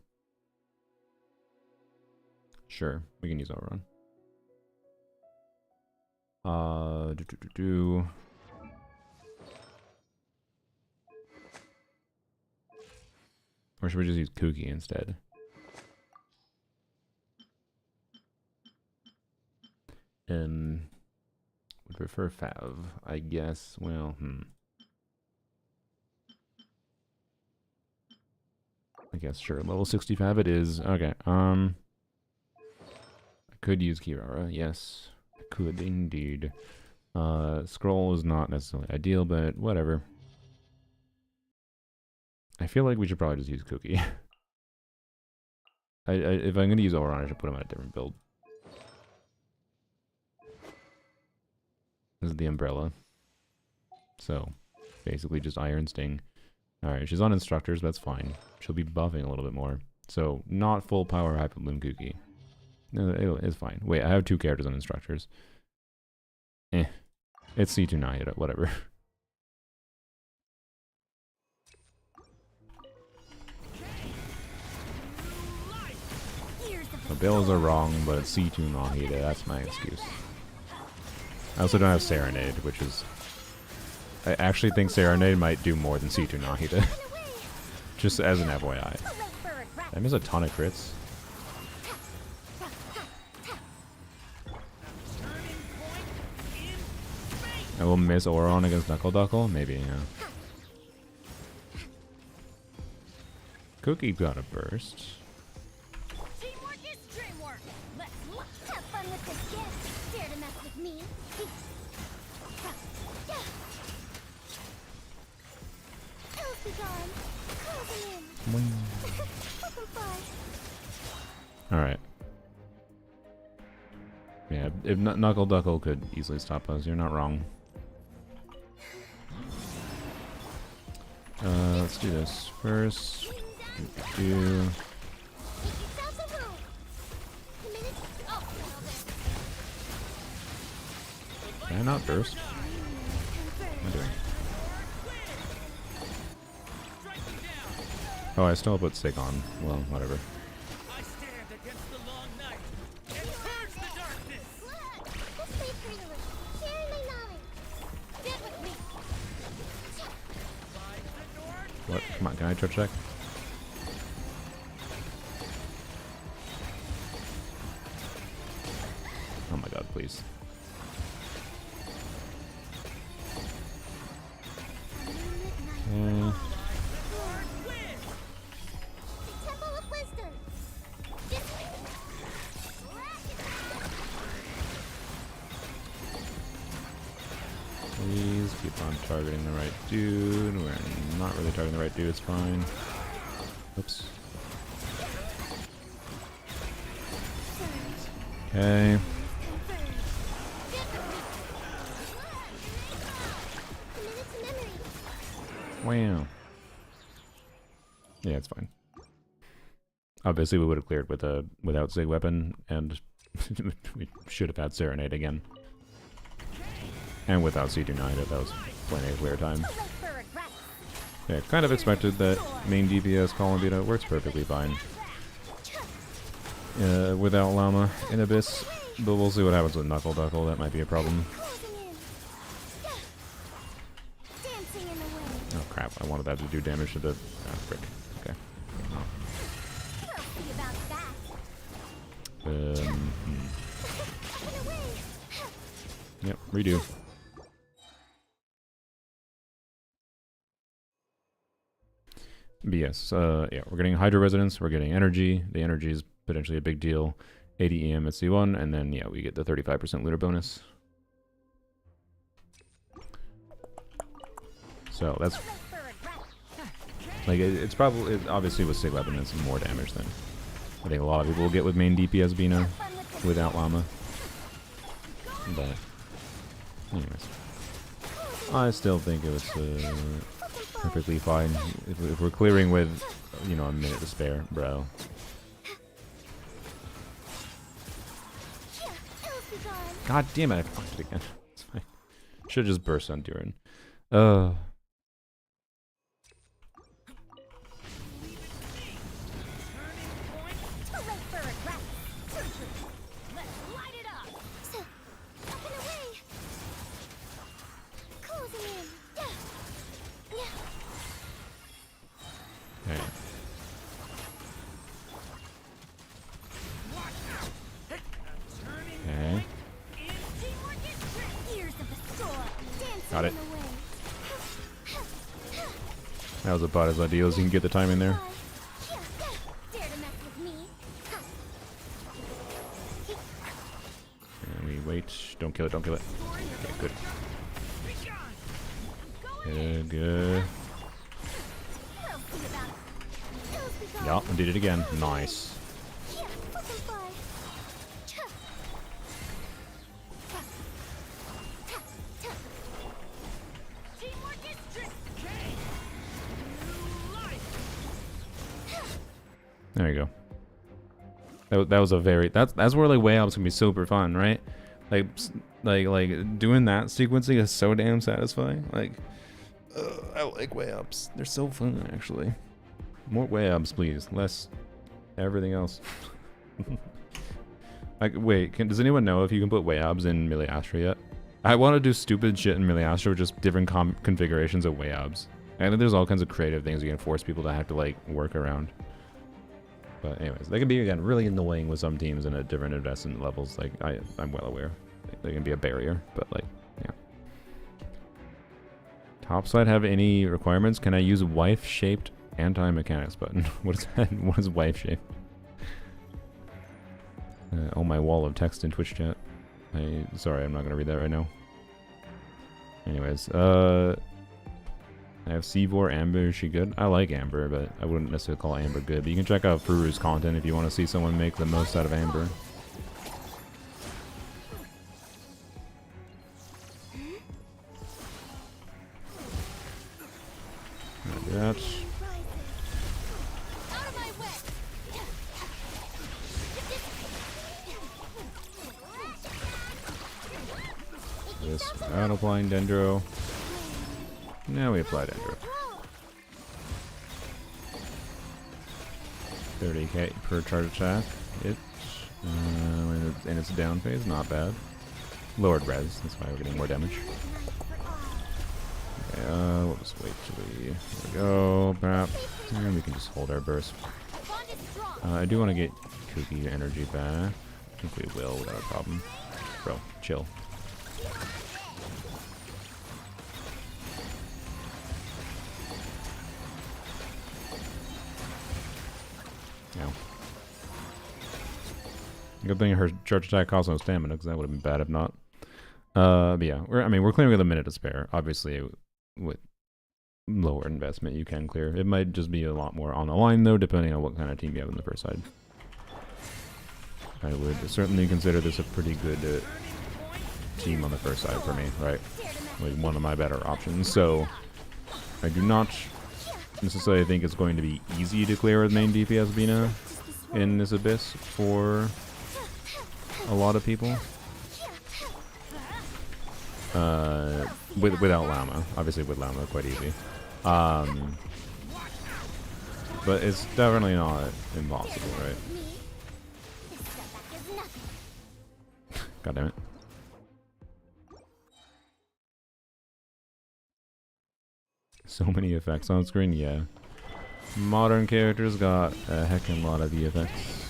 Sure, we can use Auron. Or should we just use Kuki instead? Would prefer Fav, I guess. Well, I guess sure. Level 65 it is. Okay. I could use Kirara. Yes, I could indeed. Scroll is not necessarily ideal, but whatever. I feel like we should probably just use Cookie. If I'm gonna use Auron, I should put him on a different build. This is the Umbrella. So, basically just Iron Sting. Alright, she's on Instructors, that's fine. She'll be buffing a little bit more. So, not full power Hyperbloom Cookie. No, it's fine. Wait, I have 2 characters on Instructors. It's C2 Nahida, whatever. The bills are wrong, but it's C2 Nahida, that's my excuse. I also don't have Serenade, which is... I actually think Serenade might do more than C2 Nahida. Just as an FYI. I miss a ton of crits. I will miss Auron against Knuckle Duckle? Maybe, yeah. Cookie got a burst.
Teamwork is dreamwork. Let's have fun with this gift. Dare to mess with me? Elves be gone. Close them in.
Alright. Yeah, if Knuckle Duckle could easily stop us, you're not wrong. Let's do this first. Do. Can I not burst? What am I doing? Oh, I still put Sig on. Well, whatever.
I stand against the long night and purge the darkness.
What? Come on, can I charge check? Oh my god, please. Please keep on targeting the right dude. We're not really targeting the right dude, it's fine. Oops. Okay. Wow. Yeah, it's fine. Obviously, we would have cleared with a without Sig weapon, and we should have had Serenade again. And without C2 Knight, that was plenty of clear time. Yeah, kind of expected that main DPS Columbina works perfectly fine without Llama in Abyss, but we'll see what happens with Knuckle Duckle. That might be a problem. Oh crap, I wanted that to do damage to the... Oh, frick. Okay. Yep, redo. But yes, yeah, we're getting Hydro Resonance, we're getting Energy. The Energy is potentially a big deal. 80 EM at C1, and then, yeah, we get the 35% Lunar bonus. So that's... Like, it's probably... obviously, with Sig Weapon, it's more damage than I think a lot of people will get with main DPS Bina without Llama. But... anyways. I still think it was... perfectly fine. If we're clearing with, you know, a minute to spare, bro. God damn it, I fucked it again. It's fine. Should've just burst on Durin. Got it. That was about as ideal as you can get the time in there. And we wait. Don't kill it, don't kill it. Okay, good. Good, good. Yup, I did it again. Nice. There you go. That was a very... That's where, like, way up's gonna be super fun, right? Like doing that sequencing is so damn satisfying. Like, I like way ups. They're so fun, actually. More way ups, please. Less everything else. Like, wait, does anyone know if you can put way ups in Melee Astra yet? I want to do stupid shit in Melee Astra with just different configurations of way ups. I think there's all kinds of creative things you can force people to have to, like, work around. But anyways, they can be, again, really annoying with some teams and at different investment levels. Like, I'm well aware. They can be a barrier, but, like, yeah. Topside have any requirements? Can I use wife-shaped anti-mechanics button? What is that? What is wife-shaped? Oh, my wall of text in Twitch chat. Sorry, I'm not going to read that right now. Anyways, I have Seavor, Amber. Is she good? I like Amber, but I wouldn't necessarily call Amber good. But you can check out Furu's content if you want to see someone make the most out of Amber. that.
Out of my way.
This without applying Dendro. Now we apply Dendro. 30k per charge attack. In its down phase, not bad. Lowered res, that's why we're getting more damage. Okay, we'll just wait till there we go, bap. And we can just hold our burst. I do want to get Kooky energy back. I think we will without a problem. Bro, chill. No. Good thing her charge attack costs no stamina, because that would have been bad if not. But yeah, we're clearing with a minute to spare. Obviously, with lower investment, you can clear. It might just be a lot more on the line, though, depending on what kind of team you have on the first side. I would certainly consider this a pretty good team on the first side for me, right? Like one of my better options. So I do not necessarily think it's going to be easy to clear with main DPS Bina in this abyss for a lot of people. Without Llama. Obviously with Llama, quite easy. But it's definitely not impossible, right? God damn it. So many effects on screen, yeah. Modern characters got a heckin' lot of the effects.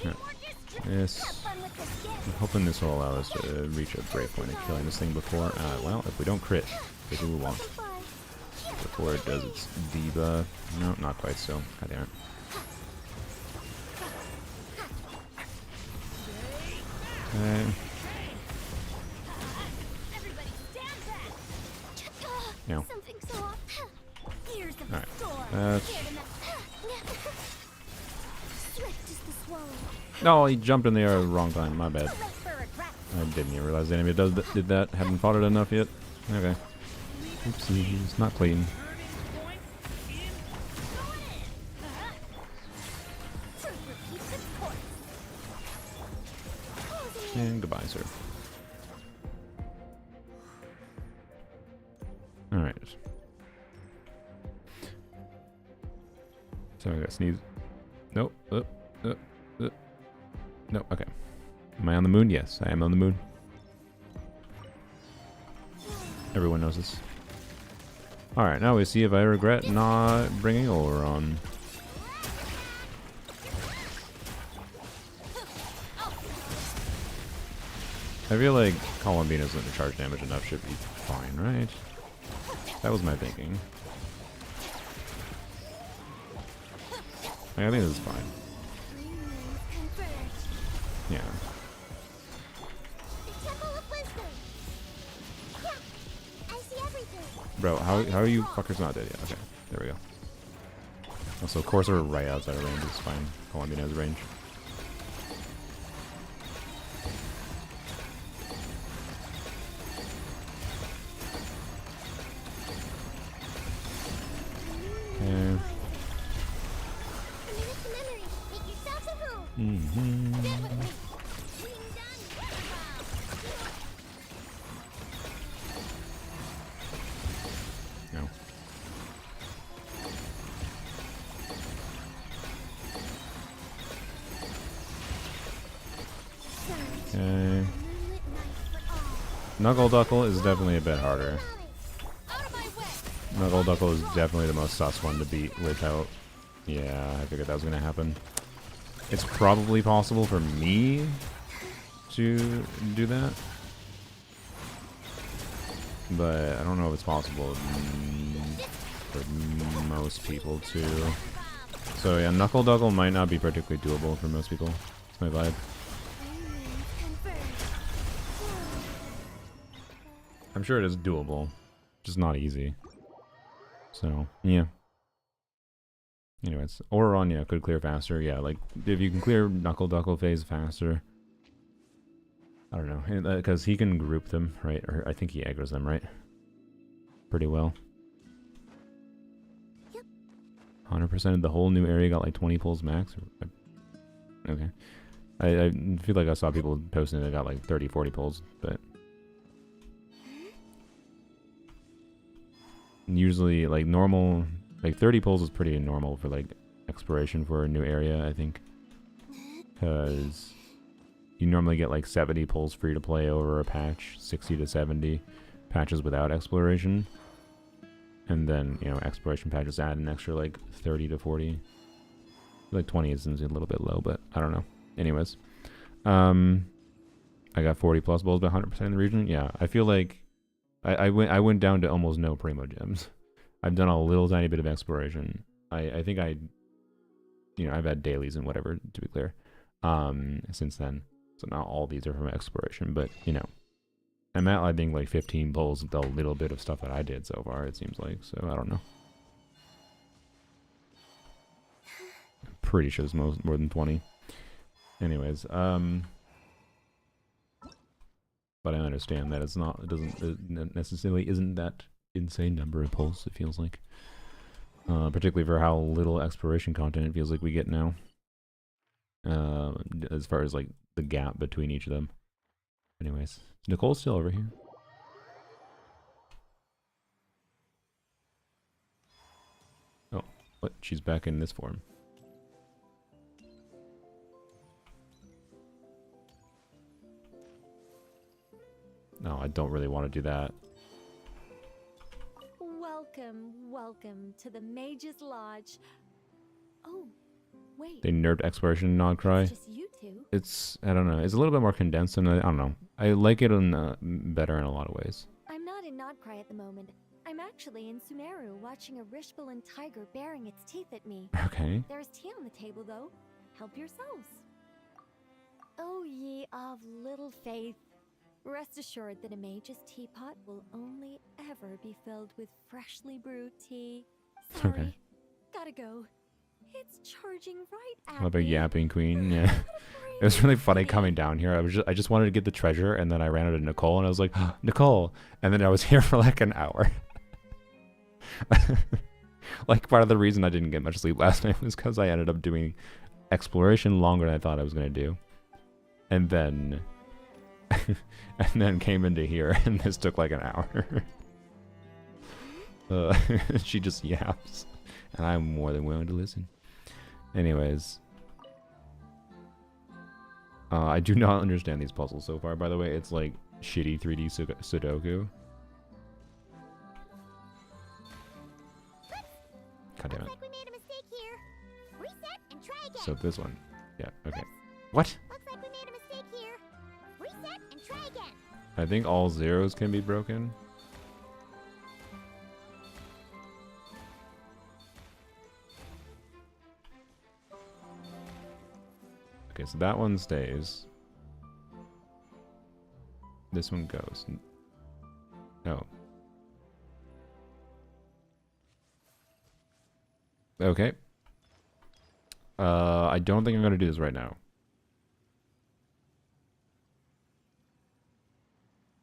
Yeah. Yes. I'm hoping this will allow us to reach a breakpoint of killing this thing before. Well, if we don't crit, which we won't. Before it does its debuff. No, not quite so. God damn it. Okay. No. Alright. That's... No, he jumped in the air at the wrong time. My bad. I didn't even realize the enemy did that. Haven't fought it enough yet. Okay. Oopsie. It's not clean. And goodbye, sir. Alright. Sorry, I got sneeze. Nope. Nope, okay. Am I on the moon? Yes, I am on the moon. Everyone knows this. Alright, now we see if I regret not bringing Aura on. I feel like Columbina isn't charge damage enough, should be fine, right? That was my thinking. I think this is fine. Yeah. Bro, how are you fuckers not dead yet? Okay, there we go. Also, of course, we're right outside of range. It's fine. Columbina has range. Okay. No. Okay. Knuckle Duckle is definitely a bit harder. Knuckle Duckle is definitely the most sus one to beat without... Yeah, I figured that was going to happen. It's probably possible for me to do that. But I don't know if it's possible for most people to. So yeah, Knuckle Duckle might not be particularly doable for most people. That's my vibe. I'm sure it is doable, just not easy. So, yeah. Anyways, Auron, yeah, could clear faster. Yeah, like, if you can clear Knuckle Duckle phase faster. I don't know, because he can group them, right? Or I think he aggroes them, right? pretty well.
Yep.
100% of the whole new area got like 20 pulls max? Okay. I feel like I saw people posting that got like 30, 40 pulls, but... Usually, like, normal... Like, 30 pulls is pretty normal for, like, exploration for a new area, I think. Because... You normally get, like, 70 pulls free to play over a patch. 60 to 70 patches without exploration. And then, you know, exploration patches add an extra, like, 30 to 40. Like, 20 is a little bit low, but I don't know. Anyways. I got 40 plus balls, but 100% in the region. Yeah, I feel like I went down to almost no Primogems. I've done a little tiny bit of exploration. I think you know, I've had dailies and whatever, to be clear, since then. So not all these are from exploration, but, you know. I'm at, I think, like 15 pulls with a little bit of stuff that I did so far, it seems like. So, I don't know. I'm pretty sure it's more than 20. Anyways, but I understand that it necessarily isn't that insane number of pulls, it feels like. Particularly for how little exploration content it feels like we get now. As far as, like, the gap between each of them. Anyways, Nicole's still over here. Oh, what? She's back in this form. No, I don't really want to do that.
Welcome to the Mage's Lodge. Oh, wait.
They nerfed exploration nod cry.
It's just you two.
It's, I don't know, it's a little bit more condensed, and I don't know. I like it better in a lot of ways.
I'm not in Nodcry at the moment. I'm actually in Sumeru watching a Rishbalin tiger baring its teeth at me.
Okay.
There's tea on the table though. Help yourselves. Oh ye of little faith. Rest assured that a mage's teapot will only ever be filled with freshly brewed tea. Sorry.
Okay.
Gotta go. It's charging right at
Love a
me.
yapping queen, yeah. It was really funny coming down here. I just wanted to get the treasure, and then I ran into Nicole, and I was like, oh, Nicole! And then I was here for like an hour. Like, part of the reason I didn't get much sleep last night was because I ended up doing exploration longer than I thought I was going to do. And then... and then came into here, and this took like an hour. She just yaps, and I'm more than willing to listen. Anyways. I do not understand these puzzles so far, by the way. It's like shitty 3D Sudoku. God damn it.
Looks like we made a mistake here. Reset and try again.
So this one. Yeah, okay. What?
Looks like we made a mistake here. Reset and try again.
I think all zeros can be broken. Okay, so that one stays. This one goes. No. Okay. I don't think I'm gonna do this right now.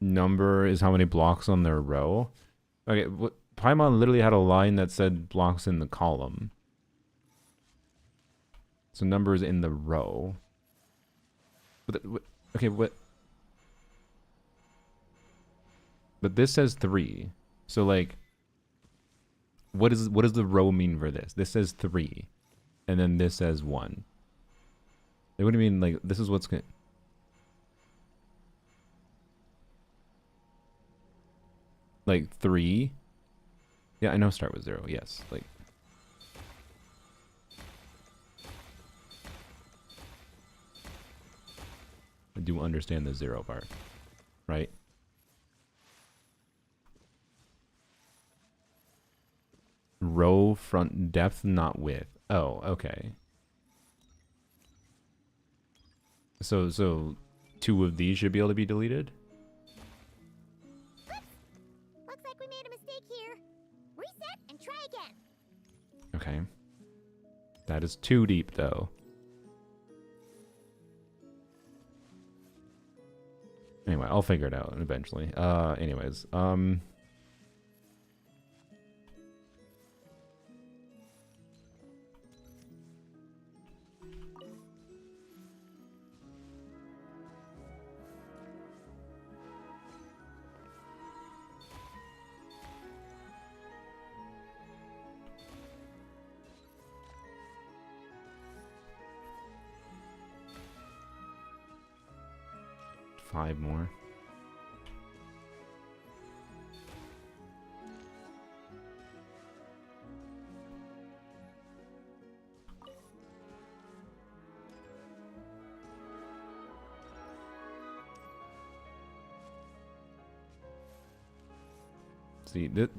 Number is how many blocks on their row. Okay, Paimon literally had a line that said blocks in the column. So numbers in the row. Okay, what? But this says 3. So like, what does the row mean for this? This says 3, and then this says 1. What do you mean? Like, this is what's going. Like 3. Yeah, I know. Start with 0. Yes, like. I do understand the 0 part, right? Row front depth, not width. Oh, okay. So 2 of these should be able to be deleted?
Looks like we made a mistake here. Reset and try again.
Okay. That is too deep, though. Anyway, I'll figure it out eventually. Anyways, 5 more. See that?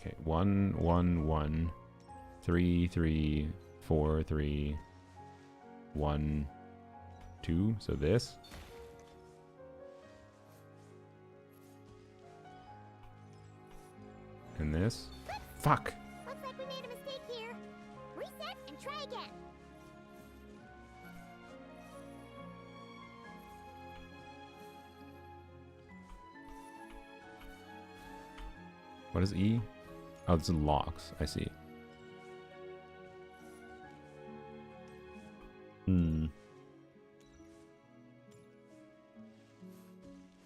Okay, 1 1 1 3 3 4 3 1 2. So this. And this. Fuck.
Looks like we made a mistake here. Reset and try again.
What is E? Oh, it's locks. I see.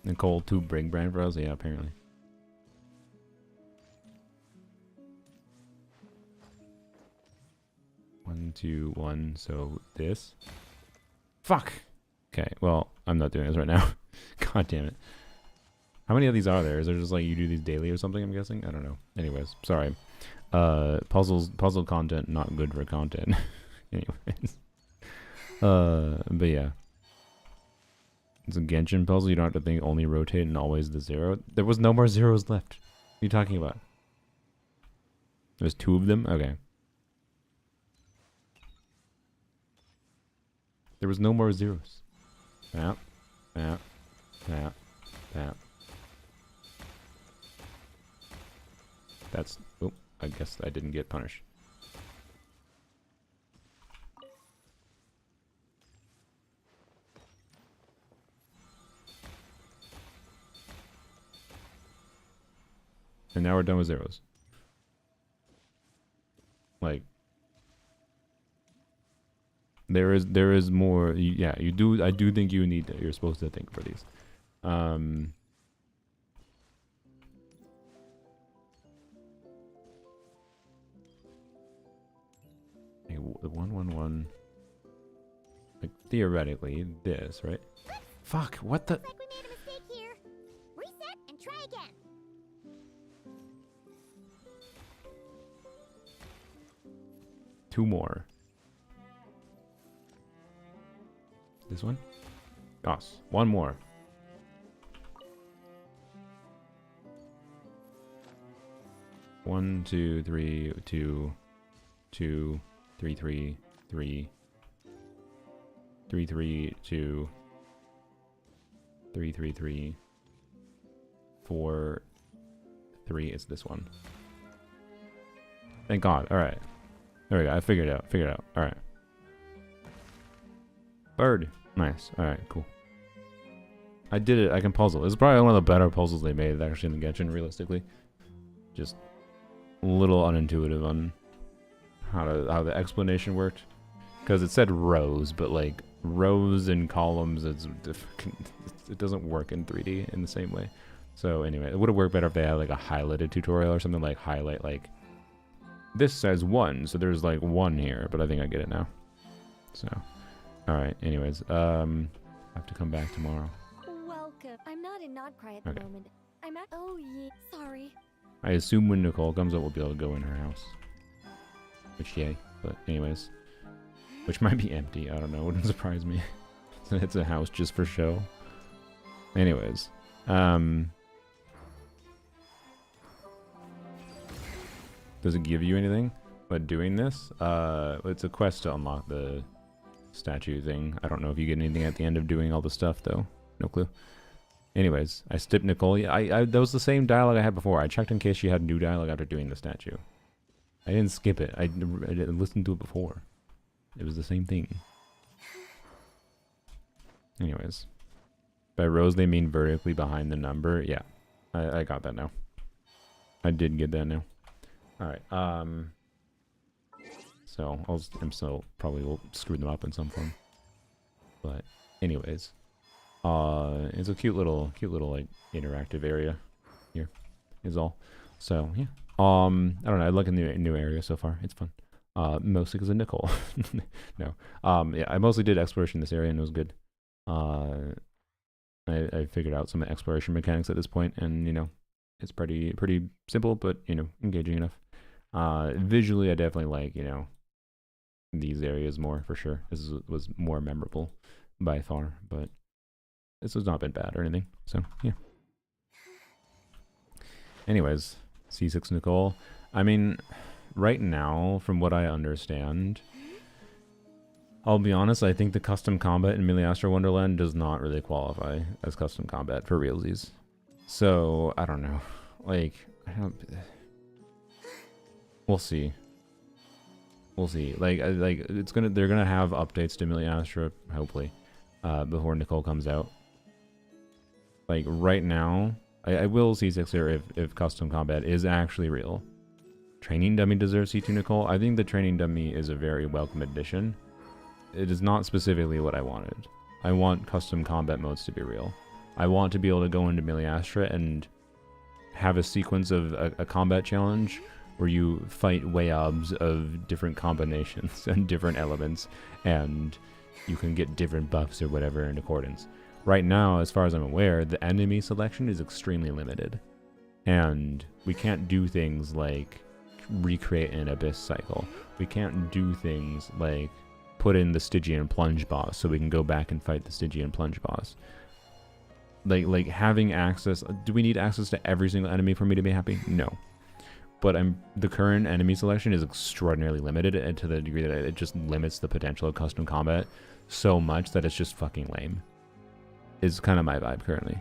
Nicole, 2 big brand bros? Yeah, apparently. One, 2, 1. So this. Fuck. Okay, well, I'm not doing this right now. God damn it. How many of these are there? Is there just like you do these daily or something, I'm guessing? I don't know. Anyways, sorry. Puzzle content, not good for content. Anyways. But yeah. It's a Genshin puzzle, you don't have to think only rotate and always the 0. There was no more zeros left. What are you talking about? There's 2 of them? Okay. There was no more zeros. Tap, tap, tap, tap. That's... Oh, I guess I didn't get punished. And now we're done with zeros. Like... There is more... Yeah, you do... I do think you need... You're supposed to think for these. Okay, 1 1 1. Like theoretically, this, right? Fuck! What the?
Looks like we made a mistake here. Reset and try again.
Two more. This one? Yes. One more. One, 2, 3, 2, 2, 3, 3, 3, 3, 3, 2, 3, 3, 3, 4, 3. It's this one. Thank God. All right. There we go. I figured it out. Figured it out. All right. Bird. Nice. All right. Cool. I did it. I can puzzle. This is probably one of the better puzzles they made actually in the Genshin, realistically. Just a little unintuitive on how the explanation worked, because it said rows, but like rows and columns, it doesn't work in 3D in the same way. So anyway, it would have worked better if they had like a highlighted tutorial or something, like highlight like this says 1, so there's like 1 here, but I think I get it now. So all right. Anyways, I have to come back tomorrow.
Welcome. I'm not in Nodcry at the moment. I'm at. Oh yeah. Sorry.
I assume when Nicole comes up, we'll be able to go in her house. Which, yay. But anyways. Which might be empty. I don't know. Wouldn't surprise me. It's a house just for show. Anyways. Does it give you anything by doing this? It's a quest to unlock the statue thing. I don't know if you get anything at the end of doing all the stuff, though. No clue. Anyways, I skipped Nicole. Yeah, that was the same dialogue I had before. I checked in case she had new dialogue after doing the statue. I didn't skip it. I listened to it before. It was the same thing. Anyways. By rows, they mean vertically behind the number. Yeah, I got that now. I did get that now. Alright, so, I'm still probably will screw them up in some form. But, anyways. It's a cute little like interactive area here is all. So yeah. I don't know. I like a new area so far. It's fun. Mostly because of Nicole. No. Yeah. I mostly did exploration in this area and it was good. I figured out some exploration mechanics at this point, and you know, it's pretty simple, but you know, engaging enough. Visually, I definitely like, you know, these areas more for sure. This was more memorable by far, but this has not been bad or anything. So yeah. Anyways, C6 Nicole. I mean, right now, from what I understand, I'll be honest, I think the custom combat in Miliastra Wonderland does not really qualify as custom combat for realsies. So, I don't know. Like, we'll see. We'll see. Like they're gonna have updates to Miliastra, hopefully, before Nicole comes out. Like, right now, I will C6 her if custom combat is actually real. Training dummy deserves C2 Nicole. I think the training dummy is a very welcome addition. It is not specifically what I wanted. I want custom combat modes to be real. I want to be able to go into Miliastra and have a sequence of a combat challenge where you fight wayabs of different combinations and different elements, and you can get different buffs or whatever in accordance. Right now, as far as I'm aware, the enemy selection is extremely limited, and we can't do things like recreate an abyss cycle. We can't do things like put in the Stygian plunge boss so we can go back and fight the Stygian plunge boss. Like having access. Do we need access to every single enemy for me to be happy? No. But the current enemy selection is extraordinarily limited, and to the degree that it just limits the potential of custom combat so much that it's just fucking lame. Is kind of my vibe currently.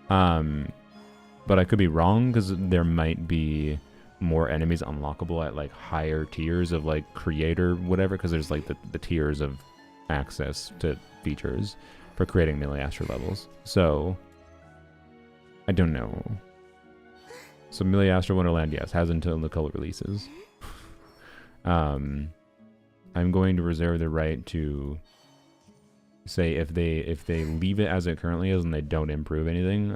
But I could be wrong, because there might be more enemies unlockable at like higher tiers of like creator whatever, because there's like the tiers of access to features for creating Miliastra levels. So I don't know. So Miliastra Wonderland, yes, has until Nicole releases. I'm going to reserve the right to say if they leave it as it currently is and they don't improve anything,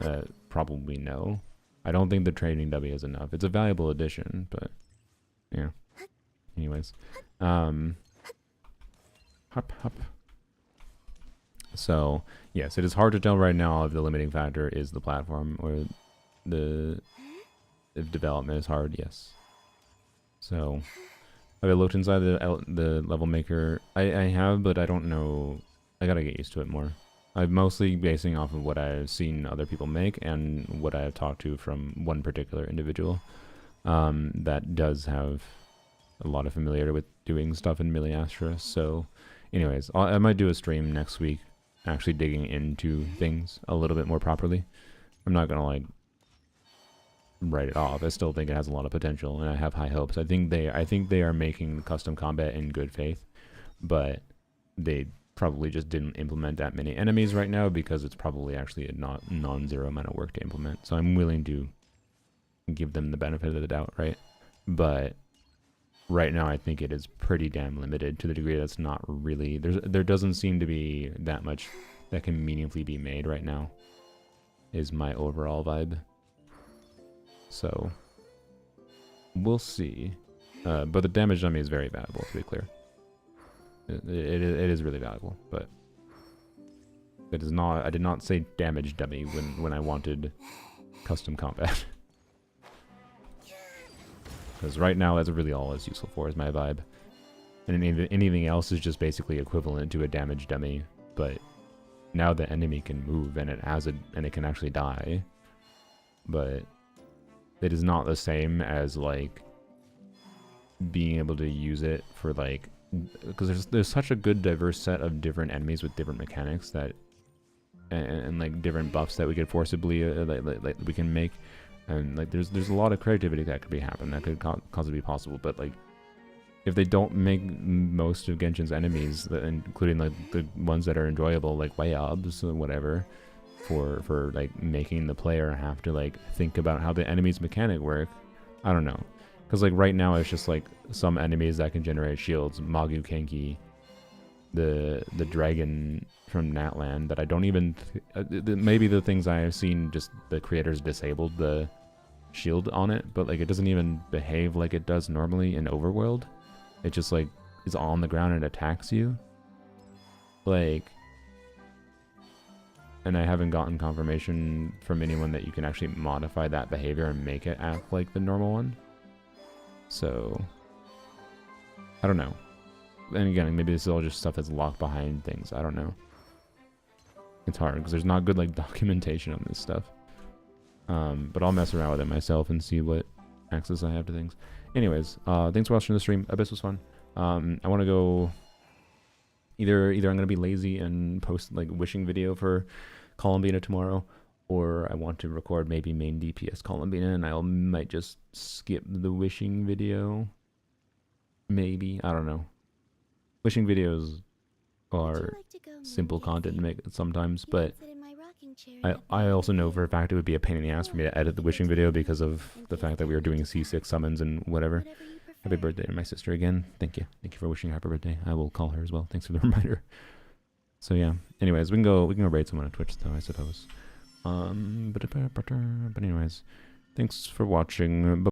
probably no. I don't think the training dummy is enough. It's a valuable addition, but yeah. Anyways, hop. So yes, it is hard to tell right now if the limiting factor is the platform or if development is hard. Yes. So have I looked inside the level maker? I have, but I don't know. I gotta get used to it more. I'm mostly basing off of what I've seen other people make and what I have talked to from one particular individual that does have a lot of familiarity with doing stuff in Miliastra. So anyways, I might do a stream next week actually digging into things a little bit more properly. I'm not gonna like write it off. I still think it has a lot of potential and I have high hopes. I think they are making custom combat in good faith, but they probably just didn't implement that many enemies right now because it's probably actually a non-zero amount of work to implement. So I'm willing to give them the benefit of the doubt, right? But right now I think it is pretty damn limited to the degree that's not really there doesn't seem to be that much that can meaningfully be made right now, is my overall vibe. So we'll see. But the damage dummy is very valuable, to be clear. It is really valuable, but it is not. I did not say damage dummy when I wanted custom combat. Because right now that's really all it's useful for, is my vibe. And anything else is just basically equivalent to a damage dummy. But now the enemy can move and it can actually die. But it is not the same as like being able to use it for like, because there's such a good diverse set of different enemies with different mechanics that and like different buffs that we could forcibly like we can make, and like there's a lot of creativity that could be happening that could cause it to be possible. But like if they don't make most of Genshin's enemies, including like the ones that are enjoyable, like wayabs or whatever, for like making the player have to like think about how the enemy's mechanic work, I don't know. Because like right now it's just like some enemies that can generate shields, Magu Kenki, the dragon from Natland that I don't even maybe the things I have seen, just the creators disabled the shield on it, but like it doesn't even behave like it does normally in Overworld. It just like is on the ground and attacks you. Like, and I haven't gotten confirmation from anyone that you can actually modify that behavior and make it act like the normal one. So, I don't know. And again, maybe this is all just stuff that's locked behind things. I don't know. It's hard because there's not good like documentation on this stuff. But I'll mess around with it myself and see what access I have to things. Anyways, thanks for watching the stream. Abyss was fun. I want to go. Either I'm gonna be lazy and post like wishing video for Columbina tomorrow, or I want to record maybe main DPS Columbina, and I might just skip the wishing video. Maybe, I don't know. Wishing videos are simple content to make sometimes, but I also know for a fact it would be a pain in the ass for me to edit the wishing video because of the fact that we were doing C6 summons and whatever. Happy birthday to my sister again. Thank you. Thank you for wishing her happy birthday. I will call her as well. Thanks for the reminder. So yeah. Anyways, we can go raid someone on Twitch though, I suppose. But anyways, thanks for watching.